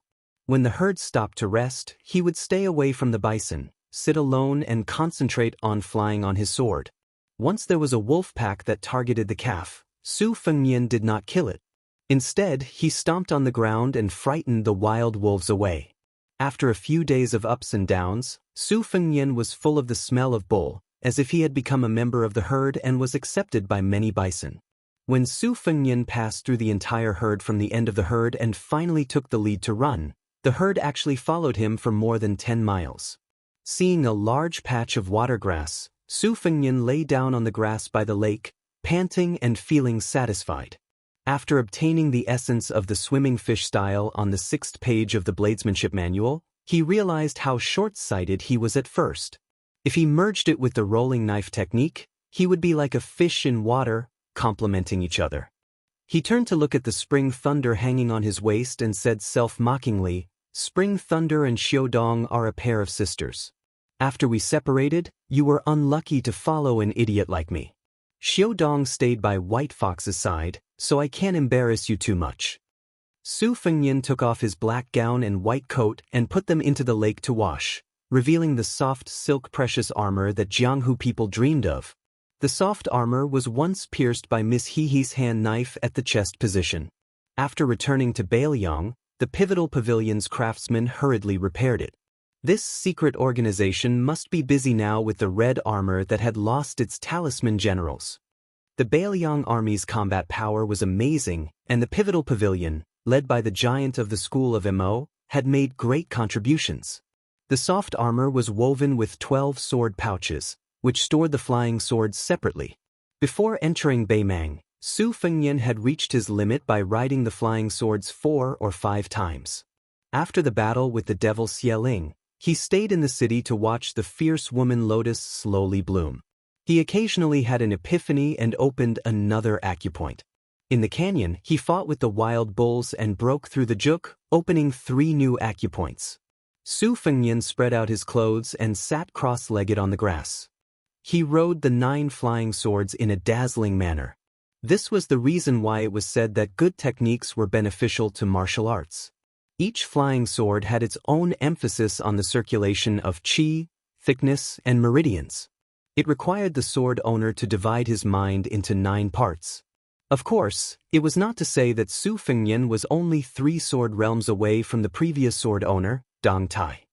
When the herd stopped to rest, he would stay away from the bison, sit alone and concentrate on flying on his sword. Once there was a wolf pack that targeted the calf, Su Fengnian did not kill it. Instead, he stomped on the ground and frightened the wild wolves away. After a few days of ups and downs, Su Fengnian was full of the smell of bull, as if he had become a member of the herd and was accepted by many bison. When Su Fengnian passed through the entire herd from the end of the herd and finally took the lead to run, the herd actually followed him for more than 10 miles. Seeing a large patch of water grass, Su Fengnian lay down on the grass by the lake, panting and feeling satisfied. After obtaining the essence of the swimming fish style on the 6th page of the Bladesmanship Manual, he realized how short-sighted he was at first. If he merged it with the rolling knife technique, he would be like a fish in water, complementing each other. He turned to look at the spring thunder hanging on his waist and said self-mockingly, "Spring thunder and Xiaodong are a pair of sisters. After we separated, you were unlucky to follow an idiot like me. Xiaodong stayed by White Fox's side, so I can't embarrass you too much." Su Fengnian took off his black gown and white coat and put them into the lake to wash, revealing the soft silk precious armor that Jianghu people dreamed of. The soft armor was once pierced by Miss Hehe's hand knife at the chest position. After returning to Bailiang, the pivotal pavilion's craftsmen hurriedly repaired it. This secret organization must be busy now with the red armor that had lost its talisman generals. The Bailiang army's combat power was amazing, and the pivotal pavilion, led by the giant of the school of Mo, had made great contributions. The soft armor was woven with 12 sword pouches, which stored the flying swords separately. Before entering Beimang, Su Fengnian had reached his limit by riding the flying swords 4 or 5 times. After the battle with the devil Xieling, he stayed in the city to watch the fierce woman lotus slowly bloom. He occasionally had an epiphany and opened another acupoint. In the canyon, he fought with the wild bulls and broke through the juk, opening 3 new acupoints. Su Fengnian spread out his clothes and sat cross-legged on the grass. He rode the 9 flying swords in a dazzling manner. This was the reason why it was said that good techniques were beneficial to martial arts. Each flying sword had its own emphasis on the circulation of qi, thickness, and meridians. It required the sword owner to divide his mind into 9 parts. Of course, it was not to say that Su Fengnian was only 3 sword realms away from the previous sword owner, Dong Tai.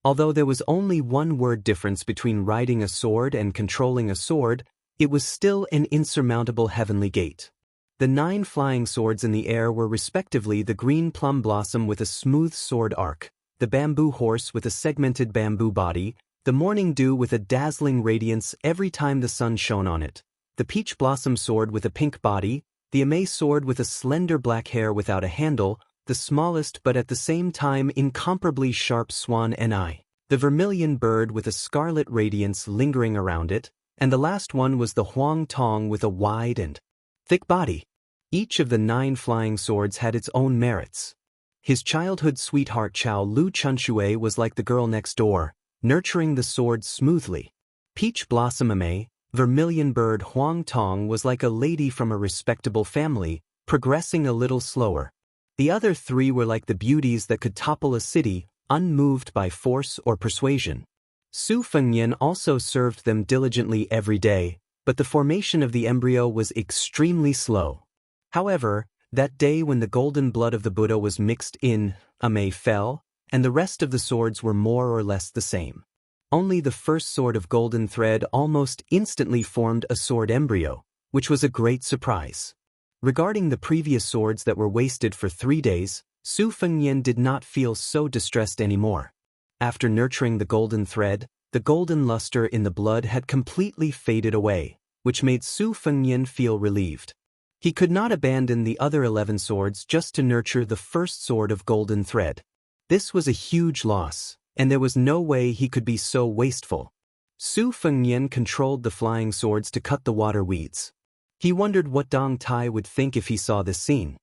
Although there was only 1 word difference between riding a sword and controlling a sword, it was still an insurmountable heavenly gate. The 9 flying swords in the air were respectively the green plum blossom with a smooth sword arc, the bamboo horse with a segmented bamboo body, the morning dew with a dazzling radiance every time the sun shone on it, the peach blossom sword with a pink body, the amay sword with a slender black hair without a handle, the smallest but at the same time incomparably sharp swan ni, the vermilion bird with a scarlet radiance lingering around it, and the last one was the huang tong with a wide and thick body. Each of the 9 flying swords had its own merits. His childhood sweetheart Chao Lu Chunshui was like the girl next door, nurturing the sword smoothly. Peach Blossom Amei, Vermilion Bird Huang Tong was like a lady from a respectable family, progressing a little slower. The other 3 were like the beauties that could topple a city, unmoved by force or persuasion. Su Fengnian also served them diligently every day, but the formation of the embryo was extremely slow. However, that day when the golden blood of the Buddha was mixed in, Amei fell, and the rest of the swords were more or less the same. Only the first sword of golden thread almost instantly formed a sword embryo, which was a great surprise. Regarding the previous swords that were wasted for 3 days, Su Fengnian did not feel so distressed anymore. After nurturing the golden thread, the golden luster in the blood had completely faded away, which made Su Fengnian feel relieved. He could not abandon the other 11 swords just to nurture the first sword of golden thread. This was a huge loss, and there was no way he could be so wasteful. Su Fengnian controlled the flying swords to cut the water weeds. He wondered what Dong Tai would think if he saw this scene.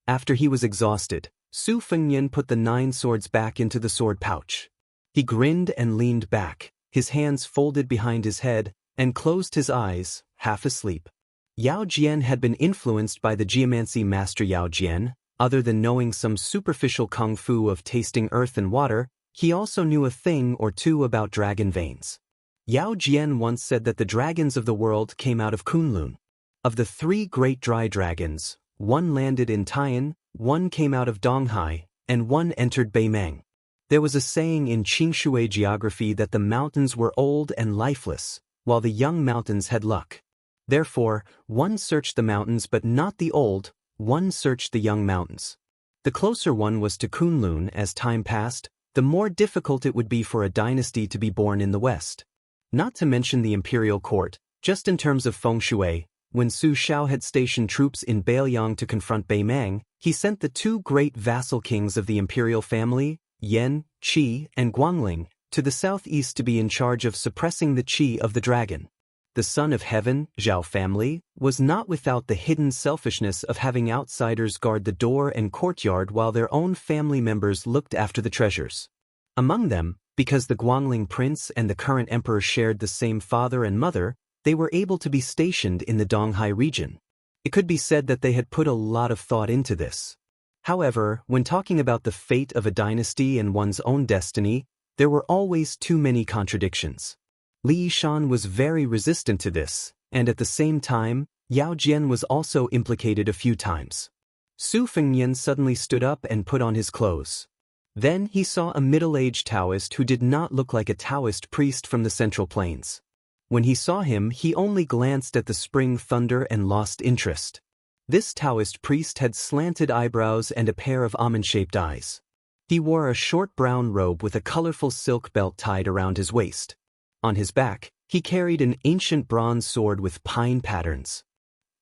After he was exhausted, Su Fengnian put the 9 swords back into the sword pouch. He grinned and leaned back, his hands folded behind his head, and closed his eyes, half asleep. Yao Jian had been influenced by the geomancy master Yao Jian. Other than knowing some superficial kung fu of tasting earth and water, he also knew a thing or two about dragon veins. Yao Jian once said that the dragons of the world came out of Kunlun. Of the 3 great dry dragons, 1 landed in Taiyan, 1 came out of Donghai, and 1 entered Beimeng. There was a saying in Qingshui geography that the mountains were old and lifeless, while the young mountains had luck. Therefore, 1 searched the mountains but not the old, 1 searched the young mountains. The closer one was to Kunlun. As time passed, the more difficult it would be for a dynasty to be born in the West. Not to mention the imperial court, just in terms of feng shui, when Su Shao had stationed troops in Beiliang to confront Beimeng, he sent the 2 great vassal kings of the imperial family, Yan, Qi, and Guangling, to the southeast to be in charge of suppressing the qi of the dragon. The son of heaven, Zhao family, was not without the hidden selfishness of having outsiders guard the door and courtyard while their own family members looked after the treasures. Among them, because the Guangling prince and the current emperor shared the same father and mother, they were able to be stationed in the Donghai region. It could be said that they had put a lot of thought into this. However, when talking about the fate of a dynasty and one's own destiny, there were always too many contradictions. Li Yishan was very resistant to this, and at the same time, Yao Jian was also implicated a few times. Su Fengnian suddenly stood up and put on his clothes. Then he saw a middle-aged Taoist who did not look like a Taoist priest from the Central Plains. When he saw him, he only glanced at the spring thunder and lost interest. This Taoist priest had slanted eyebrows and a pair of almond-shaped eyes. He wore a short brown robe with a colorful silk belt tied around his waist. On his back, he carried an ancient bronze sword with pine patterns.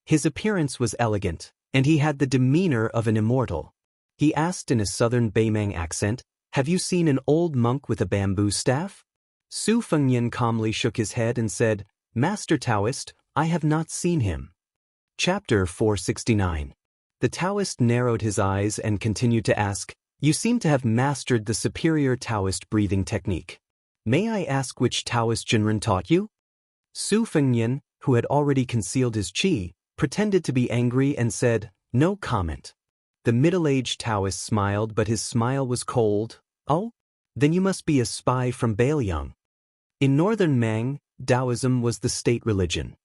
His appearance was elegant, and he had the demeanor of an immortal. He asked in a southern Beimeng accent, "Have you seen an old monk with a bamboo staff?" Su Fengnian calmly shook his head and said, "Master Taoist, I have not seen him." Chapter 469. The Taoist narrowed his eyes and continued to ask, "You seem to have mastered the superior Taoist breathing technique. May I ask which Taoist Jinren taught you?" Su Fengnian, who had already concealed his qi, pretended to be angry and said, "No comment." The middle-aged Taoist smiled, but his smile was cold. "Oh? Then you must be a spy from Beiliang." In northern Mang, Taoism was the state religion.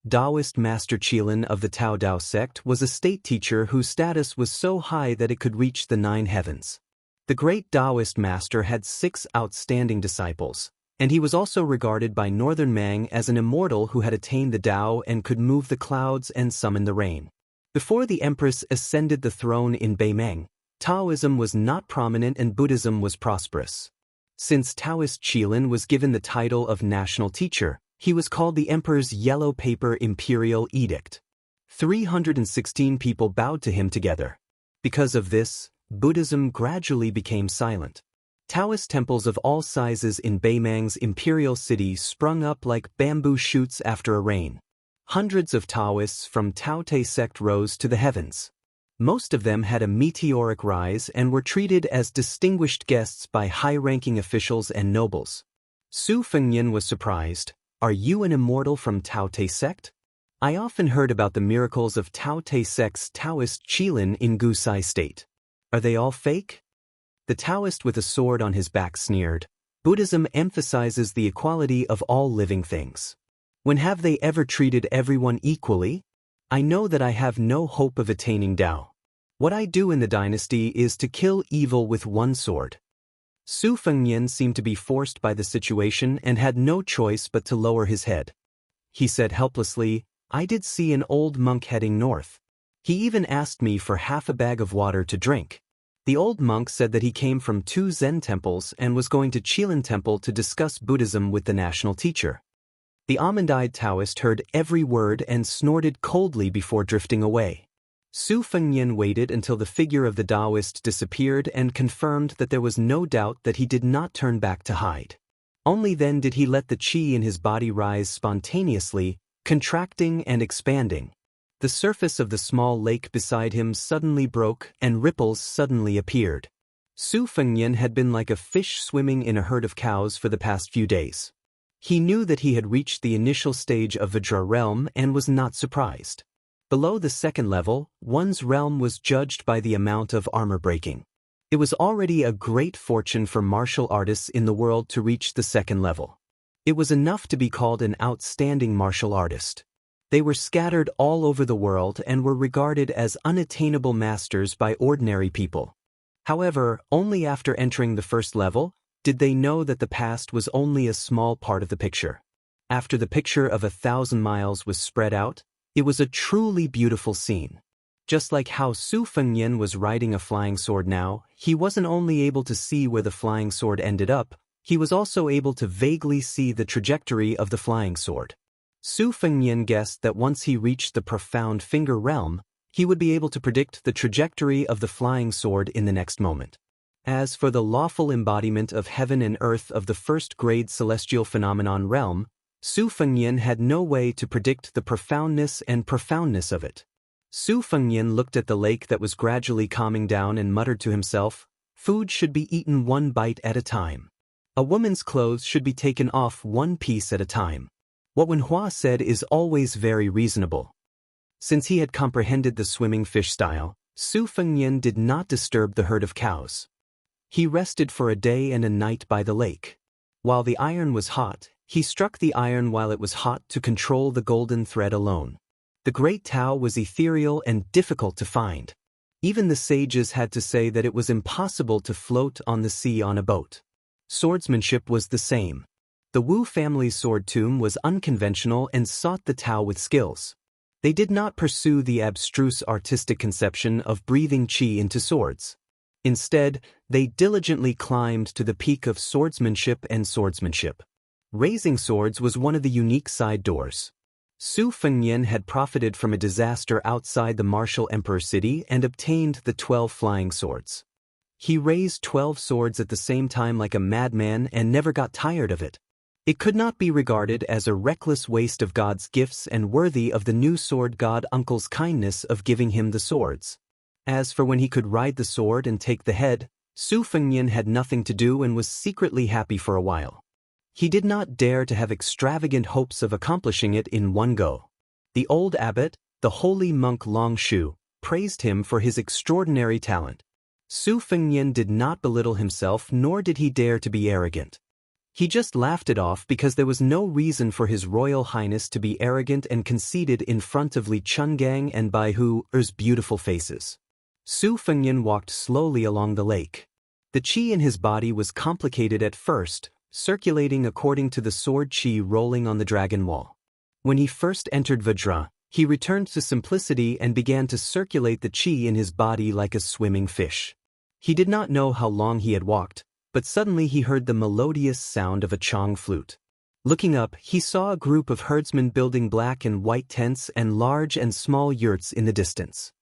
Taoist Master Qilin of the Tao Dao sect was a state teacher whose status was so high that it could reach the 9 heavens. The great Taoist master had 6 outstanding disciples, and he was also regarded by Northern Mang as an immortal who had attained the Tao and could move the clouds and summon the rain. Before the empress ascended the throne in Beimeng, Taoism was not prominent and Buddhism was prosperous. Since Taoist Qilin was given the title of national teacher, he was called the emperor's yellow paper imperial edict. 316 people bowed to him together. Because of this, Buddhism gradually became silent. Taoist temples of all sizes in Beimeng's imperial city sprung up like bamboo shoots after a rain. Hundreds of Taoists from Tao Te sect rose to the heavens. Most of them had a meteoric rise and were treated as distinguished guests by high-ranking officials and nobles. Su Fengnian was surprised. "Are you an immortal from Tao Te sect? I often heard about the miracles of Tao Te sect's Taoist Qilin in Gusai state. Are they all fake?" The Taoist with a sword on his back sneered. "Buddhism emphasizes the equality of all living things. When have they ever treated everyone equally? I know that I have no hope of attaining Tao. What I do in the dynasty is to kill evil with one sword." Su Fengnian seemed to be forced by the situation and had no choice but to lower his head. He said helplessly, "I did see an old monk heading north. He even asked me for half a bag of water to drink. The old monk said that he came from 2 Zen temples and was going to Qilin Temple to discuss Buddhism with the national teacher." The almond-eyed Taoist heard every word and snorted coldly before drifting away. Su Fengnian waited until the figure of the Taoist disappeared and confirmed that there was no doubt that he did not turn back to hide. Only then did he let the qi in his body rise spontaneously, contracting and expanding. The surface of the small lake beside him suddenly broke and ripples suddenly appeared. Su Fengnian had been like a fish swimming in a herd of cows for the past few days. He knew that he had reached the initial stage of Vajra realm and was not surprised. Below the 2nd level, one's realm was judged by the amount of armor breaking. It was already a great fortune for martial artists in the world to reach the 2nd level. It was enough to be called an outstanding martial artist. They were scattered all over the world and were regarded as unattainable masters by ordinary people. However, only after entering the 1st level did they know that the past was only a small part of the picture. After the picture of 1,000 miles was spread out, it was a truly beautiful scene. Just like how Su Fengnian was riding a flying sword now, he wasn't only able to see where the flying sword ended up, he was also able to vaguely see the trajectory of the flying sword. Su Fengnian guessed that once he reached the profound finger realm, he would be able to predict the trajectory of the flying sword in the next moment. As for the lawful embodiment of heaven and earth of the 1st-grade celestial phenomenon realm, Su Fengnian had no way to predict the profoundness of it. Su Fengnian looked at the lake that was gradually calming down and muttered to himself, "Food should be eaten 1 bite at a time. A woman's clothes should be taken off 1 piece at a time." What Wen Hua said is always very reasonable. Since he had comprehended the swimming fish style, Su Fengnian did not disturb the herd of cows. He rested for a day and a night by the lake. While the iron was hot, he struck the iron while it was hot to control the golden thread alone. The great Tao was ethereal and difficult to find. Even the sages had to say that it was impossible to float on the sea on a boat. Swordsmanship was the same. The Wu family's sword tomb was unconventional and sought the Tao with skills. They did not pursue the abstruse artistic conception of breathing qi into swords. Instead, they diligently climbed to the peak of swordsmanship and swordsmanship. Raising swords was one of the unique side doors. Su Fengnian had profited from a disaster outside the martial emperor city and obtained the 12 flying swords. He raised 12 swords at the same time like a madman and never got tired of it. It could not be regarded as a reckless waste of God's gifts and worthy of the new sword god uncle's kindness of giving him the swords. As for when he could ride the sword and take the head, Su Fengnian had nothing to do and was secretly happy for a while. He did not dare to have extravagant hopes of accomplishing it in one go. The old abbot, the holy monk Long Shu, praised him for his extraordinary talent. Su Fengnian did not belittle himself nor did he dare to be arrogant. He just laughed it off because there was no reason for His Royal Highness to be arrogant and conceited in front of Li Chungang and Bai Hu's beautiful faces. Su Fengyan walked slowly along the lake. The qi in his body was complicated at first, circulating according to the sword qi rolling on the dragon wall. When he first entered Vajra, he returned to simplicity and began to circulate the qi in his body like a swimming fish. He did not know how long he had walked, but suddenly he heard the melodious sound of a chong flute. Looking up, he saw a group of herdsmen building black and white tents and large and small yurts in the distance.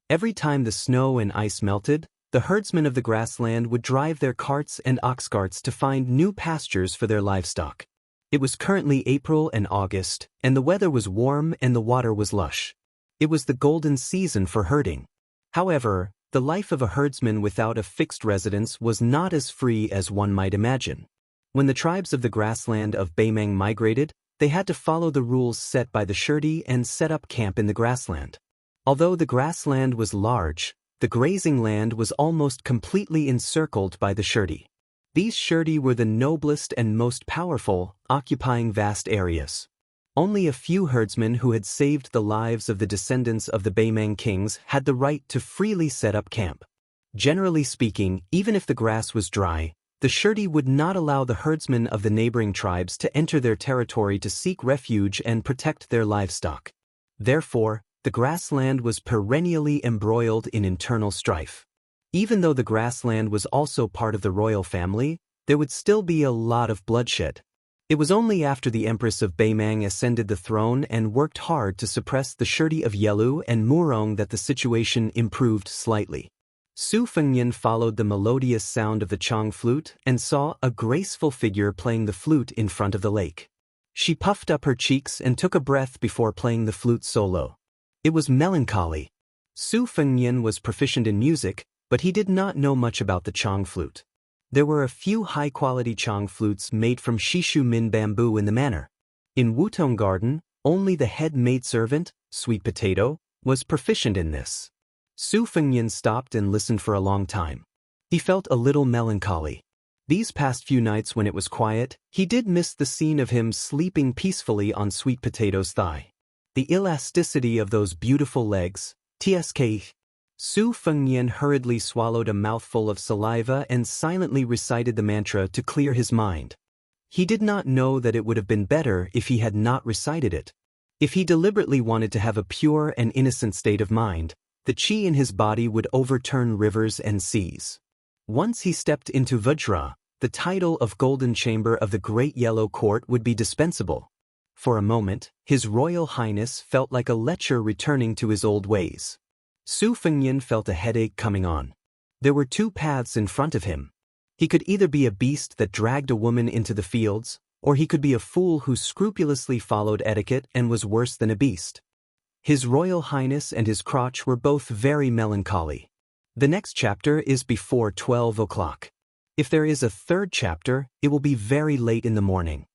Every time the snow and ice melted, the herdsmen of the grassland would drive their carts and ox carts to find new pastures for their livestock. It was currently April and August, and the weather was warm and the water was lush. It was the golden season for herding. However, the life of a herdsman without a fixed residence was not as free as one might imagine. When the tribes of the grassland of Beimeng migrated, they had to follow the rules set by the Shirdi and set up camp in the grassland. Although the grassland was large, the grazing land was almost completely encircled by the Shirdi. These Shirdi were the noblest and most powerful, occupying vast areas. Only a few herdsmen who had saved the lives of the descendants of the Beimeng kings had the right to freely set up camp. Generally speaking, even if the grass was dry, the Shirdi would not allow the herdsmen of the neighboring tribes to enter their territory to seek refuge and protect their livestock. Therefore, the grassland was perennially embroiled in internal strife. Even though the grassland was also part of the royal family, there would still be a lot of bloodshed. It was only after the Empress of Beimeng ascended the throne and worked hard to suppress the Shirdi of Yelu and Murong that the situation improved slightly. Su Fengyan followed the melodious sound of the chong flute and saw a graceful figure playing the flute in front of the lake. She puffed up her cheeks and took a breath before playing the flute solo. It was melancholy. Su Fengyan was proficient in music, but he did not know much about the chong flute. There were a few high-quality chong flutes made from Shishu Min bamboo in the manor. In Wutong Garden, only the head maidservant, Sweet Potato, was proficient in this. Su Fengyan stopped and listened for a long time. He felt a little melancholy. These past few nights when it was quiet, he did miss the scene of him sleeping peacefully on Sweet Potato's thigh. The elasticity of those beautiful legs, tsk. Su Fengyan hurriedly swallowed a mouthful of saliva and silently recited the mantra to clear his mind. He did not know that it would have been better if he had not recited it. If he deliberately wanted to have a pure and innocent state of mind, the qi in his body would overturn rivers and seas. Once he stepped into Vajra, the title of Golden Chamber of the Great Yellow Court would be dispensable. For a moment, His Royal Highness felt like a lecher returning to his old ways. Su Fengyan felt a headache coming on. There were two paths in front of him. He could either be a beast that dragged a woman into the fields, or he could be a fool who scrupulously followed etiquette and was worse than a beast. His Royal Highness and his crotch were both very melancholy. The next chapter is before 12 o'clock. If there is a third chapter, it will be very late in the morning.